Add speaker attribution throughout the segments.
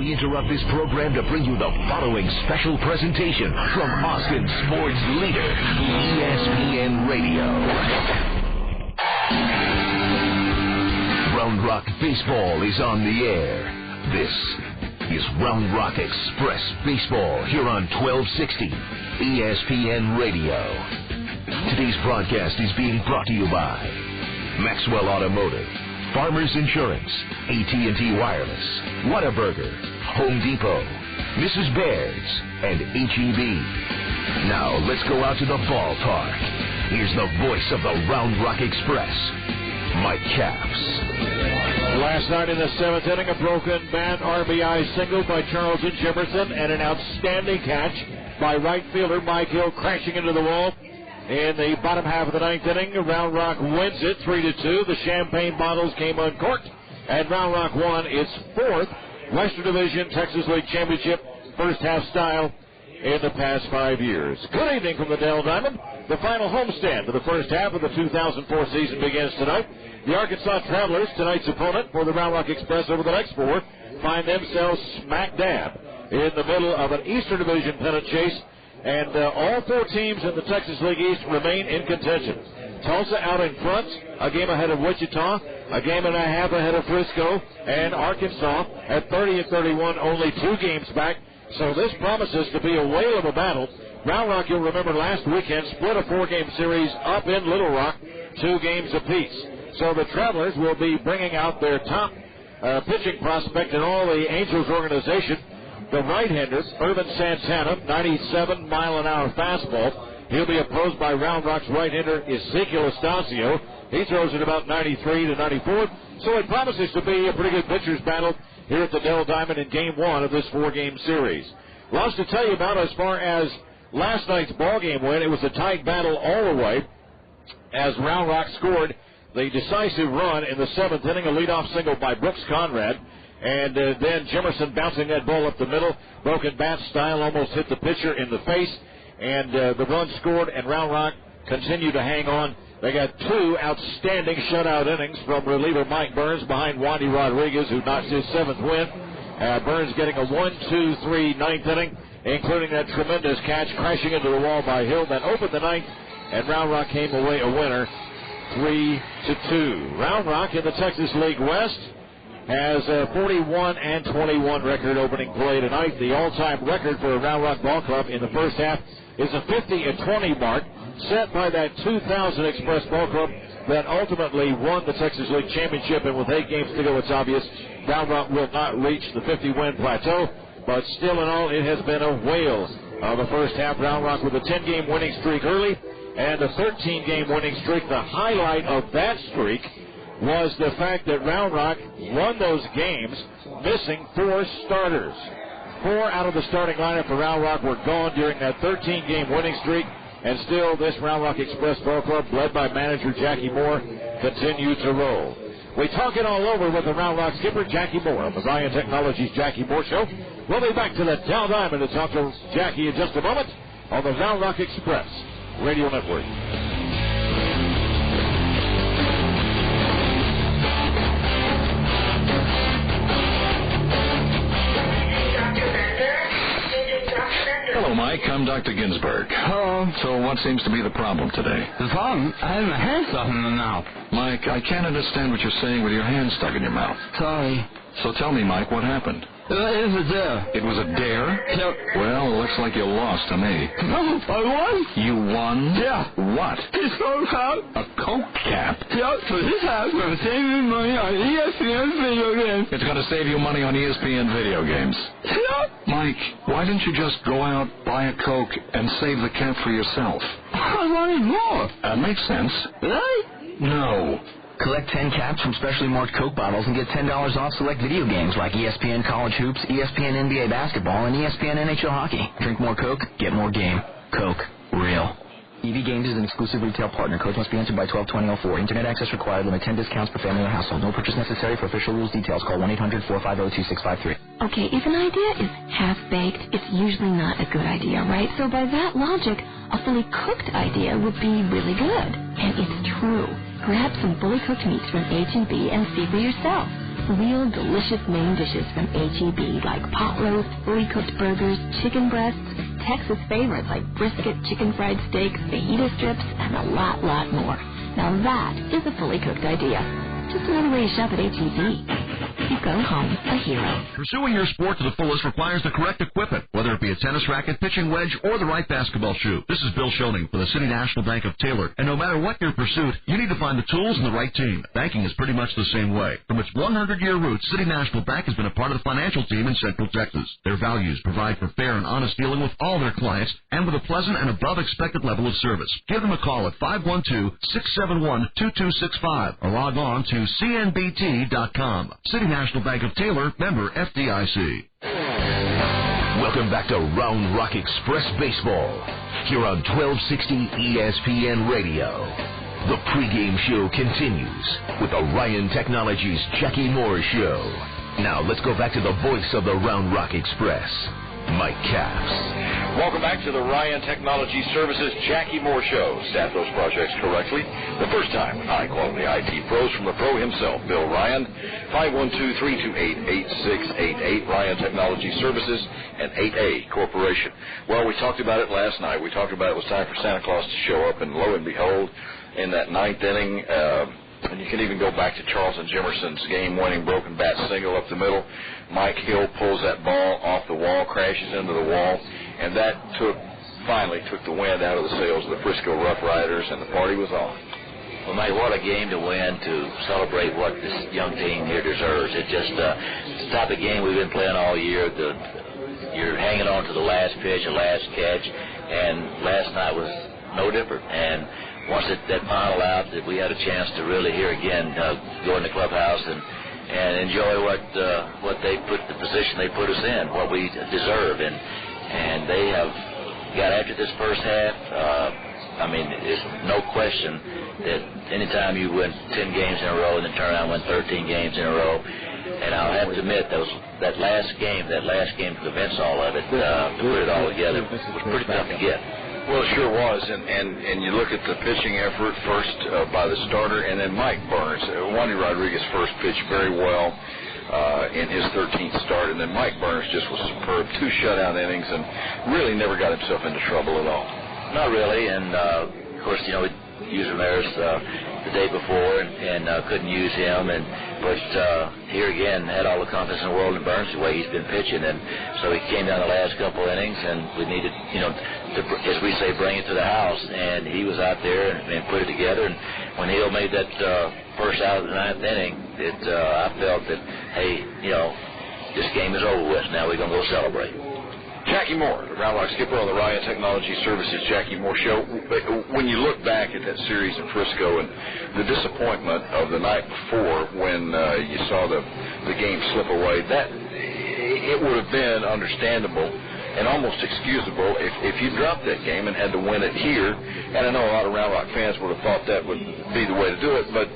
Speaker 1: we interrupt this program to bring you the following special presentation from Austin sports leader, ESPN Radio. Round Rock Baseball is on the air. This is Round Rock Express Baseball here on 1260 ESPN Radio. Today's broadcast is being brought to you by Maxwell Automotive, Farmers Insurance, AT&T Wireless, Whataburger, Home Depot, Mrs. Baird's, and H-E-B. Now, let's go out to the ballpark. Here's the voice of the Round Rock Express, Mike Capps.
Speaker 2: Last night in the seventh inning, a broken bat RBI single by Charlton Jefferson and an outstanding catch by right fielder Mike Hill, crashing into the wall. In the bottom half of the ninth inning, Round Rock wins it 3-2. The champagne bottles came uncorked, and Round Rock won its fourth Western Division Texas League Championship first half style in the past 5 years. Good evening from the Dell Diamond. The final homestand of the first half of the 2004 season begins tonight. The Arkansas Travelers, tonight's opponent for the Round Rock Express over the next four, find themselves smack dab in the middle of an Eastern Division pennant chase. And all four teams in the Texas League East remain in contention. Tulsa out in front, a game ahead of Wichita, a game and a half ahead of Frisco, and Arkansas at 30-31, only 2 games back. So this promises to be a whale of a battle. Round Rock, you'll remember last weekend, split a 4-game series up in Little Rock, 2 games apiece. So the Travelers will be bringing out their top pitching prospect in all the Angels organization. The right-hander, Ervin Santana, 97-mile-an-hour fastball. He'll be opposed by Round Rock's right-hander, Ezekiel Estacio. He throws it about 93 to 94. So it promises to be a pretty good pitcher's battle here at the Dell Diamond in Game 1 of this 4-game series. Lots to tell you about as far as last night's ballgame win. It was a tight battle all the way as Round Rock scored the decisive run in the 7th inning, a leadoff single by Brooks Conrad. And then Jimerson bouncing that ball up the middle. Broken bat style, almost hit the pitcher in the face. And the run scored, and Round Rock continued to hang on. They got 2 outstanding shutout innings from reliever Mike Burns behind Wandy Rodriguez, who notched his 7th win. Burns getting a 1-2-3 ninth inning, including that tremendous catch crashing into the wall by Hill that opened the ninth, and Round Rock came away a winner 3-2. Round Rock in the Texas League West has a 41-21 record opening play tonight. The all-time record for a Round Rock ball club in the first half is a 50-20 mark set by that 2000 Express Ball Club that ultimately won the Texas League Championship. And with 8 games to go, it's obvious Round Rock will not reach the 50-win plateau. But still in all, it has been a whale of the first half. Round Rock with a 10-game winning streak early and a 13-game winning streak. The highlight of that streak was the fact that Round Rock won those games missing 4 starters. 4 out of the starting lineup for Round Rock were gone during that 13-game winning streak, and still this Round Rock Express Ball Club, led by manager Jackie Moore, continued to roll. We talk it all over with the Round Rock skipper, Jackie Moore, on the Ryan Technologies Jackie Moore Show. We'll be back to the Dell Diamond to talk to Jackie in just a moment on the Round Rock Express Radio Network.
Speaker 3: Hello, Mike. I'm Dr. Ginsburg.
Speaker 4: Hello.
Speaker 3: So what seems to be the problem today?
Speaker 4: The problem? I have my hand stuck in my mouth.
Speaker 3: Mike, I can't understand what you're saying with your hand stuck in your mouth.
Speaker 4: Sorry.
Speaker 3: So tell me, Mike, what happened?
Speaker 4: It was a dare.
Speaker 3: It was a dare?
Speaker 4: Yep.
Speaker 3: Well, it looks like you lost to me.
Speaker 4: No, I won.
Speaker 3: You won?
Speaker 4: Yeah.
Speaker 3: What?
Speaker 4: His Coke cap.
Speaker 3: A Coke cap?
Speaker 4: Yep, so this hat's going to save me money on ESPN video games.
Speaker 3: It's going to save you money on ESPN video games.
Speaker 4: Yep.
Speaker 3: Mike, why didn't you just go out, buy a Coke, and save the cap for yourself?
Speaker 4: I wanted more.
Speaker 3: That makes sense.
Speaker 4: Really?
Speaker 3: No.
Speaker 5: Collect 10 caps from specially marked Coke bottles and get $10 off select video games like ESPN College Hoops, ESPN NBA Basketball, and ESPN NHL Hockey. Drink more Coke, get more game. Coke. Real. EV Games is an exclusive retail partner. Codes must be entered by 12/20/04. Internet access required. Limit 10 discounts per family or household. No purchase necessary. For official rules details, call 1-800-450-2653.
Speaker 6: Okay, if an idea is half-baked, it's usually not a good idea, right? So by that logic, a fully cooked idea would be really good. And it's true. Grab some fully cooked meats from H-E-B and see for yourself. Real delicious main dishes from H-E-B like pot roast, fully cooked burgers, chicken breasts, Texas favorites like brisket, chicken fried steak, fajita strips, and a lot more. Now that is a fully cooked idea. Just another way to shop at H-E-B. You go home a hero.
Speaker 7: Pursuing your sport to the fullest requires the correct equipment, whether it be a tennis racket, pitching wedge, or the right basketball shoe. This is Bill Schoening for the City National Bank of Taylor, and no matter what your pursuit, you need to find the tools and the right team. Banking is pretty much the same way. From its 100-year roots, City National Bank has been a part of the financial team in Central Texas. Their values provide for fair and honest dealing with all their clients and with a pleasant and above-expected level of service. Give them a call at 512-671-2265 or log on to cnbt.com. City National Bank of Taylor, member FDIC.
Speaker 1: Welcome back to Round Rock Express Baseball here on 1260 ESPN Radio. The pregame show continues with the Ryan Technologies Jackie Moore Show. Now let's go back to the voice of the Round Rock Express, Mike Capps.
Speaker 8: Welcome back to the Ryan Technology Services Jackie Moore Show. Staff those projects correctly the first time with high-quality IT pros from the pro himself, Bill Ryan. 512-328-8688, Ryan Technology Services, and 8A Corporation. Well, we talked about it last night. We talked about it was time for Santa Claus to show up, and lo and behold, in that ninth inning, and you can even go back to Charles and Jimerson's game-winning broken bat single up the middle. Mike Hill pulls that ball off the wall, crashes into the wall, and that finally took the wind out of the sails of the Frisco Rough Riders, and the party was on.
Speaker 9: Well, Mike, what a game to win, to celebrate what this young team here deserves. It's just the type of game we've been playing all year. You're hanging on to the last pitch, the last catch, and last night was no different. And once that final out, that we had a chance to really here again go in the clubhouse and enjoy what they put, the position they put us in, what we deserve, and they have got after this first half. I mean, it's no question that anytime you win 10 games in a row and then turn around and win 13 games in a row, and I'll have to admit that last game to convince all of it, to put it all together, was pretty tough to get.
Speaker 8: Well, it sure was, and you look at the pitching effort first by the starter, and then Mike Burns. Wandy Rodriguez first pitched very well in his 13th start, and then Mike Burns just was superb. 2 shutout innings and really never got himself into trouble at all.
Speaker 9: Not really, and of course, we used Ramirez the day before and couldn't use him, but here again had all the confidence in the world in Burns the way he's been pitching, and so he came down the last couple innings, and we needed to, as we say, bring it to the house, and he was out there and put it together. And when Hill made that first out of the 9th inning, I felt that, hey, this game is over with. Now we're going to go celebrate.
Speaker 8: Jackie Moore, the Round Rock skipper on the Ryan Technology Services Jackie Moore Show. When you look back at that series in Frisco and the disappointment of the night before when you saw the game slip away, that it would have been understandable and almost excusable if you dropped that game and had to win it here. And I know a lot of Round Rock fans would have thought that would be the way to do it, but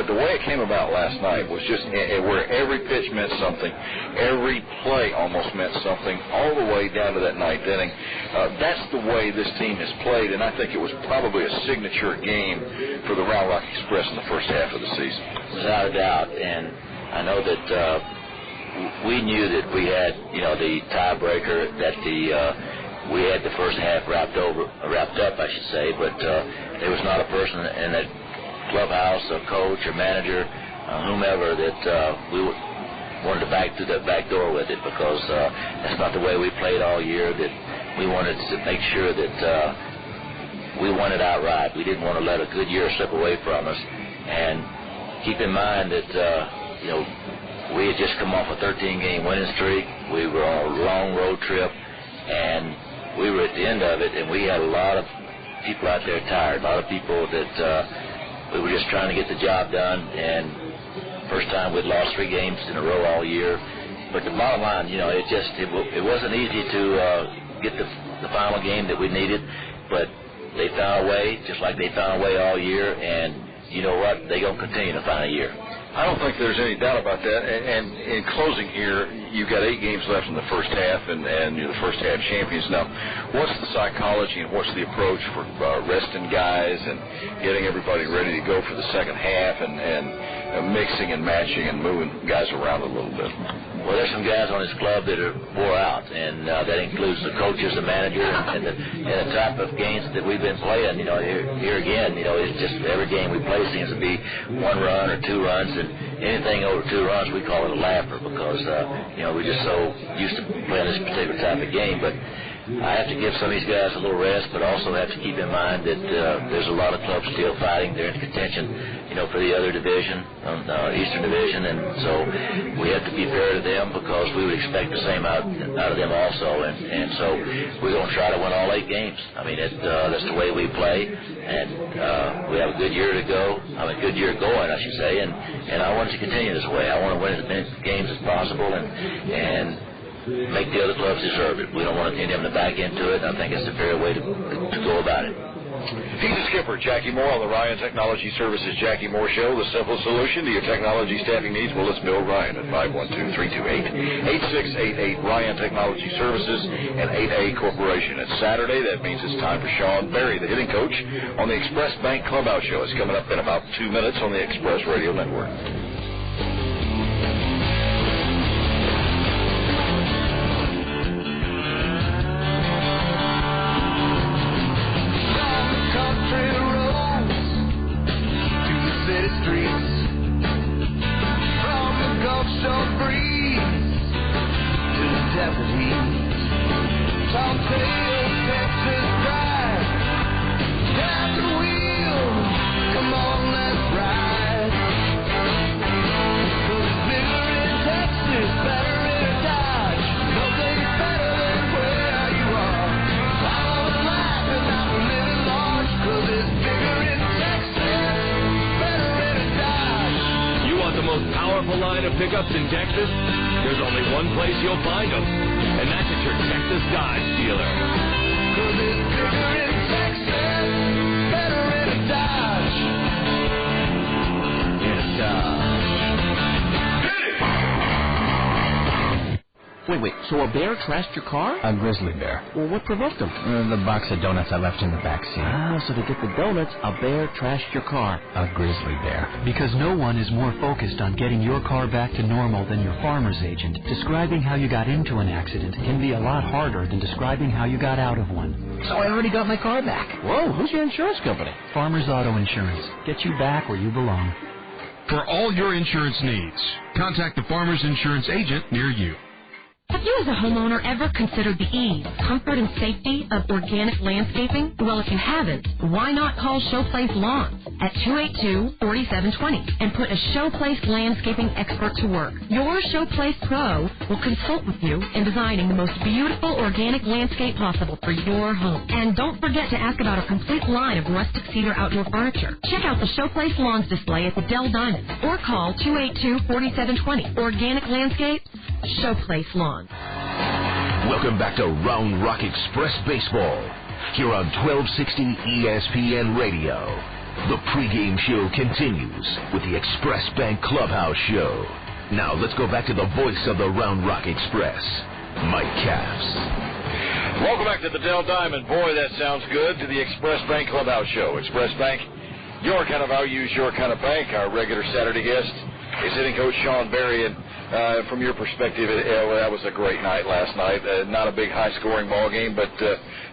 Speaker 8: the way it came about last night was just where every pitch meant something, every play almost meant something, all the way down to that 9th inning. That's the way this team has played, and I think it was probably a signature game for the Round Rock Express in the first half of the season.
Speaker 9: Without a doubt, and I know that we knew that we had, the tiebreaker, that we had the first half wrapped up, I should say, but there was not a person in that clubhouse, a coach, or manager, whomever, that we wanted to back through that back door with it, because that's not the way we played all year. That we wanted to make sure that we won it outright. We didn't want to let a good year slip away from us. And keep in mind that we had just come off a 13-game winning streak. We were on a long road trip, and we were at the end of it, and we had a lot of people out there tired, a lot of people that we were just trying to get the job done, and first time we'd lost 3 games in a row all year. But the bottom line, it wasn't easy to get the final game that we needed, but they found a way, just like they found a way all year, and you know what? They're going to continue to find a year.
Speaker 8: I don't think there's any doubt about that. And in closing here, you've got 8 games left in the first half, and you're the first half champions. Now, what's the psychology and what's the approach for resting guys and getting everybody ready to go for the second half and mixing and matching and moving guys around a little bit?
Speaker 9: Well, there's some guys on this club that are wore out, and that includes the coaches, the manager, and the type of games that we've been playing. Here again, it's just every game we play seems to be 1 run or 2 runs, and anything over 2 runs we call it a lapper because we're just so used to playing this particular type of game. But I have to give some of these guys a little rest, but also have to keep in mind that there's a lot of clubs still fighting. They're in contention, for the other division, Eastern Division, and so we have to be fair to them because we would expect the same out of them also, and so we're going to try to win all 8 games. I mean, that's the way we play, and we have a good year to go. A good year going, I should say, and I want to continue this way. I want to win as many games as possible, and make the other clubs deserve it. We don't want any of them to back into it. I think it's a fair way to go about it.
Speaker 8: He's the skipper, Jackie Moore, on the Ryan Technology Services Jackie Moore Show, the simple solution to your technology staffing needs. Well, let's Bill Ryan at 512-328-8688, Ryan Technology Services and 8A Corporation. It's Saturday. That means it's time for Sean Berry, the hitting coach, on the Express Bank Clubhouse Show. It's coming up in about 2 minutes on the Express Radio Network.
Speaker 10: Pickups in Texas, there's only one place you'll find them, and that's at your Texas Dodge dealer. 'Cause it's bigger in Texas, better in a Dodge. In a Dodge.
Speaker 11: Wait, so a bear trashed your car?
Speaker 12: A grizzly bear.
Speaker 11: Well, what provoked him?
Speaker 12: The box of donuts I left in the back seat.
Speaker 11: So to get the donuts, a bear trashed your car.
Speaker 12: A grizzly bear.
Speaker 13: Because no one is more focused on getting your car back to normal than your farmer's agent. Describing how you got into an accident can be a lot harder than describing how you got out of one.
Speaker 11: So I already got my car back. Whoa, who's your insurance company?
Speaker 13: Farmers Auto Insurance. Get you back where you belong.
Speaker 14: For all your insurance needs, contact the Farmers Insurance agent near you.
Speaker 15: Have you as a homeowner ever considered the ease, comfort, and safety of organic landscaping? Well, if you haven't, why not call Showplace Lawns at 282-4720 and put a Showplace landscaping expert to work. Your Showplace Pro will consult with you in designing the most beautiful organic landscape possible for your home. And don't forget to ask about a complete line of rustic cedar outdoor furniture. Check out the Showplace Lawns display at the Dell Diamond or call 282-4720. Organic landscapes, Showplace Lawns.
Speaker 1: Welcome back to Round Rock Express Baseball here on 1260 ESPN Radio. The pregame show continues with the Express Bank Clubhouse Show. Now let's go back to the voice of the Round Rock Express, Mike Capps.
Speaker 8: Welcome back to the Dell Diamond. Boy, that sounds good, to the Express Bank Clubhouse Show. Express Bank, your kind of values, your kind of bank. Our regular Saturday guest is hitting coach Sean Berry, and from your perspective, that was a great night last night. Not a big high-scoring ball game, but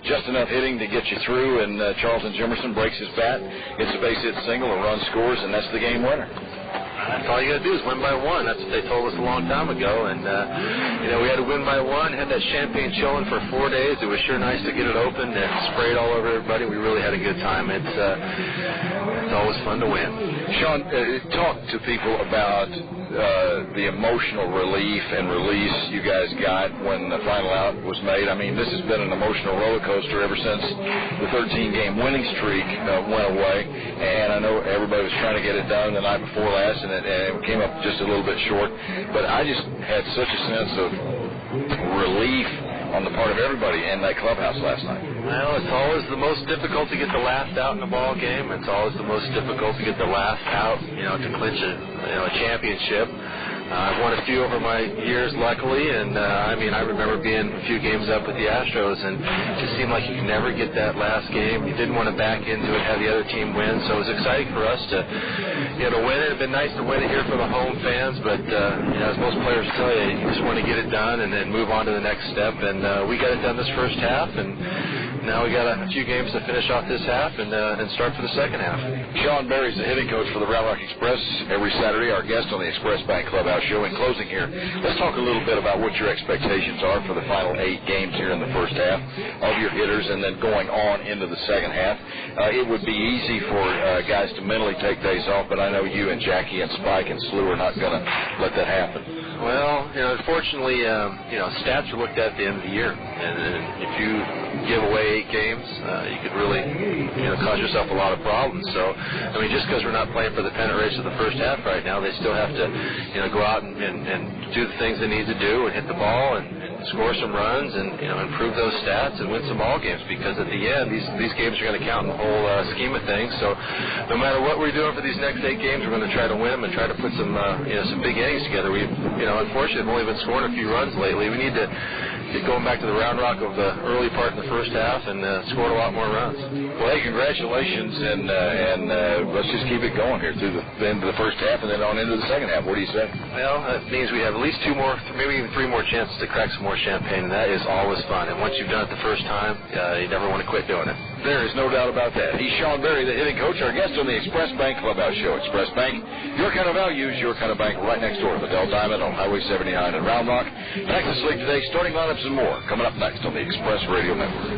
Speaker 8: just enough hitting to get you through, and Charlton Jimerson breaks his bat, gets a base-hit single, a run scores, and that's the game winner.
Speaker 16: That's all you got to do is win by one. That's what they told us a long time ago. And, we had to win by one, had that champagne chilling for 4 days. It was sure nice to get it open and spray it all over everybody. We really had a good time. It's always fun to win.
Speaker 8: Sean, talk to people about the emotional relief and release you guys got when the final out was made. I mean, this has been an emotional roller coaster ever since the 13-game winning streak went away. And I know everybody was trying to get it done the night before last, and it came up just a little bit short. But I just had such a sense of relief on the part of everybody in that clubhouse last night.
Speaker 16: Well, it's always the most difficult to get the last out in the ball game. It's always the most difficult to get the last out, to clinch a a championship. I've won a few over my years, luckily, and I remember being a few games up with the Astros, and it just seemed like you could never get that last game. You didn't want to back into it, have the other team win, so it was exciting for us to win it. It'd been nice to win it here for the home fans, but as most players tell you, you just want to get it done and then move on to the next step, and we got it done this first half, and now we got a few games to finish off this half and start for the second half.
Speaker 8: Sean Berry's the hitting coach for the Round Rock Express. Every Saturday, our guest on the Express Bank Clubhouse show. In closing here, let's talk a little bit about what your expectations are for the final 8 games here in the first half of your hitters and then going on into the second half. It would be easy for guys to mentally take days off, but I know you and Jackie and Spike and Slew are not going to let that happen.
Speaker 16: Well, unfortunately, stats are looked at the end of the year, and if you give away 8 games, you could really, cause yourself a lot of problems. So, just because we're not playing for the pennant race of the first half right now, they still have to, go out and do the things they need to do and hit the ball and score some runs and, improve those stats and win some ball games, because at the end, these games are going to count in the whole scheme of things. So, no matter what we're doing for these next 8 games, we're going to try to win them and try to put some, some big innings together. Unfortunately, have only been scoring a few runs lately. We need to get going back to the Round Rock of the early part in the first half and scored a lot more runs.
Speaker 8: Well, hey, congratulations, and let's just keep it going here through the end of the first half and then on into the second half. What do you say?
Speaker 16: Well, that means we have at least 2 more, maybe even 3 more chances to crack some more champagne, and that is always fun. And once you've done it the first time, you never want to quit doing it.
Speaker 8: There is no doubt about that. He's Sean Berry, the hitting coach, our guest on the Express Bank Clubhouse show. Express Bank, your kind of values, your kind of bank, right next door to the Dell Diamond on Highway 79 in Round Rock. Texas League today, starting lineups and more, coming up next on the Express Radio Network.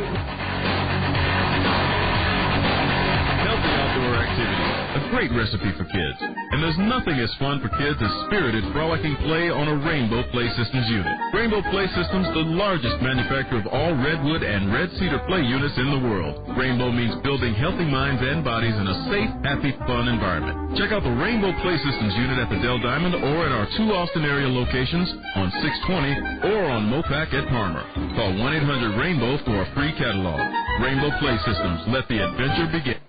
Speaker 14: Healthy outdoor activity, a great recipe for kids. And there's nothing as fun for kids as spirited, frolicking play on a Rainbow Play Systems unit. Rainbow Play Systems, the largest manufacturer of all redwood and red cedar play units in the world. Rainbow means building healthy minds and bodies in a safe, happy, fun environment. Check out the Rainbow Play Systems unit at the Dell Diamond or at our 2 Austin area locations on 620 or on Mopac at Palmer. Call 1-800-RAINBOW for a free catalog. Rainbow Play Systems, let the adventure begin.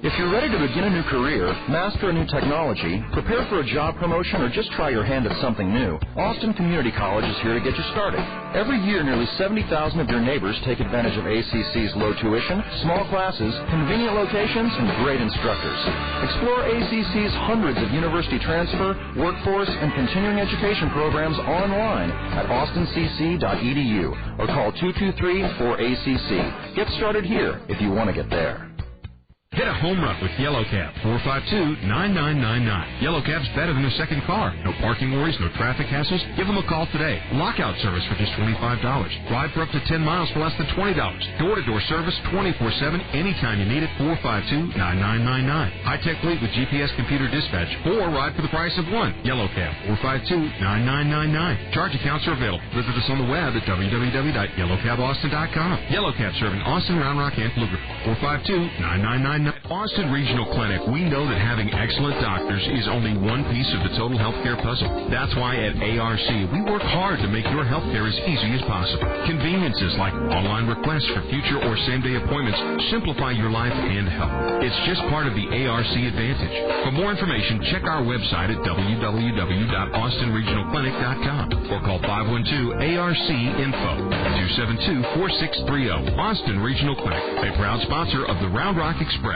Speaker 17: If you're ready to begin a new career, master a new technology, prepare for a job promotion, or just try your hand at something new, Austin Community College is here to get you started. Every year, nearly 70,000 of your neighbors take advantage of ACC's low tuition, small classes, convenient locations, and great instructors. Explore ACC's hundreds of university transfer, workforce, and continuing education programs online at austincc.edu or call 223-4ACC. Get started here if you want to get there.
Speaker 14: Hit a home run with Yellow Cab, 452-9999. Yellow Cab's better than a second car. No parking worries, no traffic hassles. Give them a call today. Lockout service for just $25. Ride for up to 10 miles for less than $20. Door-to-door service 24/7, anytime you need it, 452-9999. High-tech fleet with GPS computer dispatch, or ride for the price of one. Yellow Cab, 452-9999. Charge accounts are available. Visit us on the web at www.yellowcabaustin.com. Yellow Cab serving Austin, Round Rock, and Pfluger, 452-9999. Austin Regional Clinic, we know that having excellent doctors is only one piece of the total healthcare puzzle. That's why at ARC, we work hard to make your healthcare as easy as possible. Conveniences like online requests for future or same-day appointments simplify your life and health. It's just part of the ARC advantage. For more information, check our website at www.austinregionalclinic.com or call 512-ARC-INFO, 272-4630. Austin Regional Clinic, a proud sponsor of the Round Rock Express.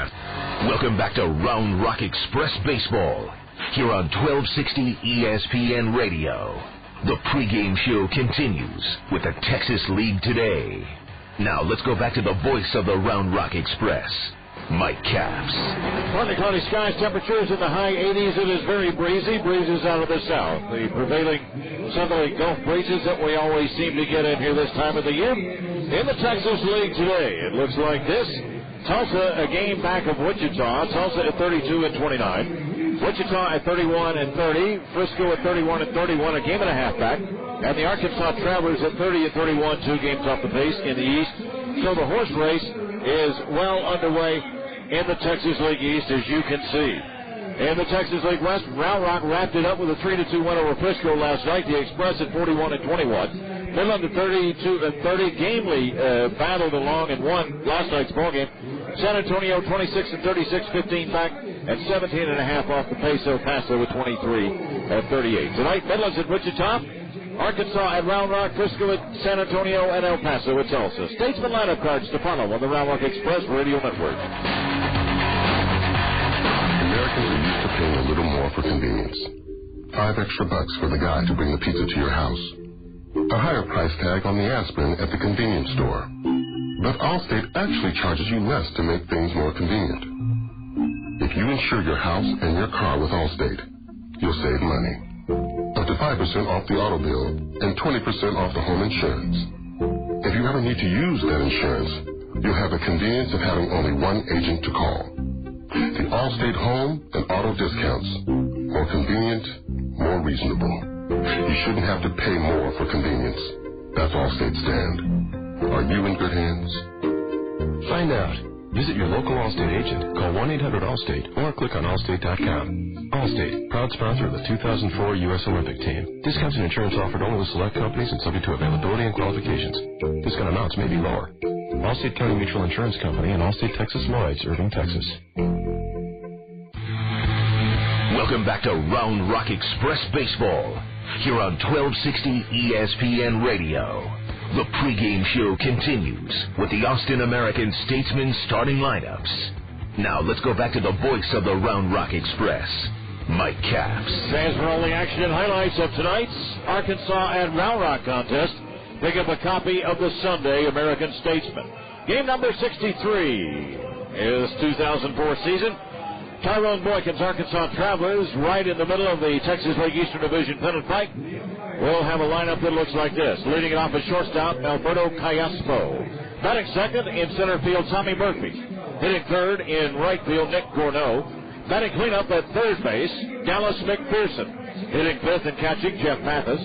Speaker 1: Welcome back to Round Rock Express Baseball here on 1260 ESPN Radio. The pregame show continues with the Texas League today. Now let's go back to the voice of the Round Rock Express, Mike Capps.
Speaker 2: Partly cloudy skies, temperatures in the high 80s. It is very breezy. Breezes out of the south. The prevailing southerly Gulf breezes that we always seem to get in here this time of the year. In the Texas League today, it looks like this. Tulsa, a game back of Wichita. Tulsa at 32-29. Wichita at 31-30. Frisco at 31-31, a game and a half back. And the Arkansas Travelers at 30-31, 2 games off the pace in the East. So the horse race is well underway in the Texas League East, as you can see. In the Texas League West, Round Rock wrapped it up with a 3-2 win over Frisco last night. The Express at 41-21. Midland at 32-30. Gamely battled along and won last night's ballgame. San Antonio 26-36, 15 back. and 17.5 off the pace. El Paso with 23 at 38. Tonight, Midlands at Wichita, Arkansas at Round Rock, Frisco at San Antonio, and El Paso at Tulsa. Statesman lineup cards to follow on the Round Rock Express Radio Network.
Speaker 18: Americans are used to paying a little more for convenience. $5 extra for the guy to bring the pizza to your house. A higher price tag on the aspirin at the convenience store. But Allstate actually charges you less to make things more convenient. If you insure your house and your car with Allstate, you'll save money. Up to 5% off the auto bill and 20% off the home insurance. If you ever need to use that insurance, you'll have the convenience of having only one agent to call. The Allstate home and auto discounts. More convenient, more reasonable. You shouldn't have to pay more for convenience. That's Allstate's stand. Are you in good hands?
Speaker 19: Find out. Visit your local Allstate agent. Call 1-800-ALLSTATE or click on Allstate.com. Allstate, proud sponsor of the 2004 U.S. Olympic team. Discounts and insurance offered only with select companies and subject to availability and qualifications. Discount amounts may be lower. Allstate County Mutual Insurance Company and Allstate Texas Lloyds, Irving, Texas.
Speaker 1: Welcome back to Round Rock Express Baseball here on 1260 ESPN Radio. The pregame show continues with the Austin American Statesman starting lineups. Now let's go back to the voice of the Round Rock Express, Mike Capps.
Speaker 2: Fans for all the action and highlights of tonight's Arkansas and Round Rock contest. Pick up a copy of the Sunday American Statesman. Game number 63 is 2004 season. Tyrone Boykin's Arkansas Travelers, right in the middle of the Texas League Eastern Division pennant fight, will have a lineup that looks like this. Leading it off at shortstop, Alberto Callaspo. Batting second in center field, Tommy Murphy. Hitting third in right field, Nick Gorneault. Batting cleanup at third base, Dallas McPherson. Hitting fifth and catching, Jeff Mathis.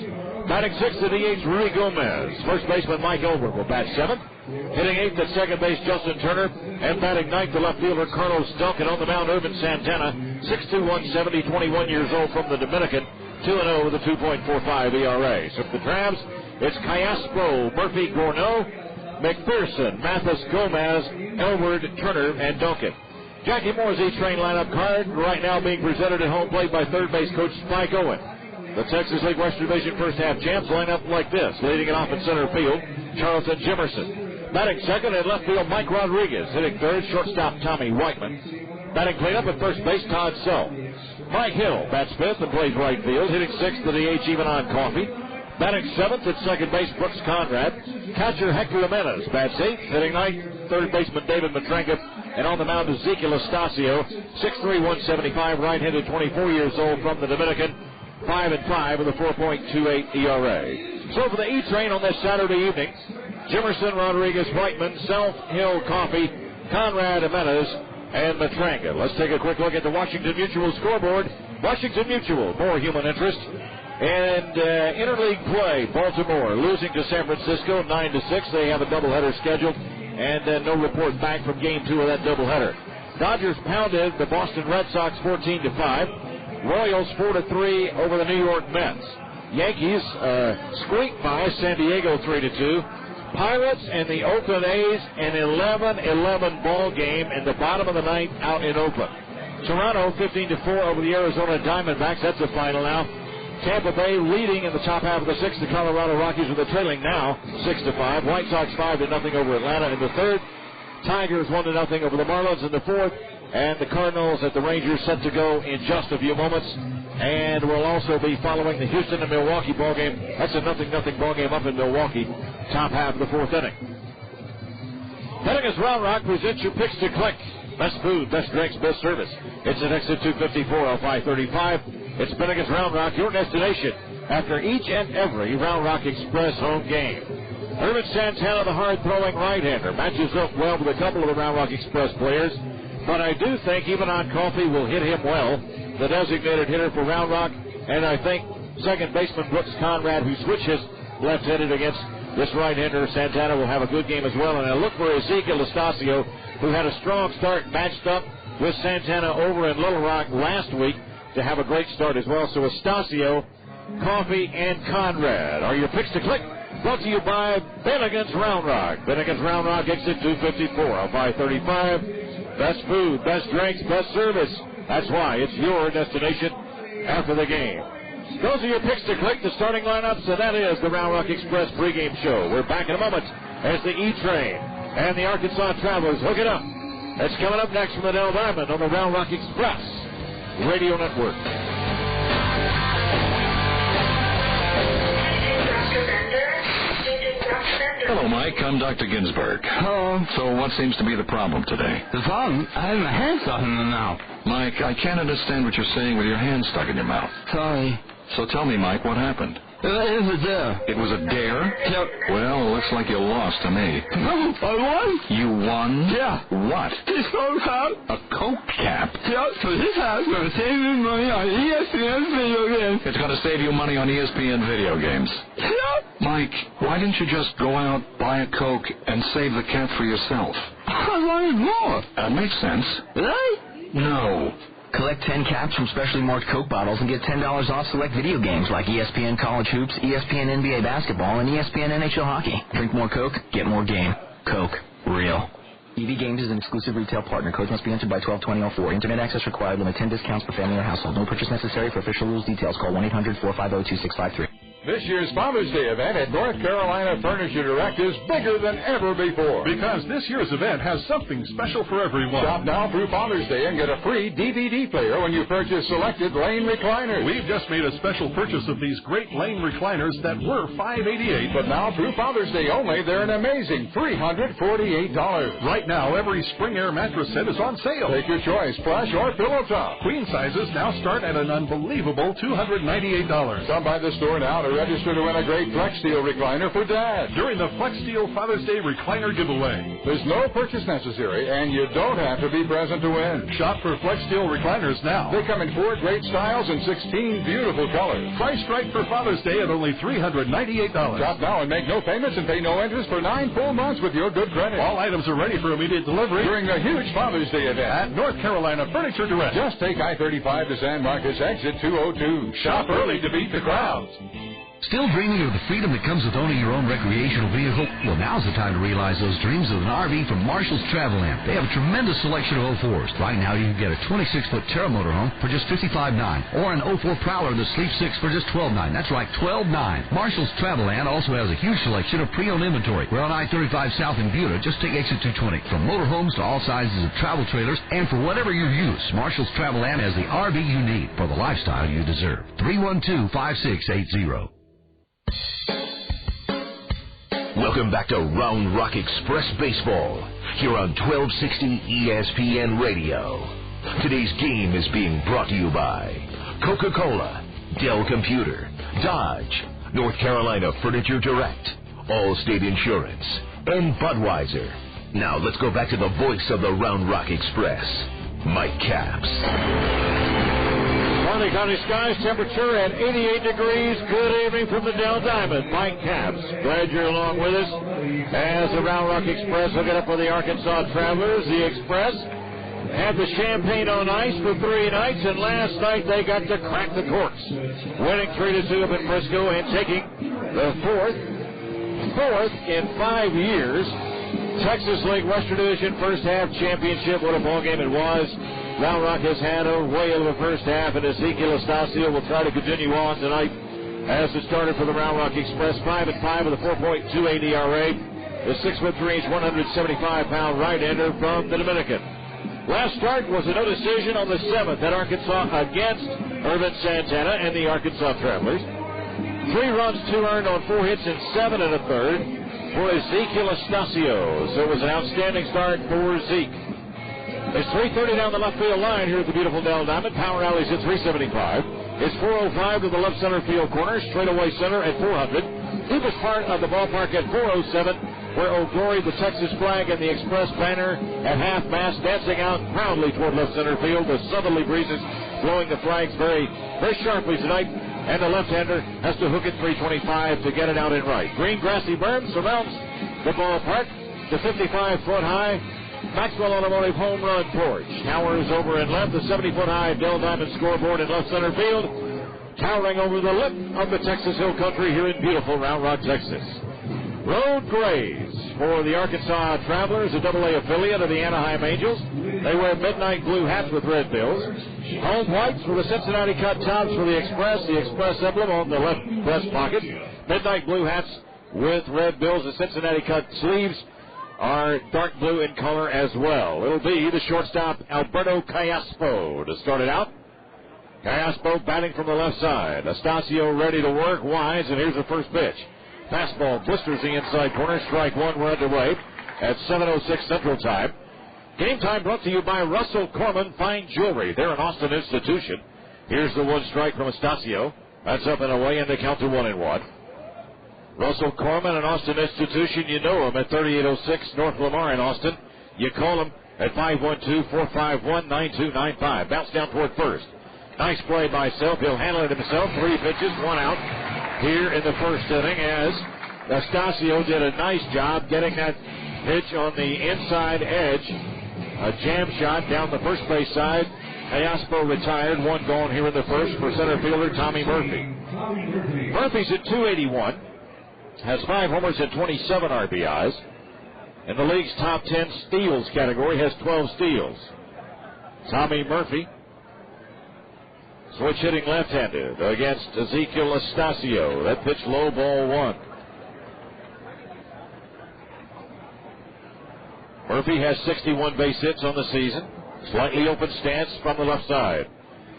Speaker 2: Batting sixth at DH, Rudy Gomez. First baseman Mike Elbert will bat seventh. Hitting eighth at second base, Justin Turner. And batting ninth, the left fielder, Carlos Duncan. On the mound, Ervin Santana. 6'2", 170, 21 years old from the Dominican. 2-0 with a 2.45 ERA. So for the Travs, it's Callaspo, Murphy, Gorneault, McPherson, Mathis, Gomez, Elward, Turner, and Duncan. Jackie Moore's E-Train lineup card right now being presented at home plate by third base coach Spike Owen. The Texas League Western Division first half champs line up like this. Leading it off in center field, Charlton Jimerson. Batting second at left field, Mike Rodriguez. Hitting third, shortstop Tommy Whiteman. Batting cleanup at first base, Todd Self. Mike Hill bats fifth and plays right field. Hitting sixth to the DH, even on Coffee. Batting seventh at second base, Brooks Conrad. Catcher Hector Jimenez bats eighth. Hitting ninth, third baseman David Matranka. And on the mound, Ezekiel Estacio, 6'3", 175, right-handed, 24 years old from the Dominican. 5-5 with a 4.28 ERA. So for the E-Train on this Saturday evening, Jimerson, Rodriguez, Whiteman, Self, Hill, Coffee, Conrad, Jimenez, and Matranka. Let's take a quick look at the Washington Mutual scoreboard. Washington Mutual, more human interest. And interleague play, Baltimore losing to San Francisco 9-6. They have a doubleheader scheduled, and no report back from Game 2 of that doubleheader. Dodgers pounded the Boston Red Sox 14-5. Royals 4-3 over the New York Mets. Yankees squeaked by San Diego 3-2. Pirates and the Oakland A's, an 11-11 ball game in the bottom of the ninth out in Oakland. Toronto 15-4 over the Arizona Diamondbacks. That's the final now. Tampa Bay leading in the top half of the sixth. The Colorado Rockies with a trailing now 6-5. White Sox 5-0 over Atlanta in the third. Tigers 1-0 over the Marlins in the fourth. And the Cardinals at the Rangers set to go in just a few moments. And we'll also be following the Houston and Milwaukee ball game. That's a 0-0 ball game up in Milwaukee, top half of the fourth inning. Betting is Round Rock presents your picks to click. Best food, best drinks, best service. It's at exit 254 off I-35. It's Betting is Round Rock, your destination after each and every Round Rock Express home game. Ervin Santana, the hard-throwing right-hander, matches up well with a couple of the Round Rock Express players. But I do think even on Coffee will hit him well, the designated hitter for Round Rock. And I think second baseman Brooks Conrad, who switches left-handed against this right-hander, Santana, will have a good game as well. And I look for Ezekiel Estacio, who had a strong start, matched up with Santana over in Little Rock last week, to have a great start as well. So Estacio, Coffee, and Conrad are your picks to click. Brought to you by Bennigan's Round Rock. Bennigan's Round Rock, exit 254 off I-35. Best food, best drinks, best service. That's why it's your destination after the game. Those are your picks to click, the starting lineups, and that is the Round Rock Express pregame show. We're back in a moment as the E-Train and the Arkansas Travelers hook it up. That's coming up next from the Del Diamond on the Round Rock Express Radio Network.
Speaker 3: Hello, Mike. I'm Dr. Ginsburg.
Speaker 4: Hello.
Speaker 3: So what seems to be the problem today?
Speaker 4: The problem? I have my hand stuck in my mouth.
Speaker 3: Mike, I can't understand what you're saying with your hand stuck in your mouth.
Speaker 4: Sorry.
Speaker 3: So tell me, Mike, what happened?
Speaker 4: It was a dare.
Speaker 3: It was a dare?
Speaker 4: Yep.
Speaker 3: Well, it looks like you lost to me.
Speaker 4: No, I won.
Speaker 3: You won?
Speaker 4: Yeah.
Speaker 3: What?
Speaker 4: This Coke cap.
Speaker 3: A Coke cap?
Speaker 4: Yeah, so this has going to save me money on ESPN video games.
Speaker 3: It's going to save you money on ESPN video games.
Speaker 4: Yeah.
Speaker 3: Mike, why didn't you just go out, buy a Coke, and save the cap for yourself?
Speaker 4: I wanted more.
Speaker 3: That makes sense.
Speaker 4: Really?
Speaker 3: No.
Speaker 5: Collect 10 caps from specially marked Coke bottles and get $10 off select video games like ESPN College Hoops, ESPN NBA Basketball, and ESPN NHL Hockey. Drink more Coke, get more game. Coke. Real. EV Games is an exclusive retail partner. Codes must be entered by 12/20/04. Internet access required. Limit 10 discounts per family or household. No purchase necessary. For official rules details, call 1-800-450-2653.
Speaker 20: This year's Father's Day event at North Carolina Furniture Direct is bigger than ever before.
Speaker 21: Because this year's event has something special for everyone.
Speaker 20: Shop now through Father's Day and get a free DVD player when you purchase selected Lane recliners.
Speaker 21: We've just made a special purchase of these great Lane recliners that were $588.
Speaker 20: But now through Father's Day only, they're an amazing $348.
Speaker 21: Right now, every Spring Air mattress set is on sale.
Speaker 20: Take your choice, plush or pillow top.
Speaker 21: Queen sizes now start at an unbelievable $298.
Speaker 20: Come by the store now to register to win a great Flex Steel recliner for Dad.
Speaker 21: During the Flex Steel Father's Day recliner giveaway.
Speaker 20: There's no purchase necessary, and you don't have to be present to win.
Speaker 21: Shop for Flex Steel recliners now.
Speaker 20: They come in 4 great styles and 16 beautiful colors.
Speaker 21: Priced right for Father's Day at only $398.
Speaker 20: Shop now and make no payments and pay no interest for 9 full months with your good credit.
Speaker 21: All items are ready for immediate delivery
Speaker 20: during the huge Father's Day event
Speaker 21: at North Carolina Furniture Direct.
Speaker 20: Just take I-35 to San Marcos, exit 202.
Speaker 21: Shop early to beat the crowds.
Speaker 22: Still dreaming of the freedom that comes with owning your own recreational vehicle? Well, now's the time to realize those dreams with an RV from Marshall's Travel Land. They have a tremendous selection of 04s. Right now, you can get a 26-foot Terra motorhome for just $55,900, or an 04 Prowler, the Sleep 6, for just $12,900. That's right, $12,900. Marshall's Travel Land also has a huge selection of pre-owned inventory. We're on I-35 South in Buda. Just take exit 220. From motorhomes to all sizes of travel trailers, and for whatever your use, Marshall's Travel Land has the RV you need for the lifestyle you deserve. 312-5680.
Speaker 1: Welcome back to Round Rock Express Baseball here on 1260 ESPN Radio. Today's game is being brought to you by Coca-Cola, Dell Computer, Dodge, North Carolina Furniture Direct, Allstate Insurance, and Budweiser. Now let's go back to the voice of the Round Rock Express, Mike Capps.
Speaker 2: Harney County skies, temperature at 88 degrees. Good evening from the Del Diamond. Mike Capps, glad you're along with us. As the Round Rock Express hooking up for the Arkansas Travelers, the Express had the champagne on ice for 3 nights, and last night they got to crack the corks, winning 3-2 up in Frisco and taking the fourth in 5 years Texas League Western Division first half championship. What a ball game it was. Round Rock has had a whale of a first half, and Ezekiel Estacio will try to continue on tonight as the starter for the Round Rock Express. 5-5 with a 4.28 ERA. The 6'3", 175-pound right-hander from the Dominican. Last start was a no decision on the 7th at Arkansas against Ervin Santana and the Arkansas Travelers. 3 runs, 2 earned on 4 hits and 7 1/3 for Ezekiel Estacio. So it was an outstanding start for Zeke. It's 3:30 down the left field line here at the beautiful Del Diamond. Power rallies at 375. It's 405 to the left center field corner. Straightaway center at 400. Deepest part of the ballpark at 407, where Old Glory, the Texas flag, and the Express banner at half-mast dancing out proudly toward left center field. The southerly breezes blowing the flags very, very sharply tonight. And the left-hander has to hook it 325 to get it out in right. Green grassy berm surrounds the ballpark. The 55-foot-high Maxwell Automotive home run porch towers over in left. The 70-foot-high Del Diamond scoreboard in left center field, towering over the lip of the Texas Hill Country here in beautiful Round Rock, Texas. Road Grays for the Arkansas Travelers, a AA affiliate of the Anaheim Angels. They wear midnight blue hats with red bills. Home whites for the Cincinnati cut tops for the Express emblem on the left breast pocket. Midnight blue hats with red bills. The Cincinnati cut sleeves are dark blue in color as well. It'll be the shortstop Alberto Callaspo to start it out. Callaspo batting from the left side. Astacio ready to work, wise, and here's the first pitch. Fastball blisters the inside corner. Strike one. We're underway at 7:06 Central Time. Game time brought to you by Russell Corman Fine Jewelry. They're an Austin institution. Here's the one strike from Astacio. That's up and away, and they count to 1-1. Russell Corman, an Austin institution. You know him at 3806 North Lamar in Austin. You call him at 512-451-9295. Bounce down toward first. Nice play by Self. He'll handle it himself. 3 pitches, 1 out here in the first inning as Astacio did a nice job getting that pitch on the inside edge. A jam shot down the first base side. Callaspo retired. 1 gone here in the first for center fielder Tommy Murphy. Murphy's at 281. Has 5 homers and 27 RBIs. In the league's top 10 steals category, has 12 steals. Tommy Murphy, switch hitting left-handed against Ezekiel Astacio. That pitch low, ball 1. Murphy has 61 base hits on the season. Slightly open stance from the left side.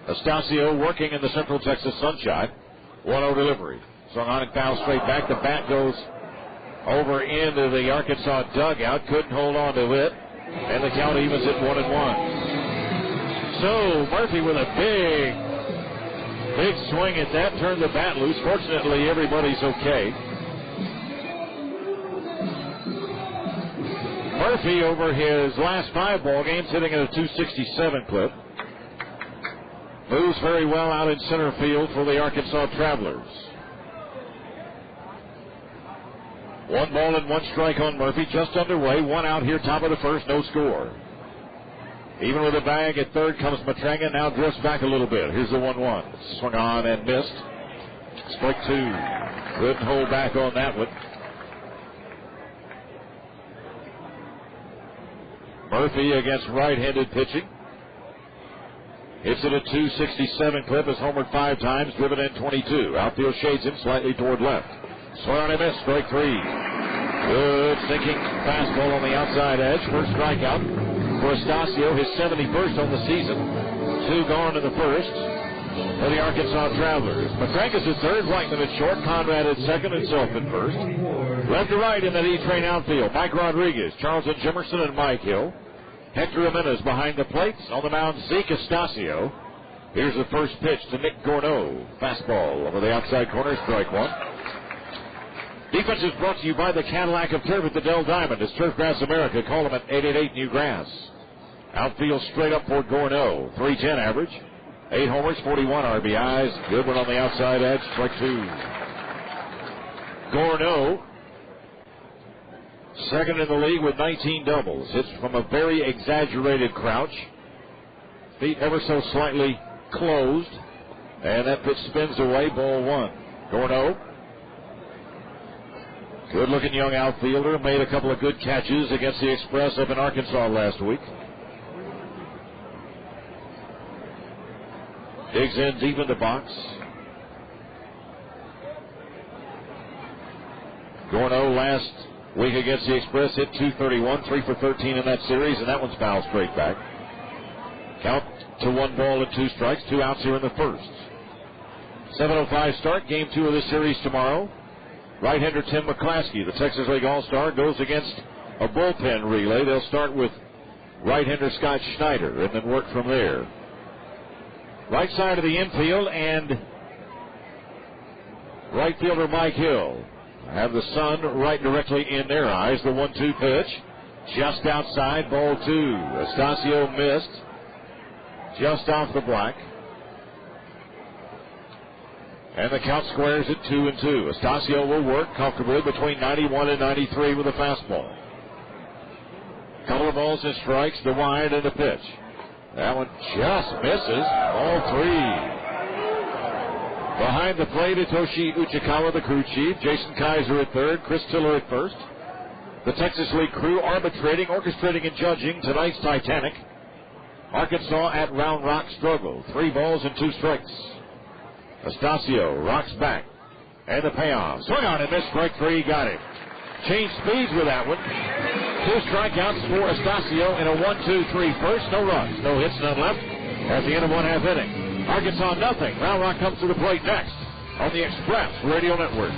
Speaker 2: Astacio working in the Central Texas sunshine. 1-0 delivery. Swung on and foul straight back. The bat goes over into the Arkansas dugout. Couldn't hold on to it. And the count evens at 1-1. So Murphy with a big swing at that. Turned the bat loose. Fortunately, everybody's okay. Murphy, over his last 5 ball games, hitting at a 267 clip. Moves very well out in center field for the Arkansas Travelers. 1 ball and 1 strike on Murphy. Just underway. 1 out here, top of the first. No score. Even with a bag at third comes Matranga. Now drifts back a little bit. Here's the 1-1. Swung on and missed. Strike 2. Couldn't hold back on that one. Murphy against right-handed pitching. Hits it a 267 clip. Has homered 5 times. Driven in 22. Outfield shades him slightly toward left. Swung on and missed. Strike 3. Good sinking fastball on the outside edge. First strikeout for Astacio. His 71st on the season. 2 gone in the first for the Arkansas Travelers. Matranka's at third. Whiteman at short. Conrad at second. And Self at first. Left to right in that E-Train outfield. Mike Rodriguez, Charleston Jimerson, and Mike Hill. Hector Jimenez behind the plates. On the mound, Zeke Astacio. Here's the first pitch to Nick Gorneault. Fastball over the outside corner. Strike 1. Defense is brought to you by the Cadillac of Turf at the Dell Diamond. It's Turfgrass America. Call them at 888-NEW-GRASS. Outfield straight up for Gorneault. 310 average. 8 homers, 41 RBIs. Good one on the outside edge. Strike 2. Gorneault, second in the league with 19 doubles. Hits from a very exaggerated crouch. Feet ever so slightly closed. And that pitch spins away. Ball 1. Gorneault, good-looking young outfielder. Made a couple of good catches against the Express up in Arkansas last week. Digs in deep in the box. Gorneault last week against the Express hit .231, 3 for 13 in that series, and that one's fouled straight back. Count to 1 ball and 2 strikes. 2 outs here in the first. 7:05 start. Game 2 of this series tomorrow. Right-hander Tim McClaskey, the Texas League All-Star, goes against a bullpen relay. They'll start with right-hander Scott Schneider and then work from there. Right side of the infield and right fielder Mike Hill have the sun right directly in their eyes. The 1-2 pitch just outside, ball 2. Astacio missed just off the black. And the count squares at 2-2. Astacio will work comfortably between 91 and 93 with a fastball. Couple of balls and strikes, the wide and the pitch. That one just misses. All 3. Behind the plate, Hitoshi Uchikawa, the crew chief. Jason Kaiser at third. Chris Tiller at first. The Texas League crew arbitrating, orchestrating, and judging tonight's Titanic. Arkansas at Round Rock struggle. 3 balls and 2 strikes. Estacio rocks back. And the payoff. Swing on and missed. Strike 3. Got him. Changed speeds with that one. 2 strikeouts for Estacio in a 1-2-3 first. No runs. No hits, none left. At the end of 1/2 inning. Arkansas nothing. Round Rock comes to the plate next on the Express Radio Network.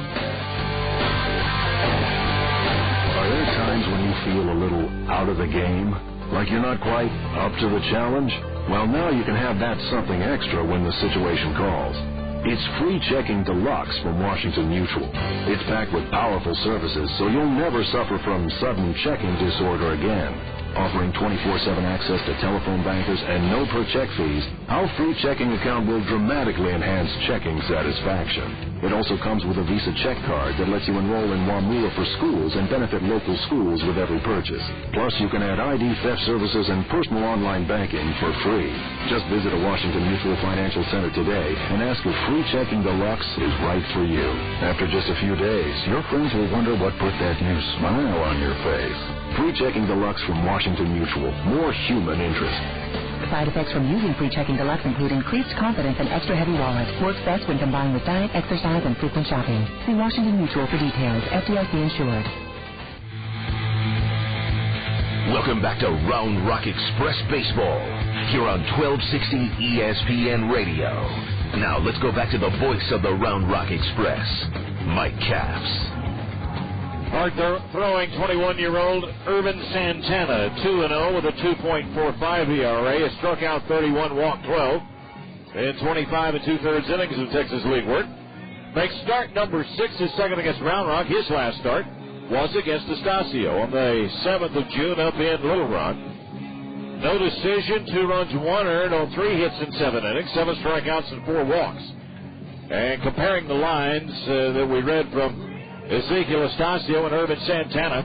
Speaker 6: Are there times when you feel a little out of the game? Like you're not quite up to the challenge? Well, now you can have that something extra when the situation calls. It's Free Checking Deluxe from Washington Mutual. It's packed with powerful services, so you'll never suffer from sudden checking disorder again. Offering 24/7 access to telephone bankers and no per-check fees, our free checking account will dramatically enhance checking satisfaction. It also comes with a Visa check card that lets you enroll in WAMULA for schools and benefit local schools with every purchase. Plus, you can add ID theft services and personal online banking for free. Just visit a Washington Mutual Financial Center today and ask if Free Checking Deluxe is right for you. After just a few days, your friends will wonder what put that new smile on your face. Free Checking Deluxe from Washington Mutual. More human interest.
Speaker 7: Side effects from using Free Checking Deluxe include increased confidence and extra heavy wallet. Works best when combined with diet, exercise, and frequent shopping. See Washington Mutual for details. FDIC insured.
Speaker 1: Welcome back to Round Rock Express Baseball here on 1260 ESPN Radio. Now let's go back to the voice of the Round Rock Express, Mike Capps.
Speaker 2: Hard throwing 21-year-old Ervin Santana, 2-0 with a 2.45 ERA. Has struck out 31, walked 12 in 25 2/3 innings of Texas League work. Makes start number 6, his second against Round Rock. His last start was against Estacio on the 7th of June up in Little Rock. No decision, 2 runs, 1 earned on 3 hits in 7 innings, 7 strikeouts and 4 walks. And comparing the lines that we read from Ezekiel Estacio and Ervin Santana,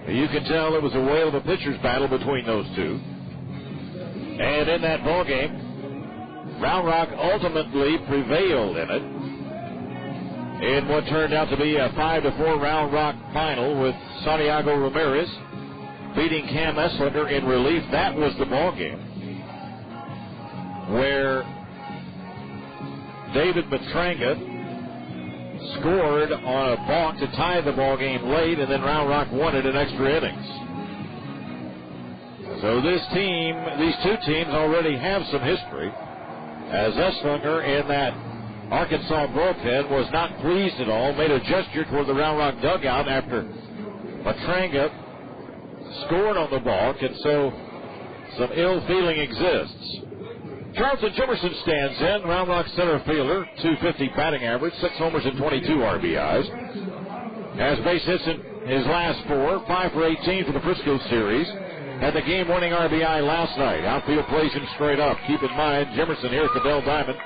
Speaker 2: you can tell it was a whale of a pitcher's battle between those two. And in that ball game, Round Rock ultimately prevailed in it in what turned out to be a 5-4 Round Rock final with Santiago Ramirez beating Cam Esslinger in relief. That was the ball game where David Matranga scored on a balk to tie the ball game late, and then Round Rock won it in extra innings. So these two teams already have some history, as Esslinger in that Arkansas bullpen was not pleased at all, made a gesture toward the Round Rock dugout after Matranga scored on the balk, and so some ill feeling exists. Charlton Jimerson stands in, Round Rock center fielder, 250 batting average, 6 homers and 22 RBIs. Has base hits in his last 4, 5 for 18 for the Frisco series. Had the game-winning RBI last night. Outfield plays him straight up. Keep in mind, Jimerson here at the Dell Diamond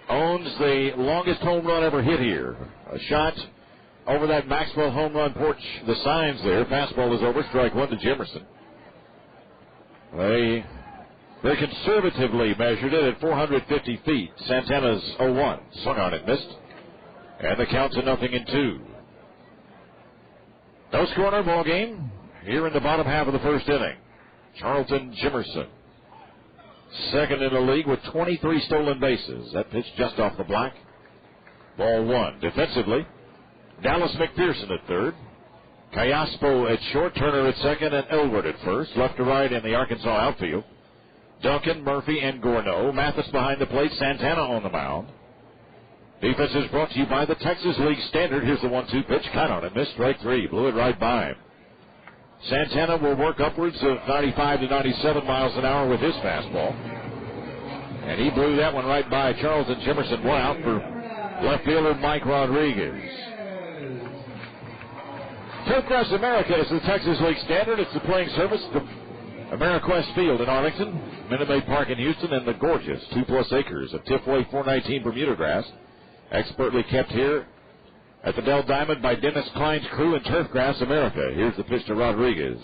Speaker 2: owns the longest home run ever hit here. A shot over that Maxwell home run porch, the signs there. Fastball is over, strike 1 to Jimerson. They very conservatively measured it at 450 feet. Santana's 0-1. Swung on it, missed. And the count's a 0-2. No score in our ball game here in the bottom half of the first inning. Charlton Jimerson, second in the league with 23 stolen bases. That pitch just off the block. Ball 1. Defensively, Dallas McPherson at third. Callaspo at short, Turner at second, and Elwood at first. Left to right in the Arkansas outfield, Duncan, Murphy, and Gorneault. Mathis behind the plate, Santana on the mound. Defense is brought to you by the Texas League Standard. Here's the 1-2 pitch. Cut on it. Missed. Strike 3. Blew it right by him. Santana will work upwards of 95 to 97 miles an hour with his fastball. And he blew that one right by Charlton Jimerson. One out for left fielder Mike Rodriguez. Turfgrass America is the Texas League Standard. It's the playing surface of Ameriquest Field in Arlington, Minute Maid Park in Houston, and the gorgeous 2+ acres of Tifway 419 Bermuda grass, expertly kept here at the Dell Diamond by Dennis Klein's crew in Turfgrass America. Here's the pitch to Rodriguez.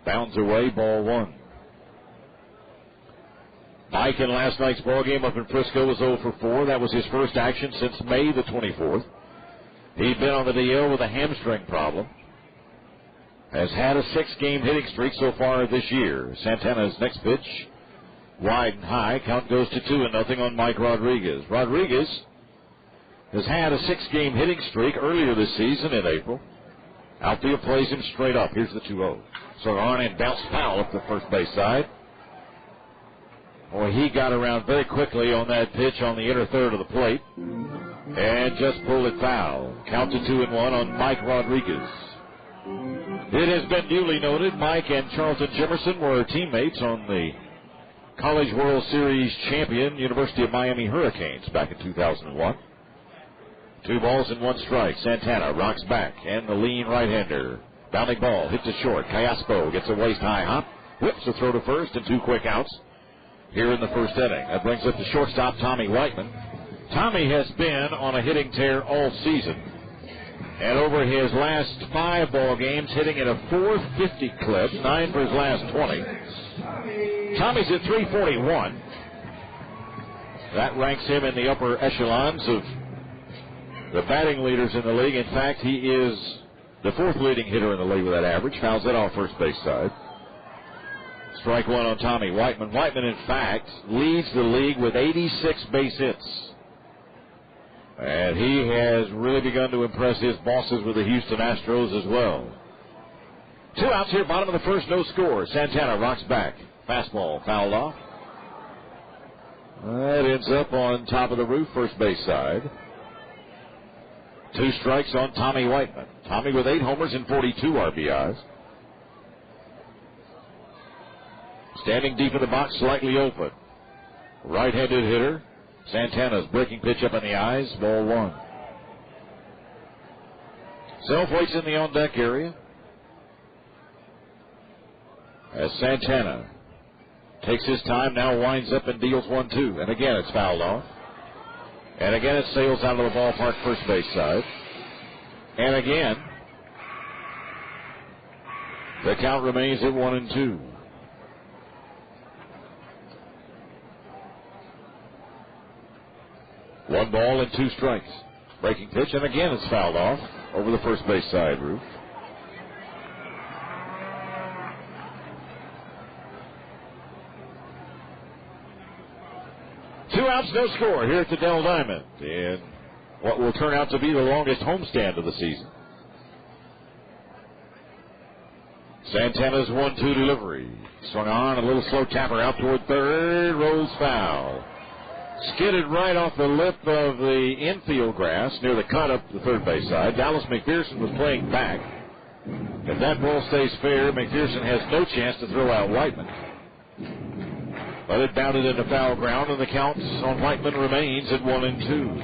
Speaker 2: Bounds away, ball 1. Mike in last night's ballgame up in Frisco was 0 for 4. That was his first action since May the 24th. He'd been on the DL with a hamstring problem. Has had a 6-game hitting streak so far this year. Santana's next pitch, wide and high. Count goes to 2-0 on Mike Rodriguez. Rodriguez has had a 6-game hitting streak earlier this season in April. Outfield plays him straight up. Here's the 2-0. So on and bounced foul up the first base side. Boy, he got around very quickly on that pitch on the inner third of the plate and just pulled it foul. Count to 2-1 on Mike Rodriguez. It has been duly noted Mike and Charlton Jimerson were teammates on the College World Series champion University of Miami Hurricanes back in 2001. 2 balls and 1 strike. Santana rocks back, and the lean right-hander. Bounding ball, hit to short. Callaspo gets a waist-high hop, whips a throw to first, and 2 quick outs here in the first inning. That brings up the shortstop, Tommy Whiteman. Tommy has been on a hitting tear all season. And over his last 5 ball games, hitting at a .450 clip, 9 for his last 20. Tommy's at .341. That ranks him in the upper echelons of the batting leaders in the league. In fact, he is the 4th leading hitter in the league with that average. Fouls that off first base side. Strike 1 on Tommy Whiteman. Whiteman, in fact, leads the league with 86 base hits. And he has really begun to impress his bosses with the Houston Astros as well. 2 outs here, bottom of the first, no score. Santana rocks back. Fastball fouled off. That ends up on top of the roof, first base side. 2 strikes on Tommy Whiteman. Tommy with 8 homers and 42 RBIs. Standing deep in the box, slightly open. Right-handed hitter. Santana's breaking pitch up in the eyes. Ball 1. Self waits in the on-deck area as Santana takes his time, now winds up and deals 1-2. And again, it's fouled off. And again, it sails out of the ballpark first base side. And again, the count remains at 1-2. One ball and 2 strikes. Breaking pitch, and again it's fouled off over the first base side roof. Two outs, no score here at the Dell Diamond in what will turn out to be the longest homestand of the season. Santana's 1-2 delivery. Swung on, a little slow tapper out toward third, rolls foul. Skidded right off the lip of the infield grass near the cut up the third base side. Dallas McPherson was playing back. If that ball stays fair, McPherson has no chance to throw out Whiteman. But it bounded into foul ground, and the count on Whiteman remains at 1-2.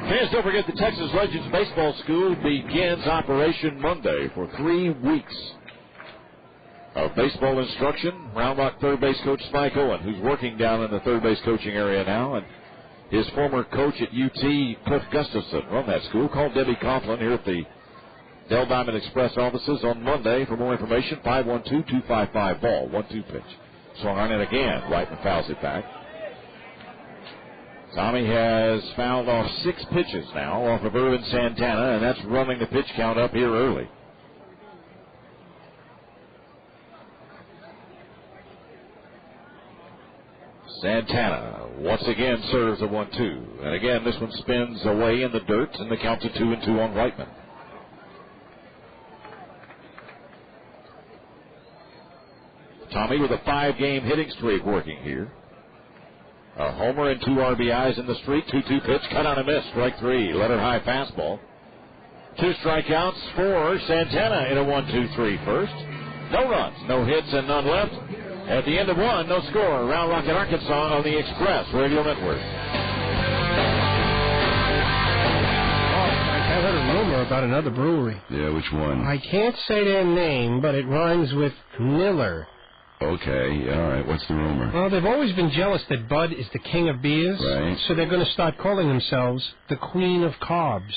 Speaker 2: Fans, don't forget the Texas Legends Baseball School begins operation Monday for 3 weeks of baseball instruction. Round Rock third base coach Spike Owen, who's working down in the third base coaching area now, and his former coach at UT, Cliff Gustafson, run that school. Call Debbie Coughlin here at the Dell Diamond Express offices on Monday for more information. 512-255-BALL. 1-2 pitch. Swung on it again. Whiteman fouls it back. Tommy has fouled off 6 pitches now off of Ervin Santana, and that's running the pitch count up here early. Santana once again serves a 1-2. And again, this one spins away in the dirt, and the count to 2-2 on Whiteman. Tommy with a 5-game hitting streak working here. A homer and 2 RBIs in the streak. 2-2 pitch, cut on a miss, strike 3. Letter high fastball. 2 strikeouts for Santana in a 1-2-3 first. No runs, no hits, and none left. At the end of 1, no score. Round Rock in Arkansas on the Express Radio Network.
Speaker 9: I heard a rumor about another brewery.
Speaker 10: Yeah, which one?
Speaker 9: I can't say their name, but it rhymes with Miller.
Speaker 10: Okay, all right. What's the rumor?
Speaker 9: Well, they've always been jealous that Bud is the king of beers.
Speaker 10: Right.
Speaker 9: So they're going to start calling themselves the Queen of Carbs.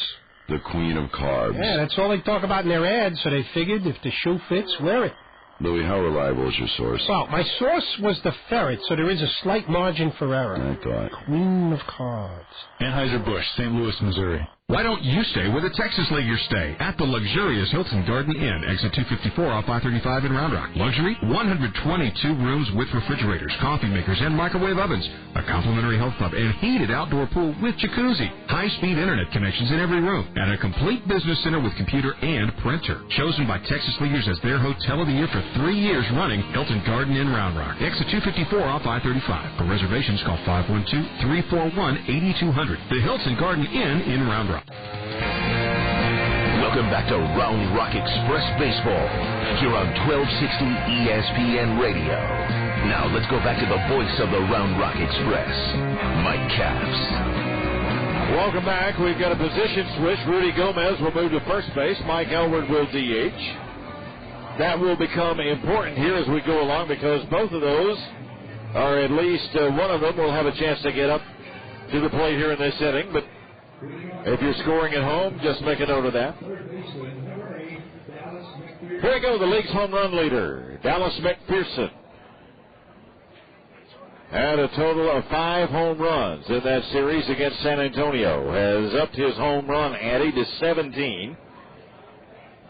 Speaker 10: The Queen of Carbs.
Speaker 9: Yeah, that's all they talk about in their ads, so they figured if the shoe fits, wear it.
Speaker 10: Louis, how reliable is your source?
Speaker 9: Well, my source was the Ferret, so there is a slight margin for error.
Speaker 10: I thought.
Speaker 9: Queen of Cards.
Speaker 11: Anheuser-Busch, St. Louis, Missouri.
Speaker 14: Why don't you stay where the Texas Leaguers stay? At the luxurious Hilton Garden Inn, exit 254 off I-35 in Round Rock. Luxury, 122 rooms with refrigerators, coffee makers, and microwave ovens. A complimentary health club and heated outdoor pool with jacuzzi. High-speed internet connections in every room. And a complete business center with computer and printer. Chosen by Texas Leaguers as their hotel of the year for 3 years running, Hilton Garden Inn, Round Rock. Exit 254 off I-35. For reservations, call 512-341-8200. The Hilton Garden Inn in Round Rock.
Speaker 1: Welcome back to Round Rock Express Baseball here on 1260 ESPN Radio. Now let's go back to the voice of the Round Rock Express, Mike Capps.
Speaker 2: Welcome back. We've got a position switch. Rudy Gomez will move to first base. Mike Elward will DH. That will become important here as we go along because both of those, or at least one of them, will have a chance to get up to the plate here in this inning. But if you're scoring at home, just make a note of that. Here we go, the league's home run leader, Dallas McPherson. Had a total of 5 home runs in that series against San Antonio. Has upped his home run ante to 17.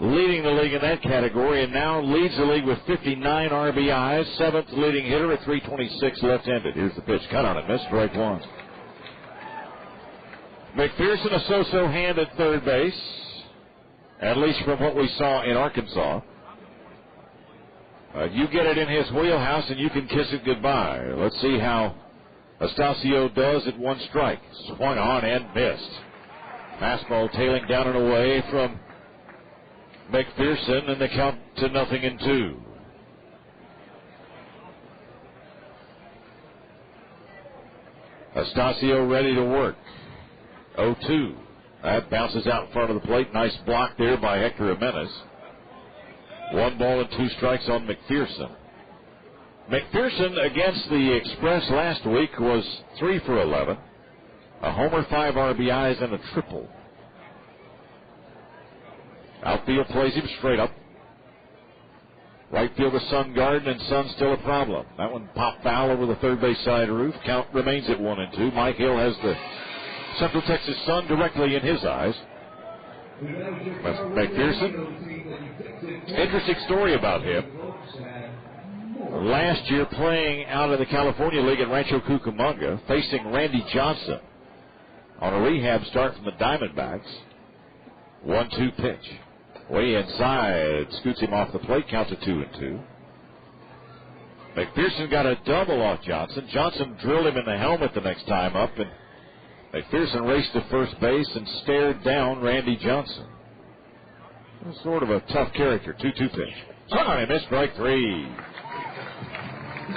Speaker 2: Leading the league in that category, and now leads the league with 59 RBIs. 7th leading hitter at 326 left-handed. Here's the pitch. Cut on it. Missed. Strike one. McPherson, a so-so hand at third base, at least from what we saw in Arkansas. You get it in his wheelhouse and you can kiss it goodbye. Let's see how Astacio does at one strike. Swung on and missed. Fastball tailing down and away from McPherson, and the count to 0-2. Astacio ready to work. 0-2. That bounces out in front of the plate. Nice block there by Hector Jimenez. 1 ball and 2 strikes on McPherson. McPherson against the Express last week was 3 for 11. A homer, 5 RBIs, and a triple. Outfield plays him straight up. Right field to Sun Garden, and Sun's still a problem. That one popped foul over the third base side roof. Count remains at 1-2. Mike Hill has the Central Texas Sun directly in his eyes. McPherson. Interesting story about him. Last year, playing out of the California League at Rancho Cucamonga, facing Randy Johnson on a rehab start from the Diamondbacks. 1-2 pitch. Way inside, scoots him off the plate, counts at 2-2. McPherson got a double off Johnson. Johnson drilled him in the helmet the next time up, and McPherson raced to first base and stared down Randy Johnson. Sort of a tough character. 2-2 pitch. Sorry, missed. Strike 3.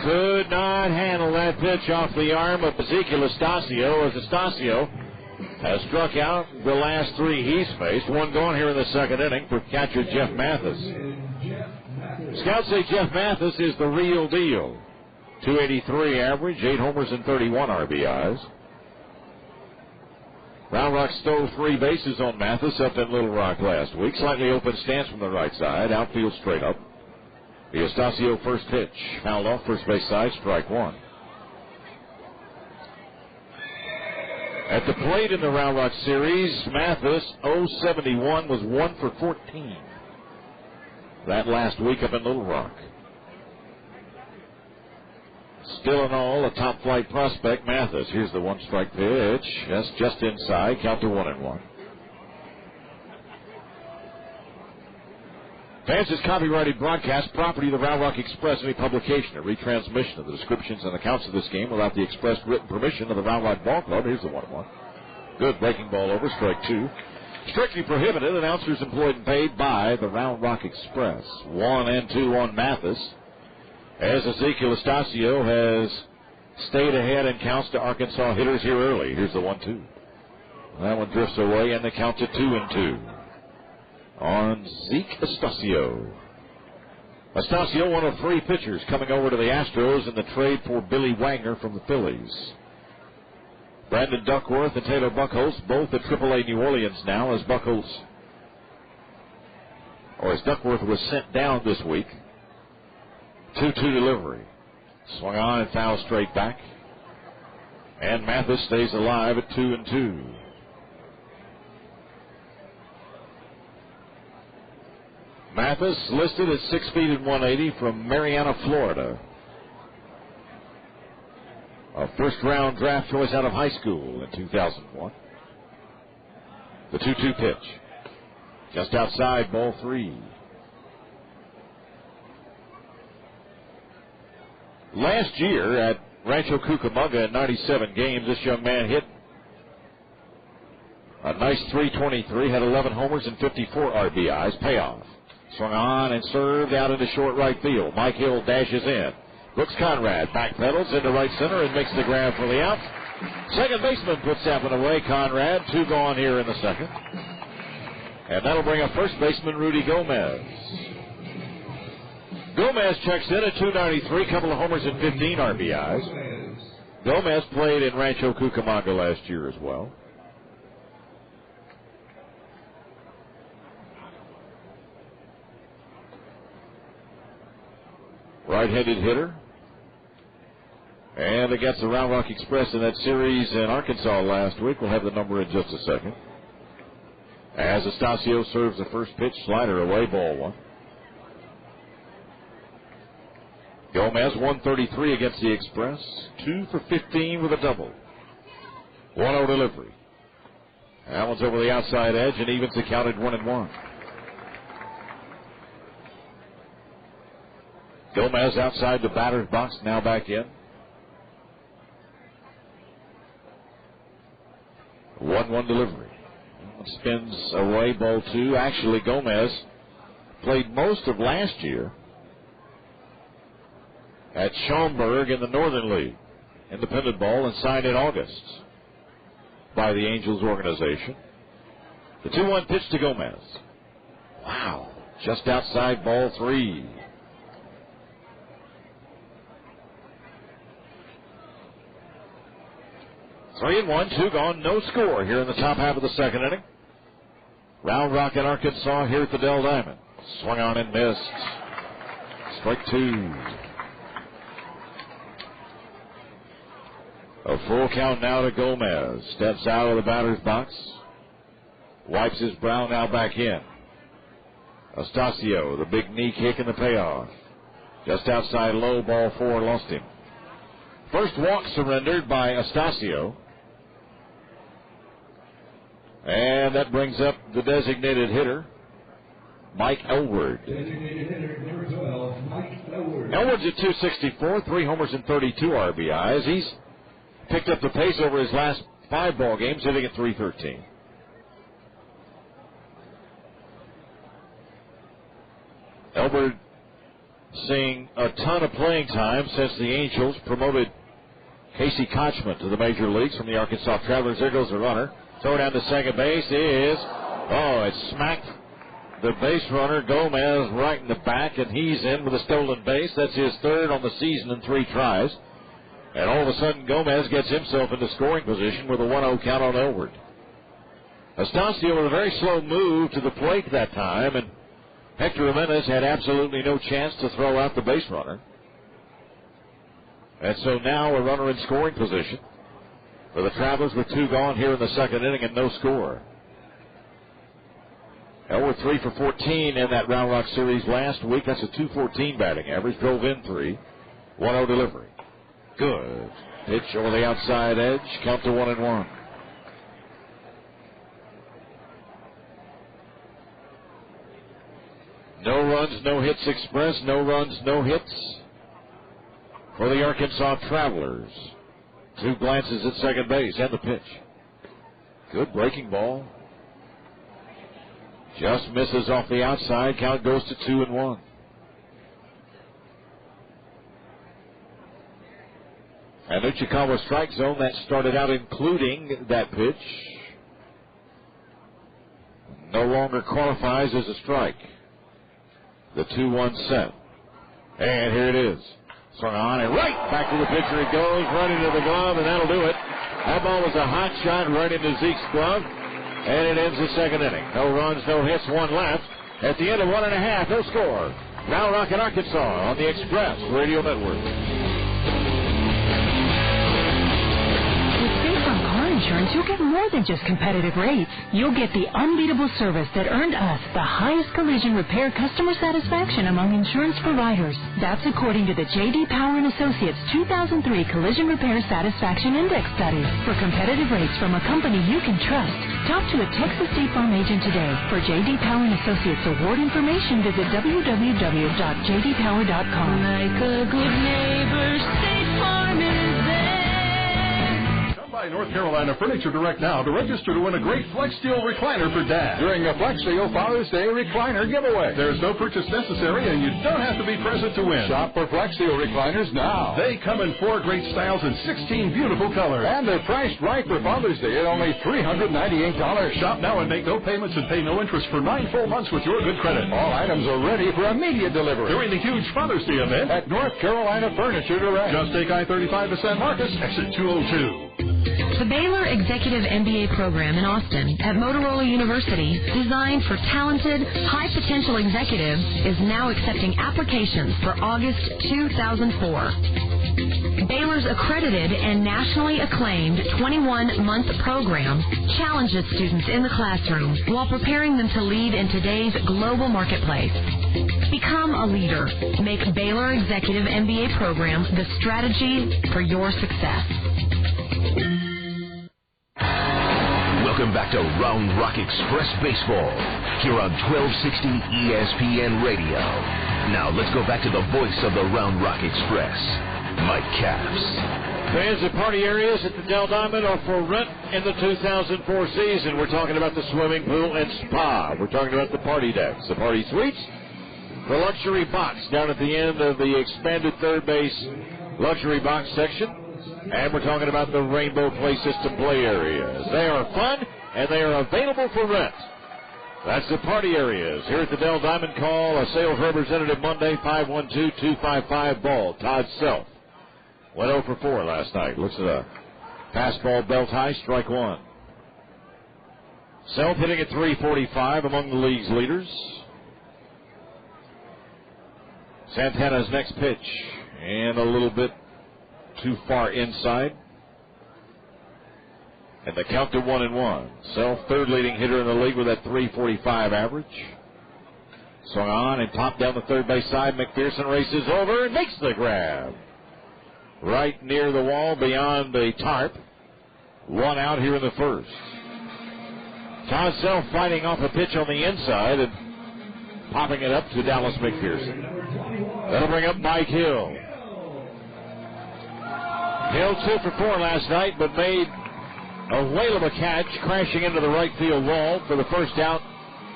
Speaker 2: Could not handle that pitch off the arm of Ezekiel Astacio, as Astacio has struck out the last 3 he's faced. 1 gone here in the second inning for catcher Jeff Mathis. Scouts say Jeff Mathis is the real deal. 283 average, 8 homers and 31 RBIs. Round Rock stole 3 bases on Mathis up in Little Rock last week. Slightly open stance from the right side. Outfield straight up. The Astacio first pitch. Fouled off first base side. Strike 1. At the plate in the Round Rock series, Mathis, 0-71, was 1 for 14. That last week up in Little Rock. Still in all, a top-flight prospect, Mathis. Here's the 1-strike pitch. That's just inside. Count to 1-1. Fans, is copyrighted broadcast property of the Round Rock Express. Any publication or retransmission of the descriptions and accounts of this game without the express written permission of the Round Rock Ball Club. Here's the 1-1. Good breaking ball over. Strike 2. Strictly prohibited. Announcers employed and paid by the Round Rock Express. 1-2 on Mathis, as Ezekiel Astacio has stayed ahead and counts to Arkansas hitters here early. Here's the 1-2. That one drifts away, and the count to 2-2 on Zeke Astacio. Astacio, one of 3 pitchers coming over to the Astros in the trade for Billy Wagner from the Phillies. Brandon Duckworth and Taylor Buchholz, both at AAA New Orleans now, as Duckworth was sent down this week 2-2 delivery. Swung on and foul straight back. And Mathis stays alive at 2-2. Mathis listed at 6 feet and 180 from Marianna, Florida. A first-round draft choice out of high school in 2001. The 2-2 pitch. Just outside, ball 3. Last year at Rancho Cucamonga in 97 games, this young man hit a nice .323, had 11 homers and 54 RBIs. Payoff. Swung on and served out into short right field. Mike Hill dashes in. Brooks Conrad backpedals into right center and makes the grab for the out. Second baseman puts that one away. Conrad, 2 gone here in the second. And that'll bring up first baseman Rudy Gomez. Gomez checks in at .293, couple of homers and 15 RBIs. Gomez played in Rancho Cucamonga last year as well. Right-handed hitter. And against the Round Rock Express in that series in Arkansas last week. We'll have the number in just a second. As Estacio serves the first pitch, slider away, ball 1. Gomez 133 against the Express. 2 for 15 with a double. 1-0 delivery. That one's over the outside edge and evens the count at 1-1. Gomez outside the batter's box, now back in. 1-1 delivery. Spins away, ball 2. Actually, Gomez played most of last year at Schaumburg in the Northern League, independent ball, and signed in August by the Angels organization. The 2-1 pitch to Gomez. Wow, just outside, ball 3. Three and 1, 2 gone, no score here in the top half of the second inning. Round Rock in Arkansas here at the Dell Diamond. Swung on and missed. Strike 2. A full count now to Gomez. Steps out of the batter's box. Wipes his brow, now back in. Estacio, the big knee kick and the payoff. Just outside low, ball 4, lost him. First walk surrendered by Estacio. And that brings up the designated hitter, Mike Elward.
Speaker 12: Designated hitter, number 12, Mike Elward.
Speaker 2: Elward's at 264, 3 homers and 32 RBIs. He's picked up the pace over his last 5 ball games, hitting at .313. Elward seeing a ton of playing time since the Angels promoted Casey Kochman to the major leagues from the Arkansas Travelers. There goes the runner. Throw down to second base is, it smacked the base runner, Gomez, right in the back, and he's in with a stolen base. That's his third on the season in 3 tries. And all of a sudden, Gomez gets himself into scoring position with a 1-0 count on Elward. Estacio with a very slow move to the plate that time, and Hector Jimenez had absolutely no chance to throw out the base runner. And so now a runner in scoring position for the Travelers with 2 gone here in the second inning and no score. Elward 3 for 14 in that Round Rock series last week. That's a .214 batting average. Drove in 3. 1-0 delivery. Good. Pitch over the outside edge. Count to 1-1. No runs, no hits Express. No runs, no hits for the Arkansas Travelers. 2 glances at second base and the pitch. Good breaking ball. Just misses off the outside. Count goes to 2-1. And Uchikawa strike zone that started out including that pitch no longer qualifies as a strike. The 2-1 set. And here it is. Swung on and right back to the pitcher it goes, right into the glove, and that'll do it. That ball was a hot shot right into Zeke's glove, and it ends the second inning. No runs, no hits, 1 left. At the end of 1.5, no score. Round Rock in Arkansas on the Express Radio Network.
Speaker 7: Insurance, you'll get more than just competitive rates. You'll get the unbeatable service that earned us the highest collision repair customer satisfaction among insurance providers. That's according to the J.D. Power & Associates 2003 Collision Repair Satisfaction Index Study. For competitive rates from a company you can trust, talk to a Texas State Farm agent today. For J.D. Power & Associates award information, visit www.jdpower.com.
Speaker 13: Like a good neighbor, State Farm is there.
Speaker 21: North Carolina Furniture Direct now to register to win a great Flex Steel recliner for Dad during a Flex Steel Father's Day recliner giveaway. There's no purchase necessary, and you don't have to be present to win. Shop for Flex Steel recliners now. They come in 4 great styles and 16 beautiful colors, and they're priced right for Father's Day at only $398. Shop now and make no payments and pay no interest for 9 full months with your good credit. All items are ready for immediate delivery during the huge Father's Day event at North Carolina Furniture Direct. Just take I-35 to San Marcos, exit 202.
Speaker 15: The Baylor Executive MBA program in Austin at Motorola University, designed for talented, high-potential executives, is now accepting applications for August 2004. Baylor's accredited and nationally acclaimed 21-month program challenges students in the classroom while preparing them to lead in today's global marketplace. Become a leader. Make Baylor Executive MBA program the strategy for your success.
Speaker 1: Welcome back to Round Rock Express Baseball here on 1260 ESPN Radio. Now let's go back to the voice of the Round Rock Express, Mike Capps.
Speaker 2: Fans at party areas at the Dell Diamond are for rent in the 2004 season. We're talking about the swimming pool and spa. We're talking about the party decks, the party suites, the luxury box down at the end of the expanded third base luxury box section. And we're talking about the Rainbow Play System play areas. They are fun, and they are available for rent. That's the party areas. Here at the Dell Diamond, call a sales representative Monday, 512-255-BALL. Todd Self went 0 for 4 last night. Looks at a fastball belt high, strike one. Self hitting at .345, among the league's leaders. Santana's next pitch, and a little bit too far inside. And the count to 1-1. Self, third leading hitter in the league with that .345 average. Swung on and popped down the third base side. McPherson races over and makes the grab. Right near the wall beyond the tarp. One out here in the first. Todd Self fighting off a pitch on the inside and popping it up to Dallas McPherson. That'll bring up Mike Hill. Hill 2 for 4 last night, but made a whale of a catch, crashing into the right field wall for the first out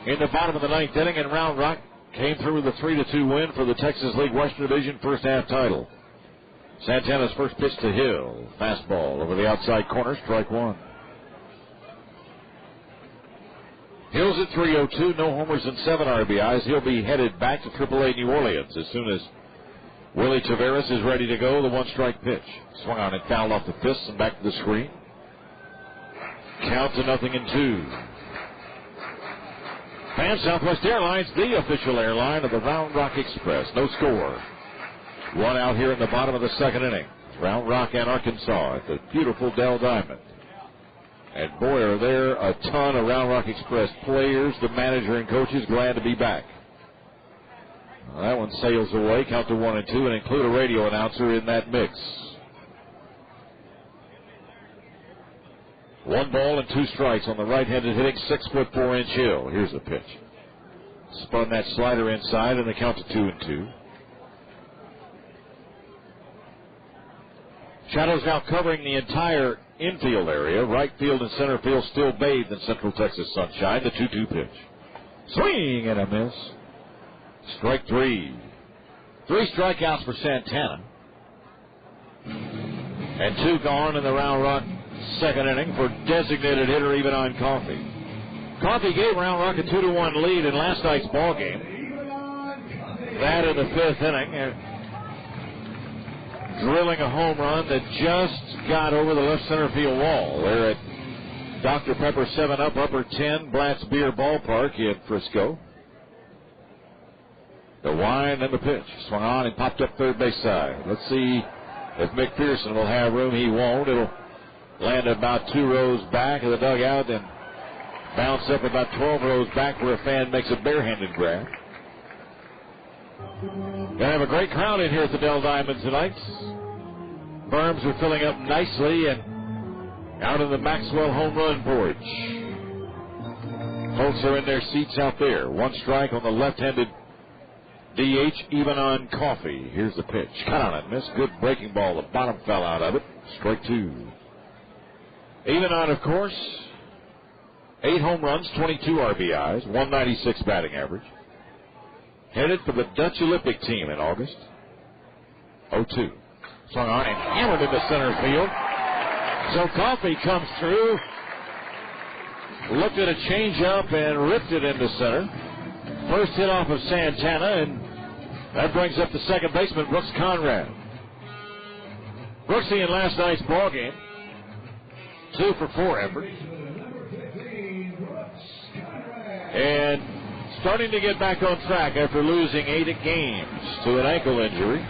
Speaker 2: in the bottom of the ninth inning, and Round Rock came through with a 3-2 win for the Texas League Western Division first half title. Santana's first pitch to Hill. Fastball over the outside corner, strike one. Hill's at .302, no homers and 7 RBIs. He'll be headed back to AAA New Orleans as soon as Willie Taveras is ready to go. The one-strike pitch. Swung on and fouled off the fist and back to the screen. Count to 0-2. Pan Southwest Airlines, the official airline of the Round Rock Express. No score. One out here in the bottom of the second inning. Round Rock and Arkansas at the beautiful Dell Diamond. And boy, are there a ton of Round Rock Express players, the manager and coaches glad to be back. Well, that one sails away. Count to 1-2 and include a radio announcer in that mix. 1 ball and 2 strikes on the right-handed hitting 6'4" Hill. Here's the pitch. Spun that slider inside and the count to 2-2. Shadows now covering the entire infield area. Right field and center field still bathed in Central Texas sunshine. The 2-2 pitch. Swing and a miss. Strike 3. 3 strikeouts for Santana. And 2 gone in the Round Rock second inning for designated hitter Evan Coffey. Coffey gave Round Rock a 2-1 lead in last night's ball game. That in the 5th inning. Drilling a home run that just got over the left center field wall. They're at Dr. Pepper 7-Up, Upper 10, Blatt's Beer Ballpark in Frisco. The wind and the pitch. Swung on and popped up third base side. Let's see if McPherson will have room. He won't. It'll land about 2 rows back of the dugout and bounce up about 12 rows back where a fan makes a barehanded grab. Gonna have a great crowd in here at the Dell Diamond tonight. Berms are filling up nicely and out of the Maxwell home run porch. Folks are in their seats out there. 1 strike on the left-handed DH, even on Coffee. Here's the pitch. Cut on it. Missed. Good breaking ball. The bottom fell out of it. Strike 2. Even on, of course, 8 home runs, 22 RBIs, 196 batting average. Headed for the Dutch Olympic team in August. 0-2. Swung on and hammered into center field. So Coffee comes through. Looked at a changeup and ripped it into center. First hit off of Santana, and that brings up the second baseman, Brooks Conrad. Brooksy in last night's ball game. 2 for 4 effort. And starting to get back on track after losing 8 games to an ankle injury.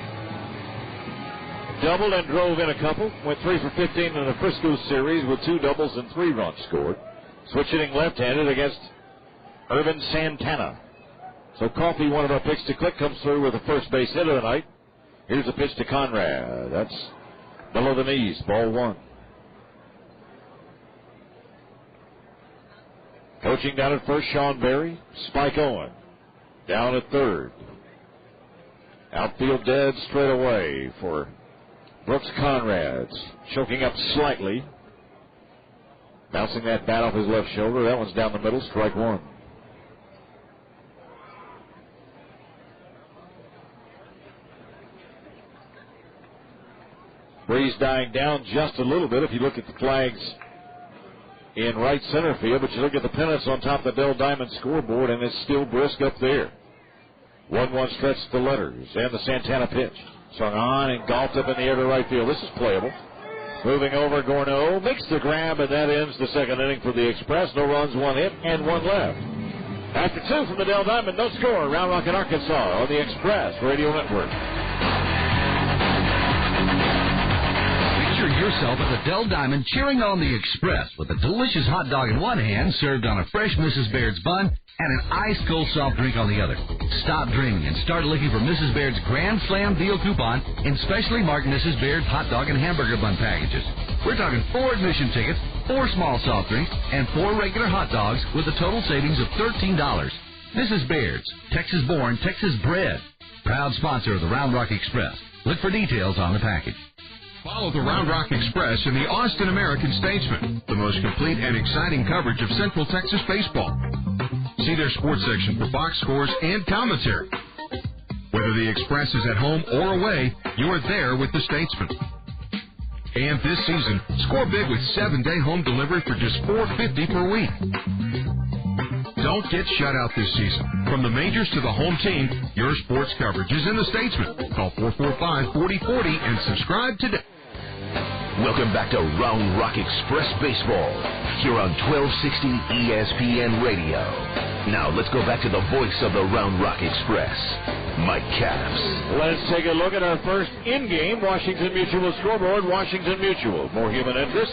Speaker 2: Doubled and drove in a couple. Went 3 for 15 in the Frisco series with 2 doubles and 3 runs scored. Switch hitting left-handed against Ervin Santana. So Coffee, one of our picks to click, comes through with the first base hit of the night. Here's a pitch to Conrad. That's below the knees. Ball 1. Coaching down at first, Sean Berry. Spike Owen down at third. Outfield dead straight away for Brooks Conrad. Choking up slightly. Bouncing that bat off his left shoulder. That one's down the middle. Strike 1. Breeze dying down just a little bit if you look at the flags in right center field, but you look at the pennants on top of the Dell Diamond scoreboard, and it's still brisk up there. 1-1 stretch the letters, and the Santana pitch. Swung on and golfed up in the air to right field. This is playable. Moving over, Gorneault makes the grab, and that ends the second inning for the Express. No runs, 1 hit, and 1 left. After 2 from the Dell Diamond, no score. Round Rock in Arkansas on the Express Radio Network.
Speaker 22: Yourself at the Dell Diamond cheering on the Express with a delicious hot dog in one hand served on a fresh Mrs. Baird's bun and an ice-cold soft drink on the other. Stop dreaming and start looking for Mrs. Baird's Grand Slam Deal coupon in specially marked Mrs. Baird's hot dog and hamburger bun packages. We're talking 4 admission tickets, 4 small soft drinks, and 4 regular hot dogs with a total savings of $13. Mrs. Baird's, Texas-born, Texas-bred. Proud sponsor of the Round Rock Express. Look for details on the package.
Speaker 14: Follow the Round Rock Express in the Austin American-Statesman, the most complete and exciting coverage of Central Texas baseball. See their sports section for box scores and commentary. Whether the Express is at home or away, you're there with the Statesman. And this season, score big with 7-day home delivery for just $4.50 per week. Don't get shut out this season. From the majors to the home team, your sports coverage is in the Statesman. Call 445-4040 and subscribe today.
Speaker 1: Welcome back to Round Rock Express Baseball here on 1260 ESPN Radio. Now let's go back to the voice of the Round Rock Express, Mike Capps.
Speaker 2: Let's take a look at our first in-game Washington Mutual scoreboard. Washington Mutual, more human interest.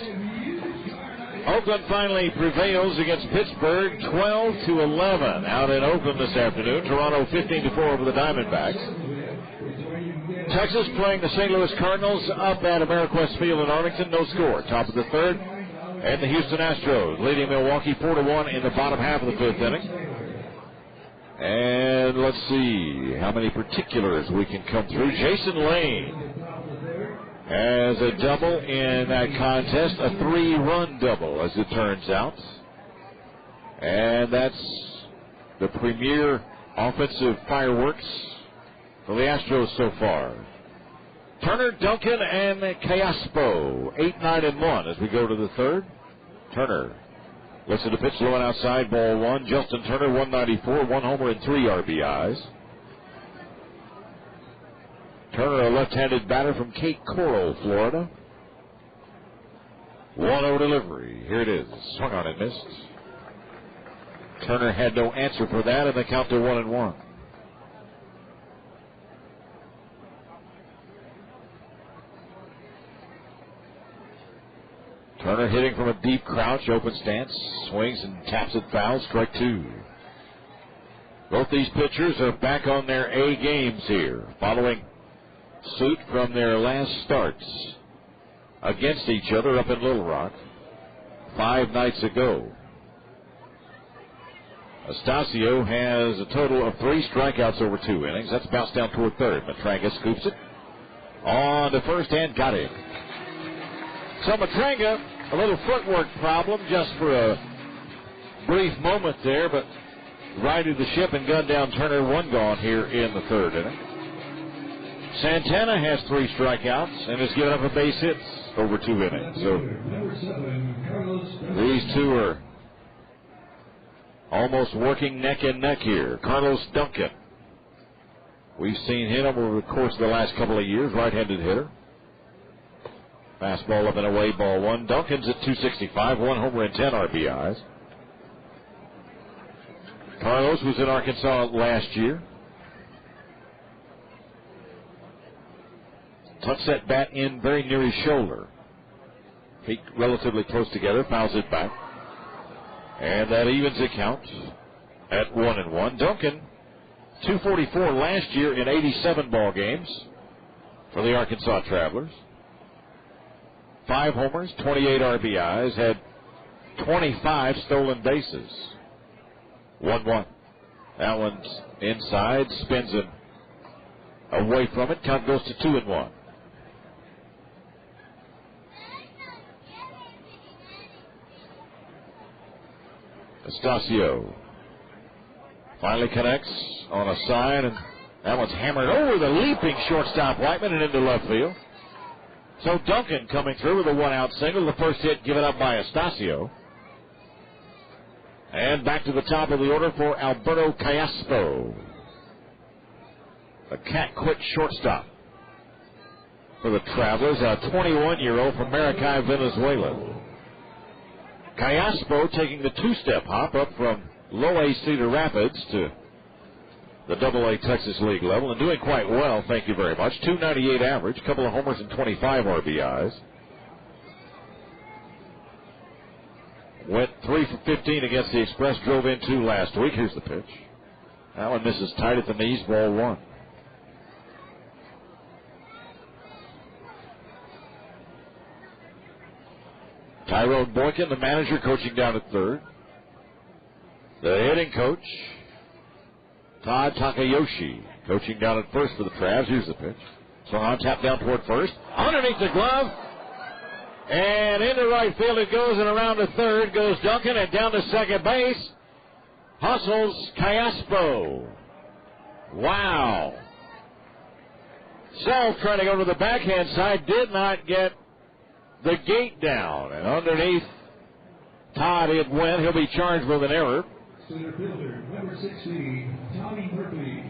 Speaker 2: Oakland finally prevails against Pittsburgh 12-11 out in Oakland this afternoon. Toronto 15-4 over the Diamondbacks. Texas playing the St. Louis Cardinals up at Ameriquest Field in Arlington. No score. Top of the third. And the Houston Astros leading Milwaukee 4-1 in the bottom half of the 5th inning. And let's see how many particulars we can come through. Jason Lane has a double in that contest. A 3-run double, as it turns out. And that's the premier offensive fireworks for the Astros so far. Turner, Duncan, and Callaspo, 8, 9, and 1 as we go to the third. Turner looks at the pitch low and outside, ball 1. Justin Turner, 194, 1 homer and 3 RBIs. Turner, a left-handed batter from Cape Coral, Florida. 1-0 delivery. Here it is. Swung on and missed. Turner had no answer for that, and the count to 1-1. Turner hitting from a deep crouch, open stance, swings and taps it foul, strike 2. Both these pitchers are back on their A games here, following suit from their last starts against each other up in Little Rock 5 nights ago. Astacio has a total of 3 strikeouts over 2 innings. That's bounced down toward third. Matranga scoops it on to first and got it. So Matranga, a little footwork problem just for a brief moment there, but righted the ship and gunned down Turner. 1 gone here in the third inning. Santana has 3 strikeouts and has given up a base hits over 2 innings. So these two are almost working neck and neck here. Carlos Duncan. We've seen him over the course of the last couple of years, right-handed hitter. Fastball up and away, ball 1. Duncan's at 265, 1 homer and 10 RBIs. Carlos was in Arkansas last year. Tucks that bat in very near his shoulder. Feet relatively close together, fouls it back. And that evens the count at 1-1. Duncan, 244 last year in 87 ball games for the Arkansas Travelers. 5 homers, 28 RBIs, had 25 stolen bases. 1-1. That one's inside, spins him away from it. Count goes to 2-1. Astacio finally connects on a side, and that one's hammered over the leaping shortstop Whiteman and into left field. So Duncan coming through with a 1-out single. The first hit given up by Astacio. And back to the top of the order for Alberto Callaspo, the cat-quick shortstop for the Travelers, a 21-year-old from Maracay, Venezuela. Callaspo taking the 2-step hop up from low-A Cedar Rapids to the Double-A Texas League level, and doing quite well, thank you very much. 298 average, a couple of homers and 25 RBIs. Went 3 for 15 against the Express, drove in 2 last week. Here's the pitch. That one misses tight at the knees, ball 1. Tyrone Boykin, the manager, coaching down at third. The hitting coach, Todd Takayoshi, coaching down at first for the Travs. Here's the pitch. Swung on, tap down toward first. Underneath the glove. And into right field it goes, and around to third goes Duncan, and down to second base. Hustles Callaspo. Wow. Self trying to go to the backhand side, did not get the gate down. And underneath Todd it went. He'll be charged with an error.
Speaker 12: Center fielder, number 60, Tommy Murphy.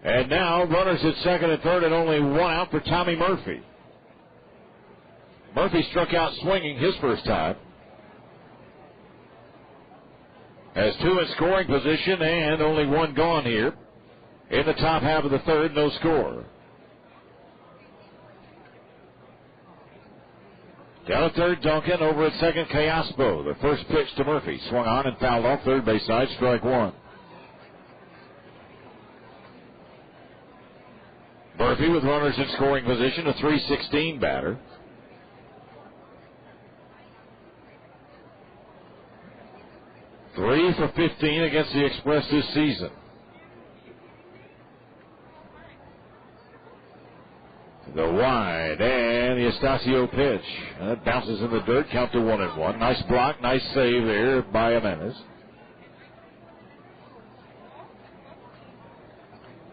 Speaker 2: And now runners at second and third, and only 1 out for Tommy Murphy. Murphy struck out swinging his first time. Has 2 in scoring position and only 1 gone here. In the top half of the third, no score. Down at third, Duncan. Over at second, Callaspo. The first pitch to Murphy. Swung on and fouled off third base side, strike 1. Murphy with runners in scoring position, a .316 batter. Three for 15 against the Express this season. The wide and the Astacio pitch. And it bounces in the dirt. Count to 1-1. Nice block, nice save there by Jimenez.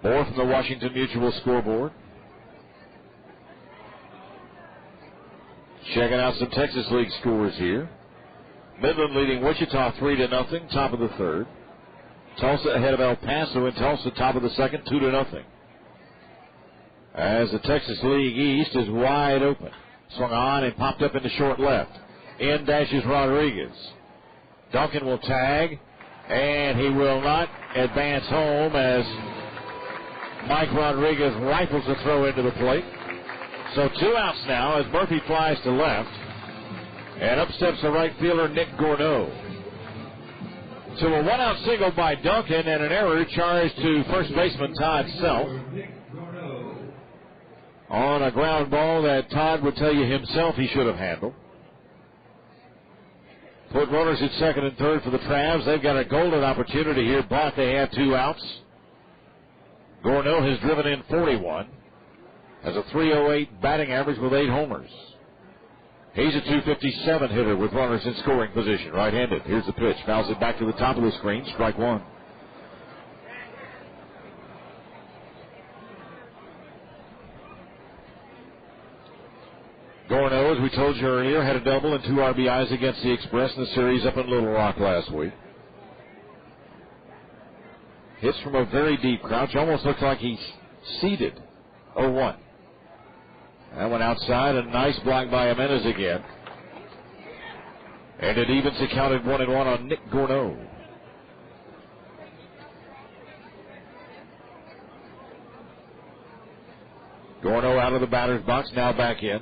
Speaker 2: More from the Washington Mutual scoreboard. Checking out some Texas League scores here. Midland leading Wichita 3-0, top of the third. Tulsa ahead of El Paso in Tulsa, top of the second, 2-0. As the Texas League East is wide open. Swung on and popped up into short left. In dashes Rodriguez. Duncan will tag, and he will not advance home as Mike Rodriguez rifles a throw into the plate. So 2 outs now as Murphy flies to left. And up steps the right fielder, Nick Gorneault. So a one-out single by Duncan and an error charged to first baseman Todd Self on a ground ball that Todd would tell you himself he should have handled. Put runners at second and third for the Travs. They've got a golden opportunity here, but they have 2 outs. Gorneault has driven in 41. Has a .308 batting average with 8 homers. He's a .257 hitter with runners in scoring position, right-handed. Here's the pitch. Fouls it back to the top of the screen. Strike 1. Gorneault, as we told you earlier, had a double and 2 RBIs against the Express in the series up in Little Rock last week. Hits from a very deep crouch. Almost looks like he's seated. 0-1. That went outside. A nice block by Jimenez again. And it evens the count at 1-1 on Nick Gorneault. Gorneault out of the batter's box, now back in.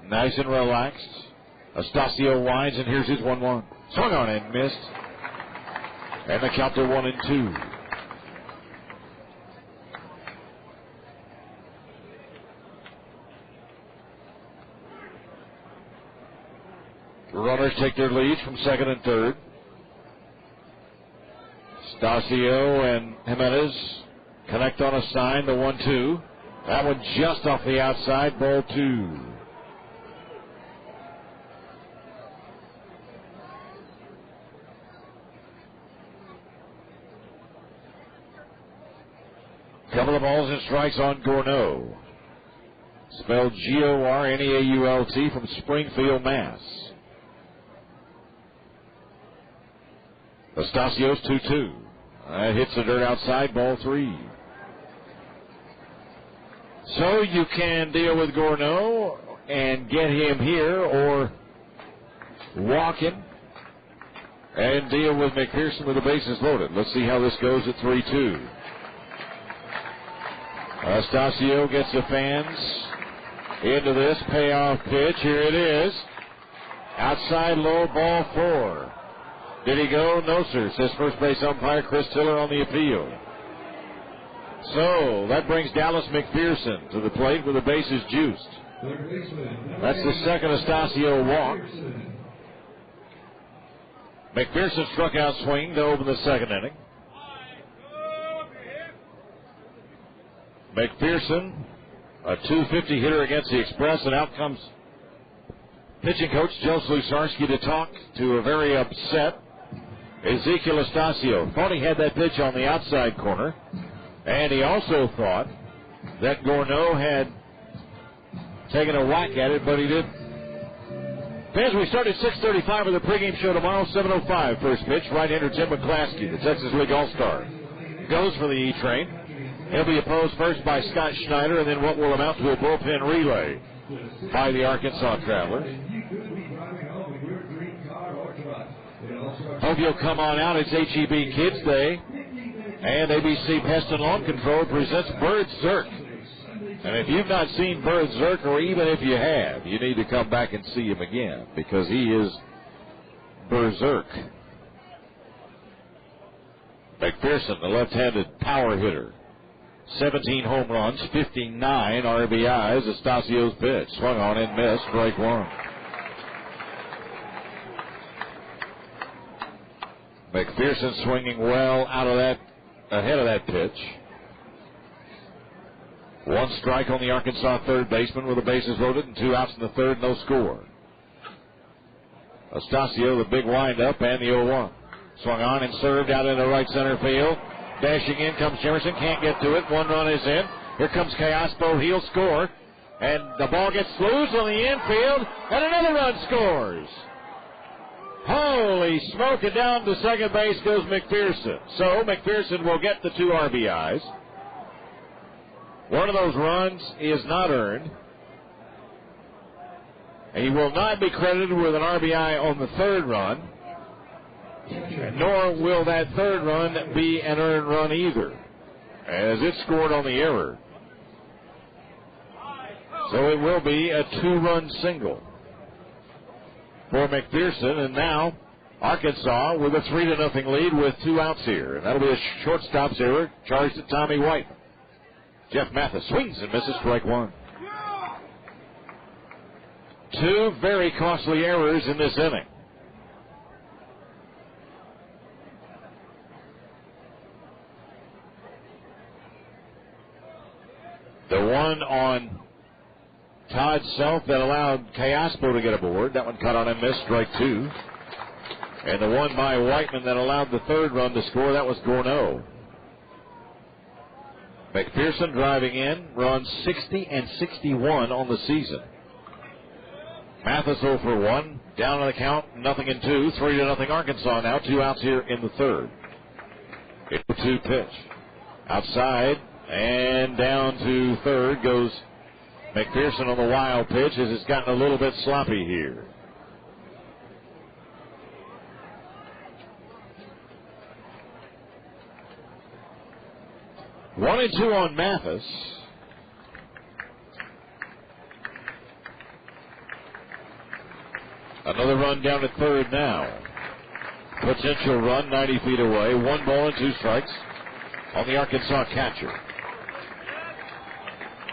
Speaker 2: Nice and relaxed. Astacio winds, and here's his 1-1. Swung on and missed. And the count to 1-2. Runners take their lead from second and third. Astacio and Jimenez connect on a sign, the 1-2. That one just off the outside, ball 2. Couple of balls and strikes on Gorneault. Spelled Gorneault from Springfield, Mass. Astacio's 2-2. That hits the dirt outside, ball 3. So you can deal with Gorneault and get him here, or walk him and deal with McPherson with the bases loaded. Let's see how this goes at 3-2. Astacio gets the fans into this payoff pitch. Here it is. Outside low, ball 4. Did he go? No, sir, says first base umpire Chris Tiller on the appeal. So that brings Dallas McPherson to the plate with the bases juiced. That's the second Astacio walk. McPherson struck out swinging to open the second inning. McPherson, a .250 hitter against the Express, and out comes pitching coach Joe Slusarski to talk to a very upset Ezekiel Astacio. Thought he had that pitch on the outside corner, and he also thought that Gorneault had taken a whack at it, but he didn't. Fans, we start at 6:35 with the pregame show tomorrow, 7:05. First pitch, right-hander Tim McClaskey, the Texas League All-Star, goes for the E-Train. He'll be opposed first by Scott Schneider, and then what will amount to a bullpen relay by the Arkansas Travelers. Hope you'll come on out. It's HEB Kids Day, and ABC Pest and Lawn Control presents Bird Zerk. And if you've not seen Bird Zerk, or even if you have, you need to come back and see him again, because he is berserk. McPherson, the left-handed power hitter. 17 home runs, 59 RBIs. Astacio's pitch. Swung on and missed. Strike 1. McPherson swinging well out of that, ahead of that pitch. 1 strike on the Arkansas third baseman with the bases loaded and 2 outs in the third, no score. Astacio, the big windup, and the 0-1. Swung on and served out into right center field. Dashing in comes Jimerson, can't get to it. 1 run is in. Here comes Callaspo, he'll score. And the ball gets loose on the infield, and another run scores. Holy smoke, and down to second base goes McPherson. So McPherson will get the 2 RBIs. One of those runs is not earned. He will not be credited with an RBI on the third run. Nor will that third run be an earned run either, as it scored on the error. So it will be a 2-run single for McPherson. And now Arkansas with a 3-0 lead with 2 outs here. And that'll be a shortstop's error charged to Tommy White. Jeff Mathis swings and misses, strike 1. 2 very costly errors in this inning. The one on Todd Self that allowed Callaspo to get aboard. That one cut on and missed, strike 2. And the one by Whiteman that allowed the 3rd run to score, that was Gorneault. McPherson driving in, runs 60 and 61 on the season. Mathis 0 for 1, down on the count, 0-2, 3-0 Arkansas now, 2 outs here in the 3rd. 2 pitch. Outside and down to 3rd goes McPherson on the wild pitch as it's gotten a little bit sloppy here. One and 2 on Mathis. Another run down to 3rd now. Potential run 90 feet away. 1 ball and 2 strikes on the Arkansas catcher.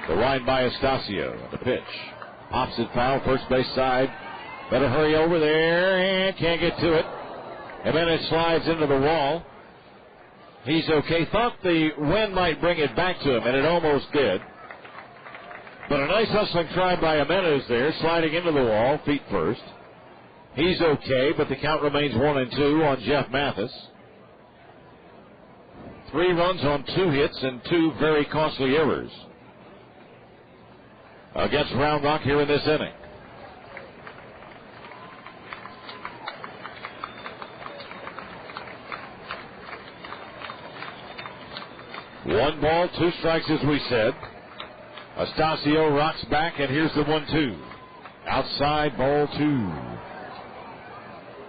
Speaker 2: The line by Estacio. The pitch. Opposite foul, first base side. Better hurry over there and can't get to it. And then it slides into the wall. He's okay. Thought the wind might bring it back to him, and it almost did. But a nice hustling try by Jimenez there, sliding into the wall, feet first. He's okay, but the count remains 1 and 2 on Jeff Mathis. 3 runs on 2 hits and 2 very costly errors against Round Rock here in this inning. One ball, 2 strikes, as we said. Estacio rocks back, and here's the 1-2. Outside, ball 2.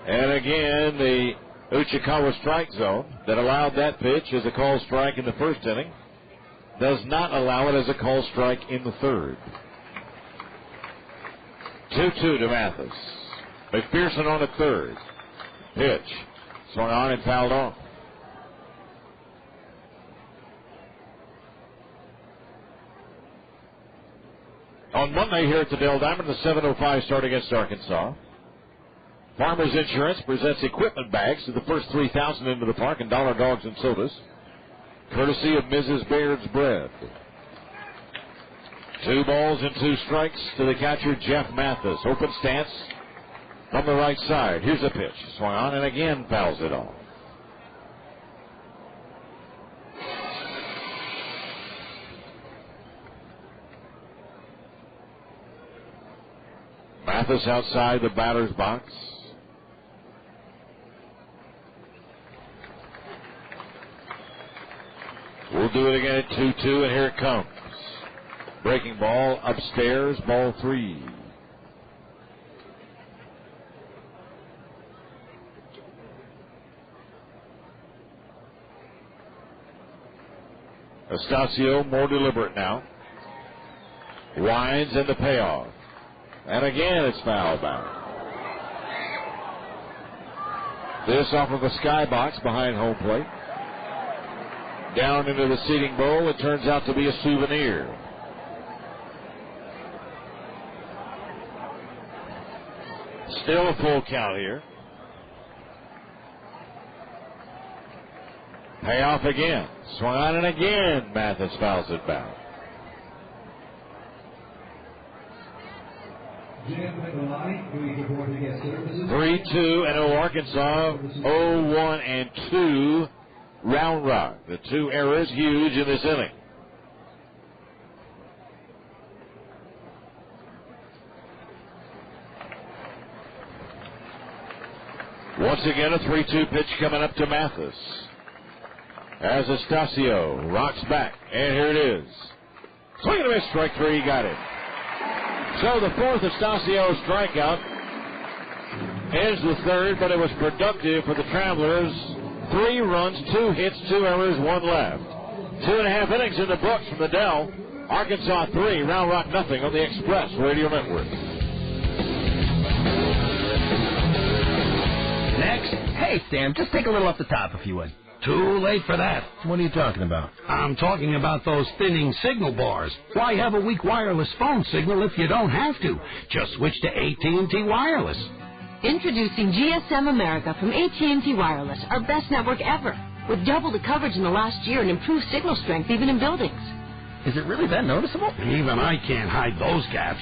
Speaker 2: And again, the Uchikawa strike zone that allowed that pitch as a call strike in the 1st inning does not allow it as a call strike in the 3rd. 2-2 to Mathis. McPherson on at 3rd. Pitch. Swung on and fouled off. On Monday here at the Dell Diamond, the 7:05 start against Arkansas. Farmers Insurance presents equipment bags to the first 3,000 into the park and dollar dogs and sodas, courtesy of Mrs. Baird's Bread. 2 balls and 2 strikes to the catcher, Jeff Mathis. Open stance from the right side. Here's a pitch. Swung on and again fouls it off. Mathis outside the batter's box. We'll do it again at 2-2, and here it comes. Breaking ball upstairs, ball 3. Estacio more deliberate now. Winds and the payoff. And again it's fouled back. This off of a skybox behind home plate. Down into the seating bowl. It turns out to be a souvenir. Still a full count here. Payoff again. Swung on and again. Mathis fouls it back. 3-2 and Arkansas 0-1 and 2 Round Rock. The 2 errors huge in this inning. Once again, a 3-2 pitch coming up to Mathis. As Estacio rocks back, and here it is. Swing and a miss, strike 3, got it. So the 4th Estacio strikeout ends the 3rd, but it was productive for the Travelers. 3 runs, 2 hits, 2 errors, 1 left. 2.5 innings in the books from the Dell. Arkansas 3, Round Rock nothing on the Express Radio Network.
Speaker 8: Next. Hey, Sam, just take a little off the top if you would.
Speaker 16: Too late for that.
Speaker 8: What are you talking about?
Speaker 16: I'm talking about those thinning signal bars. Why have a weak wireless phone signal if you don't have to? Just switch to AT&T Wireless.
Speaker 15: Introducing GSM America from AT&T Wireless, our best network ever, with double the coverage in the last year and improved signal strength even in buildings.
Speaker 8: Is it really that noticeable?
Speaker 16: Even I can't hide those gaps.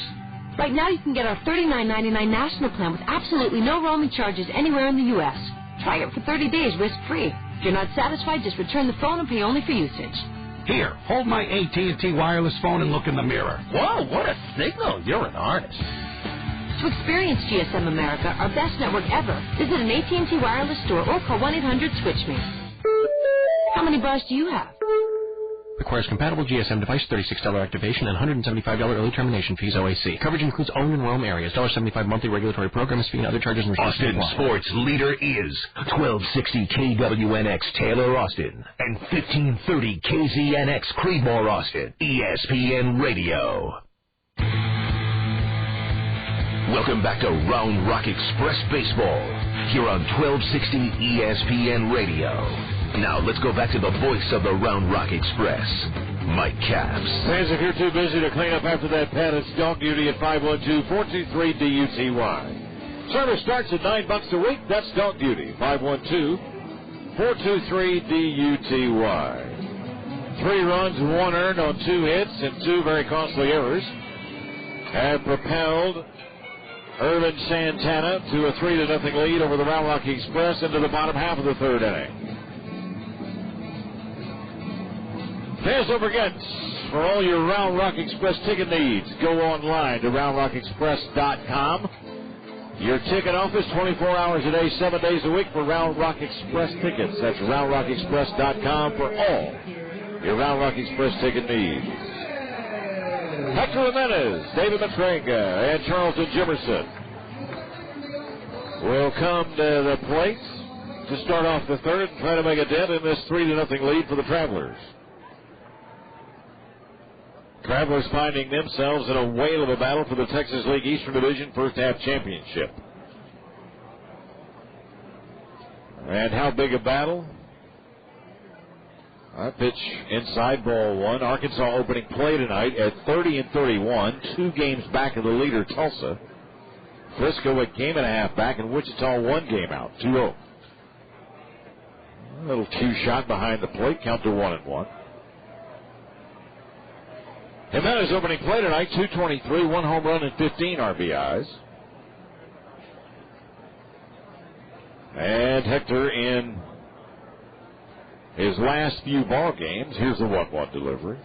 Speaker 15: Right now you can get our $39.99 national plan with absolutely no roaming charges anywhere in the U.S. Try it for 30 days risk-free. If you're not satisfied, just return the phone and pay only for usage.
Speaker 16: Here, hold my AT&T Wireless phone and look in the mirror.
Speaker 8: Whoa, what a signal. You're an artist.
Speaker 15: To experience GSM America, our best network ever, visit an AT&T Wireless store or call 1-800-SWITCH-ME. How many bars do you have?
Speaker 23: Requires compatible GSM device, $36 activation, and $175 early termination fees OAC. Coverage includes own and roam areas. $75 monthly regulatory program fee and other charges and restrictions.
Speaker 1: Austin Sports leader is 1260 KWNX Taylor Austin and 1530 KZNX Creedmoor Austin. ESPN Radio. Welcome back to Round Rock Express Baseball here on 1260 ESPN Radio. Now, let's go back to the voice of the Round Rock Express, Mike Capps.
Speaker 2: Fans, if you're too busy to clean up after that pen, it's dog duty at 512-423-DUTY. Service starts at $9 a week. That's dog duty. 512-423-DUTY. 3 runs, 1 earned on 2 hits, and 2 very costly errors have propelled Ervin Santana to a 3-0 lead over the Round Rock Express into the bottom half of the 3rd inning. Fans, don't forget, for all your Round Rock Express ticket needs, go online to roundrockexpress.com. Your ticket office, 24 hours a day, 7 days a week for Round Rock Express tickets. That's roundrockexpress.com for all your Round Rock Express ticket needs. Hector Jimenez, David Mathis, and Charleston Jimerson will come to the plate to start off the 3rd and try to make a dent in this 3-0 lead for the Travelers. Travelers finding themselves in a whale of a battle for the Texas League Eastern Division first half championship. And how big a battle? Pitch inside, ball 1. Arkansas opening play tonight at 30-31, 2 games back of the leader, Tulsa. Frisco a game and a half back, and Wichita 1 game out, 2-0. A little cue shot behind the plate, count to 1-1. Jimenez opening play tonight, 223, 1 home run and 15 RBIs. And Hector in his last few ball games. Here's the 1-1 delivery.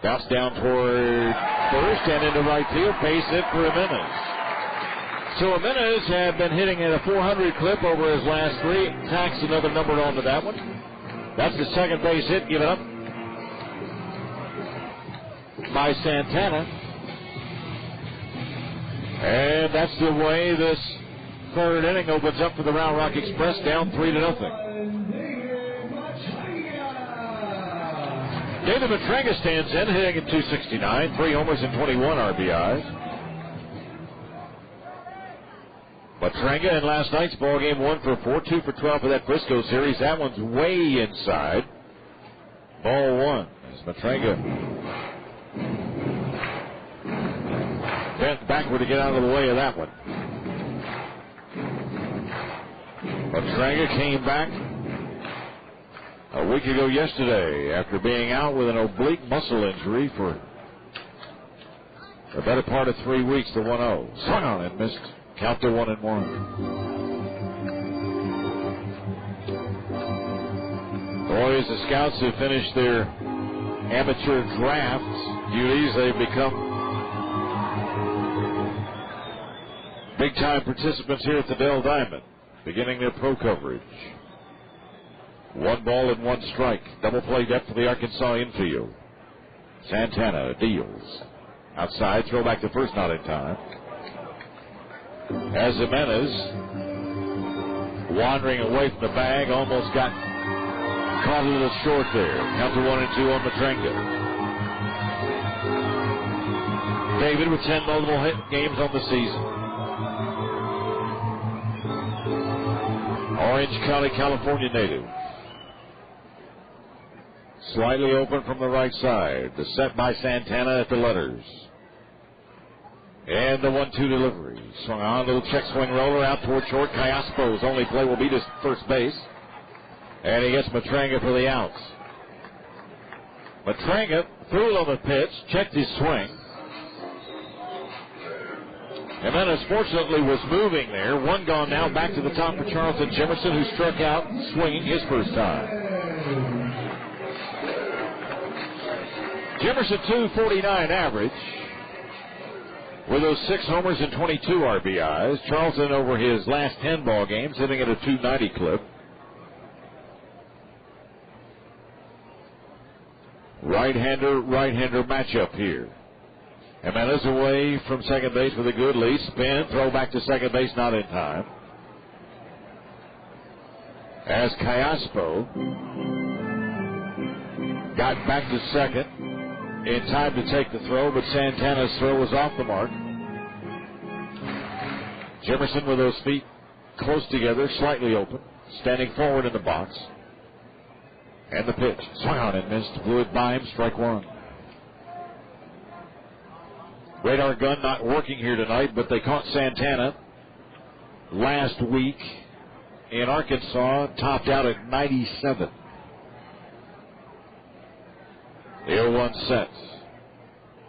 Speaker 2: Bounce down toward first and into right field. Base hit for Jimenez. So Jimenez had been hitting at a 400 clip over his last 3. Tacks another number onto that one. That's the second base hit given up by Santana. And that's the way this 3rd inning opens up for the Round Rock Express, down 3-0. David Mathis stands in, hitting at 269, 3 homers and 21 RBIs. Mathis in last night's ball game 1 for 4, 2 for 12 for that Frisco series. That one's way inside. Ball 1 as Mathis bent backward to get out of the way of that one. Mathis came back a week ago yesterday after being out with an oblique muscle injury for the better part of 3 weeks. The 1-0. Swung on and missed. Count to 1-1. Boys, the scouts have finished their amateur drafts duties. They've become big-time participants here at the Dell Diamond, beginning their pro coverage. 1 ball and 1 strike. Double play depth for the Arkansas infield. Santana deals. Outside, throw back to first, not in time. As Jimenez wandering away from the bag, almost got caught a little short there. Count to 1-2 on Mathis. David with 10 multiple hit games on the season. Orange County, California native. Slightly open from the right side. The set by Santana at the letters. And the 1-2 delivery. Swung on, little check swing roller out toward short. Callaspo's only play will be to first base. And he gets Matranga for the outs. Matranga threw on the pitch, checked his swing. And then fortunately was moving there. One gone now, back to the top for Charleston Jimerson, who struck out swinging his first time. Jimerson 249 average. With those 6 homers and 22 RBIs. Charleston over his last 10 ball games hitting at a 290 clip. Right-hander matchup here. Jimenez away from second base with a good lead. Spin, throw back to second base, not in time. As Callaspo got back to second in time to take the throw, but Santana's throw was off the mark. Jimerson with those feet close together, slightly open, standing forward in the box. And the pitch. Swung on and missed. Blew it by him. Strike one. Radar gun not working here tonight, but they caught Santana last week in Arkansas, topped out at 97. The 0-1 set.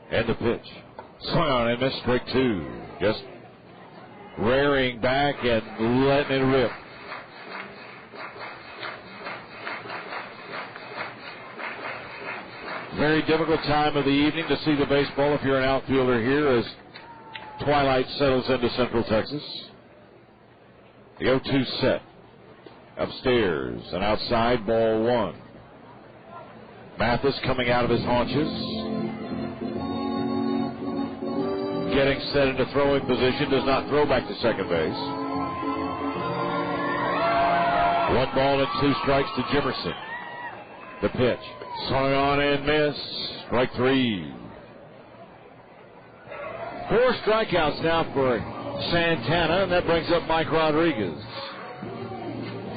Speaker 2: And the pitch. Swung on and missed. Strike two. Just rearing back and letting it rip. Very difficult time of the evening to see the baseball if you're an outfielder here as twilight settles into Central Texas. The 0-2 set. Upstairs and outside, ball one. Mathis coming out of his haunches. Getting set into throwing position. Does not throw back to second base. 1 ball and 2 strikes to Jimerson. The pitch. Swung on and missed. Strike three. 4 strikeouts now for Santana, and that brings up Mike Rodriguez.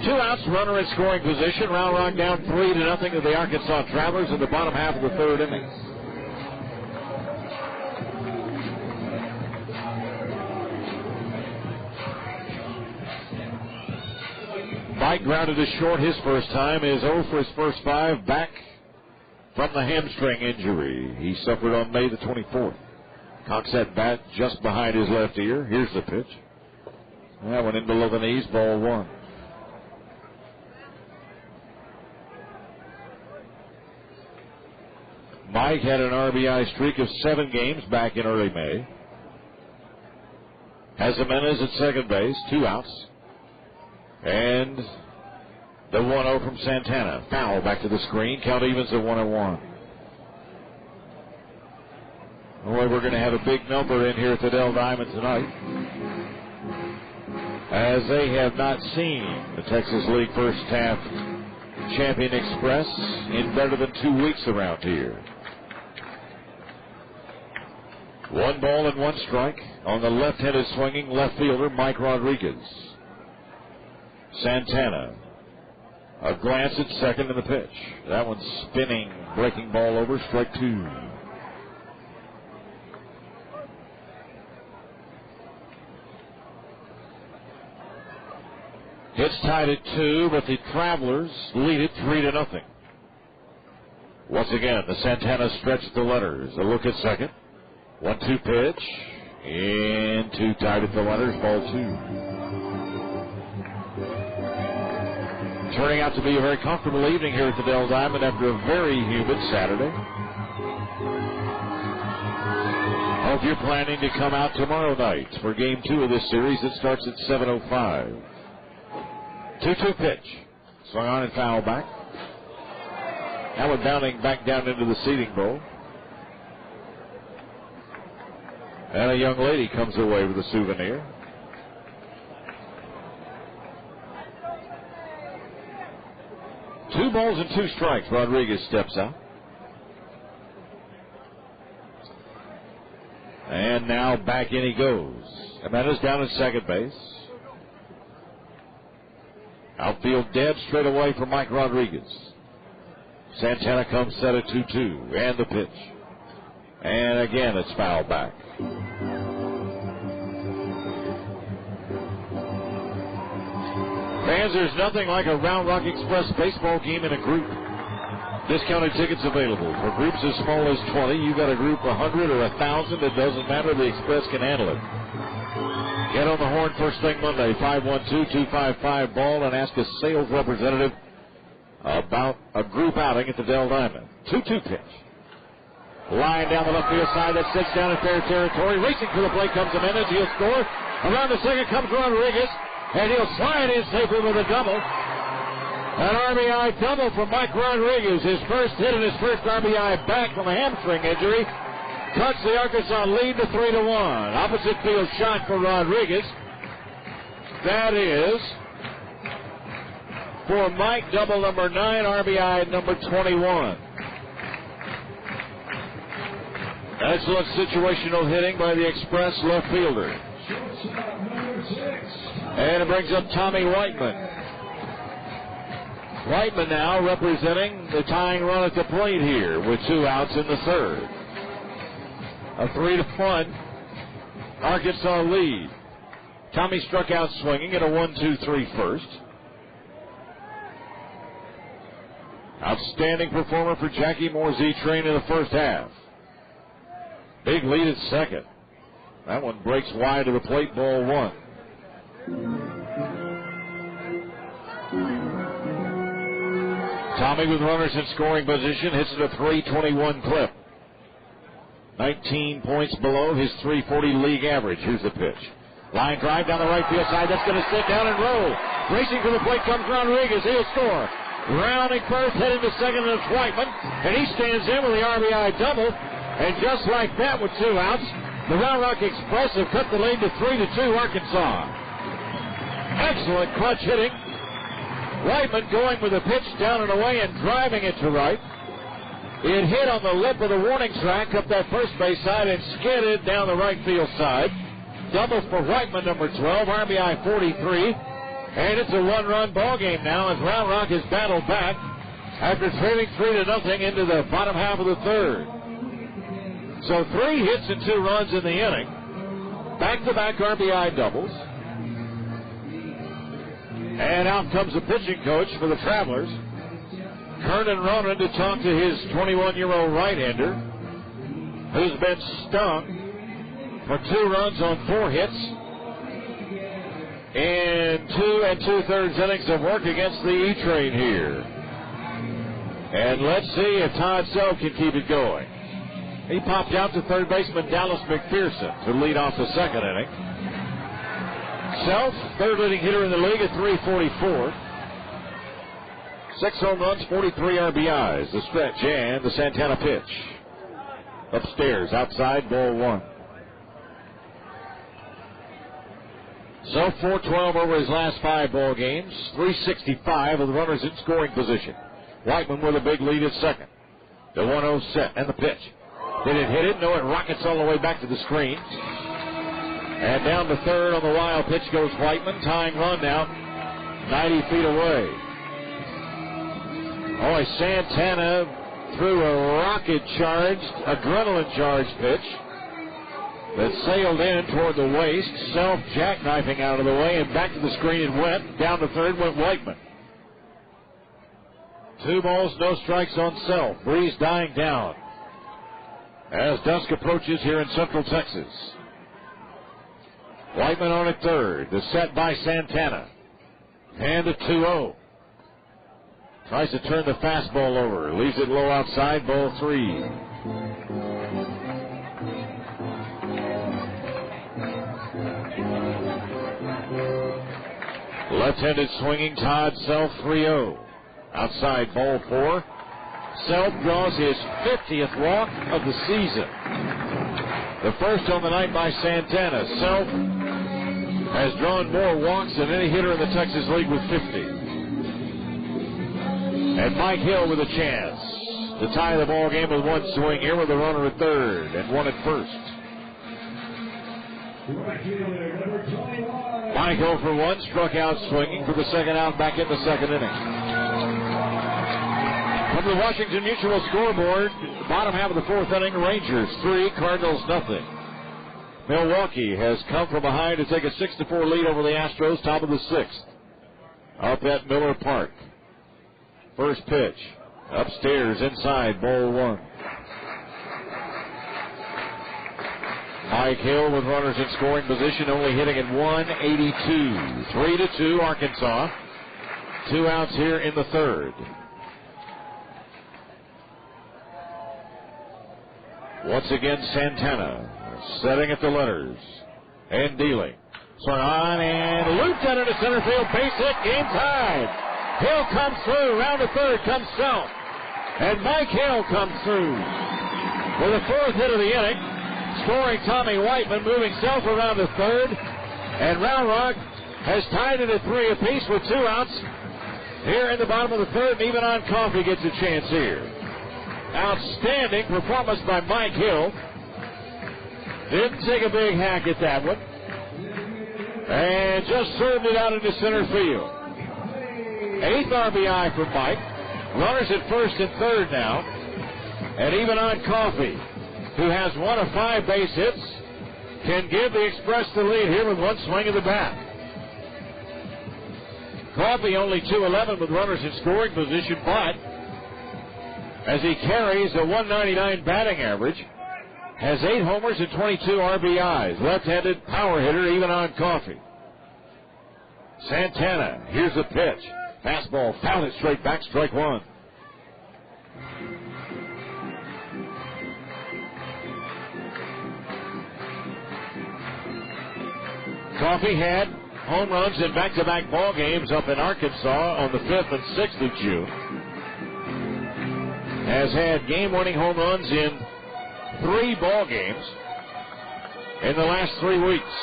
Speaker 2: 2 outs, runner in scoring position. Round Rock down 3-0 to the Arkansas Travelers in the bottom half of the third inning. Mike grounded to short his first time. Is 0 for his first 5, back from the hamstring injury he suffered on May the 24th. Cocks that bat just behind his left ear. Here's the pitch. That went in below the knees, ball one. Mike had an RBI streak of 7 games back in early May. Has Jimenez at second base, 2 outs. And the 1-0 from Santana. Foul back to the screen. Count evens at 1-1. Boy, we're going to have a big number in here at the Dell Diamond tonight, as they have not seen the Texas League first half champion Express in better than 2 weeks around here. 1 ball and 1 strike on the left-handed swinging left fielder Mike Rodriguez. Santana, a glance at second in the pitch. That one's spinning, breaking ball over, strike two. It's tied at 2, but the Travelers lead it 3-0. Once again, the Santana stretch the letters. A look at second. 1-2 pitch. And 2 tied at the letters, ball 2. Turning out to be a very comfortable evening here at the Dell Diamond after a very humid Saturday. Hope you're planning to come out tomorrow night for Game 2 of this series. It starts at 7:05. 2-2 pitch. Swung on and foul back. That one bounding back down into the seating bowl. And a young lady comes away with a souvenir. Two balls and 2 strikes. Rodriguez steps out. now back in he goes. And that is down at second base. Outfield dead straight away for Mike Rodriguez. Santana comes set at 2-2. And the pitch. And again, it's fouled back. Fans, there's nothing like a Round Rock Express baseball game in a group. Discounted tickets available. For groups as small as 20, you got a group 100 or 1,000. It doesn't matter. The Express can handle it. Get on the horn first thing Monday, 512-255-BALL, and ask a sales representative about a group outing at the Dell Diamond. 2-2 pitch. Line down the left field side that sits down in fair territory. Racing for the plate comes Jimenez. He'll score. Around the second comes Rodriguez, and he'll slide in safely with a double. An RBI double for Mike Rodriguez. His first hit and his first RBI back from a hamstring injury. Cuts the Arkansas lead to 3-1. Opposite field shot for Rodriguez. That is for Mike, double number 9, RBI number 21. Excellent situational hitting by the Express left fielder. And it brings up Tommy Whiteman. Whiteman now representing the tying run at the plate here with 2 outs in the third. A 3-1 Arkansas lead. Tommy struck out swinging at a 1-2-3 first. Outstanding performer for Jackie Moore's E-Train in the first half. Big lead at second. That one breaks wide to the plate, ball 1. Tommy with runners in scoring position hits it a 321 clip. 19 points below his 340 league average. Here's the pitch. Line drive down the right field side. That's going to sit down and roll. Racing for the plate comes Rodriguez. He'll score. Rounding first, heading to second, and it's Whiteman. And he stands in with the RBI double. And just like that with 2 outs, the Round Rock Express have cut the lead to 3-2 Arkansas. Excellent clutch hitting. Whiteman going with a pitch down and away and driving it to right. It hit on the lip of the warning track up that first base side and skidded down the right field side. Double for Whiteman, number 12, RBI 43. And it's a 1-run ball game now as Round Rock has battled back after trailing 3-0 into the bottom half of the third. So 3 hits and 2 runs in the inning. Back-to-back RBI doubles. And out comes the pitching coach for the Travelers, Kernan Ronan, to talk to his 21-year-old right-hander, who's been stung for 2 runs on 4 hits in 2 2/3 innings of work against the E-Train here. And let's see if Todd Self can keep it going. He popped out to third baseman Dallas McPherson to lead off the second inning. Self, third leading hitter in the league at 344. 6 home runs, 43 RBIs. The stretch and the Santana pitch. Upstairs, outside, ball 1. Self 412 over his last 5 ball games. 365 with runners in scoring position. Whiteman with a big lead at second. The 1-0 set and the pitch. Did it hit it? No, it rockets all the way back to the screen. And down to third on the wild pitch goes Whiteman. Tying run now, 90 feet away. Boy, Santana threw a rocket-charged, adrenaline-charged pitch that sailed in toward the waist. Self jackknifing out of the way, and back to the screen it went. Down to third went Whiteman. 2 balls, no strikes on Self. Breeze dying down as dusk approaches here in Central Texas. Whiteman on at third. The set by Santana. And a 2-0. Tries to turn the fastball over. Leaves it low outside. Ball 3. Left-handed swinging Todd Self 3-0. Outside, ball 4. Self draws his 50th walk of the season. The first on the night by Santana. Self has drawn more walks than any hitter in the Texas League with 50. And Mike Hill with a chance to tie the ball game with 1 swing here with a runner at third and 1 at first. Michael for one, struck out swinging for the second out back in the second inning. From the Washington Mutual scoreboard, bottom half of the fourth inning, Rangers 3, Cardinals nothing. Milwaukee has come from behind to take a 6-4 lead over the Astros, top of the sixth. Up at Miller Park. First pitch. Upstairs, inside, ball one. Mike Hill with runners in scoring position, only hitting at 182. 3-2, Arkansas. 2 outs here in the third. Once again, Santana setting at the letters and dealing. Swung on and looped out into center field. Base hit, game tied. Hill comes through. Round to third comes Self. And Mike Hill comes through for the fourth hit of the inning. Scoring Tommy Whiteman, moving Self around to third. And Round Rock has tied it at 3 apiece with 2 outs. Here in the bottom of the third, and even on Coffee gets a chance here. Outstanding performance by Mike Hill. Didn't take a big hack at that one. And just served it out into center field. 8th RBI for Mike. Runners at first and third now. And even on Coffee, who has 1 of 5 base hits, can give the Express the lead here with 1 swing of the bat. Coffee only 2-11 with runners in scoring position, but as he carries a 199 batting average, has 8 homers and 22 RBIs. Left-handed power hitter even on Coffee. Santana, here's the pitch. Fastball, fouled it straight back, strike one. Coffee had home runs in back-to-back ball games up in Arkansas on the 5th and 6th of June. Has had game-winning home runs in 3 ball games in the last 3 weeks.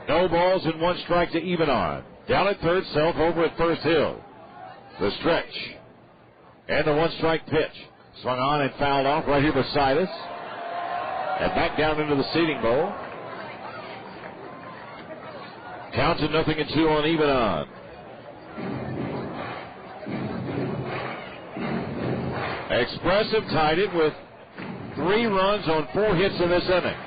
Speaker 2: No balls and 1 strike to even on. Down at third, Self over at first, Hill. The stretch. And the 1-strike pitch. Swung on and fouled off right here beside us. And back down into the seating bowl. Counts at 0-2 on even on. Expressive tied it with 3 runs on 4 hits in this inning.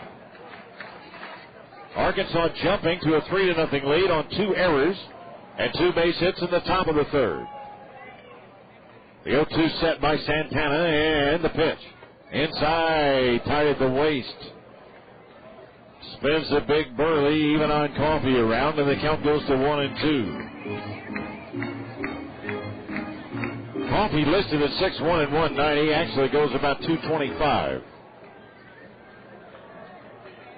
Speaker 2: Arkansas jumping to a 3-0 lead on 2 errors and 2 base hits in the top of the third. The 0-2 set by Santana and the pitch. Inside, tied at the waist. Spins the big Burley, even on Coffee around, and the count goes to 1-2. Coffee listed at 6'1" and 190, actually goes about 225.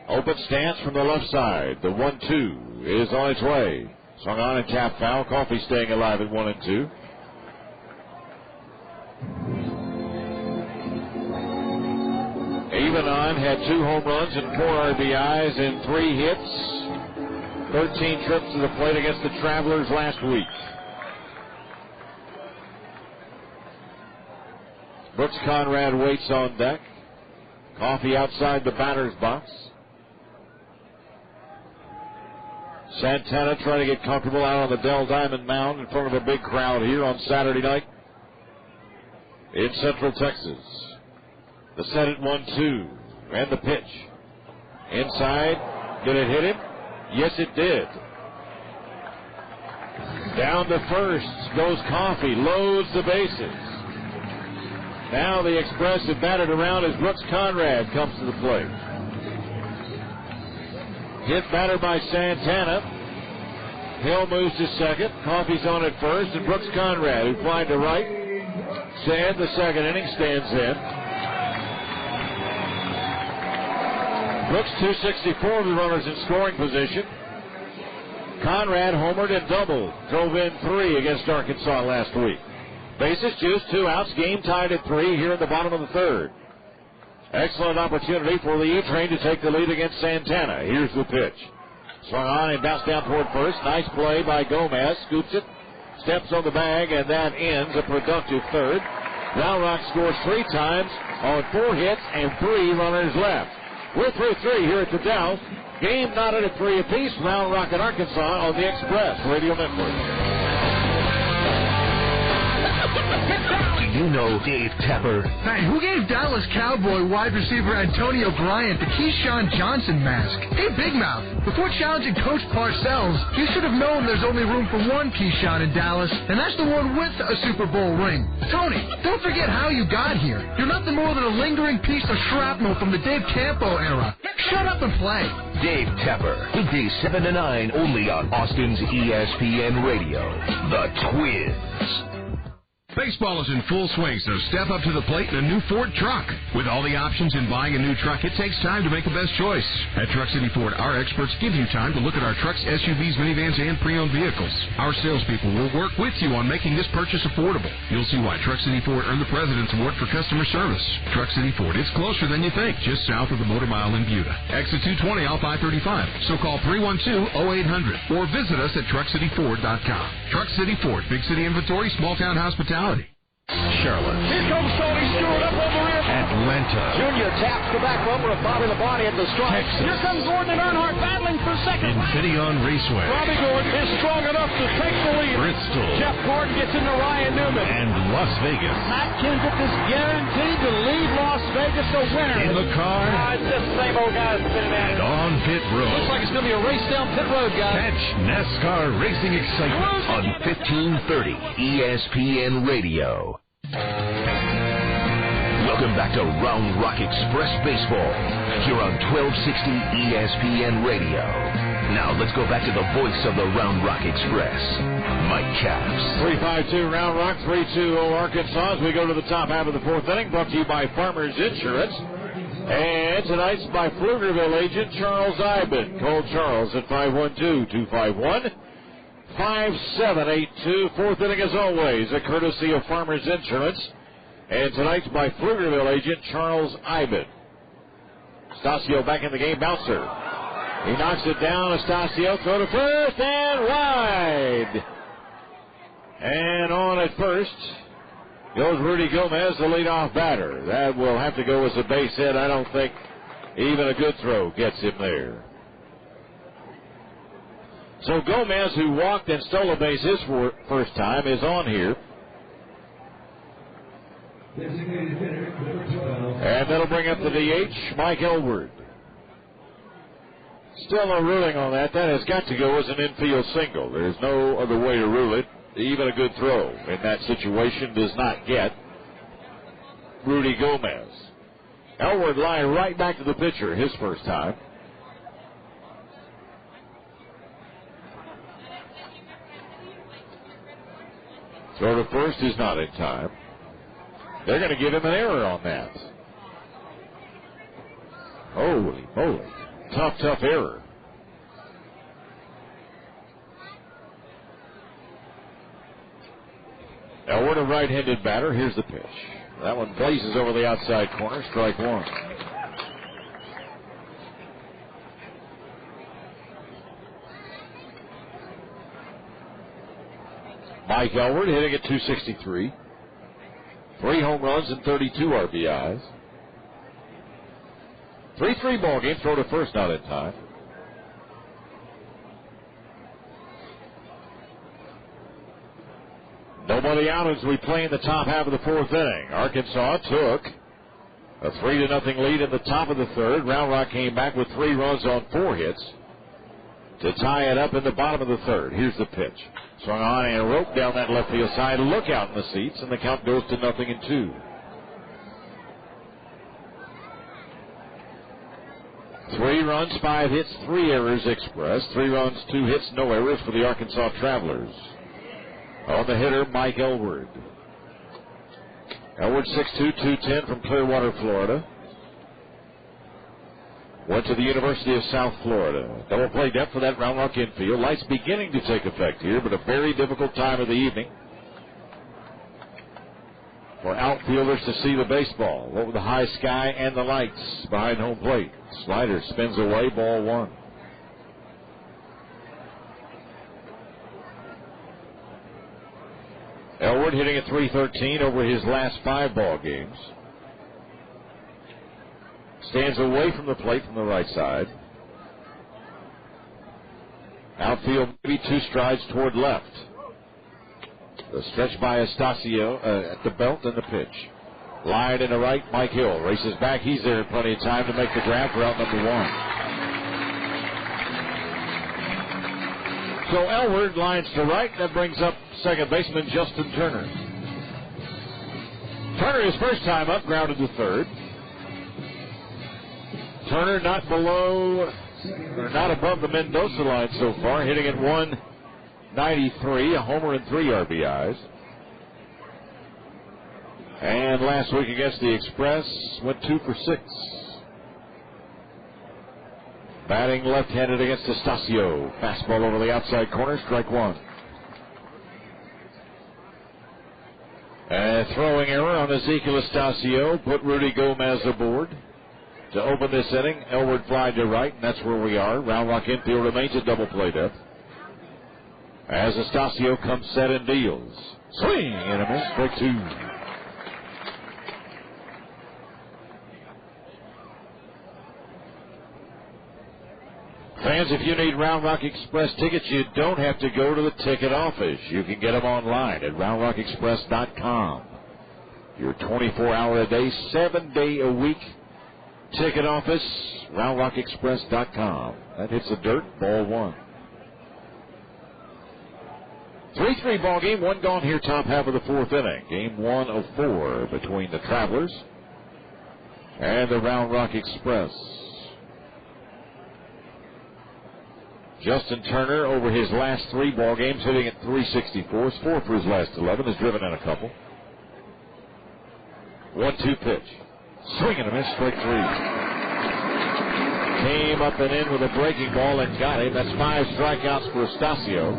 Speaker 2: Open stance from the left side. The 1-2 is on its way. Swung on and tapped foul. Coffee staying alive at 1-2. Even on had 2 home runs and 4 RBIs and 3 hits. 13 trips to the plate against the Travelers last week. Brooks Conrad waits on deck. Coffee outside the batter's box. Santana trying to get comfortable out on the Dell Diamond mound in front of a big crowd here on Saturday night in Central Texas. The set at 1-2 and the pitch. Inside. Did it hit him? Yes, it did. Down to first goes Coffee. Loads the bases. Now the Express have batted around as Brooks Conrad comes to the plate. Hit batter by Santana. Hill moves to second. Coffee's on at first, and Brooks Conrad, who flied to right, and the second inning stands in. Brooks 264 with runners in scoring position. Conrad homered and doubled. Drove in 3 against Arkansas last week. Bases juiced, 2 outs. Game tied at 3 here in the bottom of the third. Excellent opportunity for the E-Train to take the lead against Santana. Here's the pitch. Swung on and bounced down toward first. Nice play by Gomez. Scoops it. Steps on the bag, and that ends a productive third. Round Rock scores 3 times on 4 hits and 3 runners left. We're through 3 here at the Dell. Game knotted at 3 apiece. Round Rock in Arkansas on the Express Radio Network.
Speaker 1: Do you know Dave Tepper?
Speaker 17: Hey, who gave Dallas Cowboy wide receiver Antonio Bryant the Keyshawn Johnson mask? Hey, Big Mouth, before challenging Coach Parcells, you should have known there's only room for one Keyshawn in Dallas, and that's the one with a Super Bowl ring. Tony, don't forget how you got here. You're nothing more than a lingering piece of shrapnel from the Dave Campo era. Shut up and play.
Speaker 1: Dave Tepper, weekdays 7 to 9, only on Austin's ESPN Radio. The Twins.
Speaker 14: Baseball is in full swing, so step up to the plate in a new Ford truck. With all the options in buying a new truck, it takes time to make the best choice. At Truck City Ford, our experts give you time to look at our trucks, SUVs, minivans, and pre-owned vehicles. Our salespeople will work with you on making this purchase affordable. You'll see why Truck City Ford earned the President's Award for customer service. Truck City Ford, it's closer than you think, just south of the Motor Mile in Buda. Exit 220 off I-35. So call 312-0800 or visit us at TruckCityFord.com. Truck City Ford, big city inventory, small town hospitality.
Speaker 1: Charlotte.
Speaker 2: Here comes Tony Stewart up over here.
Speaker 1: Atlanta.
Speaker 2: Junior taps the back bumper of Bobby Labonte at the strike.
Speaker 1: Texas.
Speaker 2: Here comes Gordon and Earnhardt battling for second.
Speaker 1: Infineon Raceway.
Speaker 2: Robbie Gordon is strong enough to take the lead.
Speaker 1: Bristol.
Speaker 2: Jeff Gordon gets into Ryan Newman.
Speaker 1: And Las Vegas.
Speaker 2: Matt Kenseth is guaranteed to lead Las Vegas a winner.
Speaker 1: In the car.
Speaker 2: It's just the same old guy that's been
Speaker 1: and on pit road.
Speaker 2: Looks like it's going to be a race down pit road, guys.
Speaker 1: Catch NASCAR racing excitement on 1530 ESPN Radio. Welcome back to Round Rock Express Baseball here on 1260 ESPN Radio. Now let's go back to the voice of the Round Rock Express, Mike Capps.
Speaker 2: 3-5-2 Round Rock, 3-2-0 Arkansas as we go to the top half of the fourth inning, brought to you by Farmers Insurance. And tonight's by Pflugerville agent Charles Iben. Call Charles at 512-251-5782. Fourth inning as always, a courtesy of Farmers Insurance. And tonight's by Pflugerville agent Charles Iben. Stasio back in the game, bouncer. He knocks it down. Stasio throw to first and wide. And on at first goes Rudy Gomez, the leadoff batter. That will have to go as a base hit. I don't think even a good throw gets him there. So Gomez, who walked and stole a base his first time, is on here. And that'll bring up the DH, Mike Elward. Still no ruling on that. That has got to go as an infield single. There's no other way to rule it. Even a good throw in that situation does not get Rudy Gomez. Elward lying right back to the pitcher his first time. Throw to first is not in time. They're going to give him an error on that. Holy moly. Tough error. Elward, a right-handed batter. Here's the pitch. That one blazes over the outside corner. Strike one. Mike Elward hitting at .263. 3 home runs and 32 RBIs. 3-3 ball game. Throw to first, not in time. Nobody out as we play in the top half of the fourth inning. Arkansas took a 3-0 lead in the top of the third. Round Rock came back with 3 runs on 4 hits to tie it up in the bottom of the third. Here's the pitch. Swung on and roped down that left field side. Look out in the seats, and the count goes to 0-2. Three runs, 5 hits, 3 errors expressed. 3 runs, 2 hits, no errors for the Arkansas Travelers. On the hitter, Mike Elward. Elward 6'2", 210 from Clearwater, Florida. Went to the University of South Florida. Double play depth for that Round Rock infield. Lights beginning to take effect here, but a very difficult time of the evening for outfielders to see the baseball. Over the high sky and the lights behind home plate. Slider spins away, ball 1. Elward hitting at .313 over his last 5 ball games. Stands away from the plate from the right side. Outfield maybe 2 strides toward left. The stretch by Estacio at the belt and the pitch. Line in the right, Mike Hill races back. He's there in plenty of time to make the grab for out number 1. So Elward lines to right. That brings up second baseman Justin Turner. Turner, his first time up, grounded to third. Turner not above the Mendoza line so far, hitting at 193, a homer and 3 RBIs. And last week against the Express, went 2 for 6. Batting left-handed against Estacio. Fastball over the outside corner, strike 1. And throwing error on Ezekiel Estacio put Rudy Gomez aboard. To open this inning, Elward fly to right, and that's where we are. Round Rock infield remains a double play depth. As Estacio comes set and deals. Swing and a miss, strike 2. Fans, if you need Round Rock Express tickets, you don't have to go to the ticket office. You can get them online at roundrockexpress.com. Your 24-hour-a-day, 7-day-a-week ticket office, roundrockexpress.com. That hits the dirt, ball 1. 3-3 ball game, 1 gone here, top half of the 4th inning. Game 1 of 4 between the Travelers and the Round Rock Express. Justin Turner, over his last 3 ball games, hitting at .364. 4 for his last 11. Has driven in a couple. 1-2 pitch. Swing and a miss, strike 3. Came up and in with a breaking ball and got him. That's 5 strikeouts for Estacio.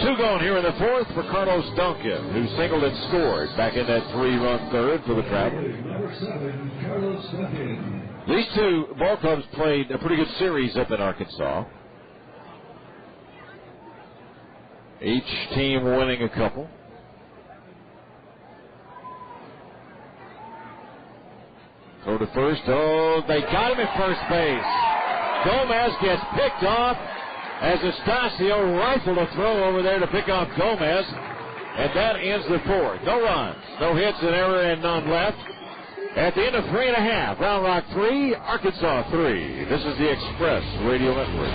Speaker 2: 2 gone here in the 4th for Carlos Duncan, who singled and scored back in that 3-run third for the Travelers.
Speaker 12: Number 7, Carlos Duncan.
Speaker 2: These 2 ball clubs played a pretty good series up in Arkansas. Each team winning a couple. Throw to first. Oh, they got him at first base. Gomez gets picked off as Estacio rifled a throw over there to pick off Gomez. And that ends the 4th. No runs, no hits, an error, and none left. At the end of 3.5, Round Rock 3, Arkansas 3. This is the Express Radio Network.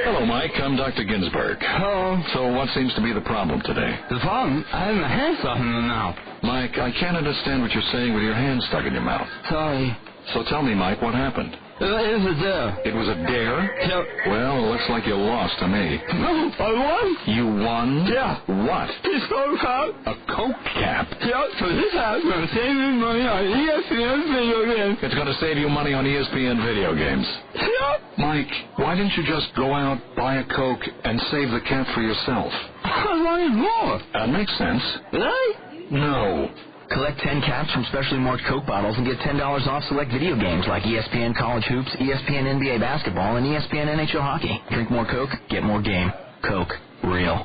Speaker 6: Hello, Mike. I'm Dr. Ginsburg.
Speaker 3: Hello.
Speaker 6: So what seems to be the problem today?
Speaker 3: The problem? I have my hand stuck in my mouth.
Speaker 6: Mike, I can't understand what you're saying with your hand stuck in your mouth.
Speaker 3: Sorry.
Speaker 6: So tell me, Mike, what happened?
Speaker 3: It was a dare.
Speaker 6: It was a dare?
Speaker 3: Yep.
Speaker 6: Well, it looks like you lost to me.
Speaker 3: No, I won.
Speaker 6: You won?
Speaker 3: Yeah.
Speaker 6: What?
Speaker 3: This Coke cap.
Speaker 6: A Coke cap?
Speaker 3: Yep, so this has going to save me money on ESPN video games.
Speaker 6: It's going to save you money on ESPN video games.
Speaker 3: Yep.
Speaker 6: Mike, why didn't you just go out, buy a Coke, and save the cap for yourself?
Speaker 3: I wanted more.
Speaker 6: That makes sense.
Speaker 3: Really?
Speaker 6: No.
Speaker 5: Collect 10 caps from specially marked Coke bottles and get $10 off select video games like ESPN College Hoops, ESPN NBA Basketball, and ESPN NHL Hockey. Drink more Coke, get more game. Coke. Real.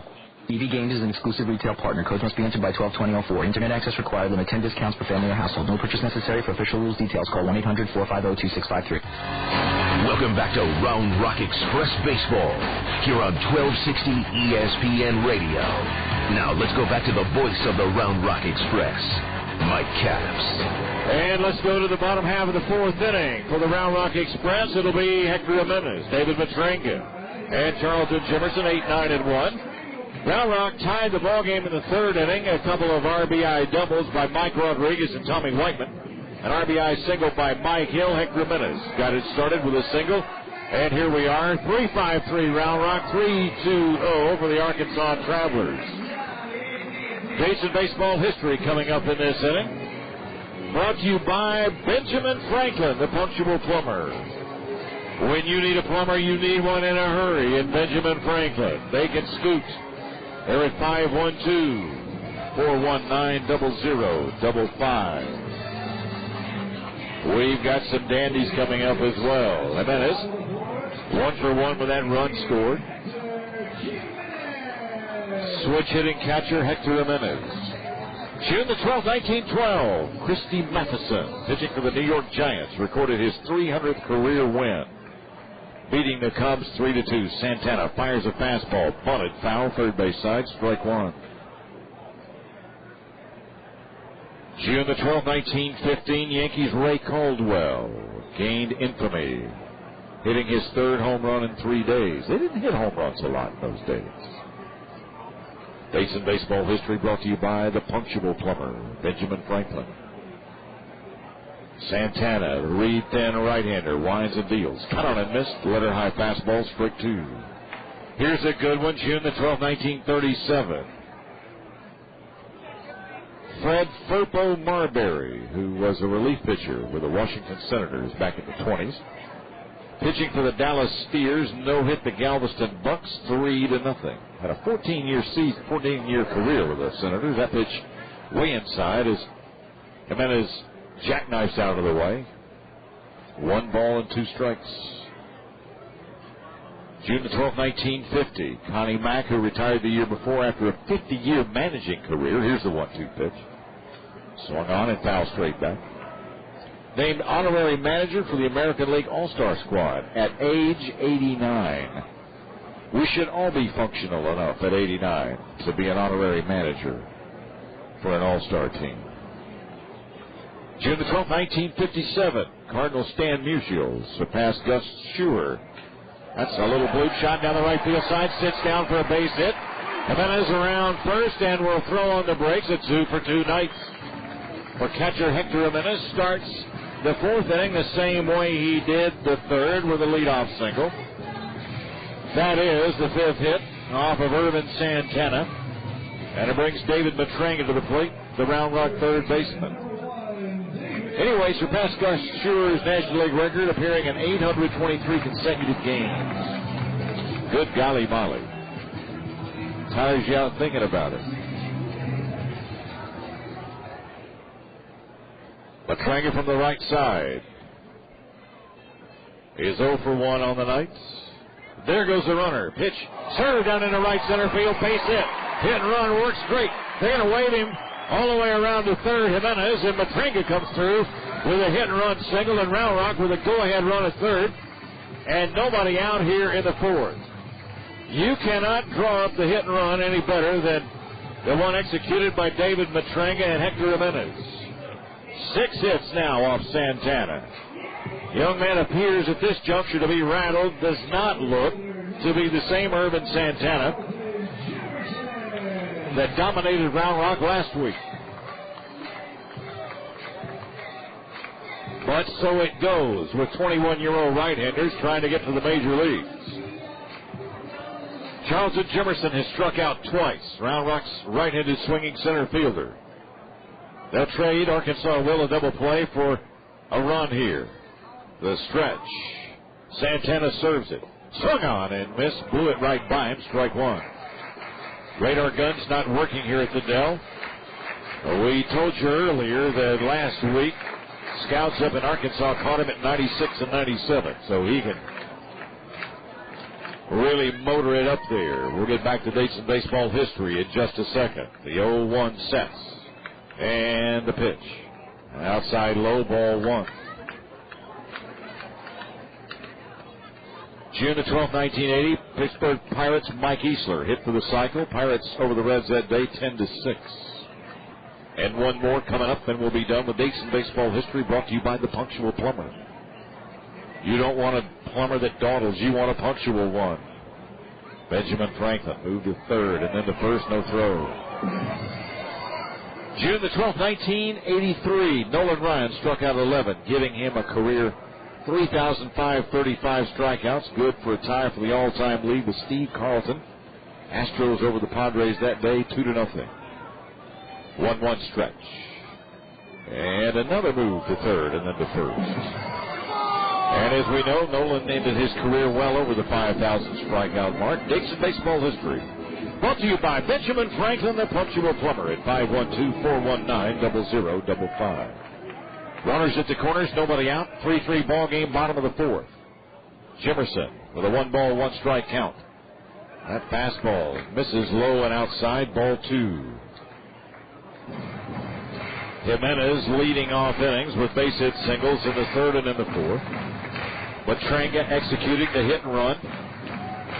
Speaker 5: EV Games is an exclusive retail partner. Codes must be entered by 12/20/04. Internet access required. Limit 10 discounts per family or household. No purchase necessary. For official rules details, call 1-800-450-2653.
Speaker 1: Welcome back to Round Rock Express Baseball here on 1260 ESPN Radio. Now let's go back to the voice of the Round Rock Express, Mike Capps.
Speaker 2: And let's go to the bottom half of the 4th inning. For the Round Rock Express, it'll be Hector Jimenez, David Matrenga, and Charlton Jimerson, 8-9 and 1. Round Rock tied the ball game in the 3rd inning. A couple of RBI doubles by Mike Rodriguez and Tommy Whiteman. An RBI single by Mike Hill. Hector Jimenez got it started with a single. And here we are, 3-5-3 Round Rock, 3-2-0 for the Arkansas Travelers. Dates in baseball history coming up in this inning. Brought to you by Benjamin Franklin, the punctual plumber. When you need a plumber, you need one in a hurry in Benjamin Franklin. They can scoot. They're at 512-419-0055. We've got some dandies coming up as well. Jimenez, 1 for 1 with that run scored. Switch hitting catcher Hector Jimenez. June the 12th, 1912, Christy Mathison, pitching for the New York Giants, recorded his 300th career win, beating the Cubs 3-2. Santana fires a fastball, bunted, foul, third base side, strike one. June the 12th, 1915, Yankees' Ray Caldwell gained infamy, hitting his third home run in 3 days. They didn't hit home runs a lot in those days. Dates in baseball history brought to you by the punctual plumber, Benjamin Franklin. Santana, read thin right-hander, winds and deals. Cut on and missed. Letter high fastball, strike two. Here's a good one, June the 12th, 1937. Fred Furpo Marbury, who was a relief pitcher with the Washington Senators back in the 20s. Pitching for the Dallas Steers, no-hit the Galveston Bucks, 3-0. Had a 14-year career with the Senators. That pitch way inside as Jimenez jackknifes out of the way. 1 ball and 2 strikes. June the 12th, 1950. Connie Mack, who retired the year before after a 50-year managing career. Here's the 1-2 pitch. Swung on and foul straight back. Named honorary manager for the American League All-Star squad at age 89. We should all be functional enough at 89 to be an honorary manager for an All-Star team. June the 12th, 1957, Cardinal Stan Musial surpassed Gus Schuer. That's a little blue shot down the right field side, sits down for a base hit. Jimenez around first and will throw on the brakes at 2 for 2 Knights. For catcher Hector Jimenez starts the 4th inning the same way he did the 3rd with a leadoff single. That is the 5th hit off of Ervin Santana. And it brings David Matranga to the plate, the Round Rock third baseman. Anyway, surpassed Gus Schuer's National League record, appearing in 823 consecutive games. Good golly molly. Tires you out thinking about it. Matranga from the right side is 0 for 1 on the Knights. There goes the runner. Pitch served down into right center field. Base hit. Hit and run works great. They're going to wave him all the way around to third. Jimenez, and Matranga comes through with a hit and run single, and Round Rock with a go-ahead run at third. And nobody out here in the 4th. You cannot draw up the hit and run any better than the one executed by David Matranga and Hector Jimenez. 6 hits now off Santana. Young man appears at this juncture to be rattled. Does not look to be the same Ervin Santana that dominated Round Rock last week. But so it goes with 21-year-old right-handers trying to get to the major leagues. Charlton Jimerson has struck out twice. Round Rock's right-handed swinging center fielder. They'll trade. Arkansas will a double play for a run here. The stretch. Santana serves it. Swung on and missed. Blew it right by him. Strike one. Radar guns not working here at the Dell. We told you earlier that last week scouts up in Arkansas caught him at 96 and 97. So he can really motor it up there. We'll get back to dates in baseball history in just a second. The 0-1 sets. And the pitch. Outside low, ball 1. June the 12th, 1980, Pittsburgh Pirates' Mike Easler hit for the cycle. Pirates over the Reds that day, 10-6. And one more coming up, and we'll be done with dates in baseball history, brought to you by the Punctual Plumber. You don't want a plumber that dawdles. You want a punctual one. Benjamin Franklin moved to third, and then to first, no throw. June the 12th, 1983, Nolan Ryan struck out 11, giving him a career 3,535 strikeouts. Good for a tie for the all-time lead with Steve Carlton. Astros over the Padres that day, 2-0. 1-1 stretch. And another move to third and then to first. And as we know, Nolan ended his career well over the 5,000 strikeout mark. Dates in baseball history. Brought to you by Benjamin Franklin, the Punctual Plumber, at 512-419-0055. Runners at the corners, nobody out. 3-3 ball game, bottom of the 4th. Jimerson with a 1-ball, 1-strike count. That fastball misses low and outside, ball 2. Jimenez leading off innings with base hit singles in the third and in the fourth. Matranga executing the hit and run,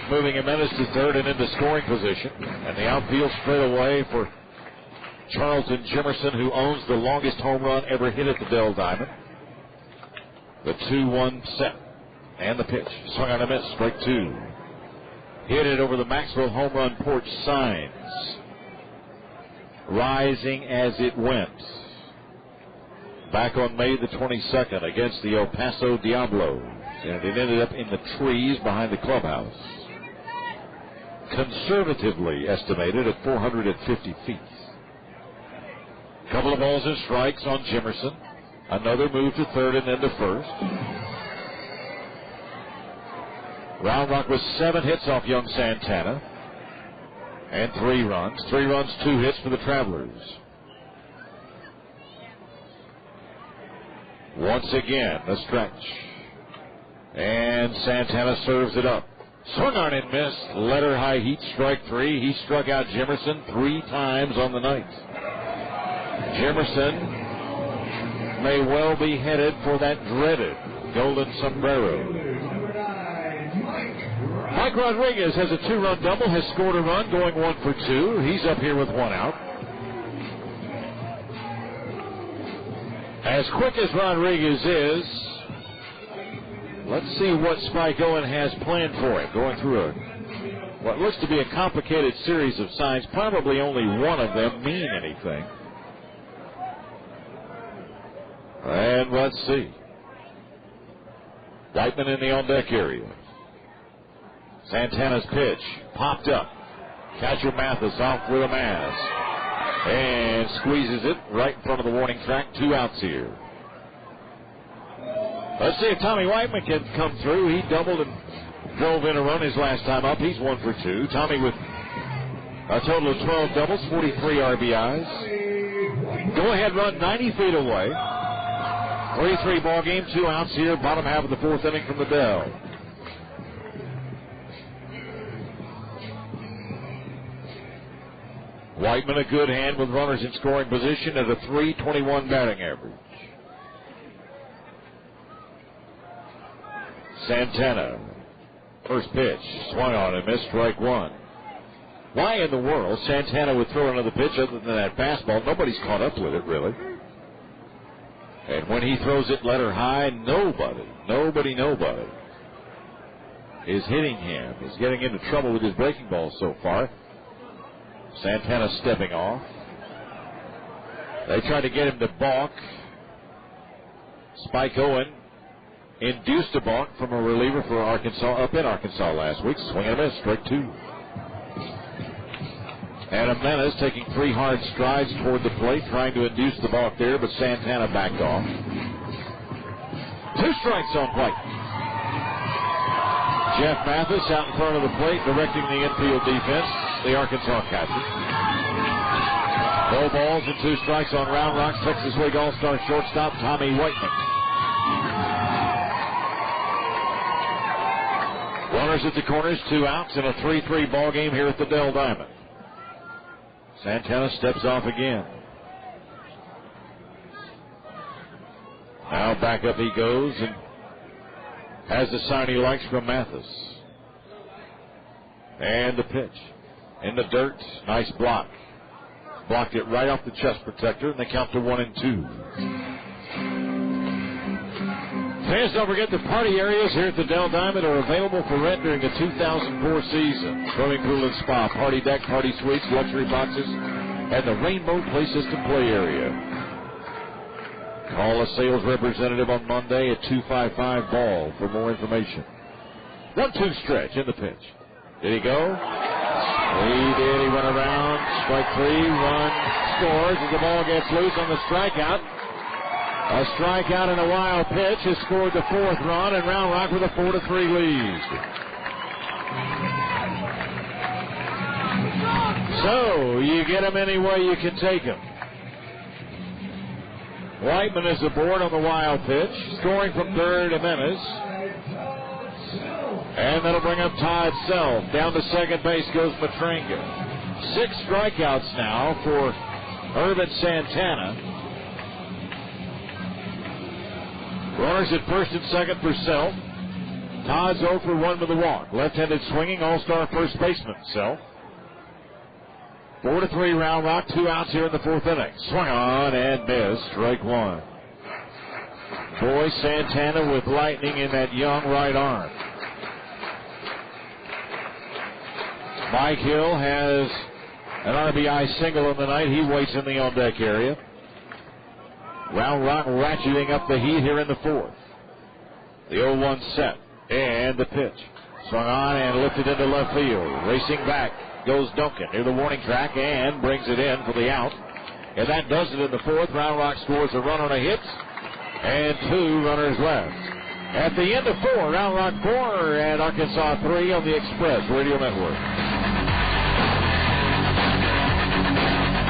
Speaker 2: moving Jimenez to third and into scoring position. And the outfield straight away for Charlton Jimerson, who owns the longest home run ever hit at the Dell Diamond. The 2-1 set. And the pitch. Swung on a miss. Strike two. Hit it over the Maxwell home run porch signs. Rising as it went. Back on May the 22nd against the El Paso Diablos. And it ended up in the trees behind the clubhouse. Conservatively estimated at 450 feet. Couple of balls and strikes on Jimerson. Another move to third and then to first. Round Rock with 7 hits off young Santana. And 3 runs. 3 runs, 2 hits for the Travelers. Once again, the stretch. And Santana serves it up. Swung on and missed. Letter high heat, strike 3. He struck out Jimerson 3 times on the night. Jimerson may well be headed for that dreaded golden sombrero. Mike Rodriguez has a 2-run double, has scored a run, going 1 for 2. He's up here with 1 out. As quick as Rodriguez is, let's see what Spike Owen has planned for him. Going through what looks to be a complicated series of signs. Probably only one of them mean anything. And let's see. Whiteman in the on-deck area. Santana's pitch popped up. Catcher Mathis off with a mask. And squeezes it right in front of the warning track. 2 outs here. Let's see if Tommy Whiteman can come through. He doubled and drove in a run his last time up. He's 1 for 2. Tommy with a total of 12 doubles, 43 RBIs. Go ahead run 90 feet away. 3-3 ball game, 2 outs here, bottom half of the 4th inning from the Dell. Whiteman a good hand with runners in scoring position at a .321 batting average. Santana, first pitch, swung on and missed, strike 1. Why in the world Santana would throw another pitch other than that fastball? Nobody's caught up with it, really. And when he throws it letter high, nobody is hitting him. He's getting into trouble with his breaking ball so far. Santana stepping off. They tried to get him to balk. Spike Owen induced a balk from a reliever for Arkansas up in Arkansas last week. Swing and a miss, strike 2. And Jimenez taking 3 hard strides toward the plate, trying to induce the balk there, but Santana backed off. 2 strikes on White. Jeff Mathis out in front of the plate, directing the infield defense, the Arkansas catcher. 4 balls and 2 strikes on Round Rock's Texas League All-Star shortstop, Tommy Whiteman. Runners at the corners, 2 outs, and a 3-3 ball game here at the Dell Diamond. Santana steps off again. Now back up he goes and has the sign he likes from Mathis. And the pitch. In the dirt, nice block. Blocked it right off the chest protector, and they count to 1-2. Fans, don't forget the party areas here at the Dell Diamond are available for rent during the 2004 season. Swimming pool and spa, party deck, party suites, luxury boxes, and the Rainbow Play System play area. Call a sales representative on Monday at 255-BALL for more information. 1-2 stretch in the pitch. Did he go? He did. He went around. Strike 3. Run scores as the ball gets loose on the strikeout. A strikeout and a wild pitch has scored the 4th run, and Round Rock with a 4-3 lead. So, you get him any way you can take him. Whiteman is aboard on the wild pitch, scoring from third, Jimenez. And that'll bring up Todd Self. Down to second base goes Matranga. 6 strikeouts now for Ervin Santana. Runners at first and second for Self. Todd's 0 for 1 with the walk. Left-handed swinging, all-star first baseman, Self. 4-3 Round Rock, 2 outs here in the fourth inning. Swung on and missed, strike one. Boy, Santana with lightning in that young right arm. Mike Hill has an RBI single in the night. He waits in the on-deck area. Round Rock ratcheting up the heat here in the fourth. The 0-1 set. And the pitch. Swung on and lifted into left field. Racing back goes Duncan near the warning track and brings it in for the out. And that does it in the fourth. Round Rock scores a run on a hit. And 2 runners left. At the end of 4, Round Rock 4 and Arkansas 3 on the Express Radio Network.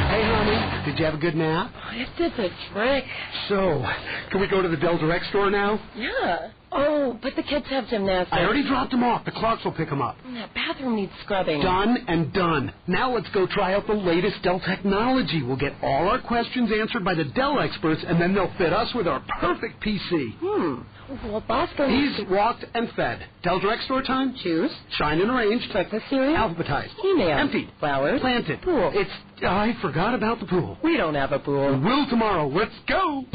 Speaker 4: Hey, honey, did you have a good nap?
Speaker 18: It did the trick.
Speaker 4: So, can we go to the Del Direct store now?
Speaker 18: Yeah. Oh, but the kids have gymnastics.
Speaker 4: I already dropped them off. The Clarks will pick them up.
Speaker 18: That bathroom needs scrubbing.
Speaker 4: Done and done. Now let's go try out the latest Dell technology. We'll get all our questions answered by the Dell experts, and then they'll fit us with our perfect PC.
Speaker 18: Well, Bosco...
Speaker 4: He's walked and fed. Dell Direct store time?
Speaker 18: Choose.
Speaker 4: Shine and arrange.
Speaker 18: Breakfast cereal.
Speaker 4: Alphabetized.
Speaker 18: Email.
Speaker 4: Emptied.
Speaker 18: Flowers.
Speaker 4: Planted.
Speaker 18: Pool.
Speaker 4: I forgot about the pool.
Speaker 18: We don't have a pool.
Speaker 4: We will tomorrow. Let's go.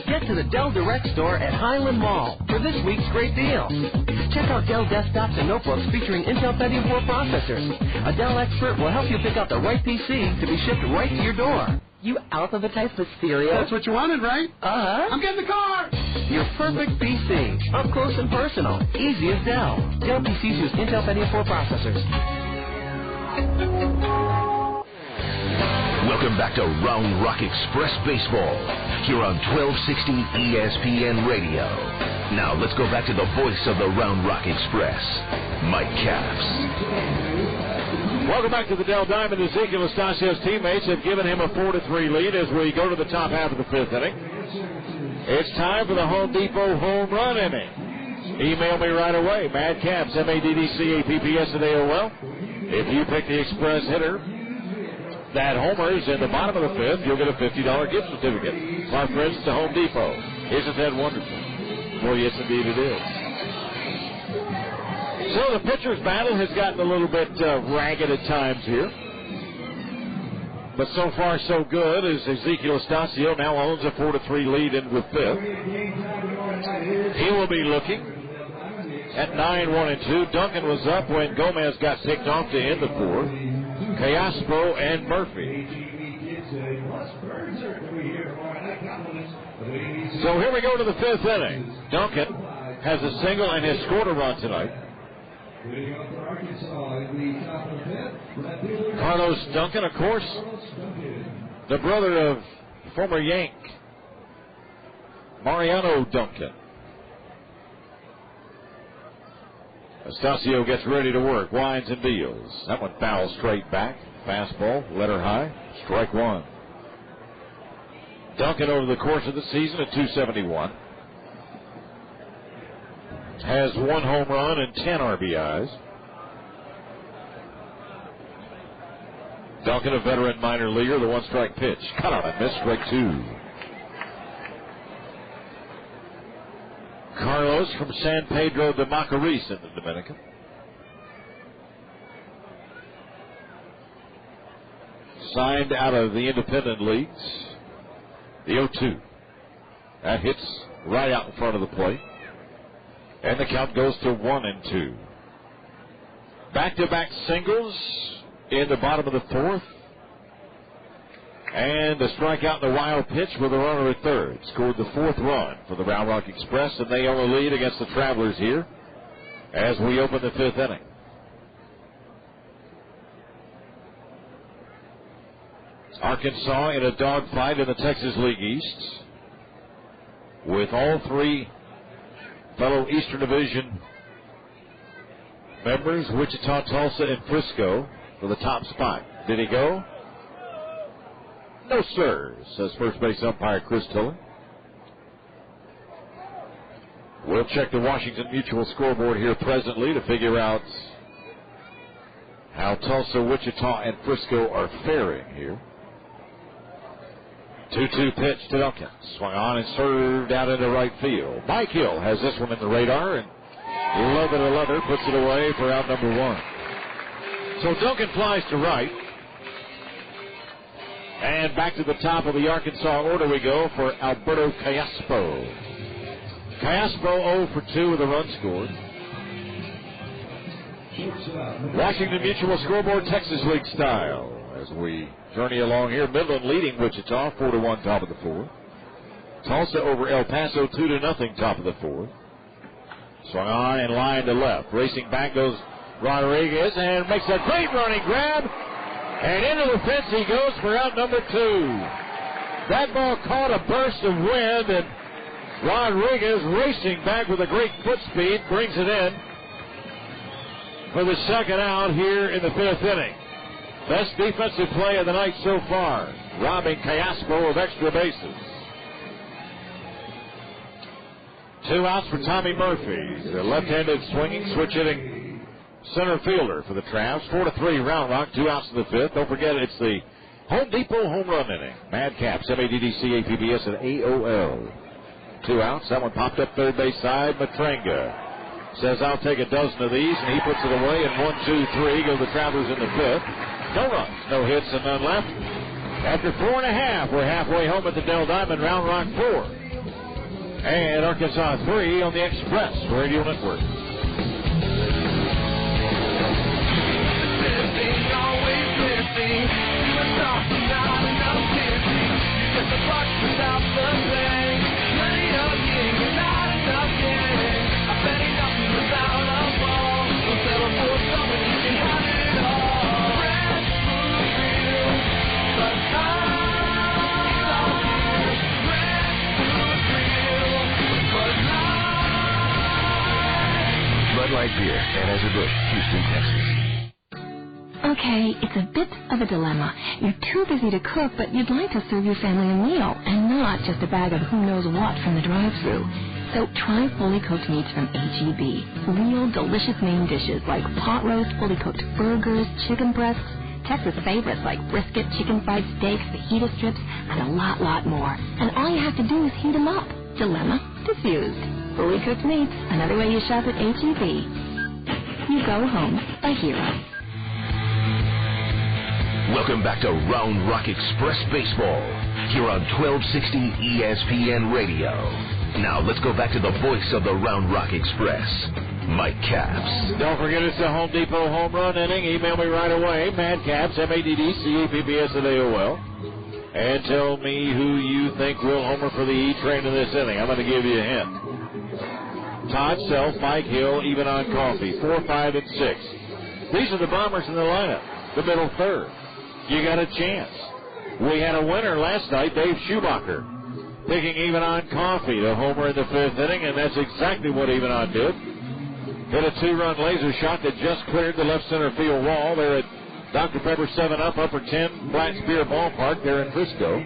Speaker 19: Get to the Dell Direct store at Highland Mall for this week's great deal. Check out Dell desktops and notebooks featuring Intel Pentium 4 processors. A Dell expert will help you pick out the right PC to be shipped right to your door.
Speaker 18: You alphabetized the cereal?
Speaker 4: That's what you wanted, right?
Speaker 18: Uh-huh.
Speaker 4: I'm getting the car.
Speaker 19: Your perfect PC. Up close and personal. Easy as Dell. Dell PCs use Intel Pentium 4 processors.
Speaker 1: Welcome back to Round Rock Express Baseball here on 1260 ESPN Radio. Now let's go back to the voice of the Round Rock Express, Mike Capps.
Speaker 2: Welcome back to the Dell Diamond. Ezekiel Estasio's teammates have given him a 4-3 lead as we go to the top half of the fifth inning. It's time for the Home Depot home run inning. Email me right away, Madcaps, MADDCAPPS at AOL. If you pick the Express hitter that homers in the bottom of the fifth, you'll get a $50 gift certificate. My friends to Home Depot. Isn't that wonderful? Well, yes, indeed it is. So the pitcher's battle has gotten a little bit ragged at times here. But so far so good as Ezekiel Estasio now owns a 4-3 lead in the fifth. He will be looking at 9-1-2. Duncan was up when Gomez got picked off to end the fourth. Callaspo and Murphy. So here we go to the fifth inning. Duncan has a single and has scored a run tonight. Carlos Duncan, of course, the brother of former Yank Mariano Duncan. Estasio gets ready to work, winds and deals. That one fouls straight back. Fastball, letter high, strike one. Duncan over the course of the season at .271. Has 1 home run and 10 RBIs. Duncan, a veteran minor leaguer, the one-strike pitch. Cut on and missed, strike two. Carlos from San Pedro de Macorís in the Dominican. Signed out of the independent leagues. The 0-2. That hits right out in front of the plate. And the count goes to 1-2. Back-to-back singles in the bottom of the fourth. And the strikeout in the wild pitch with a runner at third. Scored the fourth run for the Round Rock Express, and they own a lead against the Travelers here as we open the fifth inning. Arkansas in a dogfight in the Texas League East with all three fellow Eastern Division members, Wichita, Tulsa, and Frisco, for the top spot. Did he go? No, sir, says first base umpire Chris Tiller. We'll check the Washington Mutual scoreboard here presently to figure out how Tulsa, Wichita, and Frisco are faring here. 2-2 pitch to Duncan. Swung on and served out into right field. Mike Hill has this one in the radar, and Leather puts it away for out number 1. So Duncan flies to right. And back to the top of the Arkansas order we go for Alberto Callaspo. Callaspo 0 for 2 with a run scored. Washington Mutual scoreboard Texas League style. As we journey along here, Midland leading Wichita 4-1 top of the 4th. Tulsa over El Paso 2-0 top of the 4th. Swung on and line to left. Racing back goes Rodriguez and makes a great running grab. And into the fence he goes for out number 2. That ball caught a burst of wind, and Rodriguez racing back with a great foot speed brings it in for the second out here in the 5th inning. Best defensive play of the night so far, robbing Callaspo of extra bases. 2 outs for Tommy Murphy, the left-handed swinging, switch-hitting center fielder for the Travs. 4-3 Round Rock, 2 outs in the 5th. Don't forget, it's the Home Depot home run inning. Madcaps, MADDC, APBS, and AOL. 2 outs. That one popped up third base side. Matranga says, I'll take a dozen of these, and he puts it away. And 1, 2, 3 go the Travelers in the 5th. No runs, no hits, and none left. After 4.5, we're halfway home at the Dell Diamond. Round Rock 4. And Arkansas 3 on the Express Radio Network.
Speaker 1: Bud Light Beer, Anheuser-Busch, Houston, Texas.
Speaker 7: Okay, it's a bit of a dilemma. You're too busy to cook, but you'd like to serve your family a meal, and not just a bag of who knows what from the drive-thru. So try fully cooked meats from H-E-B. Real, delicious main dishes like pot roast, fully cooked burgers, chicken breasts, Texas favorites like brisket, chicken fried steaks, fajita strips, and a lot more. And all you have to do is heat them up. Dilemma diffused. Fully cooked meats, another way you shop at H-E-B. You go home a hero.
Speaker 1: Welcome back to Round Rock Express Baseball here on 1260 ESPN Radio. Now let's go back to the voice of the Round Rock Express, Mike Capps.
Speaker 2: Don't forget it's the Home Depot home run inning. Email me right away, Madcaps, MADDCAPBS at AOL. And tell me who you think will homer for the E-Train in this inning. I'm going to give you a hint. Todd Self, Mike Hill, even on Coffee, 4, 5, and 6. These are the Bombers in the lineup, the middle third. You got a chance. We had a winner last night, Dave Schumacher, picking Even on Coffee to homer in the 5th inning, and that's exactly what Even on did. Hit a 2-run laser shot that just cleared the left center field wall. They're at Dr. Pepper 7-Up, Upper 10, Black Spear Ballpark. They're in Frisco.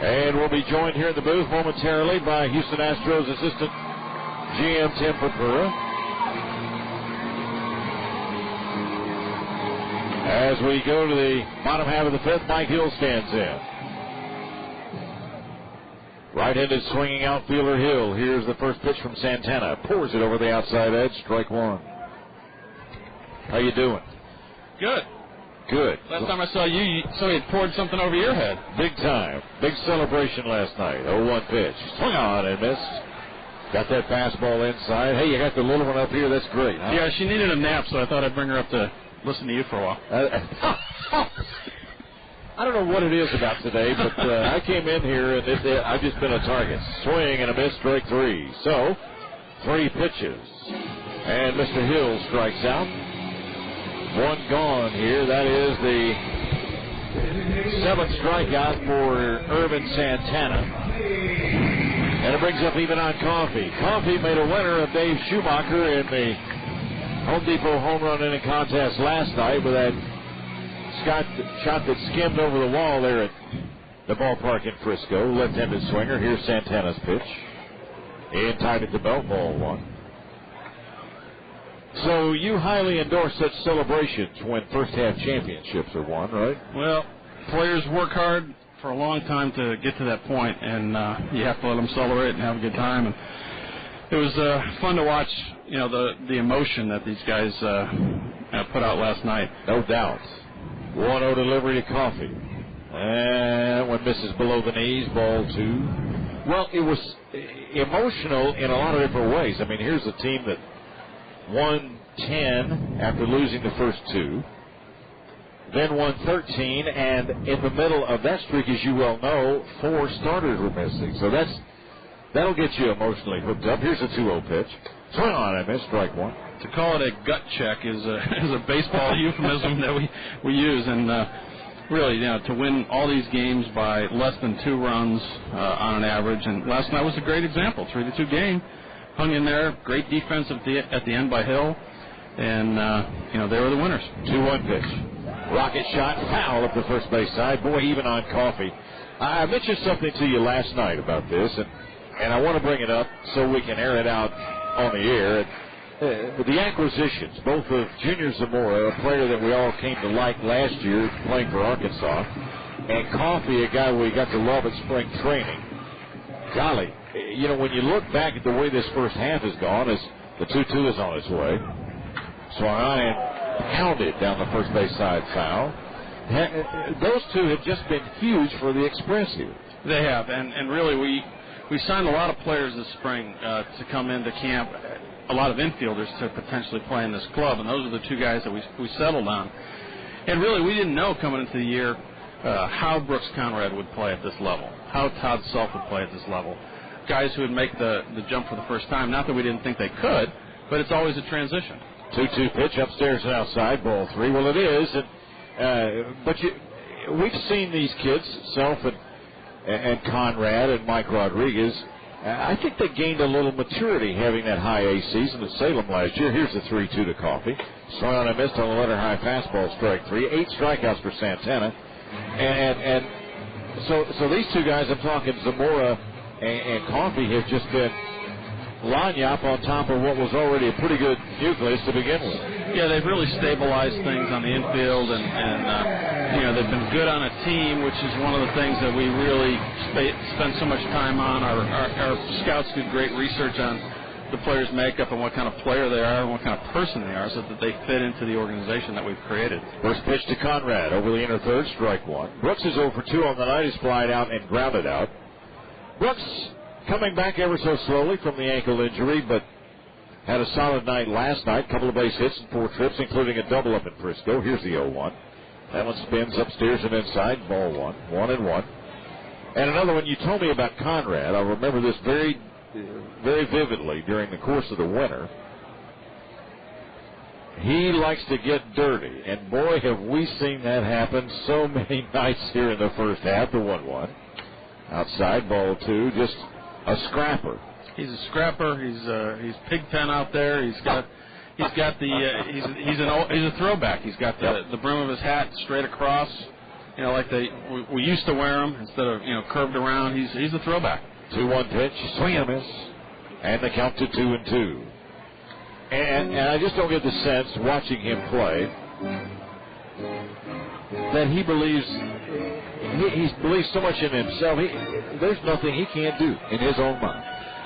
Speaker 2: And we'll be joined here in the booth momentarily by Houston Astros assistant GM Tim Purpura. As we go to the bottom half of the 5th, Mike Hill stands in. Right-handed swinging outfielder Hill. Here's the first pitch from Santana. Pours it over the outside edge. Strike 1. How you doing?
Speaker 9: Good.
Speaker 2: Good.
Speaker 9: Last time I saw you somebody had poured something over your head.
Speaker 2: Big time. Big celebration last night. 0-1 pitch. Swung on and missed. Got that fastball inside. Hey, you got the little one up here. That's great. Huh?
Speaker 9: Yeah, she needed a nap, so I thought I'd bring her up to listen to you for a while.
Speaker 2: I don't know what it is about today, but I came in here and I've just been a target. Swing and a miss, strike 3. So, 3 pitches. And Mr. Hill strikes out. 1 gone here. That is the 7th strikeout for Ervin Santana. And it brings up Even on Coffee. Coffee made a winner of Dave Schumacher in the Home Depot home run inning contest last night with that shot that skimmed over the wall there at the ballpark in Frisco. Left-handed swinger. Here's Santana's pitch. In tied at the belt, ball 1. So you highly endorse such celebrations when first-half championships are won, right?
Speaker 9: Well, players work hard for a long time to get to that point, and you have to let them celebrate and have a good time. And it was fun to watch, the emotion that these guys put out last night.
Speaker 2: No doubt. 1-0 delivery to Coffee. And when misses below the knees, ball 2. Well, it was emotional in a lot of different ways. I mean, here's a team that won 10 after losing the first 2. Then won 13, and in the middle of that streak, as you well know, 4 starters were missing. So that'll get you emotionally hooked up. Here's a 2-0 pitch. Swing on it, miss, strike 1.
Speaker 9: To call it a gut check is a baseball euphemism that we use, and really, to win all these games by less than 2 runs on an average. And last night was a great example. 3-2 game, hung in there. Great defense at the end by Hill, and they were the winners. 2-1 pitch. Rocket shot, foul up the first base side. Boy, even on Coffee. I mentioned something to you last night about this, and I want to bring it up so we can air it out on the air. The acquisitions, both of Junior Zamora, a player that we all came to like last year playing for Arkansas, and Coffee, a guy we got to love at spring training. Golly, when you look back at the way this first half has gone, as the 2-2 is on its way, swung on and pounded down the first base side, foul. Those two have just been huge for the Express here. They have, and really we signed a lot of players this spring to come into camp, a lot of infielders to potentially play in this club, and those are the 2 guys that we settled on. And really, we didn't know coming into the year how Brooks Conrad would play at this level, how Todd Self would play at this level. Guys who would make the jump for the first time. Not that we didn't think they could, but it's always a transition.
Speaker 2: 2-2 pitch upstairs and outside, ball 3. Well, it is, but we've seen these kids, Self and Conrad and Mike Rodriguez. I think they gained a little maturity having that high A season at Salem last year. Here's the 3-2 to Coffee. Swung on and missed on the letter high fastball, strike 3. 8 strikeouts for Santana, and so these 2 guys, I'm talking Zamora and Coffee, have just been lanyap on top of what was already a pretty good nucleus to begin with.
Speaker 9: Yeah, they've really stabilized things on the infield, and they've been good on a team, which is one of the things that we really spend so much time on. Our scouts do great research on the players' makeup and what kind of player they are and what kind of person they are, so that they fit into the organization that we've created.
Speaker 2: First pitch to Conrad over the inner third, strike 1. Brooks is 0 for 2 on the night. He's flied out and grounded out. Brooks coming back ever so slowly from the ankle injury, but had a solid night last night. Couple of base hits and 4 trips, including a double up in Frisco. Here's the 0-1. That one spins upstairs and inside. Ball 1. 1-1. And another one, you told me about Conrad. I remember this very, very vividly during the course of the winter. He likes to get dirty, and boy, have we seen that happen so many nights here in the first half. The 1-1. Outside, ball 2. Just a scrapper.
Speaker 9: He's a scrapper. He's Pigpen out there. He's a throwback. He's got the brim of his hat straight across, like we used to wear them instead of curved around. He's a throwback.
Speaker 2: 2-1 pitch, swing and miss, and the count to 2-2. And I just don't get the sense watching him play that he believes so much in himself. There's nothing he can't do in his own mind.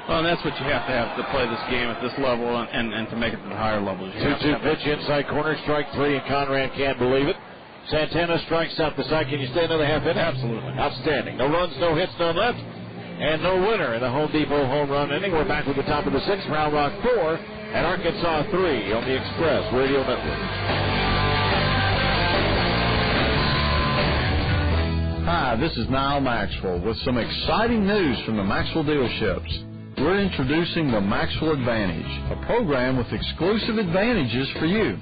Speaker 9: Well, and that's what you have to play this game at this level and to make it to the higher levels.
Speaker 2: 2-2 pitch inside corner, strike 3, and Conrad can't believe it. Santana strikes out the side. Can you stay another half inning?
Speaker 9: Absolutely.
Speaker 2: Outstanding. No runs, no hits, none left, and no winner in the Home Depot home run inning. We're back with the top of the 6th, Round Rock 4, and Arkansas 3 on the Express Radio Network.
Speaker 10: Hi, this is Niall Maxwell with some exciting news from the Maxwell dealerships. We're introducing the Maxwell Advantage, a program with exclusive advantages for you,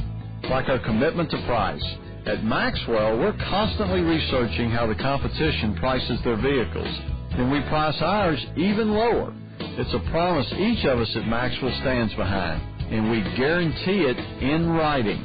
Speaker 10: like our commitment to price. At Maxwell, we're constantly researching how the competition prices their vehicles, and we price ours even lower. It's a promise each of us at Maxwell stands behind, and we guarantee it in writing.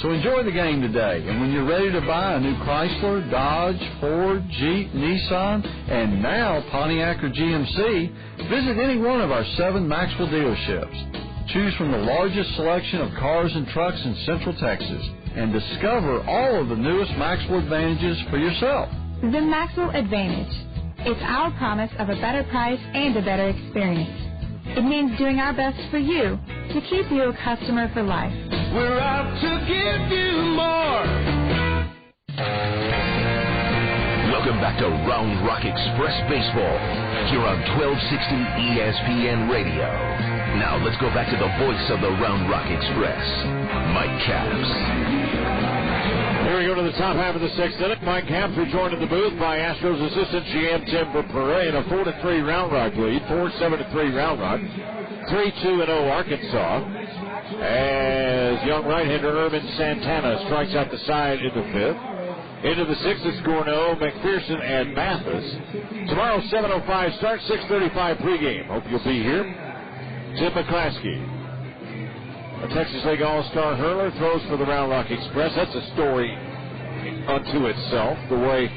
Speaker 10: So enjoy the game today, and when you're ready to buy a new Chrysler, Dodge, Ford, Jeep, Nissan, and now Pontiac or GMC, visit any one of our 7 Maxwell dealerships. Choose from the largest selection of cars and trucks in Central Texas and discover all of the newest Maxwell advantages for yourself.
Speaker 11: The Maxwell Advantage. It's our promise of a better price and a better experience. It means doing our best for you to keep you a customer for life.
Speaker 13: We're out to give you more.
Speaker 1: Welcome back to Round Rock Express Baseball here on 1260 ESPN Radio. Now let's go back to the voice of the Round Rock Express, Mike Capps.
Speaker 2: Here we go to the top half of the sixth inning. Mike Capps rejoined in the booth by Astros assistant GM Tim Verpere in a 4-3 Round Rock lead, 4-7-3 Round Rock, 3-2-0 Arkansas. As young right-hander Ervin Santana strikes out the side in the fifth. Into the sixth, it's Gorneault, McPherson, and Mathis. Tomorrow, 7:05 start, 6:35 pregame. Hope you'll be here. Tim McClaskey, a Texas League All-Star hurler, throws for the Round Rock Express. That's a story unto itself, the way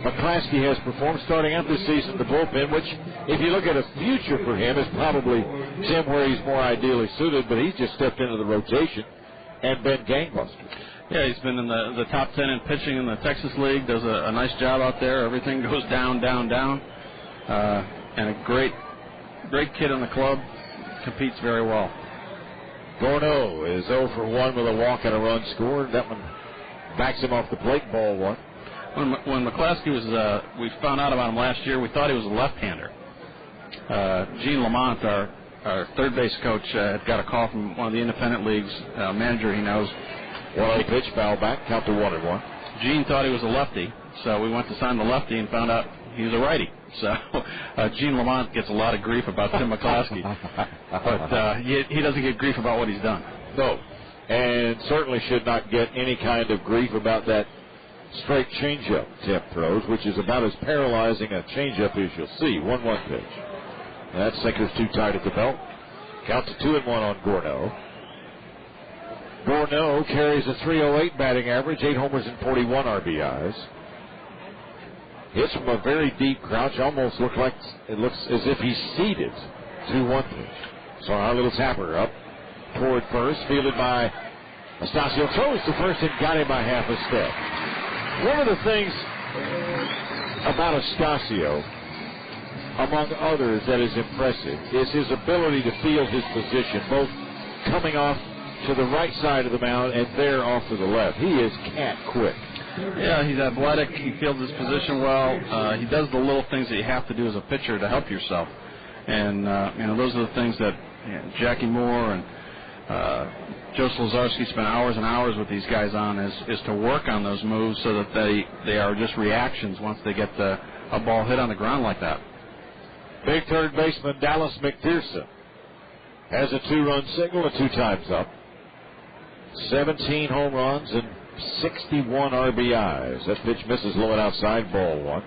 Speaker 2: McClaskey has performed starting out this season, the bullpen, which, if you look at a future for him, is probably, Tim, where he's more ideally suited, but he's just stepped into the rotation and been gangbusters.
Speaker 9: Yeah, he's been in the top 10 in pitching in the Texas League, does a nice job out there. Everything goes down, down, down. And a great kid in the club, competes very well.
Speaker 2: Gorneault is 0 for 1 with a walk and a run scored. That one backs him off the plate, ball one.
Speaker 9: When McClaskey was, we found out about him last year, we thought he was a left-hander. Gene Lamont, our third base coach, had got a call from one of the independent leagues, manager he knows.
Speaker 2: 1-0 pitch, foul back, count to 1-1.
Speaker 9: Gene thought he was a lefty, so we went to sign the lefty and found out he was a righty. So Gene Lamont gets a lot of grief about Tim McClaskey, but he doesn't get grief about what he's done.
Speaker 2: No, and certainly should not get any kind of grief about that straight changeup Tim throws, which is about as paralyzing a changeup as you'll see. 1-1 pitch. That sinker's too tight at the belt. Count to 2-1 on Gorneault. Gorneault carries a .308 batting average, 8 homers and 41 RBIs. Hits from a very deep crouch, almost looks as if he's seated. 2-1 pitch. So our little tapper up toward first, fielded by Astacio, throws to first and got him by half a step. One of the things about Astacio, among others, that is impressive is his ability to field his position, both coming off to the right side of the mound and there off to the left. He is cat quick.
Speaker 9: Yeah, he's athletic. He fields his position well. He does the little things that you have to do as a pitcher to help yourself. And, those are the things that Jackie Moore and Joe Slazarski spent hours and hours with these guys on is to work on those moves so that they are just reactions once they get a ball hit on the ground like that.
Speaker 2: Big third baseman Dallas McPherson has a 2-run single and 2 times up. 17 home runs and 61 RBIs. That pitch misses low and outside, ball one.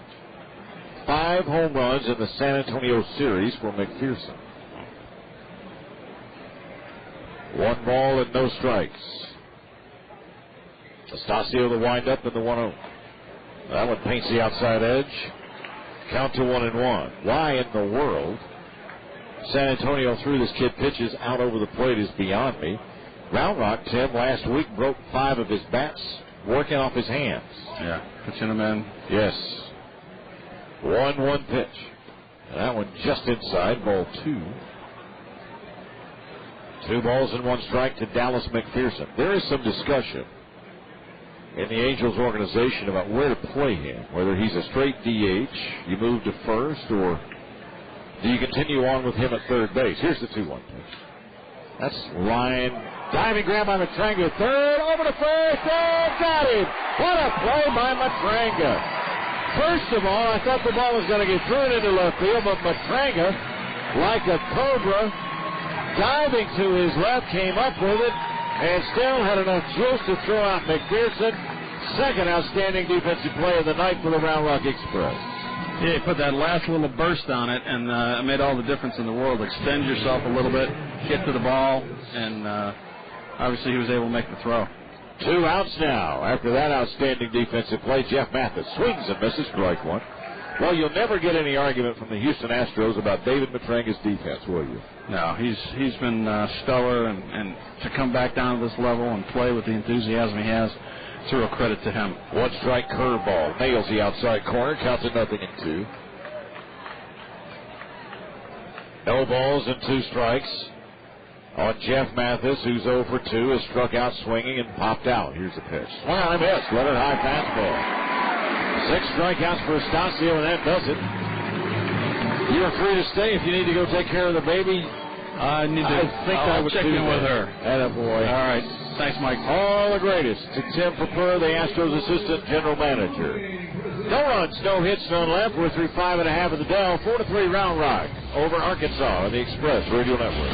Speaker 2: 5 home runs in the San Antonio series for McPherson. 1 ball and no strikes. Astacio the windup and the 1-0. That one paints the outside edge. Count to 1-1. Why in the world San Antonio threw this kid pitches out over the plate is beyond me. Round Rock, Tim, last week broke 5 of his bats working off his hands.
Speaker 9: Yeah, pitching him in.
Speaker 2: Yes. 1-1 pitch. And that one just inside, ball 2. 2 balls and 1 strike to Dallas McPherson. There is some discussion in the Angels organization about where to play him, whether he's a straight DH, you move to first, or do you continue on with him at third base? Here's the 2-1 pitch. That's line. Diving grab by Matranga. Third, over to first. Oh, got him. What a play by Matranga. First of all, I thought the ball was going to get thrown into left field, but Matranga, like a cobra, diving to his left, came up with it, and still had enough juice to throw out McPherson. Second outstanding defensive play of the night for the Round Rock Express.
Speaker 9: Yeah, he put that last little burst on it, and it made all the difference in the world. Extend yourself a little bit, get to the ball, and obviously he was able to make the throw. 2
Speaker 2: outs now. After that outstanding defensive play, Jeff Mathis swings and misses, strike 1. Well, you'll never get any argument from the Houston Astros about David Matranga's defense, will you?
Speaker 9: No, he's been stellar, and to come back down to this level and play with the enthusiasm he has, it's a real credit to him.
Speaker 2: One strike curveball. Nails the outside corner. Counts it 0-2. No balls and 2 strikes on Jeff Mathis, who's 0 for 2, is struck out swinging and popped out. Here's the pitch. Swung on and missed. Let it high fastball. 6 strikeouts for Stasio, and that does it. You are free to stay if you need to go take care of the baby.
Speaker 9: I think I would check in with her.
Speaker 2: Attaboy.
Speaker 9: All right. Thanks, Mike.
Speaker 2: All the greatest to Tim Purpura, the Astros assistant general manager. No runs, no hits, none left. We're through 5.5 of the Dell. 4-3 Round Rock over Arkansas on the Express Radio Network.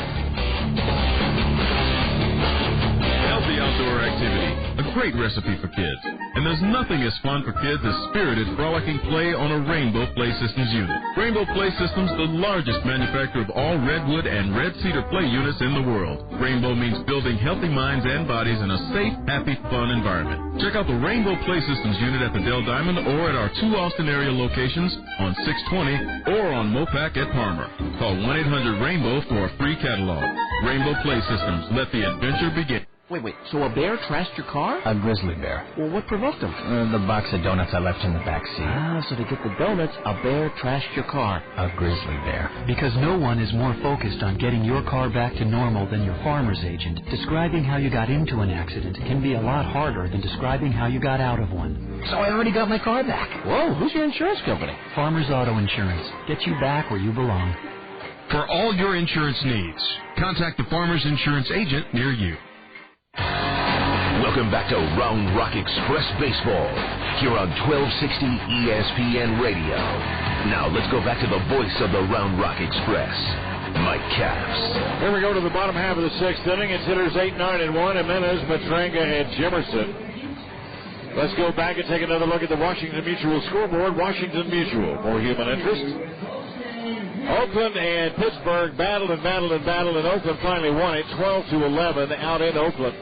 Speaker 14: Healthy outdoor activity, a great recipe for kids. And there's nothing as fun for kids as spirited, frolicking play on a Rainbow Play Systems unit. Rainbow Play Systems, the largest manufacturer of all redwood and red cedar play units in the world. Rainbow means building healthy minds and bodies in a safe, happy, fun environment. Check out the Rainbow Play Systems unit at the Dell Diamond or at our 2 Austin area locations on 620 or on Mopac at Palmer. Call 1-800-RAINBOW for a free catalog. Rainbow Play Systems. Let the adventure begin.
Speaker 8: Wait, so a bear trashed your car?
Speaker 5: A grizzly bear.
Speaker 8: Well, what provoked him?
Speaker 5: The box of donuts I left in the back seat.
Speaker 8: Ah, so to get the donuts, a bear trashed your car.
Speaker 5: A grizzly bear.
Speaker 20: Because no one is more focused on getting your car back to normal than your farmer's agent. Describing how you got into an accident can be a lot harder than describing how you got out of one.
Speaker 8: So I already got my car back. Whoa, who's your insurance company?
Speaker 20: Farmers Auto Insurance. Get you back where you belong.
Speaker 14: For all your insurance needs, contact the Farmers Insurance agent near you.
Speaker 1: Welcome back to Round Rock Express Baseball here on 1260 ESPN Radio. Now let's go back to the voice of the Round Rock Express, Mike Capps.
Speaker 2: Here we go to the bottom half of the 6th inning. It's hitters 8, 9, and 1. Jimenez, Matranga, and Jimerson. Let's go back and take another look at the Washington Mutual scoreboard. Washington Mutual, more human interest. Oakland and Pittsburgh battled, and Oakland finally won it 12-11 out in Oakland.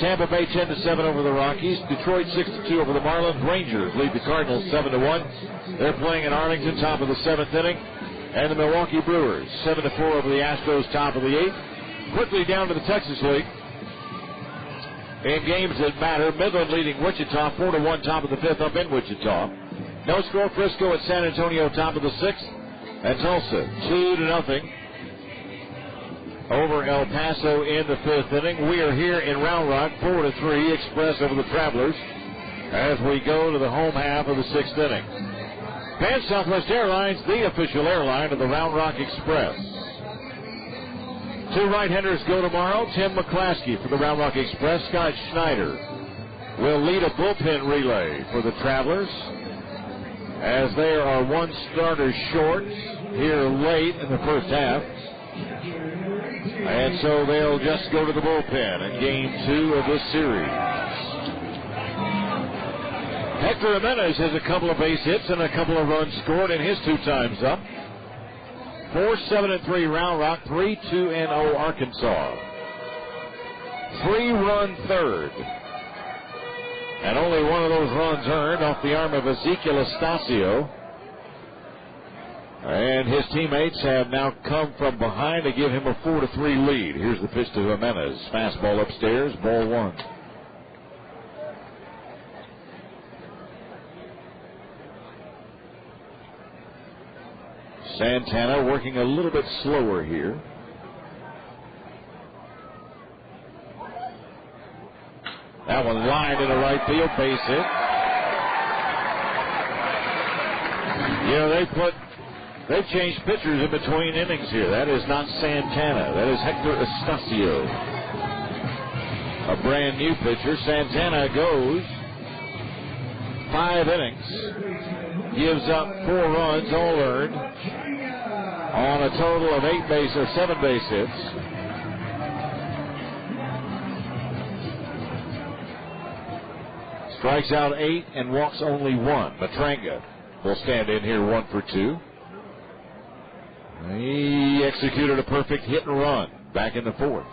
Speaker 2: Tampa Bay 10-7 over the Rockies. Detroit 6-2 over the Marlins. Rangers lead the Cardinals 7-1. They're playing in Arlington, top of the 7th inning. And the Milwaukee Brewers 7-4 over the Astros, top of the 8th. Quickly down to the Texas League. In games that matter, Midland leading Wichita 4-1, top of the 5th up in Wichita. No score, Frisco at San Antonio, top of the 6th. And Tulsa 2-0 over El Paso in the 5th inning. We are here in Round Rock, 4-3 Express over the Travelers as we go to the home half of the 6th inning. Pan Southwest Airlines, the official airline of the Round Rock Express. 2 right-handers go tomorrow. Tim McClaskey for the Round Rock Express. Scott Schneider will lead a bullpen relay for the Travelers as they are 1 starter short here late in the first half. And so they'll just go to the bullpen in game 2 of this series. Hector Jimenez has a couple of base hits and a couple of runs scored in his 2 times up. 4-7-3 Round Rock, 3-2-0 Arkansas. 3-run third. And only one of those runs earned off the arm of Ezekiel Estacio. And his teammates have now come from behind to give him a 4-3 lead. Here's the pitch to Jimenez. Fastball upstairs, ball 1. Santana working a little bit slower here. That one lined into right field, base hit. You know, they've changed pitchers in between innings here. That is not Santana. That is Hector Estacio. A brand new pitcher. Santana goes 5 innings. Gives up 4 runs, all earned, on a total of 7 base hits. Strikes out 8 and walks only 1. Matranga will stand in here 1 for 2. He executed a perfect hit and run back in the 4th.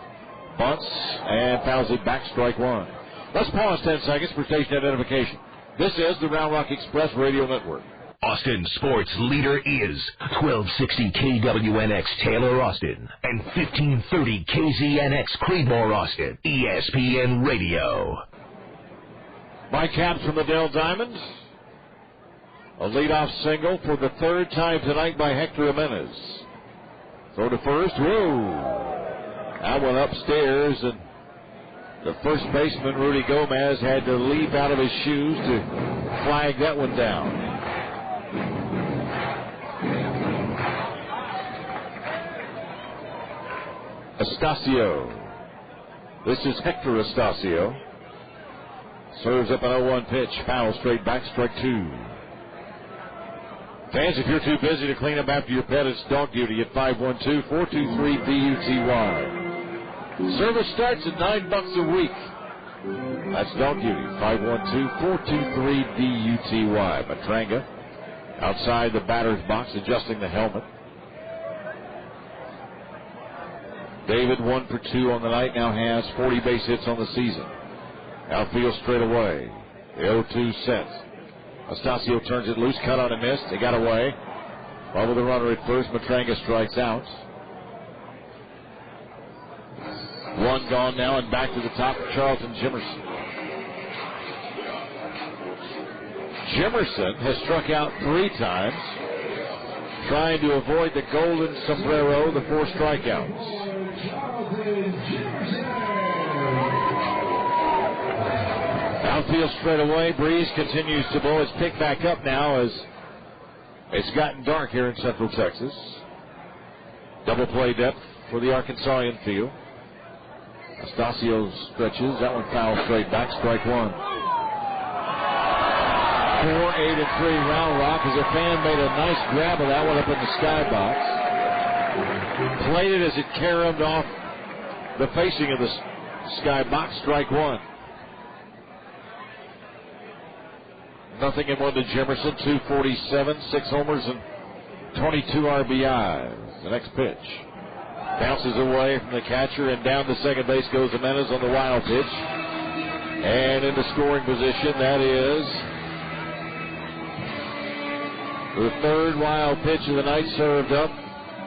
Speaker 2: Bunts and fouls it back, strike 1. Let's pause 10 seconds for station identification. This is the Round Rock Express Radio Network.
Speaker 1: Austin sports leader is 1260 KWNX Taylor Austin and 1530 KZNX Creedmoor Austin. ESPN Radio.
Speaker 2: By Caps from the Dell Diamonds. A leadoff single for the third time tonight by Hector Jimenez. Throw to first. Whoa. That went upstairs, and the first baseman, Rudy Gomez, had to leap out of his shoes to flag that one down. Estacio. This is Hector Estacio. Serves up an 0-1 pitch. Foul straight back, strike two. Fans, if you're too busy to clean up after your pet, it's dog duty at 512-423-BUTY. Service starts at $9 a week. That's dog duty. 512-423-BUTY. Matranga outside the batter's box, adjusting the helmet. David 1 for 2 on the night, now has 40 base hits on the season. Outfield straight away. The 0-2 sets. Estacio turns it loose, cut on and missed. He got away. Ball with the runner at first. Matranga strikes out. One gone now, and back to the top of Charlton Jimerson. Jimerson has struck out 3 times, trying to avoid the golden sombrero, the 4 strikeouts. Outfield straight away. Breeze continues to blow. It's picked back up now as it's gotten dark here in Central Texas. Double play depth for the Arkansas infield. Estacio stretches. That one foul straight back. Strike one. 4-8-3 Round Rock as a fan made a nice grab of that one up in the skybox. Played it as it caromed off the facing of the skybox. Strike one. 0-1 to Jimerson. 247, 6 homers, and 22 RBIs. The next pitch. Bounces away from the catcher, and down to second base goes Jimenez on the wild pitch. And into scoring position, that is the third wild pitch of the night served up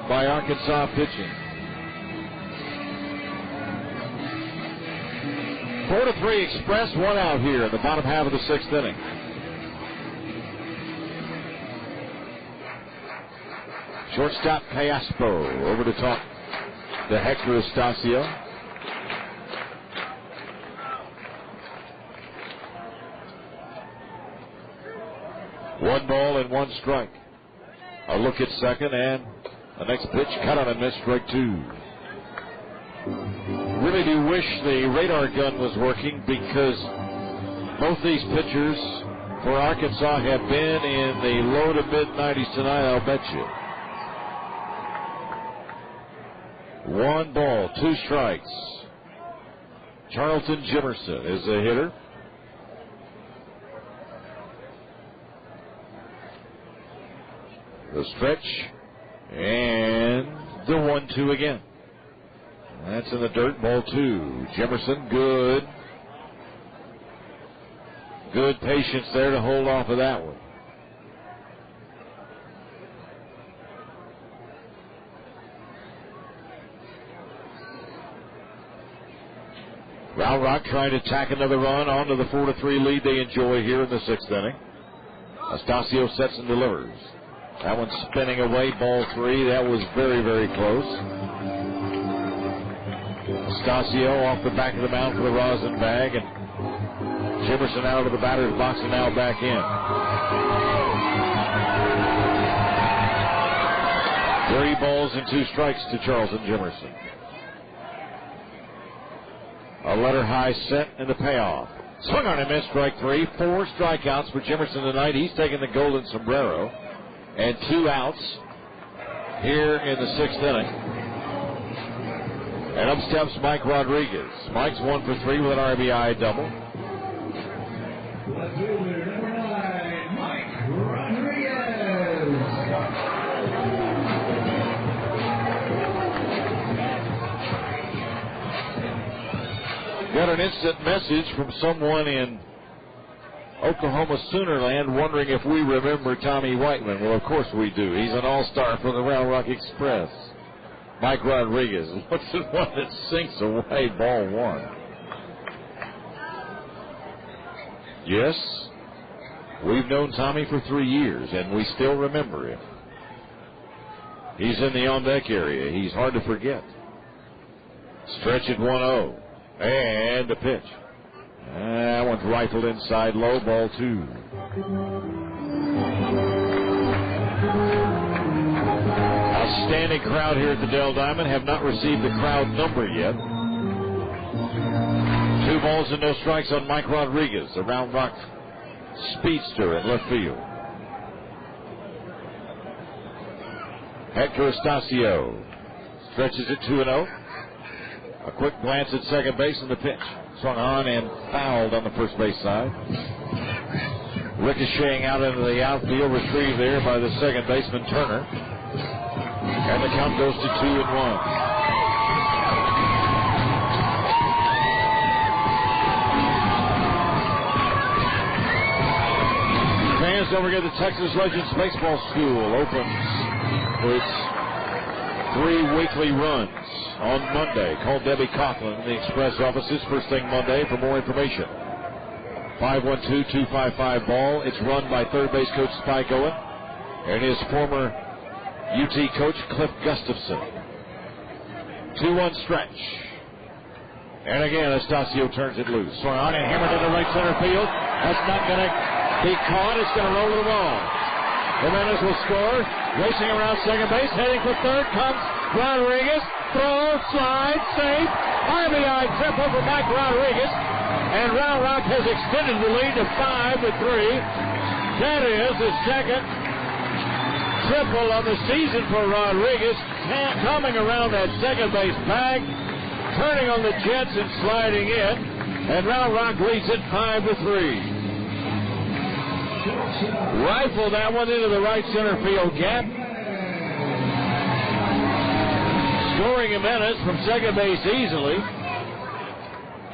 Speaker 2: by Arkansas pitching. 4-3 Express, 1 out here in the bottom half of the 6th inning. Shortstop Callaspo over to talk to Hector Estacio. One ball and 1 strike. A look at second, and the next pitch cut on and missed, strike 2. Really do wish the radar gun was working, because both these pitchers for Arkansas have been in the low to mid 90s tonight, I'll bet you. 1 ball, 2 strikes. Charlton Jimerson is the hitter. The stretch, and the 1-2 again. That's in the dirt, ball 2. Jimerson, good patience there to hold off of that one. Round Rock trying to tack another run onto the 4-3 lead they enjoy here in the 6th inning. Estacio sets and delivers. That one's spinning away, ball 3. That was very, very close. Estacio off the back of the mound for the rosin bag, and Jimerson out of the batter's box and now back in. 3 balls and 2 strikes to Charlton Jimerson. A letter high set in the payoff. Swung on and missed, strike 3. 4 strikeouts for Jimerson tonight. He's taking the golden sombrero. And 2 outs here in the 6th inning. And up steps Mike Rodriguez. Mike's 1 for 3 with an RBI double.
Speaker 12: Let's move to number 9, Mike Rodriguez.
Speaker 2: Got an instant message from someone in Oklahoma Soonerland wondering if we remember Tommy Whiteman. Well, of course we do. He's an all-star for the Round Rock Express. Mike Rodriguez looks at one that sinks away, ball one. Yes, we've known Tommy for 3 years, and we still remember him. He's in the on-deck area. He's hard to forget. Stretch at 1-0. And a pitch. That one's rifled inside low, ball 2. Outstanding crowd here at the Dell Diamond. Have not received the crowd number yet. 2 balls and no strikes on Mike Rodriguez, a Round Rock speedster in left field. Hector Estacio stretches it 2-0. A quick glance at second base and the pitch. Swung on and fouled on the first base side. Ricocheting out into the outfield, retrieved there by the second baseman Turner. And the count goes to 2-1. Fans, don't forget the Texas Legends Baseball School opens its 3 weekly runs on Monday. Call Debbie Coughlin in the Express offices first thing Monday for more information. 512-255-BALL. It's run by third base coach Spike Owen and his former UT coach Cliff Gustafson. 2-1 stretch. And again, Estacio turns it loose. Swung on and hammered into right center field. That's not going to be caught. It's going to roll to the wall. Jimenez will score. Racing around second base, heading for third comes Rodriguez. Throw, slide, safe. RBI triple for Mike Rodriguez. And Round Rock has extended the lead to 5-3. That is the second triple of the season for Rodriguez. Coming around that second base bag, turning on the jets and sliding in. And Round Rock leads it 5-3. Rifle that one into the right center field gap. Scoring Jimenez from second base easily.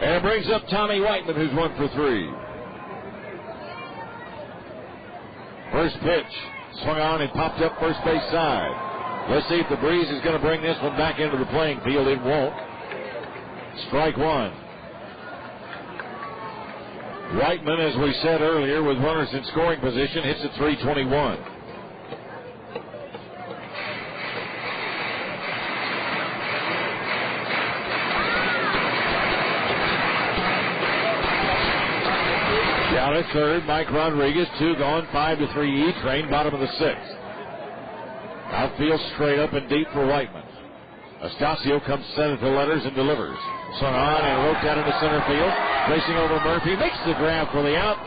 Speaker 2: And it brings up Tommy Whiteman, who's 1 for 3. First pitch. Swung on and popped up first base side. Let's see if the breeze is going to bring this one back into the playing field. It won't. Strike 1. Whiteman, as we said earlier, with runners in scoring position, hits at .321. Down at third, Mike Rodriguez, 2 gone, 5-3 E-Train, bottom of the 6th. Outfield straight up and deep for Whiteman. Estacio comes center to letters and delivers. Swung on and roped out into center field. Racing over Murphy, makes the grab for the out.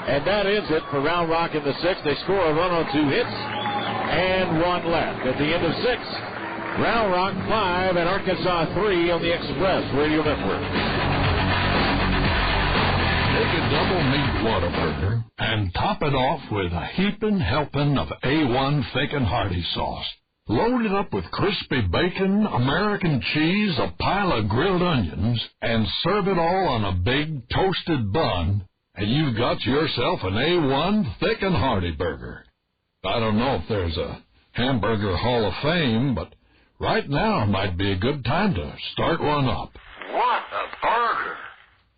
Speaker 2: And that ends it for Round Rock in the 6th. They score a run on 2 hits and 1 left. At the end of 6, Round Rock 5 and Arkansas 3 on the Express Radio Network.
Speaker 16: Take a double meat Whataburger and top it off with a heaping helping of A1 thick and hearty sauce. Load it up with crispy bacon, American cheese, a pile of grilled onions, and serve it all on a big toasted bun, and you've got yourself an A1 thick and hearty burger. I don't know if there's a Hamburger Hall of Fame, but right now might be a good time to start one up.
Speaker 6: What a burger!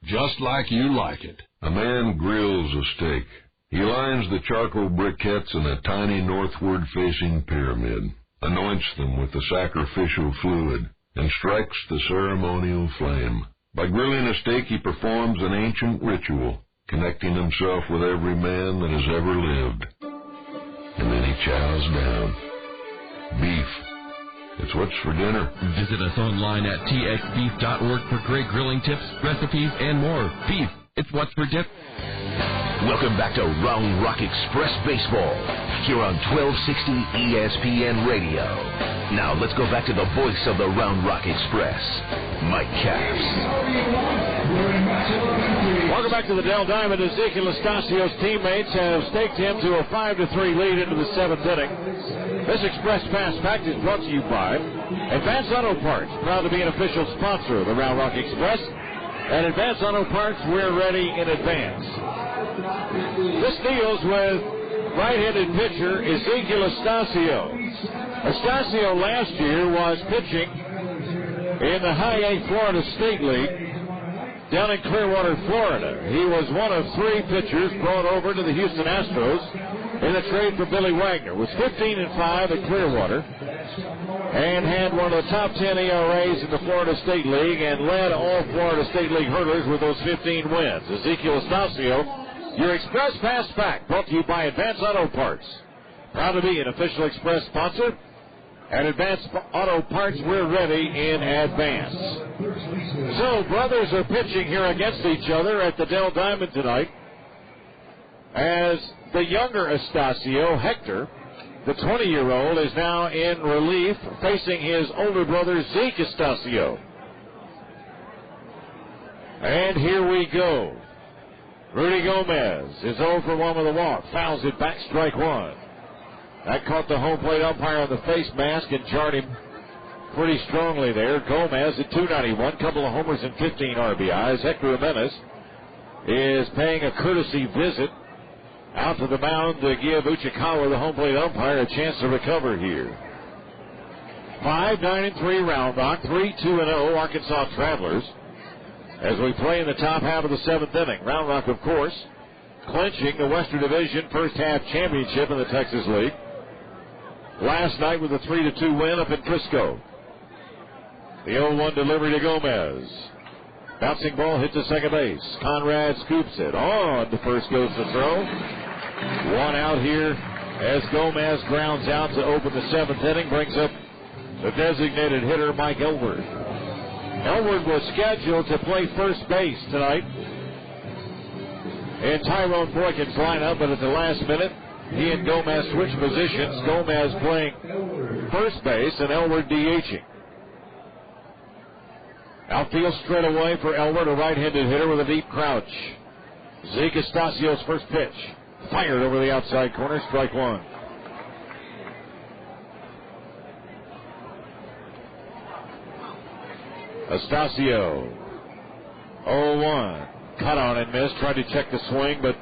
Speaker 16: Just like you like it.
Speaker 6: A man grills a steak. He lines the charcoal briquettes in a tiny northward-facing pyramid, anoints them with the sacrificial fluid, and strikes the ceremonial flame. By grilling a steak, he performs an ancient ritual, connecting himself with every man that has ever lived. And then he chows down. Beef. It's what's for dinner.
Speaker 21: Visit us online at txbeef.org for great grilling tips, recipes, and more. Beef. It's what's for dinner.
Speaker 1: Welcome back to Round Rock Express Baseball here on 1260 ESPN Radio. Now let's go back to the voice of the Round Rock Express, Mike Capps.
Speaker 2: Welcome back to the Dell Diamond. Ezekiel Estacio's teammates have staked him to a 5-3 lead into the 7th inning. This Express Fast Pack is brought to you by Advance Auto Parts, proud to be an official sponsor of the Round Rock Express. At Advance Auto Parts, we're ready in advance. This deals with right-handed pitcher Ezekiel Estacio. Estacio last year was pitching in the High A Florida State League down in Clearwater, Florida. He was one of 3 pitchers brought over to the Houston Astros in a trade for Billy Wagner. Was 15-5 at Clearwater and had one of the top 10 ERAs in the Florida State League and led all Florida State League hurdlers with those 15 wins. Ezekiel Estacio, your Express Fast Pack, brought to you by Advance Auto Parts. Proud to be an official Express sponsor. At Advance Auto Parts, we're ready in advance. So, brothers are pitching here against each other at the Dell Diamond tonight. As the younger Estacio, Hector, the 20-year-old, is now in relief, facing his older brother, Zeke Estacio. And here we go. Rudy Gomez is 0 for 1 with a walk. Fouls it back, strike 1. That caught the home plate umpire on the face mask and jarred him pretty strongly there. Gomez at 291, couple of homers and 15 RBIs. Hector Jimenez is paying a courtesy visit out to the mound to give Uchikawa, the home plate umpire, a chance to recover here. 5-9-3 Round Rock, 3-2-0 Arkansas Travelers as we play in the top half of the 7th inning. Round Rock, of course, clinching the Western Division first half championship in the Texas League last night with a 3-2 win up in Frisco. The 0-1 delivery to Gomez. Bouncing ball hit to second base. Conrad scoops it. On to first goes the throw. 1 out here as Gomez grounds out to open the 7th inning. Brings up the designated hitter, Mike Elward. Elward was scheduled to play first base tonight in Tyrone Boykin's lineup, but at the last minute, he and Gomez switched positions. Gomez playing first base and Elward DHing. Outfield straight away for Elward, a right-handed hitter with a deep crouch. Zeke Estacio's first pitch. Fired over the outside corner, strike 1. Estacio, 0-1. Cut on and missed. Tried to check the swing, but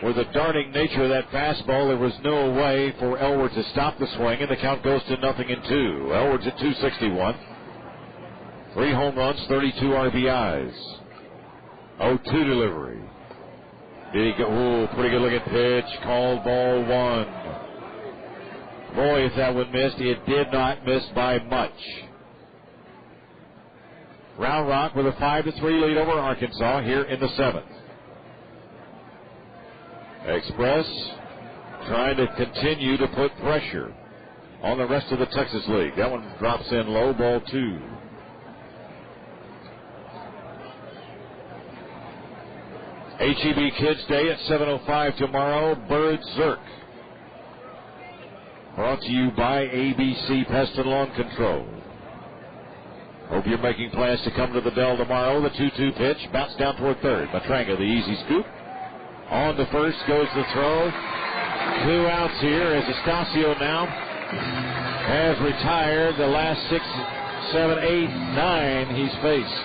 Speaker 2: with the darting nature of that fastball, there was no way for Elward to stop the swing, and the count goes to 0-2. Elward's at 261. 3 home runs, 32 RBIs. 0-2 delivery. Did he go? Ooh, pretty good looking pitch. Called ball 1. Boy, if that one missed, it did not miss by much. Round Rock with a 5-3 lead over Arkansas here in the 7th. Express trying to continue to put pressure on the rest of the Texas League. That one drops in low, ball 2. HEB Kids Day at 7:05 tomorrow. Bird Zerk. Brought to you by ABC Pest and Lawn Control. Hope you're making plans to come to the Dell tomorrow. The 2-2 pitch. Bounce down toward third. Matranga, the easy scoop. On to first goes the throw. 2 outs here as Estacio now has retired the last 6, 7, 8, 9 he's faced.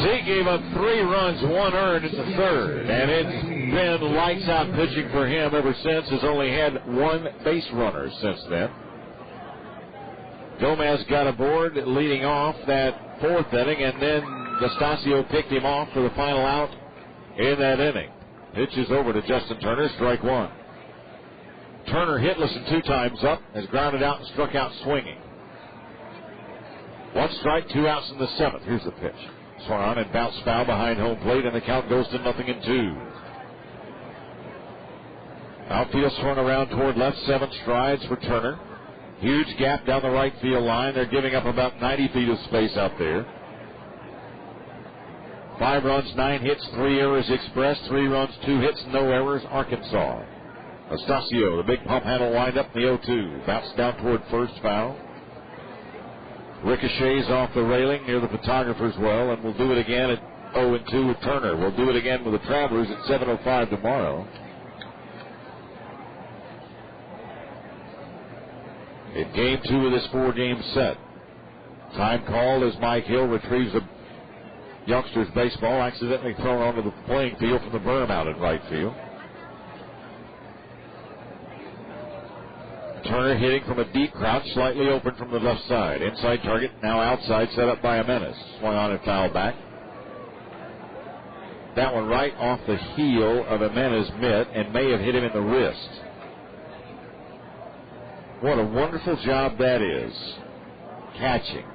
Speaker 2: Zeke gave up 3 runs, 1 earned in the 3rd, and it's been lights out pitching for him ever since. Has only had 1 base runner since then. Gomez got aboard leading off that 4th inning, and then Estacio picked him off for the final out in that inning. Pitches over to Justin Turner, strike 1. Turner hitless and 2 times up, has grounded out and struck out swinging. 1 strike, 2 outs in the 7th. Here's the pitch. Swung on and bounced foul behind home plate, and the count goes to 0-2. Outfield swung around toward left, 7 strides for Turner. Huge gap down the right field line. They're giving up about 90 feet of space out there. 5 runs, 9 hits, 3 errors Express. 3 runs, 2 hits, no errors Arkansas. Estacio, the big pump handle lined up in the 0-2. Bounced down toward first, foul. Ricochets off the railing near the photographer's well, and we'll do it again at 0-2 with Turner. We'll do it again with the Travelers at 7:05 tomorrow. In game 2 of this 4-game set. Time called as Mike Hill retrieves a youngster's baseball, accidentally thrown onto the playing field from the berm out at right field. Turner hitting from a deep crouch, slightly open from the left side. Inside target, now outside, set up by Jimenez. Swung on and fouled back. That one right off the heel of Jimenez's mitt and may have hit him in the wrist. What a wonderful job that is. Catching.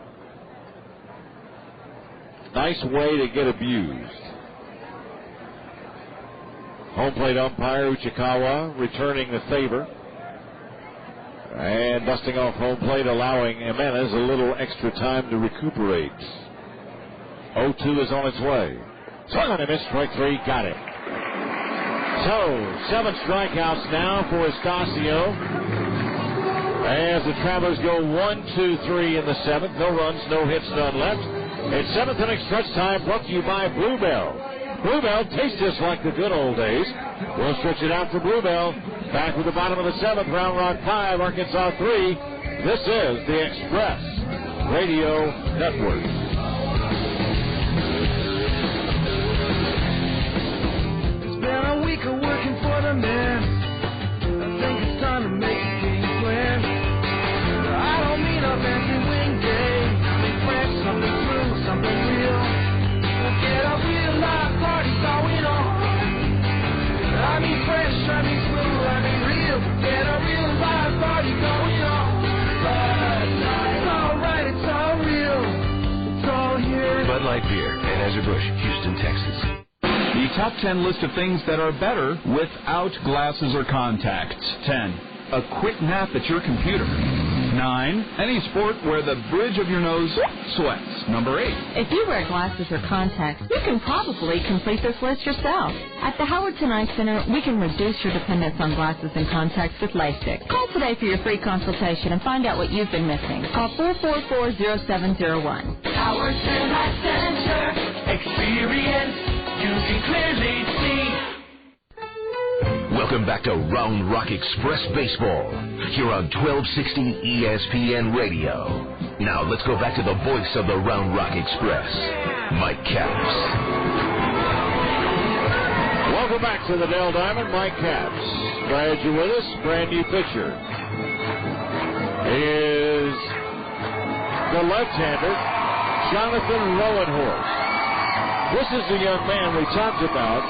Speaker 2: Nice way to get abused. Home plate umpire Uchikawa returning the favor. And dusting off home plate, allowing Jimenez a little extra time to recuperate. 0-2 is on its way. Swung on and missed, strike 3, got it. So, 7 strikeouts now for Estacio. As the Travelers go 1-2-3 in the 7th. No runs, no hits, none left. It's 7th inning stretch time, brought to you by Bluebell. Bluebell tastes just like the good old days. We'll stretch it out for Bluebell. Back with the bottom of the 7th, Round Rock 5, Arkansas 3. This is the Express Radio Network.
Speaker 13: It's been a week of working for the men. I think it's time to make a game plan. I don't mean a fancy wing day. I mean fresh, something smooth, something real. Get a real live party going on. I mean fresh, I mean smooth, I mean real. Get a real live party going on. It's alright, it's all real. It's all here.
Speaker 1: Bud Light Beer, Anheuser-Busch, Houston, Texas.
Speaker 15: The top 10 list of things that are better without glasses or contacts. 10. A quick nap at your computer. 9. Any sport where the bridge of your nose sweats. Number 8.
Speaker 22: If you wear glasses or contacts, you can probably complete this list yourself. At the Howard Tonight Center, we can reduce your dependence on glasses and contacts with LASIK. Call today for your free consultation and find out what you've been missing. Call 444-0701.
Speaker 13: Howard Tonight Center. Experience. You can clearly see.
Speaker 1: Welcome back to Round Rock Express Baseball here on 1260 ESPN Radio. Now let's go back to the voice of the Round Rock Express, Mike Capps.
Speaker 2: Welcome back to the Dell Diamond, Mike Capps. Glad you're with us. Brand new pitcher is the left-hander, Jonathan Rowenhorst. This is the young man we talked about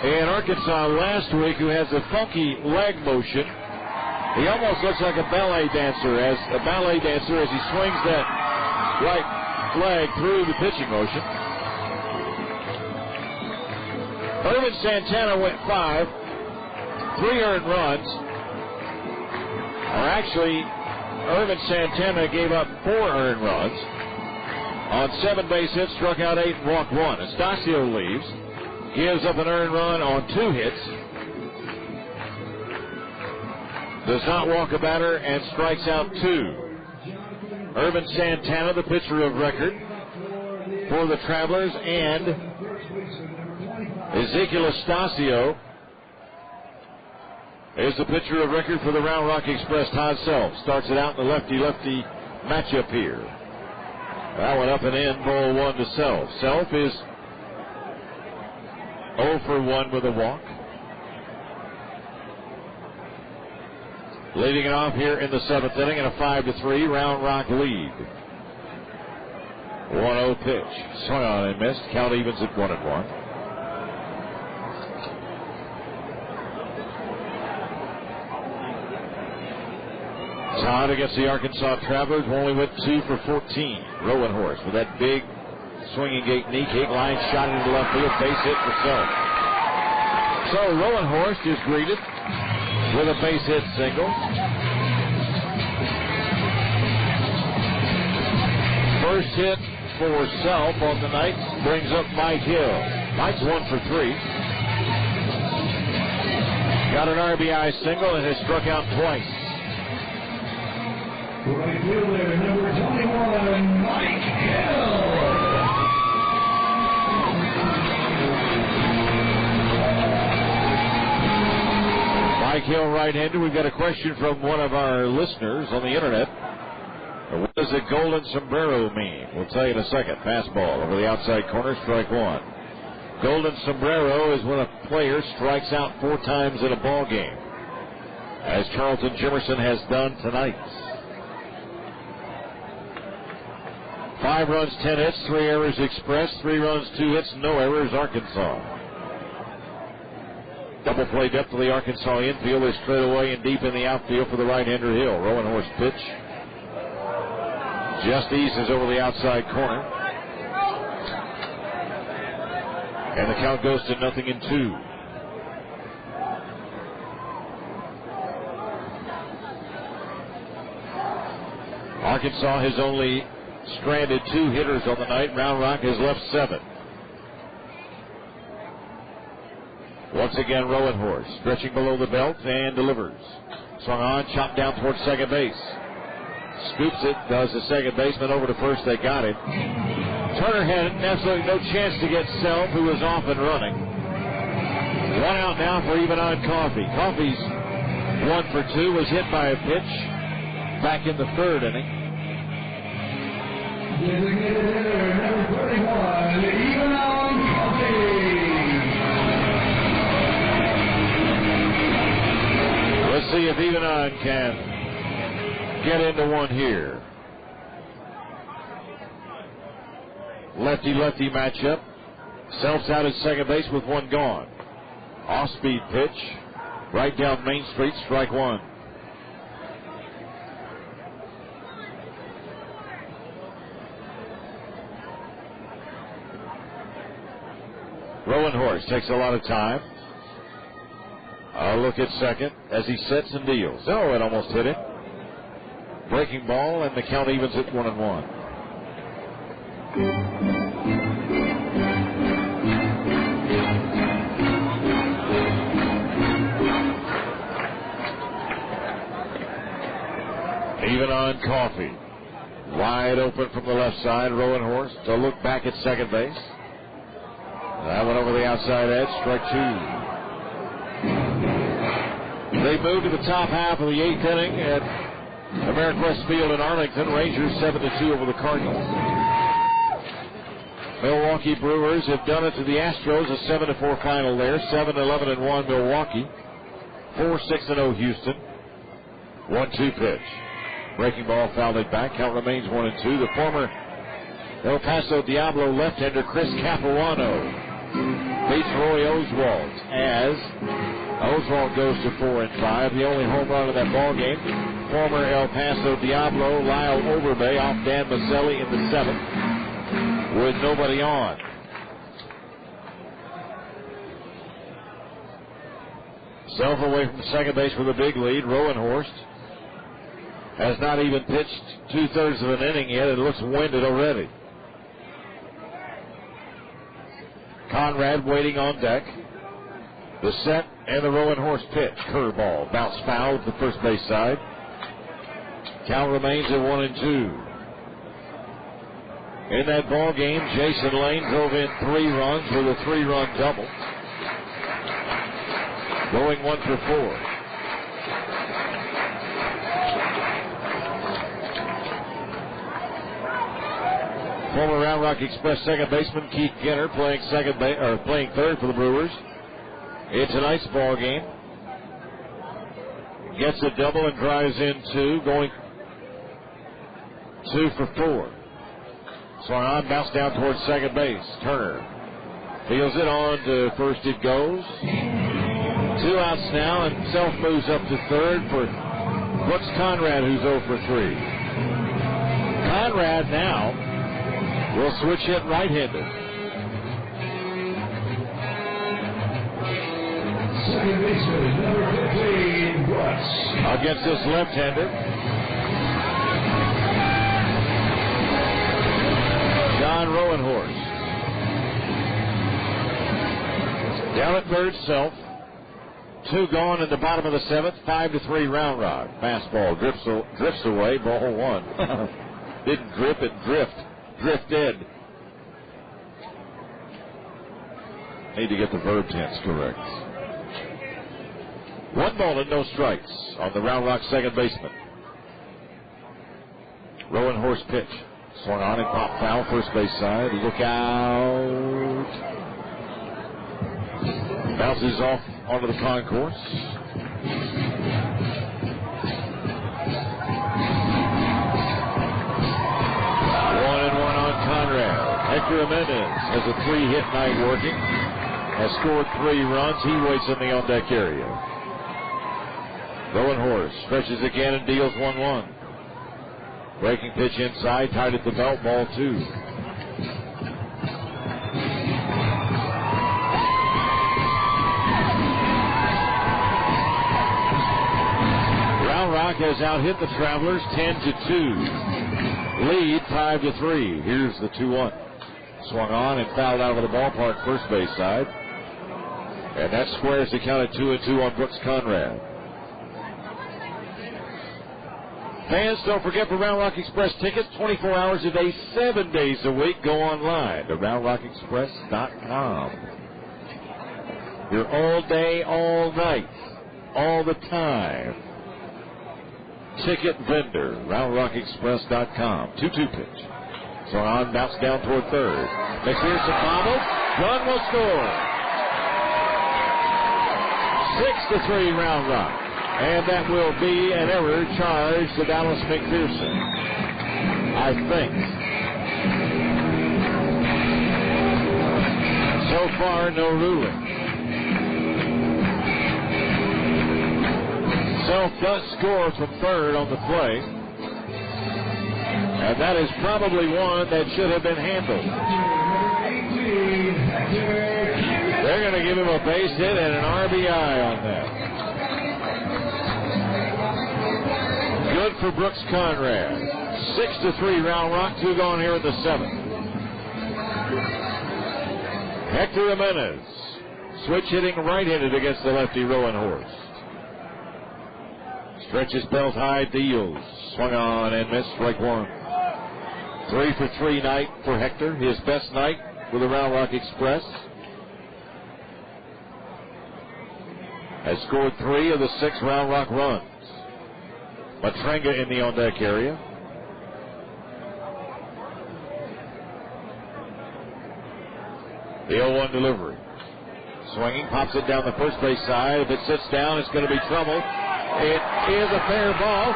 Speaker 2: in Arkansas last week who has a funky leg motion. He almost looks like a ballet dancer as he swings that right leg through the pitching motion. Ervin Santana went 5, 3 earned runs. Or actually, Ervin Santana gave up 4 earned runs. On 7 base hits, struck out 8 and walked 1. Estacio leaves. Gives up an earned run on 2 hits. Does not walk a batter and strikes out 2. Ervin Santana, the pitcher of record for the Travelers, and Ezekiel Estacio is the pitcher of record for the Round Rock Express. Todd Self starts it out in the lefty-lefty matchup here. That one up and in, ball 1 to Self. Self is 0 for 1 with a walk. Leading it off here in the 7th inning in a 5-3 Round Rock lead. 1-0 pitch. Swung on and missed. Count evens at 1-1. Todd against the Arkansas Travelers only went 2 for 14. Rowenhorst with that big swinging gate knee kick, line shot into the left field, base hit for Self. So Rowenhorst is greeted with a base hit single. First hit for Self on the night brings up Mike Hill. Mike's 1 for 3. Got an RBI single and has struck out twice.
Speaker 12: Right fielder, number 21, Mike Hill. Mike
Speaker 2: Hill right-hander. We've got a question from one of our listeners on the internet. What does a golden sombrero mean? We'll tell you in a second. Fastball over the outside corner, strike one. Golden sombrero is when a player strikes out 4 times in a ball game, as Charlton Jimerson has done tonight. 5 runs, 10 hits, 3 errors Express, 3 runs, 2 hits, no errors Arkansas. Double play depth of the Arkansas infield is straight away and deep in the outfield for the right-hander Hill. Rowan Horse pitch. Just eases over the outside corner. And the count goes to 0-2. Arkansas has only stranded 2 hitters on the night. Round Rock has left 7. Once again, Rowan Horse stretching below the belt and delivers. Swung on, chopped down towards second base. Scoops it, does the second baseman over to first. They got it. Turner had absolutely no chance to get Self, who was off and running. 1 out now for even on Coffey. Coffey's 1 for 2, was hit by a pitch back in the 3rd inning.
Speaker 12: Designated hitter number 31, even on Coffey.
Speaker 2: Let's see if Evenon can get into one here. Lefty-lefty matchup. Self's out at second base with 1 gone. Off-speed pitch. Right down Main Street, strike 1. Rowan Horse takes a lot of time. A look at second as he sets and deals. Oh, it almost hit him. Breaking ball, and the count evens at 1-1. Even on Coffey. Wide open from the left side. Rowan Horse to look back at second base. That one over the outside edge. Strike 2. They move to the top half of the 8th inning at Ameriquest Field in Arlington. Rangers 7-2 over the Cardinals. Milwaukee Brewers have done it to the Astros, a 7-4 final there. 7-11-1 Milwaukee. 4-6-0 Houston. 1-2 pitch. Breaking ball fouled it back. Count remains 1-2. The former El Paso Diablo left-hander Chris Capuano beats Roy Oswalt as Oswalt goes to 4-5. The only home run of that ball game. Former El Paso Diablo Lyle Overbay off Dan Maselli in the 7th with nobody on. Self away from second base with a big lead. Rowan Horst has not even pitched 2/3 of an inning yet. It looks winded already. Conrad waiting on deck. The set and the Rowan Horse pitch. Curveball. Bounce foul at the first base side. Count remains at 1-2. In that ball game, Jason Lane drove in 3 runs with a 3-run double. Going 1 for 4. Former Round Rock Express second baseman Keith Ginner playing playing third for the Brewers. It's a nice ball game. Gets a double and drives in 2, going 2 for 4. Swung on, bounced down towards second base. Turner fields it on to first. It goes. 2 outs now, and Self moves up to third for Brooks Conrad, who's 0 for 3. Conrad now will switch hit right-handed.
Speaker 12: Second baseman, number 15, Brooks.
Speaker 2: Against this left-hander. John Rowan Horse. Down at third, Self. 2 gone in the bottom of the 7th. 5-3 Round Rock. Fastball drifts away. Ball 1. Didn't drip, it drifted. Need to get the verb tense correct. 1 ball and no strikes on the Round Rock second baseman. Rowan Horse pitch. Swung on and pop foul, first base side. Look out. Bounces off onto the concourse. 1-1 on Conrad. Hector Jimenez has a 3-hit night working. Has scored 3 runs. He waits in the on-deck area. Rowan Horse stretches again and deals 1-1. Breaking pitch inside, tied at the belt, ball 2. Round Rock has out-hit the Travelers 10-2. Lead 5-3. Here's the 2-1. Swung on and fouled out of the ballpark, first base side. And that squares the count at 2-2 on Brooks Conrad. Fans, don't forget for Round Rock Express tickets, 24 hours a day, 7 days a week. Go online to RoundRockExpress.com. You're all day, all night, all the time. Ticket vendor, RoundRockExpress.com. 2-2 pitch. So on, bounce down toward third. McPherson bobbled. Run will score. 6-3 Round Rock. And that will be an error charged to Dallas McPherson, I think. So far, no ruling. Self does score from third on the play. And that is probably one that should have been handled. They're going to give him a base hit and an RBI on that. Good for Brooks Conrad. 6-3 Round Rock, 2 gone here in the 7th. Hector Jimenez, switch hitting right-handed against the lefty Rowan Horse. Stretches belt high, deals. Swung on and missed, strike 1. 3-for-3 night for Hector, his best night with the Round Rock Express. Has scored 3 of the 6 Round Rock runs. Mathis in the on-deck area. The 0-1 delivery. Swinging, pops it down the first base side. If it sits down, it's going to be trouble. It is a fair ball.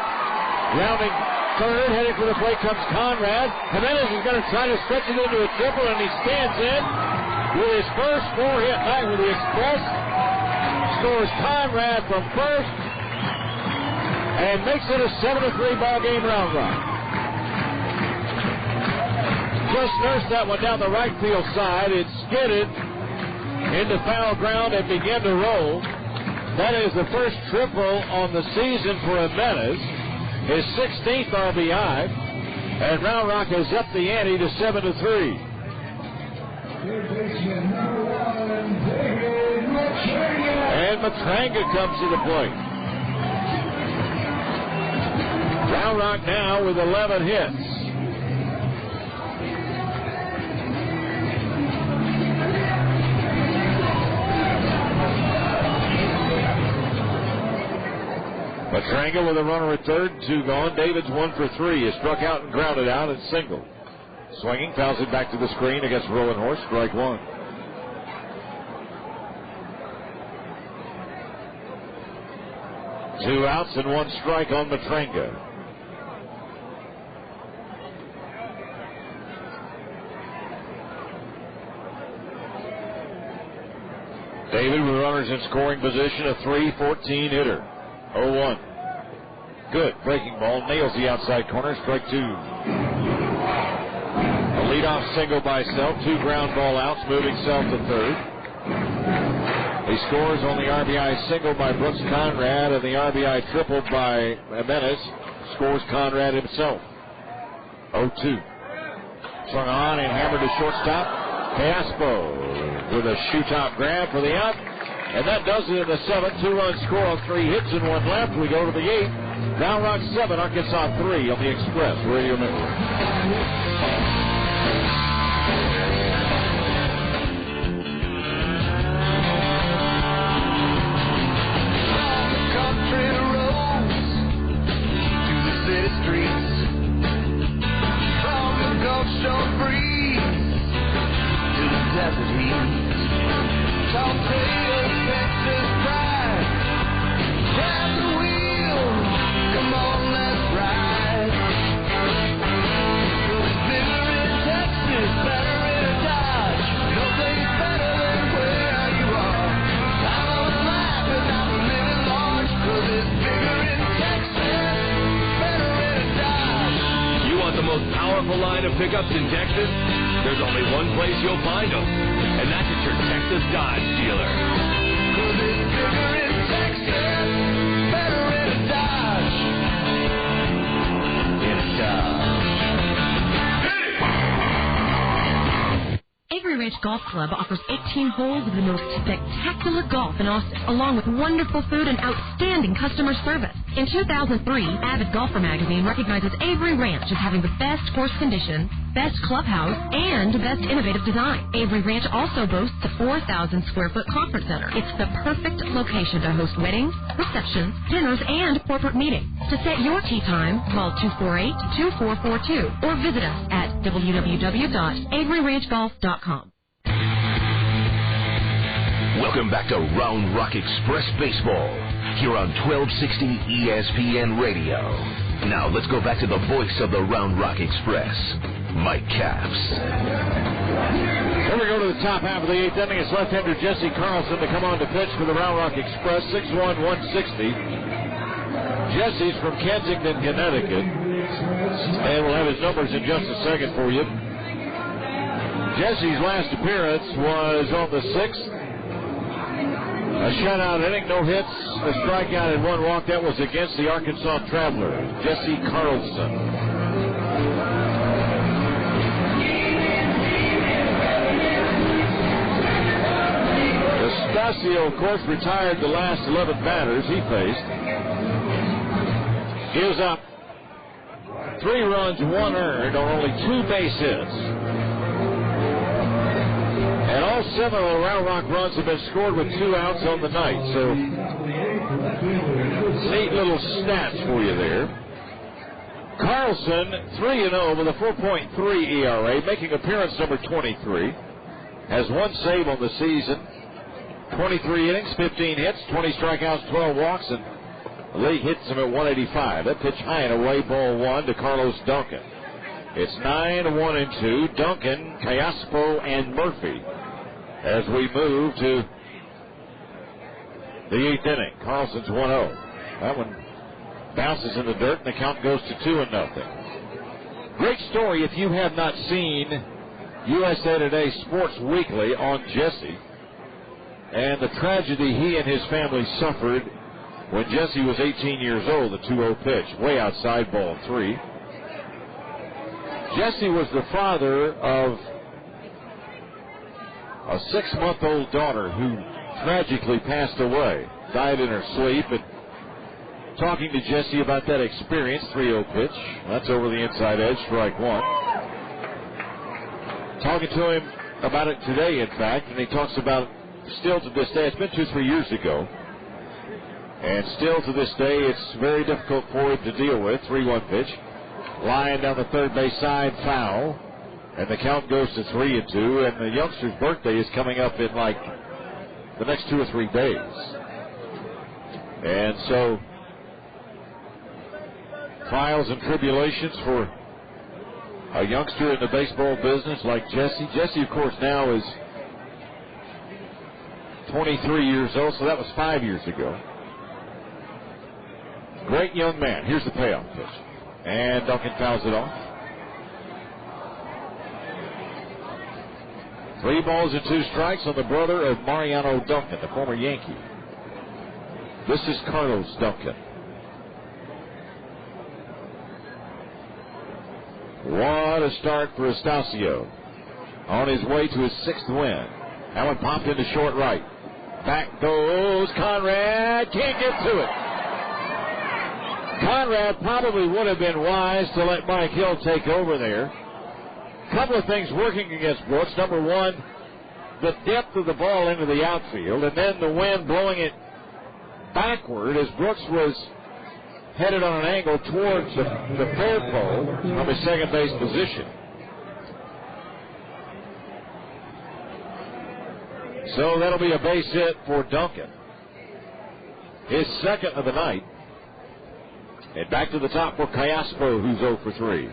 Speaker 2: Rounding third, heading for the plate comes Conrad. Jimenez is going to try to stretch it into a triple, and he stands in with his first 4-hit night with the Express. Scores Conrad from first and makes it a 7-3 ball game. Round Rock. Just nursed that one down the right field side. It skidded into foul ground and began to roll. That is the first triple on the season for Jimenez. His 16th RBI. And Round Rock has upped the ante to 7-3. And Mathis comes to the plate. Round Rock now with 11 hits. Mathis with a runner at third, 2 gone. David's 1 for 3. Is struck out and grounded out and single. Swinging, fouls it back to the screen against Rowan Horse, strike 1. Two outs and 1 strike on Mathis. David with runners in scoring position, a 3-14 hitter. 0-1. Good. Breaking ball. Nails the outside corner. Strike 2. A leadoff single by Self. 2 ground ball outs. Moving Self to third. He scores on the RBI single by Brooks Conrad, and the RBI triple by Jimenez. Scores Conrad himself. 0-2. Swung on and hammered to shortstop. Callaspo with a shoot-out grab for the out. And that does it in the 7th. 2-run score on 3 hits and 1 left. We go to the 8th. Round Rock 7, Arkansas 3 on the Express Radio Network.
Speaker 13: Country roads to the city streets. don't breathe to the desert heat. Don't take a Texas pride. Grab the wheel, come on, let's ride. 'Cause it's bigger in Texas, better in Dodge. No place better than where you are. Time of life and I'm living large. 'Cause it's bigger in Texas, better in Dodge.
Speaker 3: You want the most powerful line of pickups in Texas? There's only one place you'll find them, and that's at your Texas Dodge dealer.
Speaker 13: 'Cause it's bigger in Texas, better in Dodge. In Dodge.
Speaker 17: Avery Ranch Golf Club offers 18 holes of the most spectacular golf in Austin, along with wonderful food and outstanding customer service. In 2003, Avid Golfer magazine recognizes Avery Ranch as having the best course conditions, best clubhouse, and best innovative design. Avery Ranch also boasts a 4,000-square-foot conference center. It's the perfect location to host weddings, receptions, dinners, and corporate meetings. To set your tee time, call 248-2442 or visit us at www.averyranchgolf.com.
Speaker 1: Welcome back to Round Rock Express Baseball here on 1260 ESPN Radio. Now let's go back to the voice of the Round Rock Express, Mike Capps.
Speaker 2: Here we go to the top half of the eighth inning. It's left-hander Jesse Carlson to come on to pitch for the Round Rock Express, 6'1", 160. Jesse's from Kensington, Connecticut, and we'll have his numbers in just a second for you. Jesse's last appearance was on the 6th. A shutout inning, no hits, a strikeout, and one walk. That was against the Arkansas Traveler, Jesse Carlson. Estacio, of course, retired the last 11 batters he faced. Gives up 3 runs, 1 earned on only 2 base hits. And all 7 of the Round Rock runs have been scored with 2 outs on the night. So, neat little stats for you there. Carlson, 3-0 with a 4.3 ERA, making appearance number 23. Has 1 save on the season. 23 innings, 15 hits, 20 strikeouts, 12 walks, and the league hits him at 185. That pitch high and away, ball 1 to Carlos Duncan. It's 9-1-2. Duncan, Callaspo, and Murphy as we move to the 8th inning. Carlson's 1-0. That one bounces in the dirt, and the count goes to 2-0. Great story if you have not seen USA Today Sports Weekly on Jesse and the tragedy he and his family suffered when Jesse was 18 years old. The 2-0 pitch, way outside, ball 3. Jesse was the father of a 6-month-old daughter who tragically passed away, died in her sleep. And talking to Jesse about that experience, 3-0 pitch, that's over the inside edge, strike 1. Talking to him about it today, in fact, and he talks about still to this day, it's been 2-3 years ago, and still to this day, it's very difficult for him to deal with. 3-1 pitch. Line down the third base side, foul. And the count goes to 3-2. And the youngster's birthday is coming up in like the next 2 or 3 days. And so, trials and tribulations for a youngster in the baseball business like Jesse. Jesse, of course, now is 23 years old, so that was 5 years ago. Great young man. Here's the payoff pitch. And Duncan fouls it off. 3 balls and 2 strikes on the brother of Mariano Duncan, the former Yankee. This is Carlos Duncan. What a start for Estacio. On his way to his 6th win. That one popped into short right. Back goes Conrad. Can't get to it. Conrad probably would have been wise to let Mike Hill take over there. A couple of things working against Brooks. Number one, the depth of the ball into the outfield, and then the wind blowing it backward as Brooks was headed on an angle towards the fair pole from his second base position. So that'll be a base hit for Duncan. His second of the night. And back to the top for Callaspo, who's 0 for 3.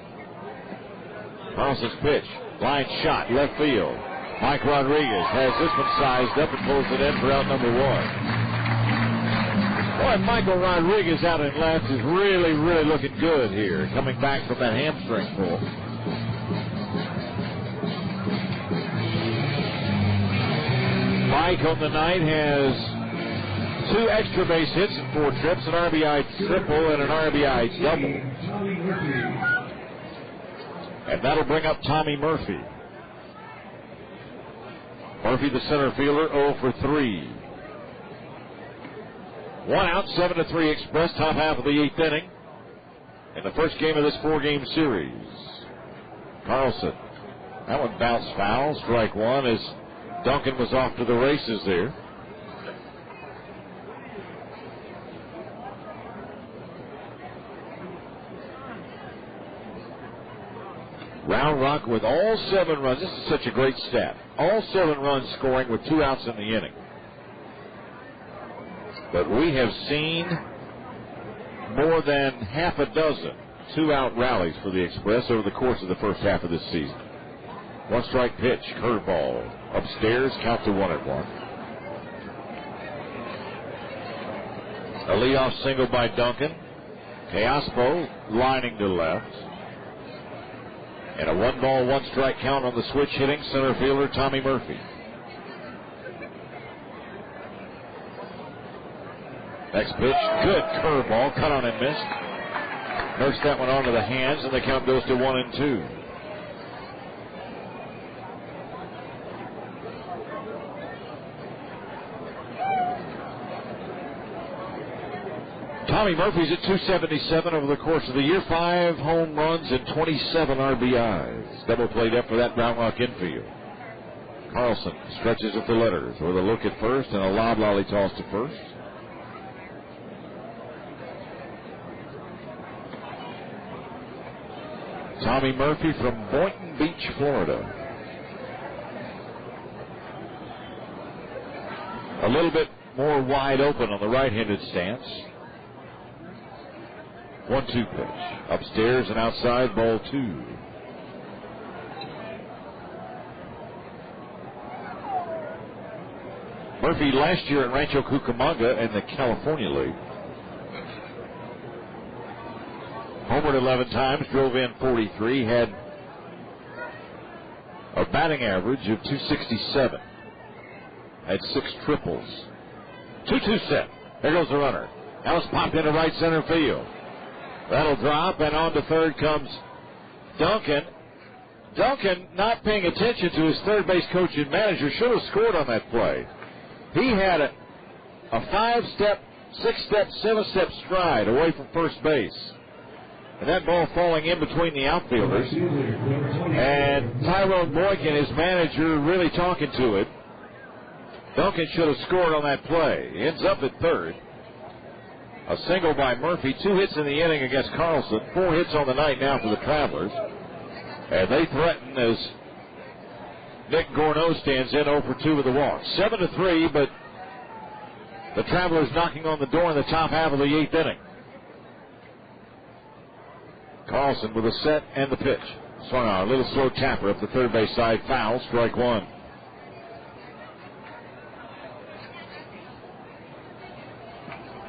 Speaker 2: Carlson's pitch. Line shot, left field. Mike Rodriguez has this one sized up and pulls it in for out number 1. Boy, Michael Rodriguez out in left is really, really looking good here, coming back from that hamstring pull. Mike on the night has 2 extra base hits and 4 trips, an RBI triple and an RBI double. And that'll bring up Tommy Murphy. Murphy, the center fielder, 0 for 3. 1 out, 7-3 Express, top half of the 8th inning. In the first game of this 4-game series. Carlson. That one bounced foul, strike 1 as Duncan was off to the races there. Round Rock with all 7 runs. This is such a great stat. All 7 runs scoring with 2 outs in the inning. But we have seen more than half a dozen 2-out rallies for the Express over the course of the first half of this season. 1 strike pitch, curveball. Upstairs, count to 1-1. A leadoff single by Duncan. Callaspo lining to left. And a 1-ball, 1-strike count on the switch hitting center fielder Tommy Murphy. Next pitch, good curveball, cut on and missed. Nursed that one onto the hands, and the count goes to 1-2. Tommy Murphy's at 277 over the course of the year. 5 home runs and 27 RBIs. Double played up for that Round Rock infield. Carlson stretches at the letters with a look at first and a lob lolly toss to first. Tommy Murphy from Boynton Beach, Florida. A little bit more wide open on the right-handed stance. 1-2 pitch. Upstairs and outside, ball 2. Murphy last year at Rancho Cucamonga in the California League. Homered 11 times, drove in 43, had a batting average of 267. Had 6 triples. 2-2 set. There goes the runner. That was popped into right center field. That'll drop, and on to third comes Duncan. Duncan, not paying attention to his third base coach and manager, should have scored on that play. He had a 5-step, 6-step, 7-step stride away from first base. And that ball falling in between the outfielders. And Tyrone Boykin, his manager, really talking to it. Duncan should have scored on that play. He ends up at third. A single by Murphy, 2 hits in the inning against Carlson, 4 hits on the night now for the Travelers. And they threaten as Nick Gorneault stands in 0 for 2 with a walk. 7-3, but the Travelers knocking on the door in the top half of the 8th inning. Carlson with a set and the pitch. Swung on, a little slow tapper up the third base side, foul, strike 1.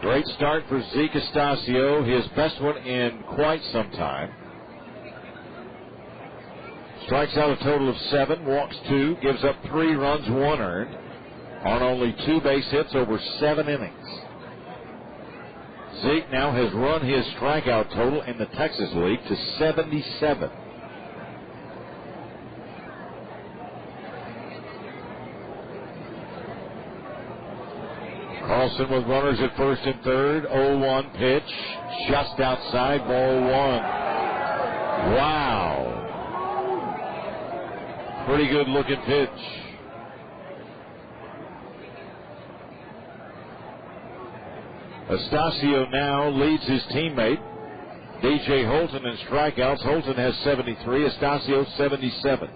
Speaker 2: Great start for Zeke Estacio, his best one in quite some time. Strikes out a total of 7, walks 2, gives up 3 runs, 1 earned, on only 2 base hits over 7 innings. Zeke now has run his strikeout total in the Texas League to 77. Carlson with runners at first and third. 0-1 pitch. Just outside, ball 1. Wow. Pretty good looking pitch. Estacio now leads his teammate, DJ Holton, in strikeouts. Holton has 73, Estacio 77.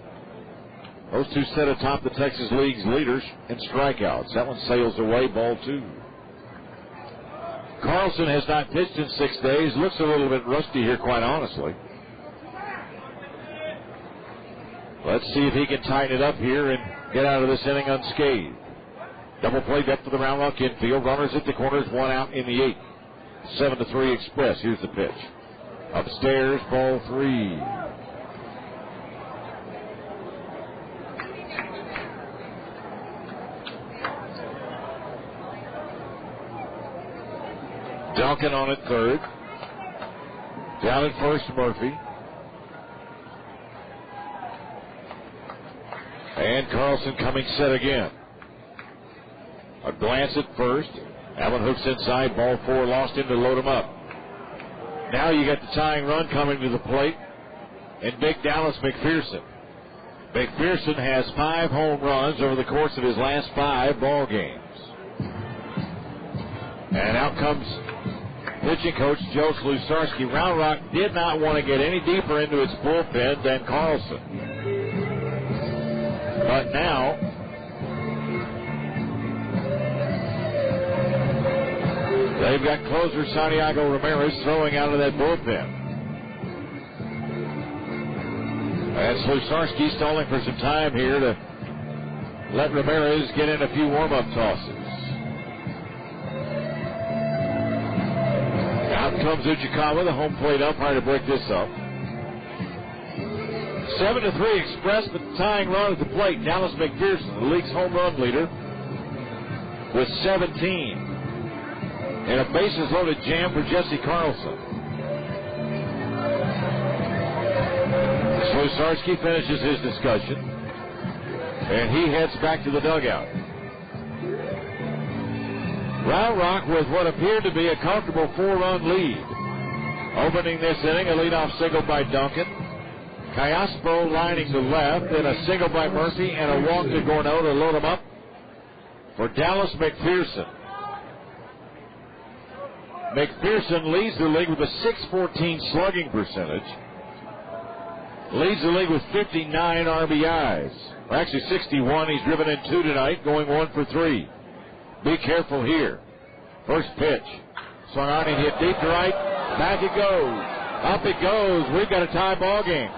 Speaker 2: Those two sit atop the Texas League's leaders in strikeouts. That one sails away, ball 2. Carlson has not pitched in 6 days. Looks a little bit rusty here, quite honestly. Let's see if he can tighten it up here and get out of this inning unscathed. Double play depth to the Round Rock infield. Runners at the corners, 1 out in the 8th. 7-3 Express. Here's the pitch. Upstairs, ball 3. Duncan on at third. Down at first, Murphy. And Carlson coming set again. A glance at first. Allen hooks inside. Ball 4 lost him to load him up. Now you got the tying run coming to the plate. And big Dallas McPherson. McPherson has 5 home runs over the course of his last 5 ball games. And out comes pitching coach Joe Slusarski. Round Rock did not want to get any deeper into its bullpen than Carlson. But now they've got closer Santiago Ramirez throwing out of that bullpen. And Slusarski stalling for some time here to let Ramirez get in a few warm-up tosses. Out comes Uchikawa, the home plate umpire, to break this up. 7-3 Express, but the tying run at the plate. Dallas McPherson, the league's home run leader, with 17. And a bases-loaded jam for Jesse Carlson. Slusarski finishes his discussion, and he heads back to the dugout. Round Rock with what appeared to be a comfortable 4-run lead. Opening this inning, a leadoff single by Duncan. Callaspo lining to left, and a single by Murphy, and a walk to Gorneault to load him up for Dallas McPherson. McPherson leads the league with a .614 slugging percentage. Leads the league with 59 RBIs. Well, actually 61. He's driven in 2 tonight, going 1 for 3. Be careful here. First pitch. Swung on and hit deep to right. Back it goes. Up it goes. We've got a tie ball game.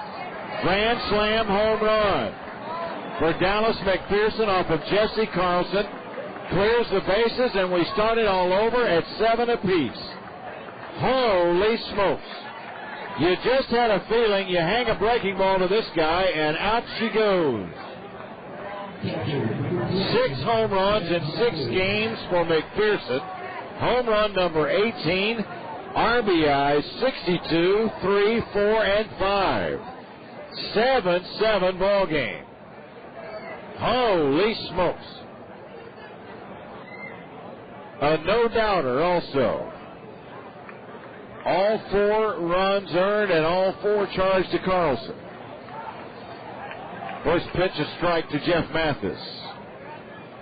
Speaker 2: Grand slam home run for Dallas McPherson off of Jesse Carlson. Clears the bases, and we started all over at 7 apiece. Holy smokes. You just had a feeling you hang a breaking ball to this guy, and out she goes. 6 home runs in 6 games for McPherson. Home run number 18. RBI 62, 3, 4, and 5. 7-7 ball game. Holy smokes. A no-doubter also. All 4 runs earned and all 4 charged to Carlson. First pitch, a strike to Jeff Mathis.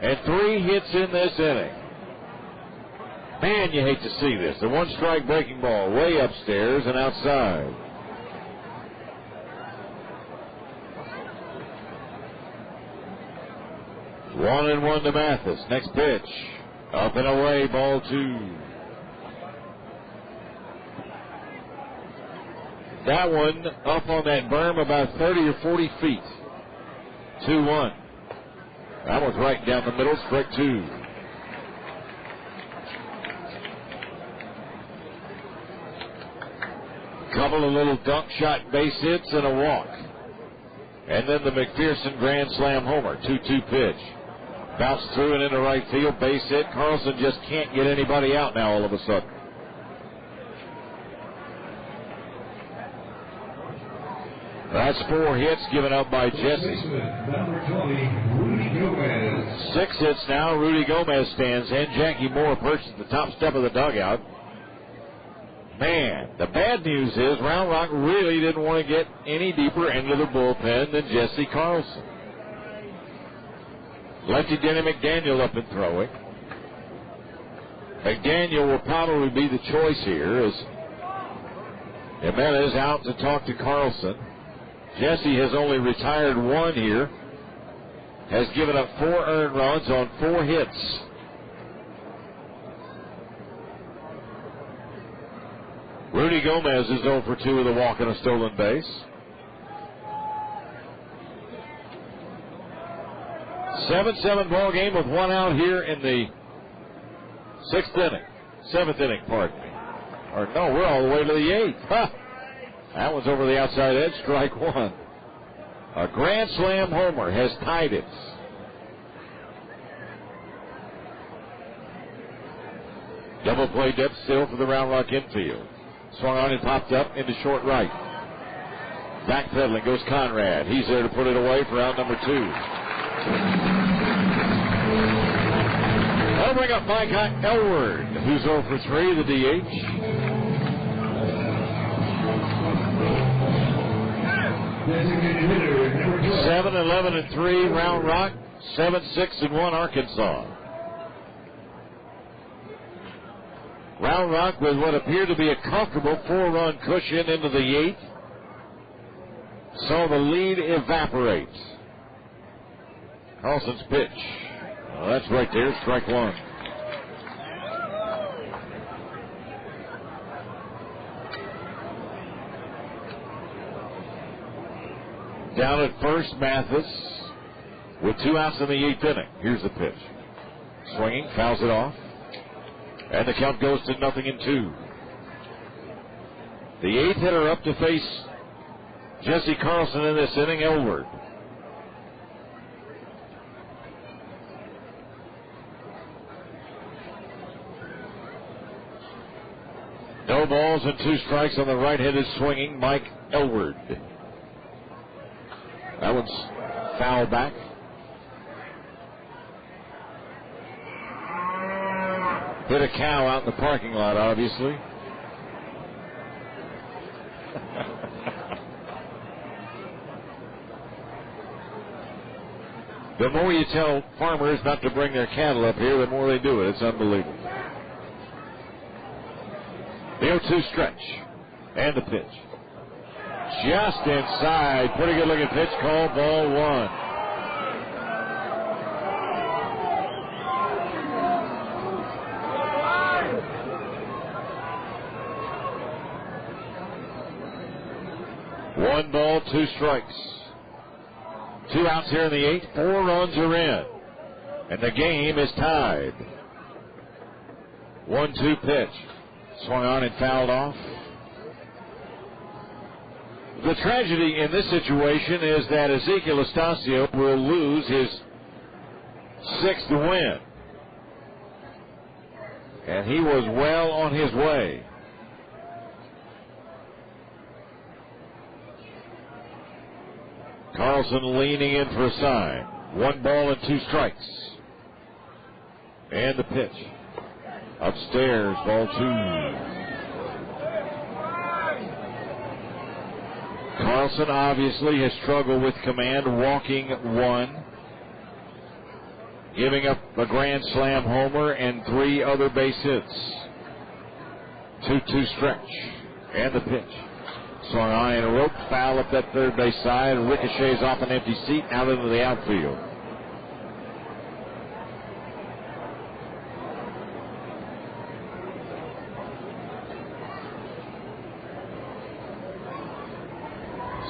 Speaker 2: And 3 hits in this inning. Man, you hate to see this. The 1-strike breaking ball way upstairs and outside. One and 1 to Mathis. Next pitch. Up and away, ball 2. That one up on that berm about 30 or 40 feet. 2-1. That one's right down the middle, strike 2. Couple of little dunk shot base hits and a walk. And then the McPherson grand slam homer. 2-2 pitch. Bounced through and into right field, base hit. Carlson just can't get anybody out now all of a sudden. That's 4 hits given up by Jesse. 6 hits now. Rudy Gomez stands in. Jackie Moore perched at the top step of the dugout. Man, the bad news is Round Rock really didn't want to get any deeper into the bullpen than Jesse Carlson. Lefty Denny McDaniel up and throwing. McDaniel will probably be the choice here as Jimenez out to talk to Carlson. Jesse has only retired 1 here has given up 4 earned runs on 4 hits. Rudy Gomez is 0 for 2 with a walk and a stolen base. 7-7 ball game with 1 out here in the 7th inning, pardon me. Or no, we're all the way to the 8th. Ha! That one's over the outside edge, strike 1. A grand slam homer has tied it. Double play depth still for the Round Rock infield. Swung on and popped up into short right. Backpedaling goes Conrad. He's there to put it away for out number 2. That'll bring up Mike Elward, who's 0 for 3, the DH. 7-11-3 Round Rock, 7-6-1 Arkansas. Round Rock with what appeared to be a comfortable 4-run cushion into the 8th. Saw the lead evaporate. Carlson's pitch. Well, that's right there, strike 1. Down at first, Mathis with 2 outs in the 8th inning. Here's the pitch. Swinging, fouls it off. And the count goes to 0-2. The 8th hitter up to face Jesse Carlson in this inning, Elward. No balls and 2 strikes on the right-handed swinging Mike Elward. That one's foul back. Hit a cow out in the parking lot, obviously. The more you tell farmers not to bring their cattle up here, the more they do it. It's unbelievable. The 0-2 stretch. And the pitch. Just inside. Pretty good looking pitch. Called ball 1. One ball, 2 strikes. 2 outs here in the 8th. 4 runs are in. And the game is tied. 1-2 pitch. Swung on and fouled off. The tragedy in this situation is that Ezekiel Estacio will lose his 6th win. And he was well on his way. Carlson leaning in for a sign. 1 ball and 2 strikes. And the pitch. Upstairs, ball 2. Carlson obviously has struggled with command, walking 1. Giving up a grand slam homer and 3 other base hits. 2-2 stretch. And the pitch. Swung on in a rope, foul up that third base side, ricochets off an empty seat out into the outfield.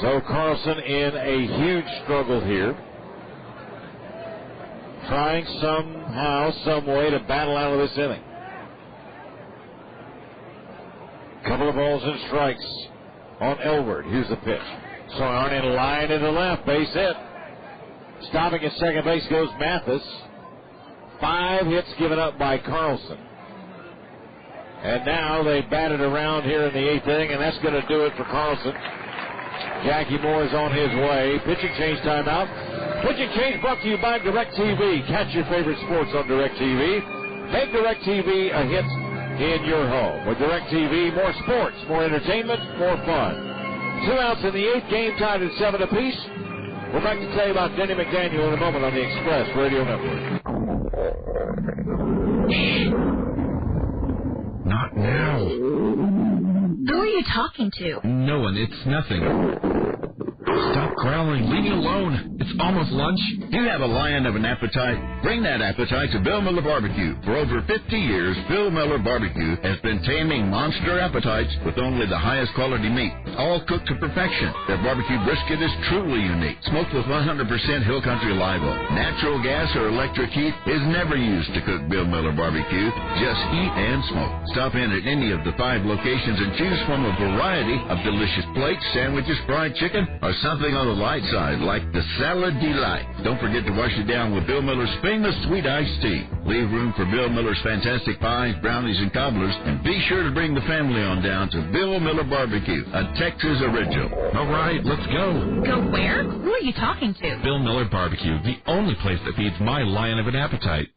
Speaker 2: So Carlson in a huge struggle here. Trying somehow, some way to battle out of this inning. Couple of balls and strikes on Elward. Here's the pitch. Swung on in line to the left, base hit. Stopping at second base goes Mathis. 5 hits given up by Carlson. And now they batted around here in the 8th inning, and that's going to do it for Carlson. Jackie Moore is on his way. Pitching change timeout. Pitching change brought to you by DirecTV. Catch your favorite sports on DirecTV. Make DirecTV a hit in your home. With DirecTV, more sports, more entertainment, more fun. 2 outs in the 8th, game tied at 7 apiece. We're back to tell you about Denny McDaniel in a moment on the Express Radio Network.
Speaker 14: Not now.
Speaker 17: Who are you talking to?
Speaker 14: No one. It's nothing. Stop growling. Leave me alone. It's almost lunch.
Speaker 4: You have a lion of an appetite? Bring that appetite to Bill Miller Barbecue. For over 50 years, Bill Miller Barbecue has been taming monster appetites with only the highest quality meat, all cooked to perfection. Their barbecue brisket is truly unique, smoked with 100% Hill Country live oak. Natural gas or electric heat is never used to cook Bill Miller Barbecue. Just heat and smoke. Stop in at any of the 5 locations and choose from a variety of delicious plates, sandwiches, fried chicken, or something on the light side like the Salad Delight. Don't forget to wash it down with Bill Miller's famous sweet iced tea. Leave room for Bill Miller's fantastic pies, brownies, and cobblers, and be sure to bring the family on down to Bill Miller Barbecue, a Texas original.
Speaker 14: All right, let's go.
Speaker 17: Go where? Who are you talking to?
Speaker 14: Bill Miller Barbecue, the only place that feeds my lion of an appetite.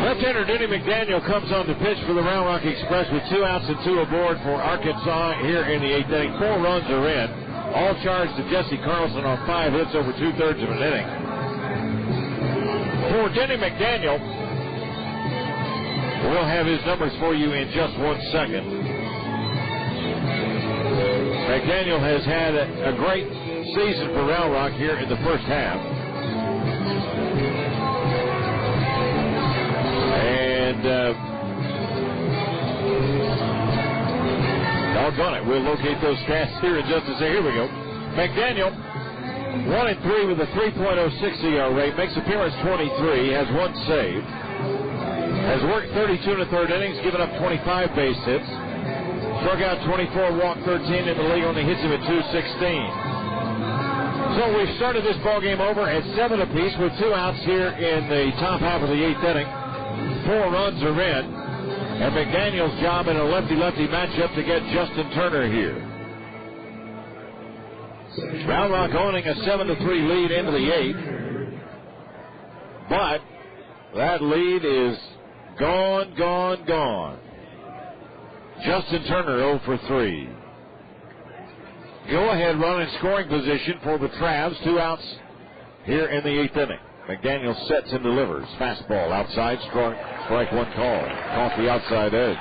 Speaker 2: Left-hander Denny McDaniel comes on the pitch for the Round Rock Express with 2 outs and 2 aboard for Arkansas here in the 8th inning. 4 runs are in. All charged to Jesse Carlson on 5 hits over 2/3 of an inning. For Denny McDaniel, we'll have his numbers for you in just 1 second. McDaniel has had a great season for Round Rock here in the first half. And doggone it, we'll locate those stats here in just a second. Here we go. McDaniel, 1-3 with a 3.06 ERA, makes appearance 23, has 1 save, has worked 32 1/3 innings, given up 25 base hits, struck out 24, walked 13 in the league, only hits him at 216. So we've started this ball game over at 7 apiece with 2 outs here in the top half of the 8th inning. 4 runs are in, and McDaniel's job in a lefty-lefty matchup to get Justin Turner here. Round Rock owning a 7-3 lead into the 8th, but that lead is gone. Justin Turner 0 for 3. Go-ahead run in scoring position for the Travs. 2 outs here in the 8th inning. McDaniel sets and delivers. Fastball outside, strike 1 call. Off the outside edge.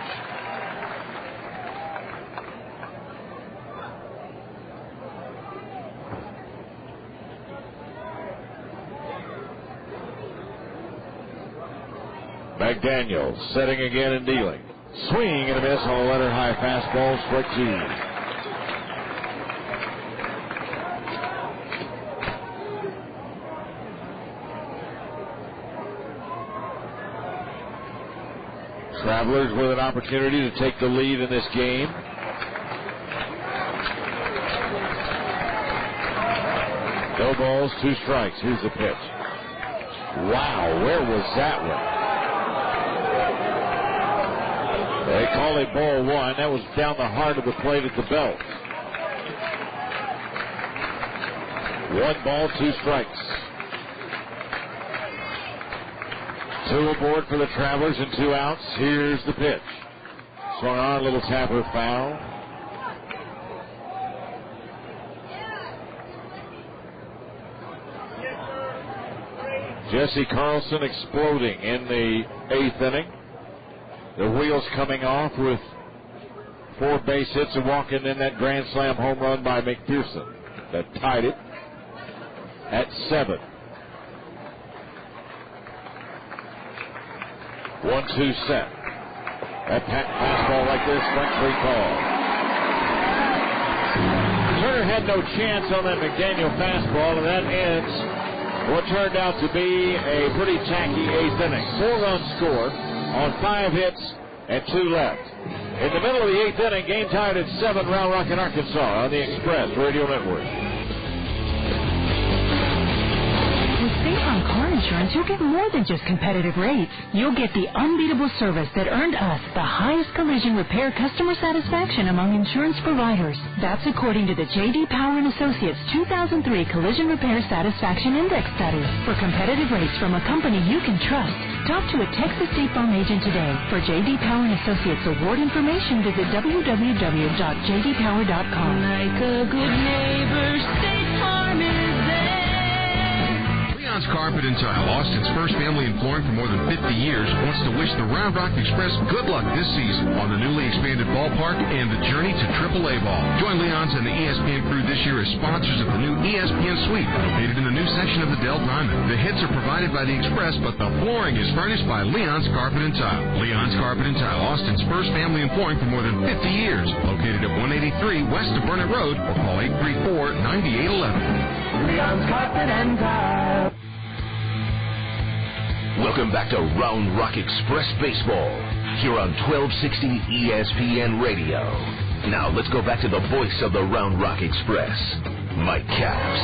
Speaker 2: McDaniel setting again and dealing. Swing and a miss on a letter high fastball, strike 2. Travelers with an opportunity to take the lead in this game. No balls, 2 strikes. Here's the pitch. Wow, where was that one? They call it ball 1. That was down the heart of the plate at the belt. 1 ball, 2 strikes. 2 aboard for the Travelers and 2 outs. Here's the pitch. Swung on, a little tapper foul. Jesse Carlson exploding in the 8th inning. The wheels coming off with 4 base hits and walking in that grand slam home run by McPherson that tied it at 7. 1-2 set. That fastball like this, strike 3 call. Turner had no chance on that McDaniel fastball, and that ends what turned out to be a pretty tacky 8th inning. 4 runs scored on 5 hits and 2 left. In the middle of the 8th inning, game tied at 7, Round Rock in Arkansas on the Express Radio Network.
Speaker 7: With State Farm Car Insurance, you'll get more than just competitive rates. You'll get the unbeatable service that earned us the highest collision repair customer satisfaction among insurance providers. That's according to the J.D. Power & Associates 2003 Collision Repair Satisfaction Index Study. For competitive rates from a company you can trust, talk to a Texas State Farm agent today. For J.D. Power & Associates award information, visit www.jdpower.com.
Speaker 13: Like a good neighbor, State Farm is there.
Speaker 14: Leon's Carpet and Tile, Austin's first family in flooring for more than 50 years, wants to wish the Round Rock Express good luck this season on the newly expanded ball ballpark and the journey to AAA ball. Join Leon's and the ESPN crew this year as sponsors of the new ESPN Suite, located in the new section of the Dell Diamond. The hits are provided by the Express, but the flooring is furnished by Leon's Carpet and Tile. Leon's Carpet and Tile, Austin's first family in flooring for more than 50 years. Located at 183 west of Burnett Road, or call 834-9811.
Speaker 13: Leon's Carpet and Tile.
Speaker 1: Welcome back to Round Rock Express Baseball here on 1260 ESPN Radio. Now let's go back to the voice of the Round Rock Express, Mike Capps.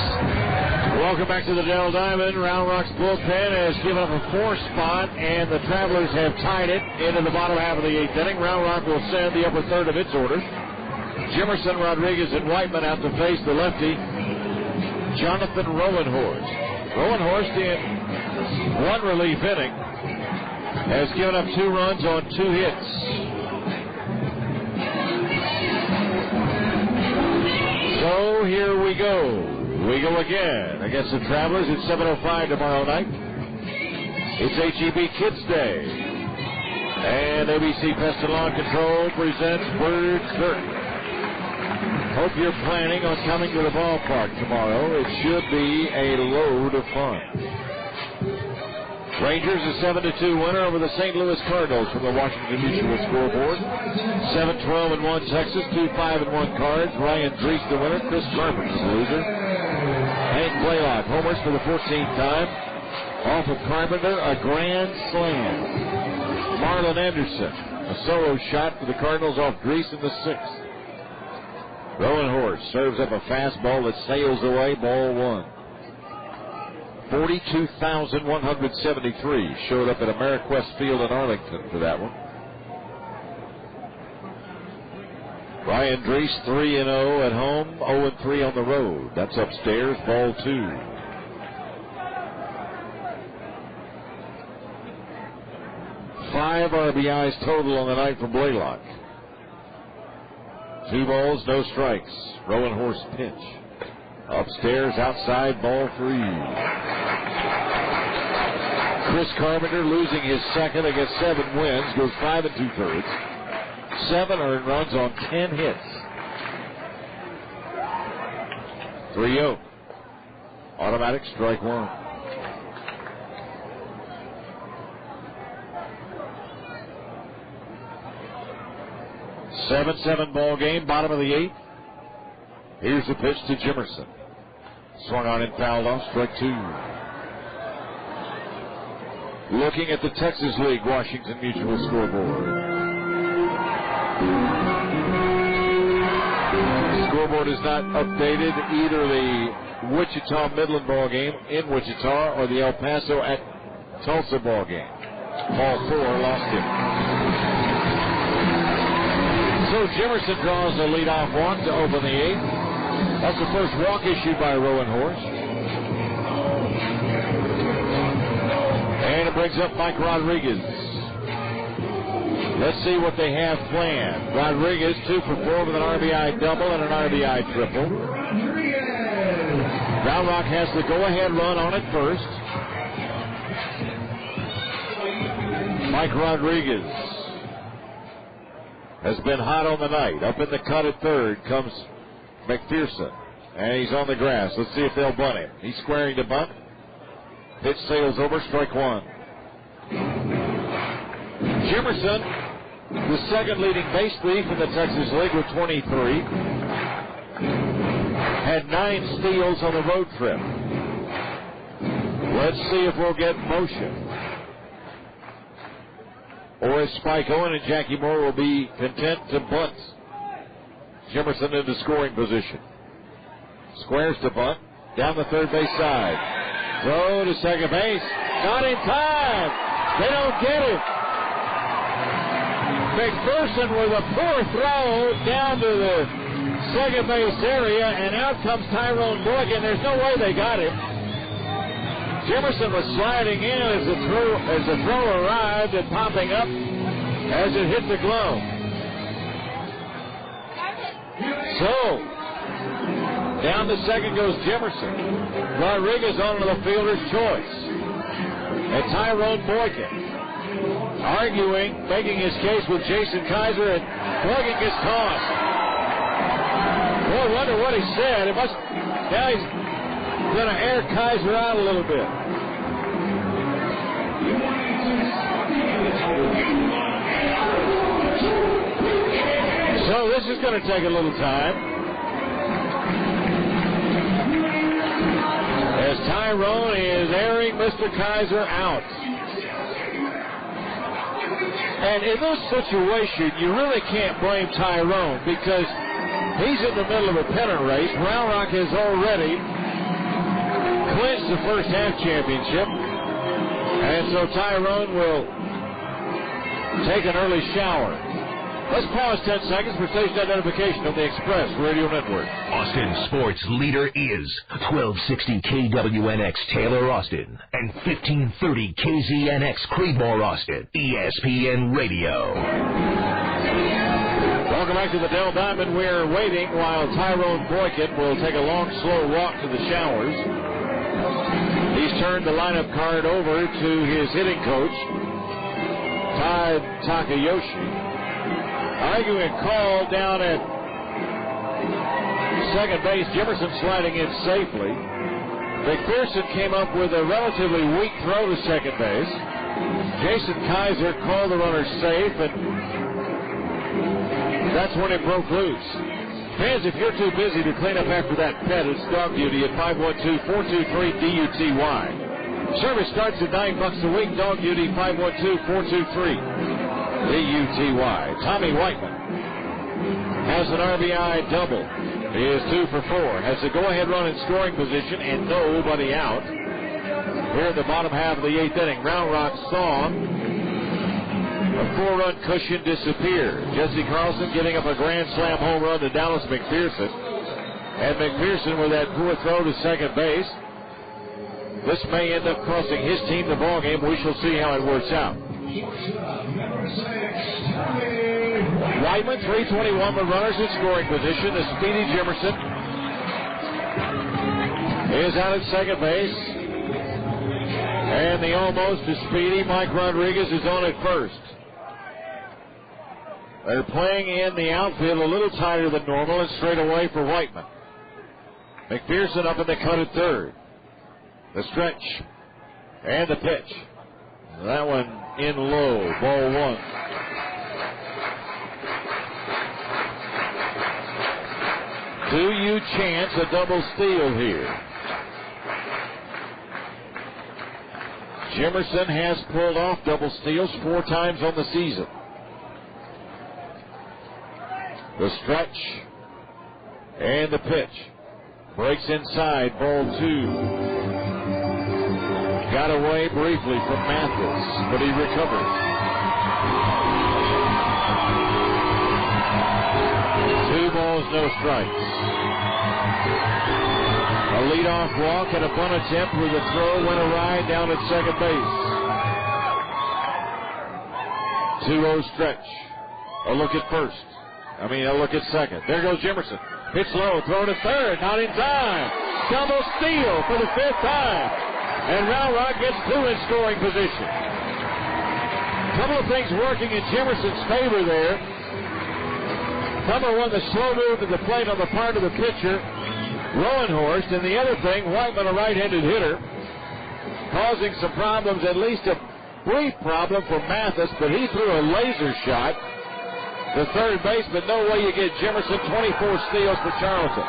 Speaker 2: Welcome back to the Dell Diamond. Round Rock's bullpen has given up a 4 spot, and the Travelers have tied it into the bottom half of the 8th inning. Round Rock will send the upper third of its order. Jimerson, Rodriguez, and Whiteman out to face the lefty, Jonathan Rowenhorst. Rowenhorst in one relief inning has given up 2 runs on 2 hits. So here we go. We go again against the Travelers at 7:05 tomorrow night. It's HEB Kids Day. And ABC Pest and Lawn Control presents Word Curtain. Hope you're planning on coming to the ballpark tomorrow. It should be a load of fun. Rangers a 7-2 winner over the St. Louis Cardinals from the Washington Mutual scoreboard. 7-12-1 Texas, 2-5-1 Cards. Ryan Drees the winner, Chris Carpenter the loser. Hank Blaylock homers for the 14th time. Off of Carpenter, a grand slam. Marlon Anderson, a solo shot for the Cardinals off Drees in the 6th. Rowenhorst serves up a fastball that sails away, ball 1. 42,173 showed up at Ameriquest Field in Arlington for that one. Ryan Drees 3-0 at home, 0-3 on the road. That's upstairs, ball 2. Five RBIs total on the night for Blaylock. 2 balls, no strikes. Rowenhorst pitch. Upstairs, outside, ball 3. Chris Carpenter losing his second against 7 wins, goes 5 2/3. 7 earned runs on 10 hits. 3-0. Automatic strike 1. A 7-7 ball game, bottom of the 8th. Here's the pitch to Jimerson. Swung on and fouled off, strike 2. Looking at the Texas League Washington Mutual scoreboard. The scoreboard is not updated, either the Wichita Midland ball game in Wichita or the El Paso at Tulsa ball game. Ball 4 lost him. So Jimerson draws a leadoff walk to open the 8th. That's the first walk issued by Rowenhorst. And it brings up Mike Rodriguez. Let's see what they have planned. Rodriguez 2 for 4 with an RBI double and an RBI triple. Round Rock has the go-ahead run on it first. Mike Rodriguez has been hot on the night. Up in the cut at third comes McPherson, and he's on the grass. Let's see if they'll bunt him. He's squaring to bunt. Pitch sails over, strike 1. Jimerson, the second leading base thief in the Texas League with 23, had 9 steals on the road trip. Let's see if we'll get motion, or if Spike Owen and Jackie Moore will be content to bunt Jimerson into scoring position. Squares to bunt, down the third base side. Throw to second base, not in time. They don't get it. McPherson with a poor throw down to the second base area, and out comes Tyrone Boykin. There's no way they got him. Jimerson was sliding in as the throw arrived and popping up as it hit the glove. So, down to second goes Jimerson. Rodriguez on to the fielder's choice. And Tyrone Boykin arguing, making his case with Jason Kaiser, and Morgan gets tossed. Boy, I wonder what he said. Now he's going to air Kaiser out a little bit. So this is going to take a little time. As Tyrone is airing Mr. Kaiser out. And in this situation, you really can't blame Tyrone because he's in the middle of a pennant race. Round Rock has already clinched the first half championship. And so Tyrone will take an early shower. Let's pause 10 seconds for station identification on the Express Radio Network.
Speaker 1: Austin Sports leader is 1260 KWNX Taylor Austin and 1530 KZNX Creedmoor Austin. ESPN Radio.
Speaker 2: Welcome back to the Dell Diamond. We're waiting while Tyrone Boykin will take a long, slow walk to the showers. He's turned the lineup card over to his hitting coach, Todd Takayoshi. Arguing a call down at second base. Jefferson sliding in safely. McPherson came up with a relatively weak throw to second base. Jason Kaiser called the runner safe, and that's when it broke loose. Fans, if you're too busy to clean up after that pet, it's dog duty at 512-423-DUTY. Service starts at $9 a week. Dog duty 512-423. DUTY. Tommy Whiteman has an RBI double. He is 2 for 4. Has a go-ahead run in scoring position and nobody out. Here in the bottom half of the 8th inning, Round Rock saw a 4-run cushion disappear. Jesse Carlson getting up a grand slam home run to Dallas McPherson. And McPherson with that poor throw to second base. This may end up costing his team the ballgame. We shall see how it works out. Whiteman, 321 with runners in scoring position. The speedy Jefferson is out at second base. And the almost as speedy Mike Rodriguez is on at first. They're playing in the outfield a little tighter than normal and straight away for Whiteman. McPherson up in the cut at third. The stretch and the pitch. That one in low, ball 1. Do you chance a double steal here? Jimerson has pulled off double steals 4 times on the season. The stretch and the pitch. Breaks inside, ball 2. Got away briefly from Mathis, but he recovered. 2 balls, no strikes. A leadoff walk and a bunt attempt where the throw went awry down at second base. 2-0 stretch. A look at first. A look at second. There goes Jimerson. Pitch low, throw to third, not in time. Double steal for the 5th time. And Round Rock gets 2 in scoring position. Couple of things working in Jimerson's favor there. Number 1, the slow move to the plate on the part of the pitcher, Rowenhorst. And the other thing, Whiteman, a right-handed hitter, causing some problems, at least a brief problem for Mathis, but he threw a laser shot to third base, but no way you get Jimerson. 24 steals for Charlton.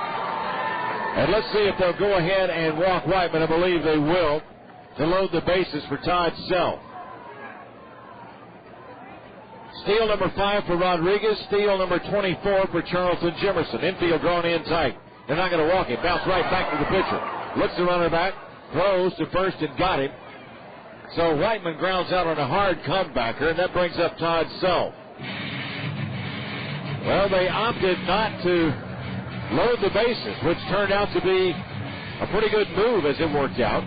Speaker 2: And let's see if they'll go ahead and walk Whiteman. I believe they will, to load the bases for Todd Self. Steal number 5 for Rodriguez. Steal number 24 for Charlton Jimerson. Infield drawn in tight. They're not going to walk him. Bounce right back to the pitcher. Looks the runner back. Throws to first and got him. So Whiteman grounds out on a hard comebacker, and that brings up Todd Self. Well, they opted not to load the bases, which turned out to be a pretty good move as it worked out.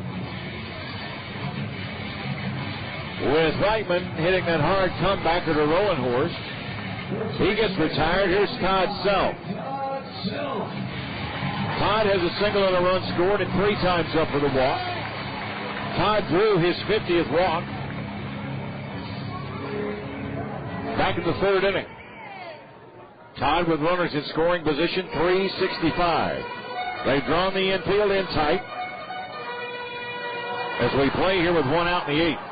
Speaker 2: With Whiteman hitting that hard comebacker to Rowenhorst. He gets retired. Here's Todd Self. Todd has a single and a run scored and 3 times up for the walk. Todd drew his 50th walk. Back in the 3rd inning. Todd with runners in scoring position, 365. They've drawn the infield in tight as we play here with one out in the 8th.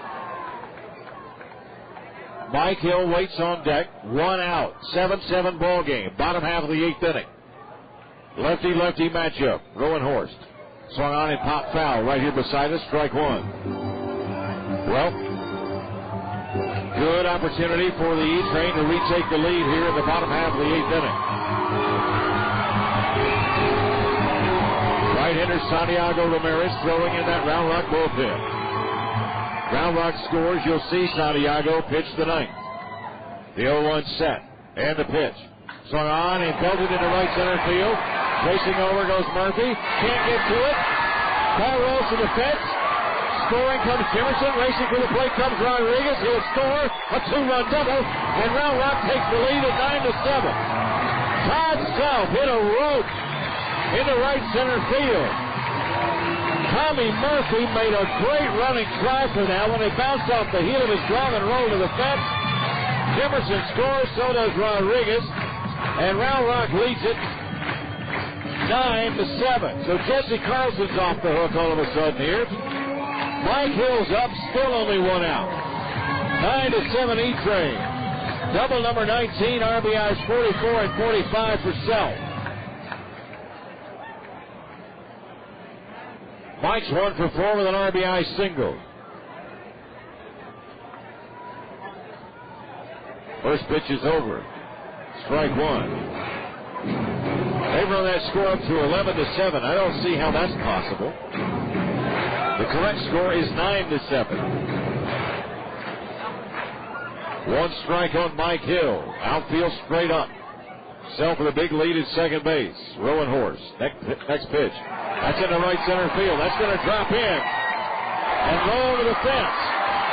Speaker 2: Mike Hill waits on deck, 1 out, 7-7 ball game, bottom half of the 8th inning. Lefty-lefty matchup, Rowan Horst. Swung on and pop foul right here beside us, strike 1. Well, good opportunity for the E-Train to retake the lead here in the bottom half of the 8th inning. Right-hander Santiago Ramirez throwing in that Round Rock bullpen. Round Rock scores, you'll see Santiago pitch the 9th. The 0-1 set, and the pitch. Swung on and belted into right center field. Racing over goes Murphy. Can't get to it. Ball rolls to the fence. Scoring comes Jimerson. Racing for the plate comes Rodriguez. He'll score a 2-run double, and Round Rock takes the lead at 9-7. Todd Self hit a rope into right center field. Tommy Murphy made a great running try for that when it bounced off the heel of his glove and rolled to the fence. Jimerson scores, so does Rodriguez, and Round Rock leads it 9-7. So Jesse Carlson's off the hook all of a sudden here. Mike Hill's up, still only 1 out. 9-7 E-Train. Double number 19, RBIs 44 and 45 for Self. Mike's 1 for 4 with an RBI single. First pitch is over. Strike 1. They've run that score up to 11-7. I don't see how that's possible. The correct score is 9-7. 1 strike on Mike Hill. Outfield straight up. Self with a big lead at second base. Rowan Horst. Next pitch. That's in the right center field. That's going to drop in and roll to the fence.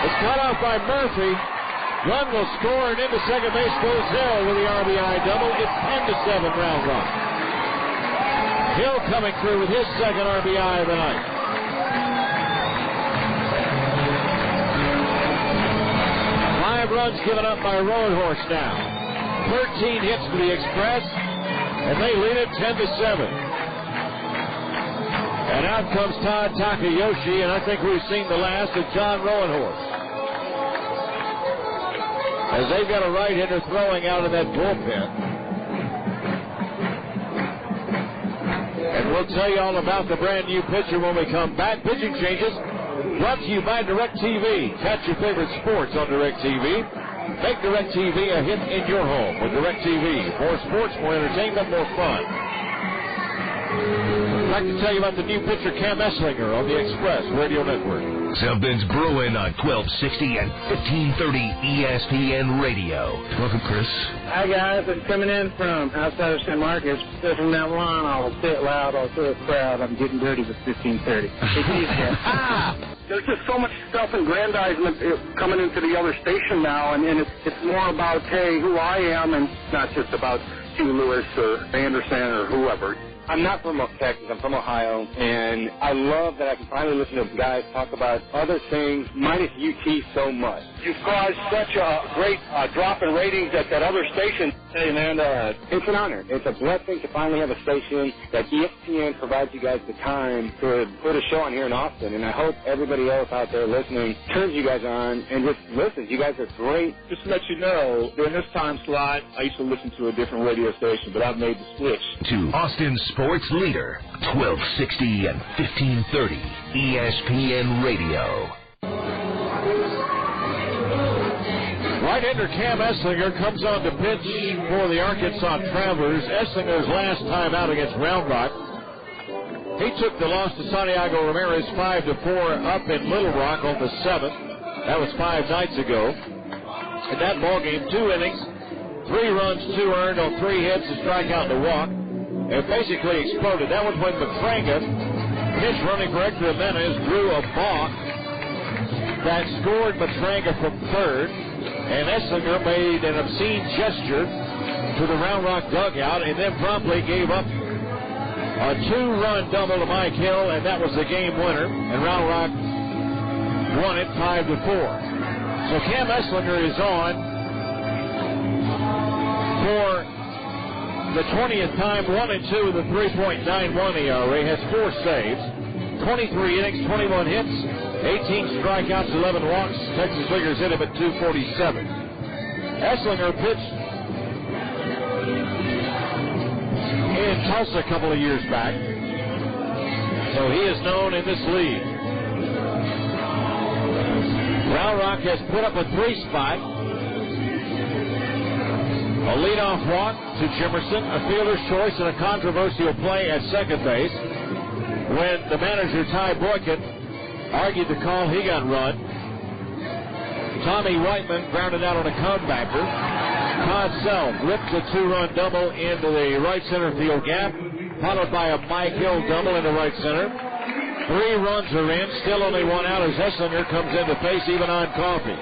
Speaker 2: It's cut off by Murphy. Run will score, and into second base goes Hill with the RBI double. It's 10-7 Round Rock. Hill coming through with his second RBI of the night. Five runs given up by Rowan Horst now. 13 hits for the Express, and they lead it 10-7. And out comes Todd Takayoshi, and I think we've seen the last of John Rowan Horst, as they've got a right-hander throwing out of that bullpen. And we'll tell you all about the brand new pitcher when we come back. Pitching changes brought to you by DirecTV. Catch your favorite sports on DirecTV. Make DirecTV a hit in your home with DirecTV. More sports, more entertainment, more fun. I'd like to tell you about the new pitcher Cam Esslinger on the Express Radio Network.
Speaker 1: South Bend's Brewing on 1260 and 1530 ESPN Radio. Welcome, Chris.
Speaker 18: Hi, guys. I'm coming in from outside of San Marcos. So from now on, I'll say it loud, I'll say it proud. I'm getting dirty with 1530. There's just so much self-aggrandizement coming into the other station now, and it's more about, hey, who I am, and not just about Hugh Lewis or Anderson or whoever. I'm not from Texas. I'm from Ohio, and I love that I can finally listen to guys talk about other things minus UT so much. You've caused such a great drop in ratings at that other station. Hey, man, it's an honor. It's a blessing to finally have a station that ESPN provides you guys the time to put a show on here in Austin, and I hope everybody else out there listening turns you guys on and just listens. You guys are great.
Speaker 19: Just to let you know, during this time slot, I used to listen to a different radio station, but I've made the switch.
Speaker 1: To Austin's sports leader, 1260 and 1530 ESPN Radio.
Speaker 2: Right-hander Cam Esslinger comes on to pitch for the Arkansas Travelers. Esslinger's last time out against Round Rock, he took the loss to Santiago Ramirez 5-4 up in Little Rock on the 7th. That was 5 nights ago. In that ball game, 2 innings, 3 runs, 2 earned on 3 hits, a strikeout and a walk. It basically exploded. That was when Matranga pitched running for Hector Jimenez, drew a balk that scored Matranga from third. And Esslinger made an obscene gesture to the Round Rock dugout and then promptly gave up a 2-run double to Mike Hill, and that was the game winner. And Round Rock won it 5-4. So Cam Esslinger is on for the 20th time, 1-2 with a 3.91 ERA, has 4 saves, 23 innings, 21 hits, 18 strikeouts, 11 walks. Texas Leaguers hit him at 247. Esslinger pitched in Tulsa a couple of years back, so he is known in this league. Round Rock has put up a 3 spot. A leadoff walk to Jimerson, a fielder's choice, and a controversial play at second base. When the manager, Ty Boykin, argued the call, he got run. Tommy Whiteman grounded out on a comebacker. Todd Self ripped a 2-run double into the right center field gap, followed by a Mike Hill double into right center. 3 runs are in, still only 1 out as Esslinger comes in to face even on Coffey.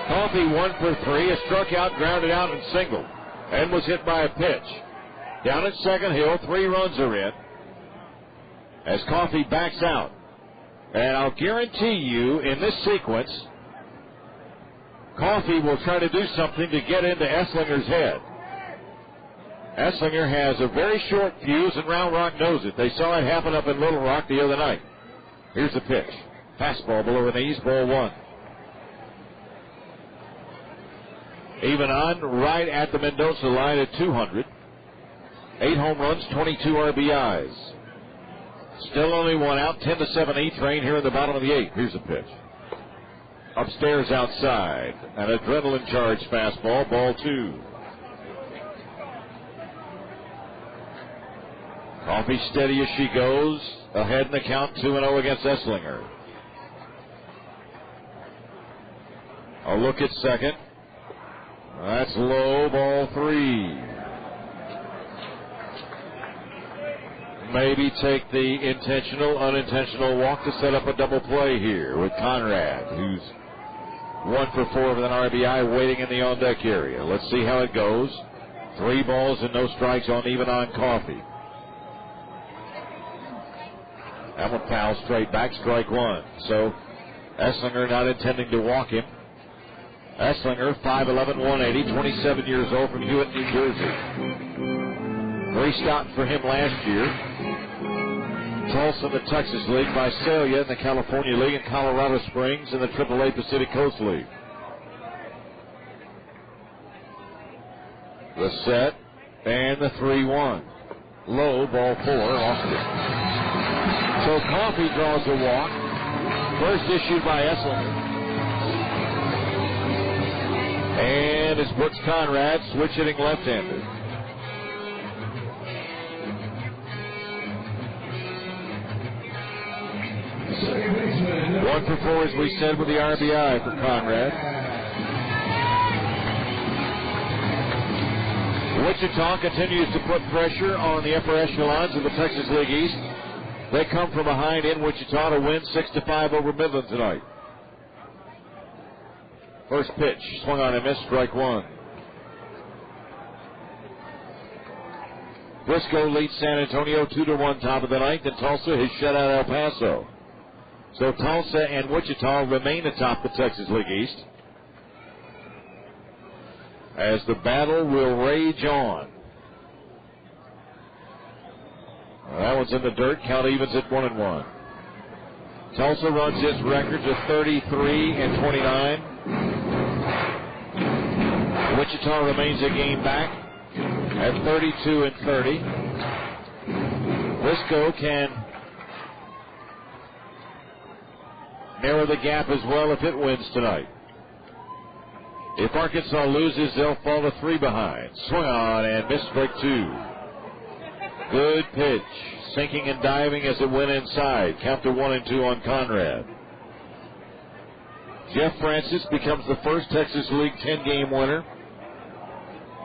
Speaker 2: Coffey 1 for 3, has struck out, grounded out, and singled, and was hit by a pitch. Down at second, Hill, 3 runs are in as Coffey backs out. And I'll guarantee you, in this sequence, Coffey will try to do something to get into Esslinger's head. Esslinger has a very short fuse, and Round Rock knows it. They saw it happen up in Little Rock the other night. Here's the pitch. Fastball below the knees, ball 1. Even on, right at the Mendoza line at 200. 8 home runs, 22 RBIs. Still only 1 out, 10-7 E-Train here in the bottom of the 8th. Here's the pitch. Upstairs outside. An adrenaline-charged fastball, ball 2. Coffey steady as she goes. Ahead in the count, 2-0 against Esslinger. A look at second. That's low, ball 3. Maybe take the intentional, unintentional walk to set up a double play here with Conrad, who's 1 for 4 with an RBI waiting in the on-deck area. Let's see how it goes. 3 balls and no strikes on even on Coffey. That one foul straight back, strike 1. So Esslinger not intending to walk him. Esslinger, 5'11", 180, 27 years old, from Hewitt, New Jersey. 3 stops for him last year. Tulsa in the Texas League, Visalia in the California League, and Colorado Springs in the AAA Pacific Coast League. The set and the 3-1. Low, ball 4, Austin. So Coffey draws a walk. First issued by Esslinger. And it's Brooks Conrad, switch hitting left-handed. One for 4, as we said, with the RBI for Conrad. Wichita continues to put pressure on the upper echelons of the Texas League East. They come from behind in Wichita to win 6-5 over Midland tonight. First pitch, swung on and missed, strike 1. Briscoe leads San Antonio 2-1 top of the 9th, and Tulsa has shut out El Paso. So Tulsa and Wichita remain atop the Texas League East, as the battle will rage on. That one's in the dirt. Count evens at 1-1. Tulsa runs its record to 33-29. Wichita remains a game back at 32-30. Briscoe can narrow the gap as well if it wins tonight. If Arkansas loses, they'll fall to 3 behind. Swung on and missed, strike 2. Good pitch. Sinking and diving as it went inside. Count to 1-2 on Conrad. Jeff Francis becomes the first Texas League 10-game winner.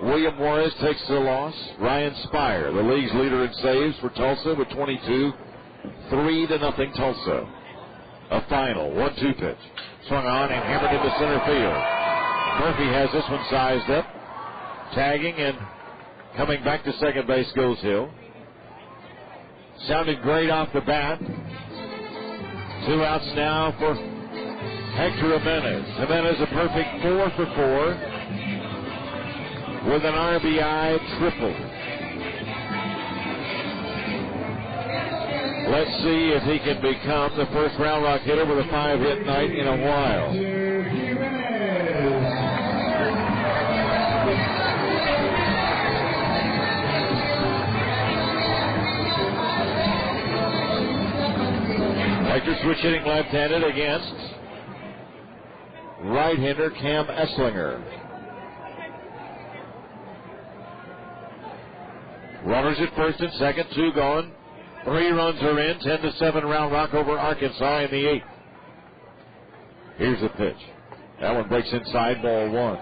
Speaker 2: William Juarez takes the loss. Ryan Spire, the league's leader in saves for Tulsa with 22. 3-0 Tulsa. A final 1-2 pitch. Swung on and hammered into center field. Murphy has this one sized up. Tagging and coming back to second base goes Hill. Sounded great off the bat. 2 outs now for Hector Jimenez. Jimenez a perfect 4 for 4 with an RBI triple. Let's see if he can become the first Round Rock hitter with a 5-hit night in a while. Hector switch hitting left-handed against right-hander Cam Esslinger. Runners at first and second, 2 gone. 3 runs are in, 10-7 Round Rock over Arkansas in the 8th. Here's the pitch. That one breaks inside, ball 1.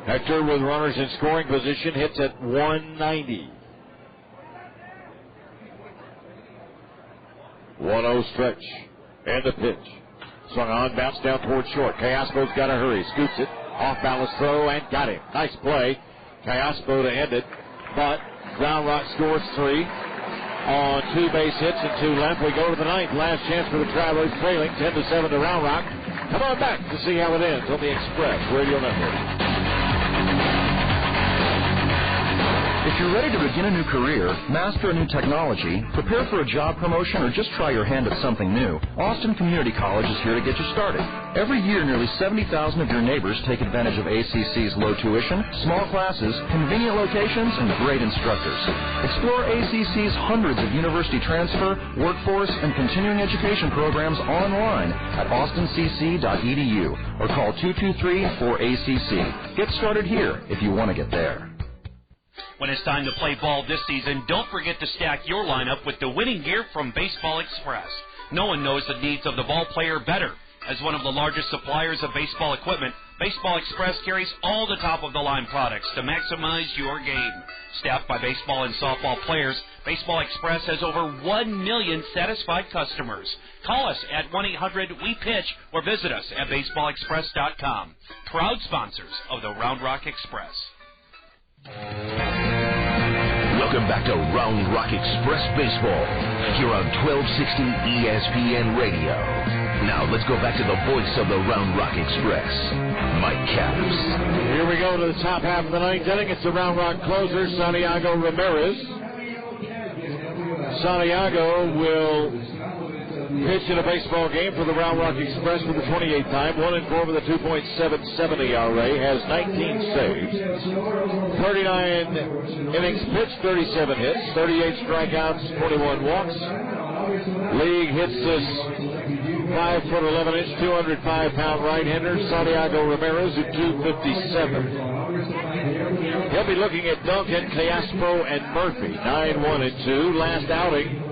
Speaker 2: Hector with runners in scoring position hits at 190. 1-0 stretch. And the pitch. Swung on, bounced down toward short. Callaspo's got to hurry. Scoots it. Off balance throw and got him. Nice play. Callaspo to end it. But Round Rock scores 3 on 2 base hits and 2 left. We go to the 9th. Last chance for the Travelers, trailing 10-7 to Round Rock. Come on back to see how it ends on the Express Radio Network.
Speaker 10: If you're ready to begin a new career, master a new technology, prepare for a job promotion, or just try your hand at something new, Austin Community College is here to get you started. Every year, nearly 70,000 of your neighbors take advantage of ACC's low tuition, small classes, convenient locations, and great instructors. Explore ACC's hundreds of university transfer, workforce, and continuing education programs online at austincc.edu or call 223-4ACC. Get started here if you want to get there.
Speaker 11: When it's time to play ball this season, don't forget to stack your lineup with the winning gear from Baseball Express. No one knows the needs of the ball player better. As one of the largest suppliers of baseball equipment, Baseball Express carries all the top-of-the-line products to maximize your game. Staffed by baseball and softball players, Baseball Express has over 1 million satisfied customers. Call us at 1-800-WE-PITCH or visit us at baseballexpress.com. Proud sponsors of the Round Rock Express.
Speaker 1: Welcome back to Round Rock Express Baseball here on 1260 ESPN Radio. Now let's go back to the voice of the Round Rock Express, Mike Capps.
Speaker 2: Here we go to the top half of the 9th inning. It's the Round Rock closer, Santiago Ramirez. Santiago will pitch in a baseball game for the Round Rock Express for the 28th time. 1-4 with a 2.77 ERA. Has 19 saves. 39 innings pitched, 37 hits, 38 strikeouts, 21 walks. League hits this 5'11", 205-pound right-hander Santiago Ramirez at 257. He'll be looking at Duncan, Callaspo, and Murphy. 9-1-2. Last outing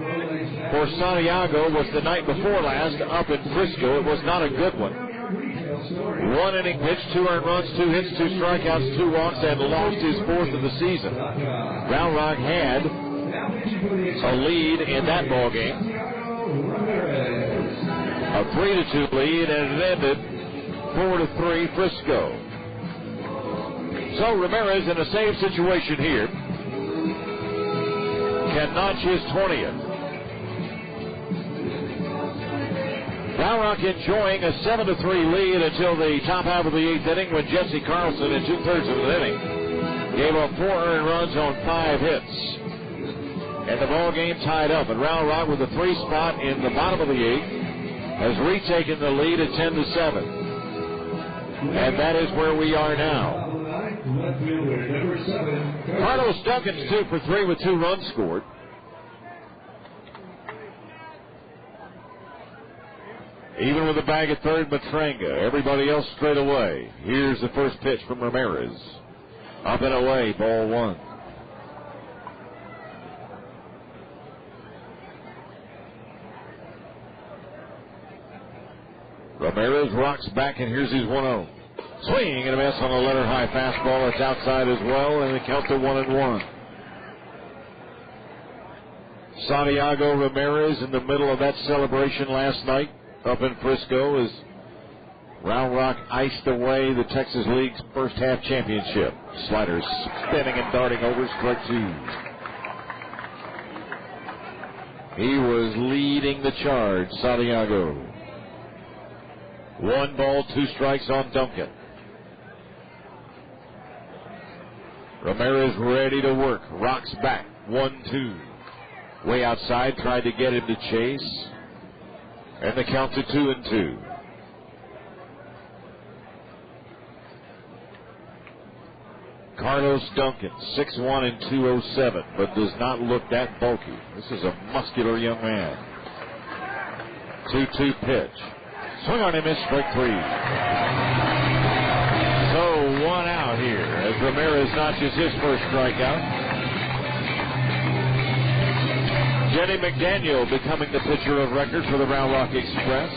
Speaker 2: for Santiago was the night before last up in Frisco. It was not a good one. 1 inning pitch, 2 earned runs, 2 hits, 2 strikeouts, 2 walks, and lost his 4th of the season. Round Rock had a lead in that ball game, a 3-2 lead, and it ended 4-3 Frisco. So Ramirez in a save situation here can notch his 20th. Round Rock enjoying a 7-3 lead until the top half of the 8th inning when Jesse Carlson in 2/3 of the inning gave up 4 earned runs on 5 hits. And the ball game tied up. And Round Rock with the 3 spot in the bottom of the 8th has retaken the lead at 10-7. And that is where we are now. Carlos Duncan's 2 for 3 with 2 runs scored. Even with the bag at third, Matranga. Everybody else straight away. Here's the first pitch from Ramirez. Up and away, ball 1. Ramirez rocks back, and here's his 1-0. Swing and a miss on a letter high fastball. It's outside as well, and the count to 1-1. Santiago Ramirez in the middle of that celebration last night up in Frisco as Round Rock iced away the Texas League's first half championship. Sliders spinning and darting over, strike 2. He was leading the charge, Santiago. 1 ball, 2 strikes on Duncan. Ramirez ready to work. Rocks back. 1-2. Way outside. Tried to get him to chase. And the count to 2-2. Carlos Duncan, 6'1" and 207, but does not look that bulky. This is a muscular young man. 2-2 pitch. Swing on and miss, strike 3. So 1 out here as Ramirez notches his first strikeout. Jenny McDaniel becoming the pitcher of record for the Round Rock Express.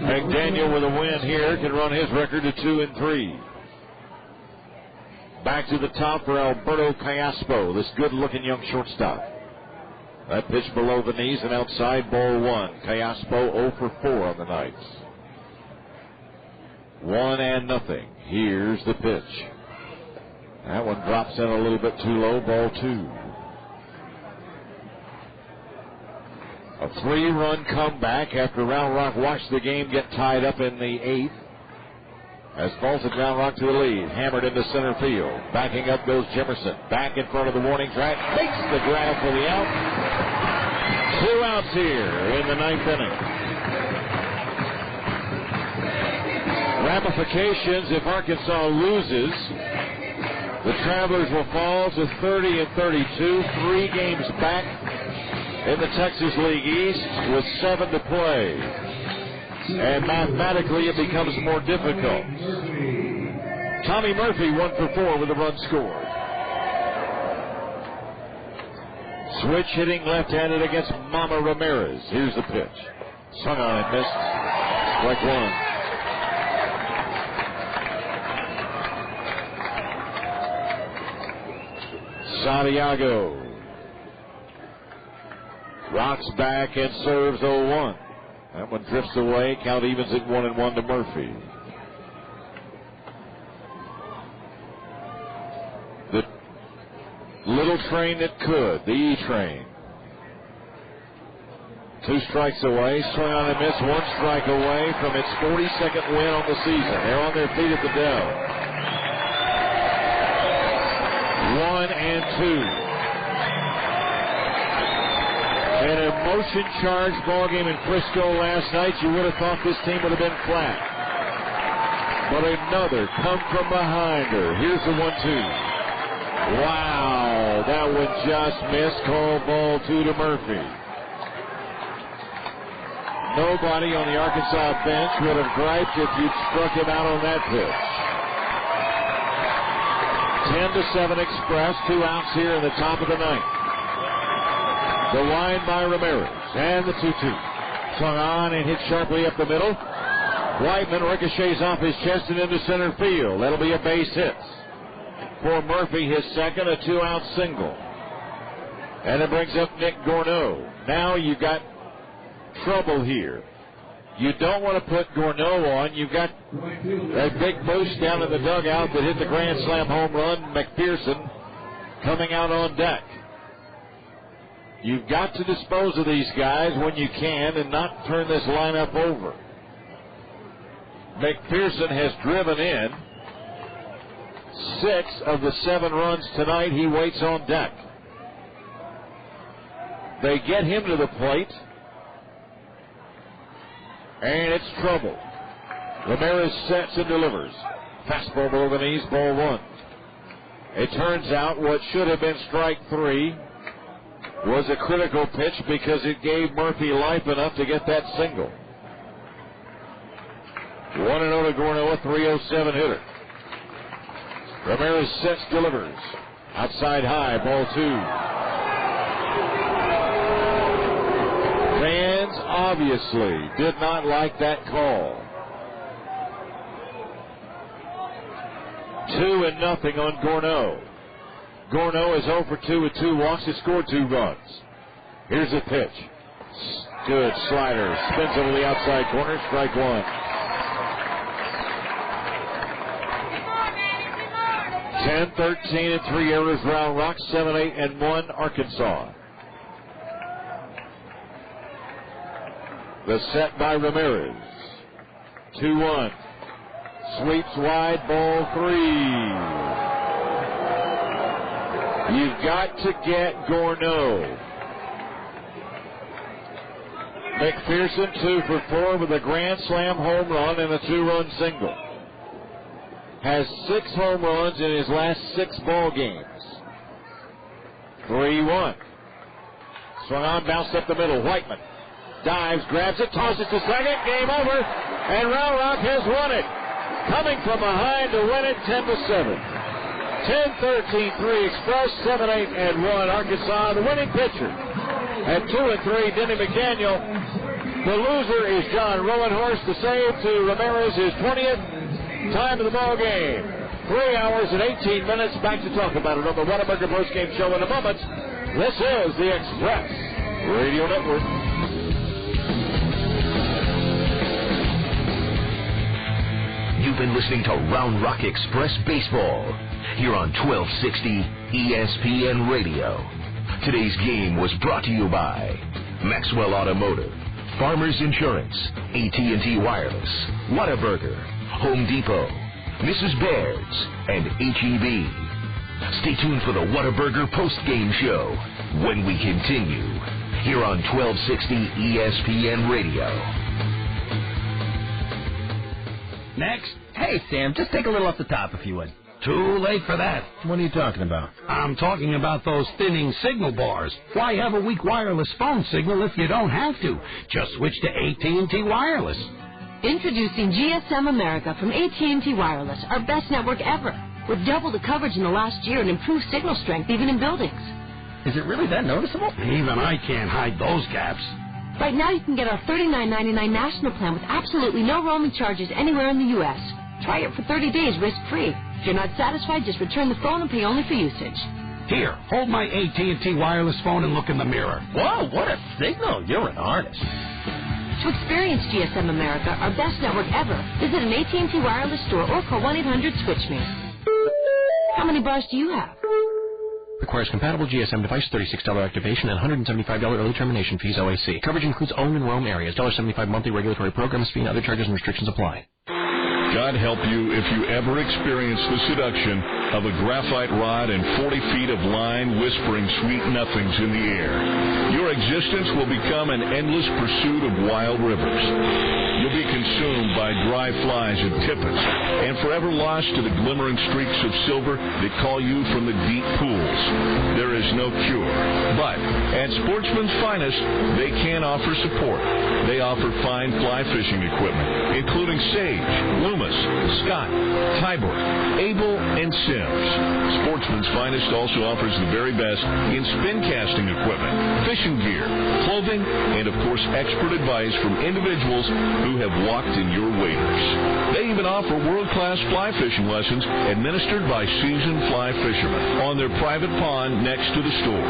Speaker 2: McDaniel with a win here can run his record to 2-3. Back to the top for Alberto Callaspo, this good-looking young shortstop. That pitch below the knees and outside, ball 1. Callaspo 0 for 4 on the night. 1-0. Here's the pitch. That one drops in a little bit too low, ball 2. A 3-run comeback after Round Rock watched the game get tied up in the 8th. As vaulted Round Rock to the lead. Hammered into center field. Backing up goes Jimerson. Back in front of the warning track. Makes the grab for the out. 2 outs here in the 9th inning. Ramifications if Arkansas loses. The Travelers will fall to 30-32. 3 games back in the Texas League East with 7 to play. And mathematically it becomes more difficult. Tommy Murphy 1 for 4 with a run scored. Switch hitting left-handed against Mama Ramirez. Here's the pitch. Swung on and missed. Strike 1. Santiago rocks back and serves 0-1. That one drifts away. Count evens at 1-1 to Murphy. The little train that could, the E train. 2 strikes away. Swing on and miss. 1 strike away from its 42nd win on the season. They're on their feet at the Dell. 1-2. An emotion-charged ballgame in Frisco last night. You would have thought this team would have been flat. But another come from behinder. Here's the 1-2. Wow, that one just missed. Call ball 2 to Murphy. Nobody on the Arkansas bench would have griped if you'd struck him out on that pitch. 10-7 Express. 2 outs here in the top of the 9th. The line by Ramirez. And the 2-2. Swung on and hit sharply up the middle. Whiteman ricochets off his chest and into center field. That'll be a base hit. For Murphy, his second, a 2-out single. And it brings up Nick Gorneault. Now you've got trouble here. You don't want to put Gorneault on. You've got that big boost down in the dugout that hit the grand slam home run. McPherson coming out on deck. You've got to dispose of these guys when you can and not turn this lineup over. McPherson has driven in 6 of the 7 runs tonight. He waits on deck. They get him to the plate, and it's trouble. Ramirez sets and delivers. Fastball below the knees, ball 1. It turns out what should have been strike 3 was a critical pitch because it gave Murphy life enough to get that single. 1-0 to Gorneault, a 307 hitter. Ramirez sets, delivers. Outside high, ball 2. Fans obviously did not like that call. 2-0 on Gorneault. Gorneault is 0 for 2 with 2 walks. He scored 2 runs. Here's a pitch. Good slider. Spins over the outside corner. Strike 1. 10-13 and 3 errors. Round Rock. 7-8-1 Arkansas. The set by Ramirez. 2-1. Sweeps wide, ball 3. You've got to get Gorneault. McPherson 2 for 4 with a grand slam home run and a 2-run single. Has 6 home runs in his last 6 ball games. 3-1. Swung on, bounced up the middle. Whiteman dives, grabs it, tosses to second. Game over, and Round Rock has won it. Coming from behind to win it 10-7. 10-13-3 Express, 7-8-1 Arkansas. The winning pitcher at 2-3, Denny McDaniel. The loser is John Rowenhorst. The save to Ramirez is 20th. Time of the ball game. 3 hours and 18 minutes. Back to talk about it on the Whataburger postgame show in a moment. This is the Express Radio Network.
Speaker 1: You've been listening to Round Rock Express Baseball here on 1260 ESPN Radio. Today's game was brought to you by Maxwell Automotive, Farmers Insurance, AT&T Wireless, Whataburger, Home Depot, Mrs. Baird's, and H-E-B. Stay tuned for the Whataburger post-game show when we continue here on 1260 ESPN Radio.
Speaker 5: Next. Hey, Sam, just take a little off the top if you would.
Speaker 8: Too late for that. What are you talking about?
Speaker 5: I'm talking about those thinning signal bars. Why have a weak wireless phone signal if you don't have to? Just switch to AT&T Wireless.
Speaker 17: Introducing GSM America from AT&T Wireless, our best network ever, with double the coverage in the last year and improved signal strength even in buildings.
Speaker 8: Is it really that noticeable?
Speaker 5: Even I can't hide those gaps.
Speaker 17: Right now you can get our $39.99 national plan with absolutely no roaming charges anywhere in the U.S. Try it for 30 days risk-free. If you're not satisfied, just return the phone and pay only for usage.
Speaker 5: Here, hold my AT&T wireless phone and look in the mirror.
Speaker 8: Whoa, what a signal. You're an artist.
Speaker 17: To experience GSM America, our best network ever, visit an AT&T wireless store or call 1-800-SWITCH-ME. How many bars do you have?
Speaker 9: Requires compatible GSM device, $36 activation, and $175 early termination fees OAC. Coverage includes own and roam areas. $75 monthly regulatory program fee and other charges and restrictions apply.
Speaker 23: God help you if you ever experience the seduction of a graphite rod and 40 feet of line whispering sweet nothings in the air. Your existence will become an endless pursuit of wild rivers. You'll be consumed by dry flies and tippets, and forever lost to the glimmering streaks of silver that call you from the deep pools. There is no cure. But at Sportsman's Finest, they can offer support. They offer fine fly fishing equipment, including Sage, Loomis, Scott, Tybor, Abel, and Sims. Sportsman's Finest also offers the very best in spin casting equipment, fishing gear, clothing, and of course expert advice from individuals who have walked in your waders. They even offer world-class fly fishing lessons administered by seasoned fly fishermen on their private pond next to the store.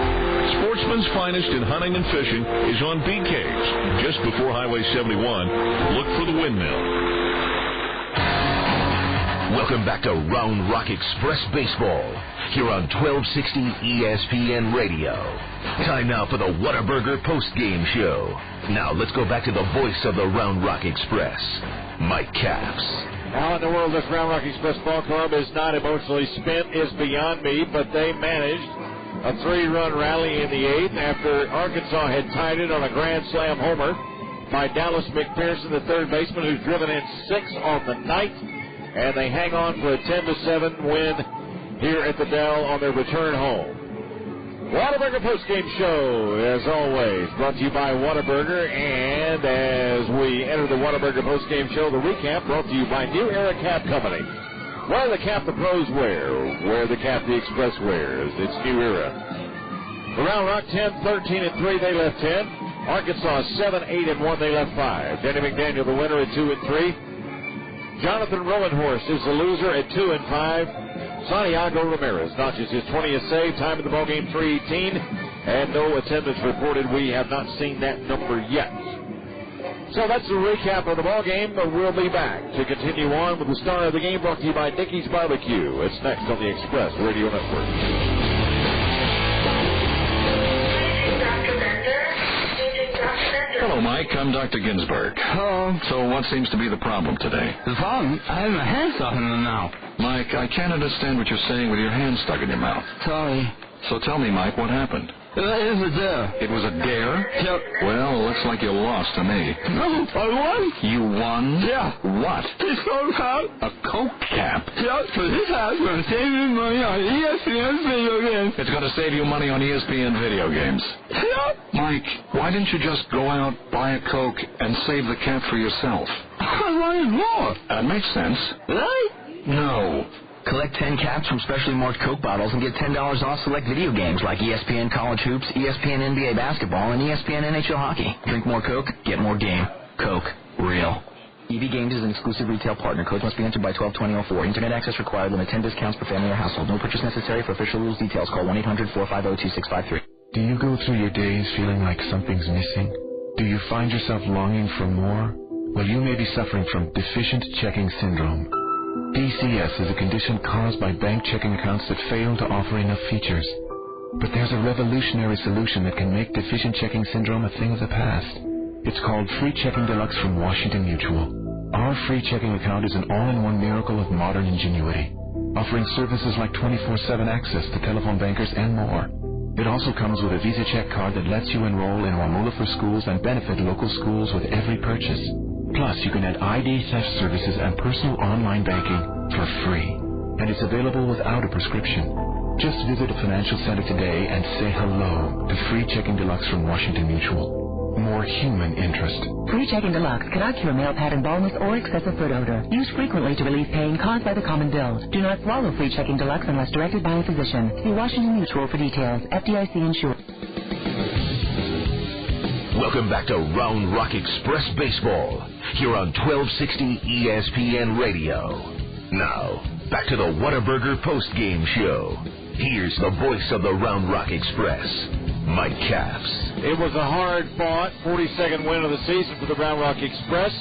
Speaker 23: Sportsman's Finest in hunting and fishing is on Bee Caves, just before Highway 71. Look for the windmill.
Speaker 1: Welcome back to Round Rock Express Baseball here on 1260 ESPN Radio. Time now for the Whataburger postgame show. Now let's go back to the voice of the Round Rock Express, Mike Capps.
Speaker 2: How in the world this Round Rock Express ball club is not emotionally spent is beyond me, but they managed a 3-run rally in the 8th after Arkansas had tied it on a grand slam homer by Dallas McPherson, the third baseman, who's driven in 6 on the night. And they hang on for a 10-7 win here at the Dell on their return home. Whataburger postgame show, as always, brought to you by Whataburger. And as we enter the Whataburger postgame show, the recap brought to you by New Era Cap Company. Wear the cap the pros wear. Wear the cap the Express wears. It's New Era. The Round Rock 10-13-3, they left 10. Arkansas 7-8-1, they left 5. Denny McDaniel, the winner, at 2-3. Jonathan Rowenhorst is the loser at 2-5. Santiago Ramirez notches his 20th save. Time of the ballgame 3:18, and no attendance reported. We have not seen that number yet. So that's the recap of the ballgame. We'll be back to continue on with the star of the game, brought to you by Dickey's Barbecue. It's next on the Express Radio Network.
Speaker 24: Dr. Bender.
Speaker 6: Hello, Mike. I'm Dr. Ginsburg.
Speaker 16: Hello.
Speaker 6: So what seems to be the problem today?
Speaker 16: The problem? I have my hand stuck in the mouth.
Speaker 6: Mike, I can't understand what you're saying with your hand stuck in your mouth.
Speaker 16: Sorry.
Speaker 6: So tell me, Mike, what happened?
Speaker 16: It was a dare.
Speaker 6: It was a dare?
Speaker 16: Yep.
Speaker 6: Well, looks like you lost to me.
Speaker 16: No, I won.
Speaker 6: You won?
Speaker 16: Yeah.
Speaker 6: What?
Speaker 16: This Coke cap.
Speaker 6: A Coke cap?
Speaker 16: Yep, so this cap's going to save me money on ESPN video games.
Speaker 6: It's going to save you money on ESPN video games.
Speaker 16: Yep.
Speaker 6: Mike, why didn't you just go out, buy a Coke, and save the cap for yourself?
Speaker 16: I wanted more.
Speaker 6: That makes sense.
Speaker 16: Really?
Speaker 6: No.
Speaker 20: Collect 10 caps from specially marked Coke bottles and get $10 off select video games like ESPN College Hoops, ESPN NBA Basketball, and ESPN NHL Hockey. Drink more Coke, get more game. Coke. Real. EB Games is an exclusive retail partner. Codes must be entered by 12/20/04. Internet access required. Limit 10 discounts per family or household. No purchase necessary. For official rules details, call 1-800-450-2653.
Speaker 24: Do you go through your days feeling like something's missing? Do you find yourself longing for more? Well, you may be suffering from deficient checking syndrome. DCS is a condition caused by bank checking accounts that fail to offer enough features. But there's a revolutionary solution that can make deficient checking syndrome a thing of the past. It's called Free Checking Deluxe from Washington Mutual. Our free checking account is an all-in-one miracle of modern ingenuity, offering services like 24/7 access to telephone bankers and more. It also comes with a Visa Check card that lets you enroll in Wamula for schools and benefit local schools with every purchase. Plus, you can add ID theft services and personal online banking for free. And it's available without a prescription. Just visit a financial center today and say hello to Free Checking Deluxe from Washington Mutual. More human interest.
Speaker 25: Free Checking Deluxe cannot cure male pattern baldness or excessive foot odor. Used frequently to relieve pain caused by the common bills. Do not swallow Free Checking Deluxe unless directed by a physician. See Washington Mutual for details. FDIC insured.
Speaker 1: Welcome back to Round Rock Express Baseball here on 1260 ESPN Radio. Now, back to the Whataburger postgame show. Here's the voice of the Round Rock Express, Mike Capps.
Speaker 2: It was a hard-fought 42nd win of the season for the Round Rock Express.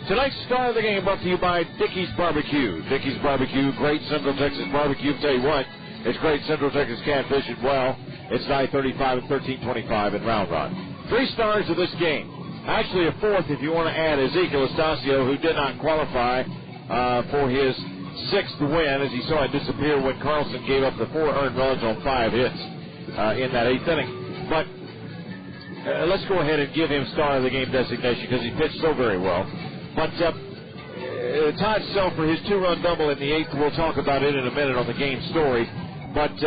Speaker 2: Tonight's star of the game brought to you by Dickey's Barbecue. Dickey's Barbecue, great Central Texas barbecue. Tell you what, it's great Central Texas catfish as well. It's 9:35 and 13:25 in Round Rock. 3 stars of this game. Actually, a 4th if you want to add Ezekiel Estacio, who did not qualify for his 6th win, as he saw it disappear when Carlson gave up the 4 earned runs on 5 hits in that 8th inning. But let's go ahead and give him star of the game designation because he pitched so very well. But Todd Self for his 2-run double in the 8th, we'll talk about it in a minute on the game story. But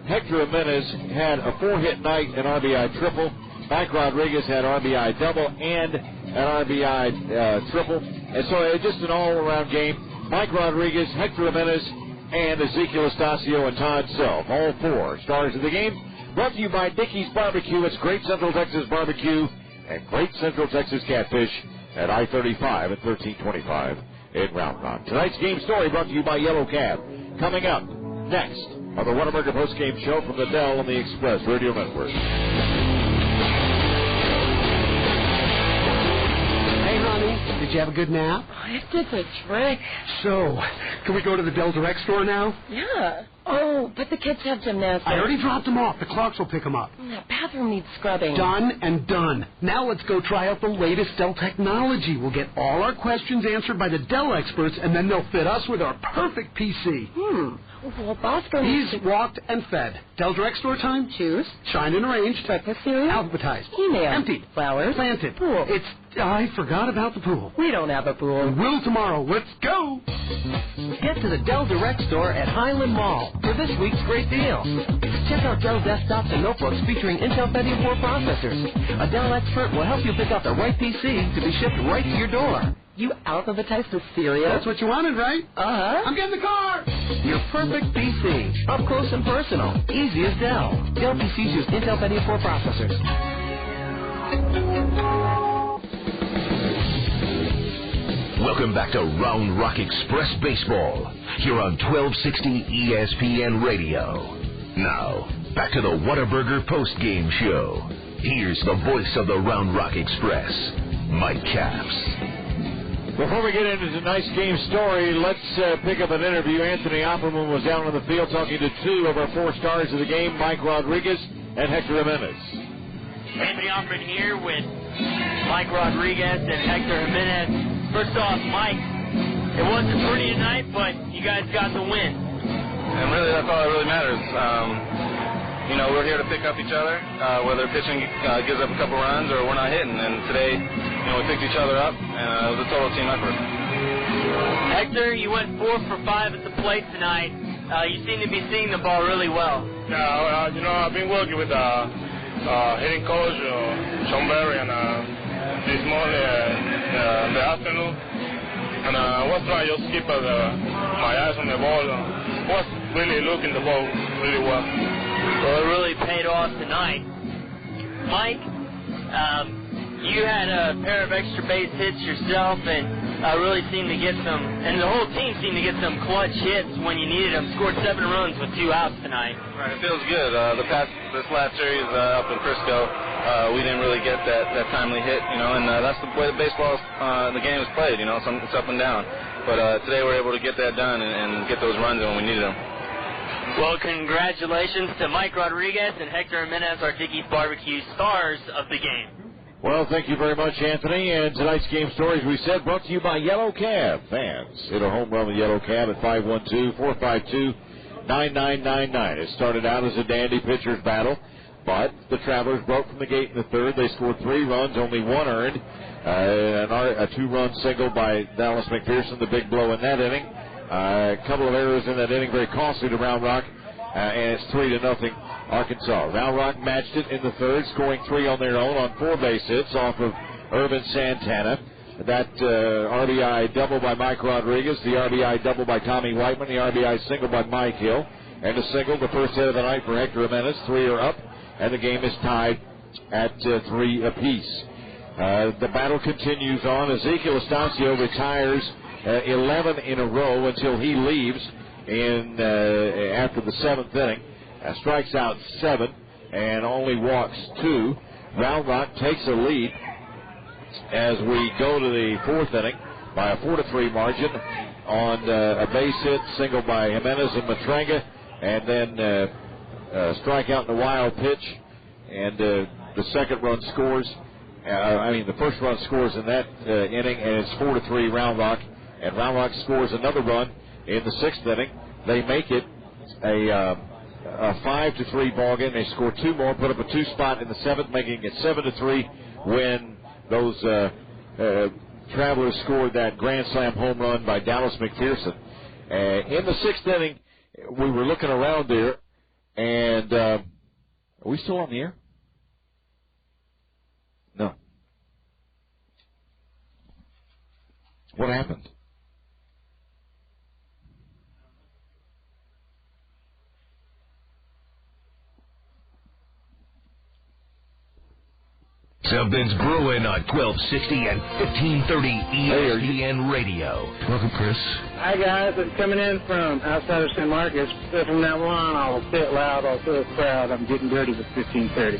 Speaker 2: Hector Jimenez had a 4-hit night, an RBI triple. Mike Rodriguez had RBI double and an RBI triple. And so just an all-around game. Mike Rodriguez, Hector Jimenez, and Ezekiel Estacio and Todd Self, all 4 stars of the game. Brought to you by Dickey's Barbecue. It's great Central Texas barbecue and great Central Texas catfish at I-35 at 1325 in Round Rock. Tonight's game story brought to you by Yellow Cab. Coming up next on the Whataburger postgame show from the Dell on the Express Radio Network.
Speaker 26: Did you have a good nap?
Speaker 27: It did the trick.
Speaker 26: So, can we go to the Dell Direct store now?
Speaker 27: Yeah. Oh, but the kids have gymnastics.
Speaker 26: I already dropped them off. The clocks will pick them up.
Speaker 27: That bathroom needs scrubbing.
Speaker 26: Done and done. Now let's go try out the latest Dell technology. We'll get all our questions answered by the Dell experts, and then they'll fit us with our perfect PC.
Speaker 27: Well, Bosco
Speaker 26: He's walked and fed. Dell Direct store time?
Speaker 27: Choose.
Speaker 26: Shine and arranged.
Speaker 27: Breakfast cereal.
Speaker 26: Alphabetized.
Speaker 27: Email.
Speaker 26: Emptied.
Speaker 27: Flowers.
Speaker 26: Planted.
Speaker 27: Pool.
Speaker 26: I forgot about the pool.
Speaker 27: We don't have a pool.
Speaker 26: We will tomorrow. Let's go.
Speaker 28: Get to the Dell Direct store at Highland Mall for this week's great deal. Check out Dell desktops and notebooks featuring Intel Pentium 4 processors. A Dell expert will help you pick out the right PC to be shipped right to your door.
Speaker 27: You alphabetized the cereal?
Speaker 26: That's what you wanted, right?
Speaker 27: Uh-huh.
Speaker 26: I'm getting the car.
Speaker 28: Your perfect PC. Up close and personal. Easy as Dell. Dell PCs use Intel Pentium 4 processors.
Speaker 1: Welcome back to Round Rock Express Baseball here on 1260 ESPN Radio. Now, back to the Whataburger postgame show. Here's the voice of the Round Rock Express, Mike Capps.
Speaker 2: Before we get into tonight's game story, let's pick up an interview. Anthony Opperman was down on the field talking to 2 of our 4 stars of the game, Mike Rodriguez and Hector Jimenez.
Speaker 29: Anthony Opperman here with
Speaker 3: Mike Rodriguez and Hector Jimenez. First off, Mike, it wasn't pretty tonight, but you guys got the win.
Speaker 4: And really, that's all that really matters. We're here to pick up each other, whether pitching gives up a couple runs or we're not hitting. And today, we picked each other up, and it was a total team effort.
Speaker 3: Hector, you went 4 for 5 at the plate tonight. You seem to be seeing the ball really well.
Speaker 19: Yeah, I've been working with hitting coach, Sean Berry, and this morning, in the afternoon. And I was trying to just keep my eyes on the ball. Was really looking the ball really well.
Speaker 3: Well, it really paid off tonight. Mike, you had a pair of extra base hits yourself, and really seemed to get some, and the whole team seemed to get some clutch hits when you needed them. Scored 7 runs with 2 outs tonight.
Speaker 4: Right, it feels good. This last series up in Frisco, we didn't really get that timely hit, and that's the way the baseball, the game is played. It's up and down. But today we're able to get that done and get those runs in when we needed them.
Speaker 3: Well, congratulations to Mike Rodriguez and Hector Jimenez, our Dickey's Barbecue stars of the game.
Speaker 2: Well, thank you very much, Anthony. And tonight's game stories, we said, brought to you by Yellow Cab. Fans hit a home run with Yellow Cab at 512-452-9999. It started out as a dandy pitcher's battle, but the Travelers broke from the gate in the third. They scored 3 runs, only 1 earned. A 2-run single by Dallas McPherson, the big blow in that inning. A couple of errors in that inning, very costly to Round Rock, and it's 3-0 Arkansas. Round Rock matched it in the third, scoring 3 on their own on 4 base hits off of Ervin Santana. That RBI double by Mike Rodriguez, the RBI double by Tommy Whiteman, the RBI single by Mike Hill, and a single, the first hit of the night for Hector Jimenez. 3 are up, and the game is tied at 3 apiece. The battle continues on. Ezekiel Estacio retires 11 in a row until he leaves after the 7th inning. Strikes out 7 and only walks 2. Round Rock takes a lead as we go to the 4th inning by a 4-3 margin on a base hit, single by Jimenez and Matranga, and then strikeout in the wild pitch, and the second run scores. The first run scores in that inning, and it's 4-3 Round Rock. And Round Rock scores another run in the 6th inning. They make it a 5-3 ball game. They score 2 more, put up a 2 spot in the 7th, making it 7-3 when those Travelers scored that grand slam home run by Dallas McPherson. In the 6th inning, we were looking around there, and are we still on the air? No. What happened?
Speaker 1: Something's brewing on 1260 and 1530 ESPN Radio.
Speaker 24: Welcome, Chris.
Speaker 18: Hi, guys. I'm coming in from outside of San Marcos. So from now on, I'll sit loud, I'll sit proud. I'm getting dirty with 1530.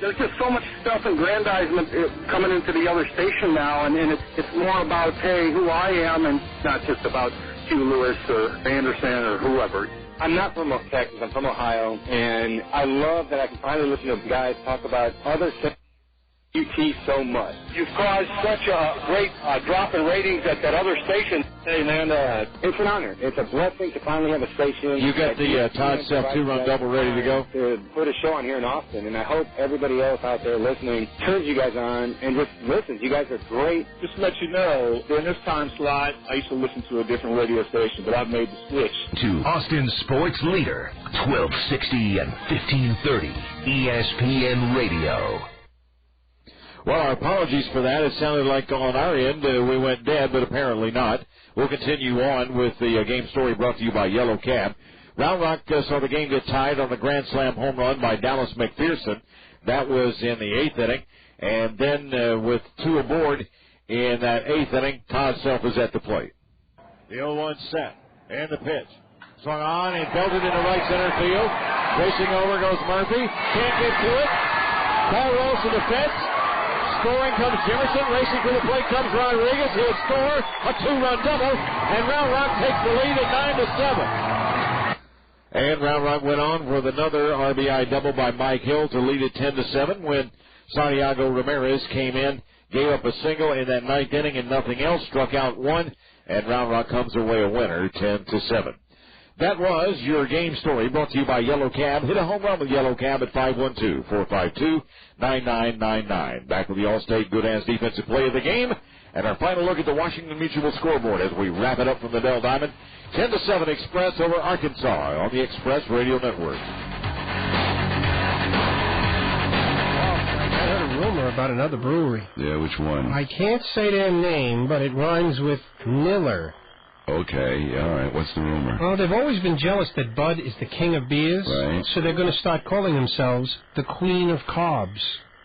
Speaker 18: There's just so much stuff and grandizement coming into the other station now, and it's more about, hey, who I am, and not just about Hugh Lewis or Anderson or whoever. I'm not from Texas. I'm from Ohio, and I love that I can finally listen to guys talk about other things. UT so much. You've caused such a great drop in ratings at that other station. Hey, man, it's an honor. It's a blessing to finally have a station.
Speaker 2: You got the Todd Self 2-run double ready to go?
Speaker 18: To put a show on here in Austin, and I hope everybody else out there listening turns you guys on and just listens. You guys are great.
Speaker 19: Just to let you know, during this time slot, I used to listen to a different radio station, but I've made the switch.
Speaker 1: To Austin's sports leader, 1260 and 1530 ESPN Radio.
Speaker 2: Well, our apologies for that. It sounded like on our end we went dead, but apparently not. We'll continue on with the game story brought to you by Yellow Cab. Round Rock saw the game get tied on the grand slam home run by Dallas McPherson. That was in the 8th inning. And then with 2 aboard in that 8th inning, Todd Self is at the plate. The 0-1 set and the pitch. Swung on and belted into right center field. Racing over goes Murphy. Can't get to it. Ball rolls to the fence. Scoring comes Jimerson. Racing to the plate comes Rodriguez. He'll score a 2-run double, and Round Rock takes the lead at 9-7. And Round Rock went on with another RBI double by Mike Hill to lead it 10-7 when Santiago Ramirez came in, gave up a single in that ninth inning and nothing else, struck out one, and Round Rock comes away a winner, 10-7. That was your game story brought to you by Yellow Cab. Hit a home run with Yellow Cab at 512-452-9999. Back with the All-State Good Hands Defensive Play of the game. And our final look at the Washington Mutual scoreboard as we wrap it up from the Dell Diamond. 10-7 Express over Arkansas on the Express Radio Network.
Speaker 7: I heard a rumor about another brewery.
Speaker 10: Yeah, which one?
Speaker 7: I can't say their name, but it rhymes with Miller.
Speaker 10: Okay, all right. What's the rumor?
Speaker 7: Well, they've always been jealous that Bud is the king of beers,
Speaker 10: right.
Speaker 7: So they're going to start calling themselves the Queen of Carbs.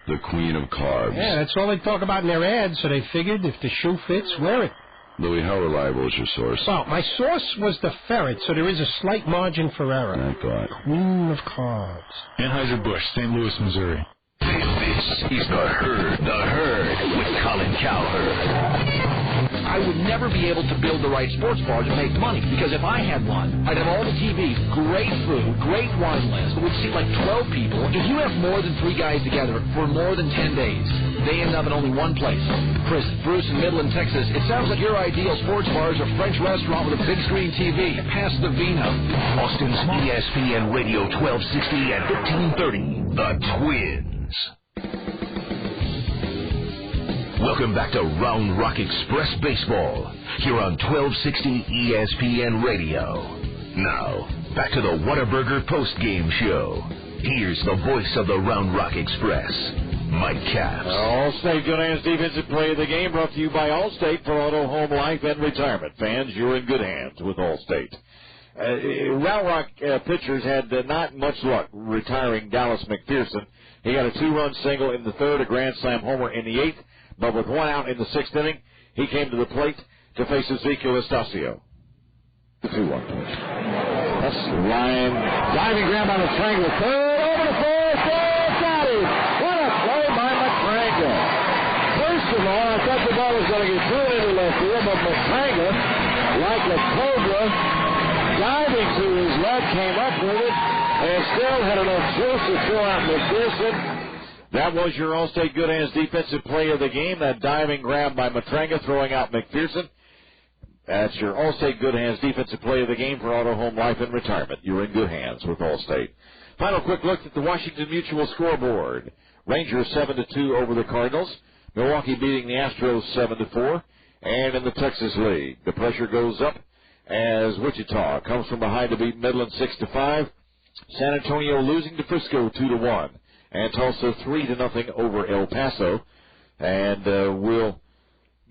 Speaker 10: The Queen of Carbs.
Speaker 7: Yeah, that's all they talk about in their ads, so they figured if the shoe fits, wear it.
Speaker 10: Louis, how reliable is your source?
Speaker 7: Well, my source was the Ferret, so there is a slight margin for error.
Speaker 10: I thought.
Speaker 7: Queen of Carbs.
Speaker 10: Anheuser-Busch, St. Louis, Missouri.
Speaker 1: This is The Herd with Colin Cowherd.
Speaker 12: I would never be able to build the right sports bar to make money, because if I had one, I'd have all the TVs, great food, great wine list, it would seat like 12 people. If you have more than 3 guys together for more than 10 days, they end up in only one place, prison. Bruce in Midland, Texas, it sounds like your ideal sports bar is a French restaurant with a big screen TV. Pass the vino.
Speaker 1: Austin's ESPN Radio 1260 and 1530, The Twins. Welcome back to Round Rock Express Baseball here on 1260 ESPN Radio. Now, back to the Whataburger postgame show. Here's the voice of the Round Rock Express, Mike Capps.
Speaker 2: All-State Good Hands Defensive Play of the Game brought to you by Allstate for auto, home, life, and retirement. Fans, you're in good hands with Allstate. Round Rock pitchers had not much luck retiring Dallas McPherson. He got a 2-run single in the third, a grand slam homer in the eighth. But with 1 out in the 6th inning, he came to the plate to face Ezekiel Estacio. The 2-1 pitch. That's Ryan. Diving grab on the triangle. Third over to first. Oh, got him. What a play by Matranga. First of all, I thought the ball was going to get through into left field, but Matranga, like a cobra, diving to his left, came up with it, and still had enough juice to throw out McPherson. That was your All-State Good Hands Defensive Play of the Game, that diving grab by Matranga throwing out McPherson. That's your All-State Good Hands Defensive Play of the Game for auto, home, life, and retirement. You're in good hands with Allstate. Final quick look at the Washington Mutual scoreboard. Rangers 7-2 over the Cardinals. Milwaukee beating the Astros 7-4. And in the Texas League, the pressure goes up as Wichita comes from behind to beat Midland 6-5. San Antonio losing to Frisco 2-1. And Tulsa 3-0 over El Paso. And we'll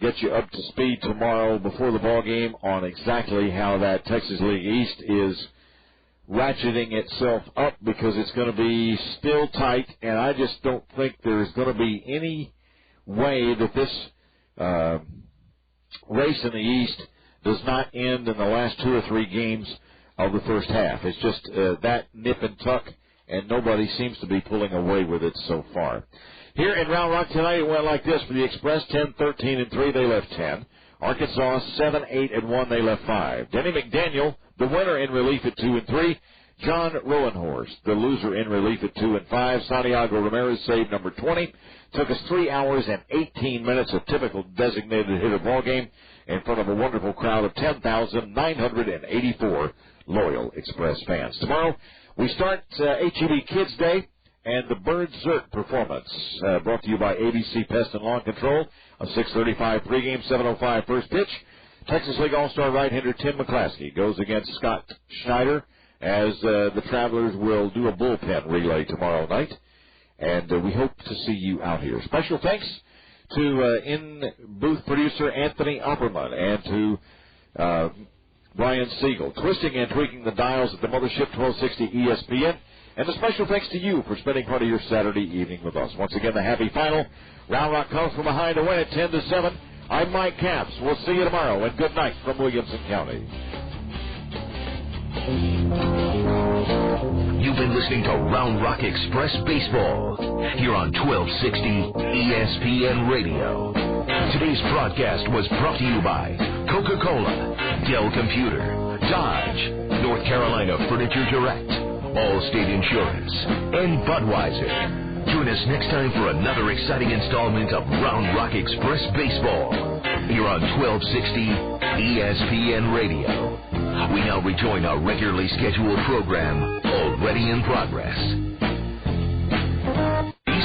Speaker 2: get you up to speed tomorrow before the ball game on exactly how that Texas League East is ratcheting itself up, because it's going to be still tight, and I just don't think there's going to be any way that this race in the East does not end in the last 2 or 3 games of the first half. It's just that nip and tuck, and nobody seems to be pulling away with it so far. Here in Round Rock tonight, it went like this for the Express: 10-13-3, they left 10. Arkansas 7-8-1, they left 5. Denny McDaniel, the winner, in relief at 2-3. John Rowenhorst, the loser, in relief at 2-5. Santiago Ramirez saved number 20. Took us 3 hours and 18 minutes, a typical designated hitter ball game, in front of a wonderful crowd of 10,984 loyal Express fans. Tomorrow, we start HEB Kids Day and the Bird Zert performance, brought to you by ABC Pest and Lawn Control. A 6:35 pregame, 7:05 first pitch. Texas League All-Star right-hander Tim McClaskey goes against Scott Schneider, as the Travelers will do a bullpen relay tomorrow night. And we hope to see you out here. Special thanks to in-booth producer Anthony Opperman and to Brian Siegel, twisting and tweaking the dials at the Mothership 1260 ESPN. And a special thanks to you for spending part of your Saturday evening with us. Once again, the happy final. Round Rock comes from behind to win at 10-7. I'm Mike Capps. We'll see you tomorrow, and good night from Williamson County.
Speaker 1: You've been listening to Round Rock Express Baseball here on 1260 ESPN Radio. Today's broadcast was brought to you by Coca-Cola, Dell Computer, Dodge, North Carolina Furniture Direct, Allstate Insurance, and Budweiser. Join us next time for another exciting installment of Round Rock Express Baseball here on 1260 ESPN Radio. We now rejoin our regularly scheduled program, already in progress.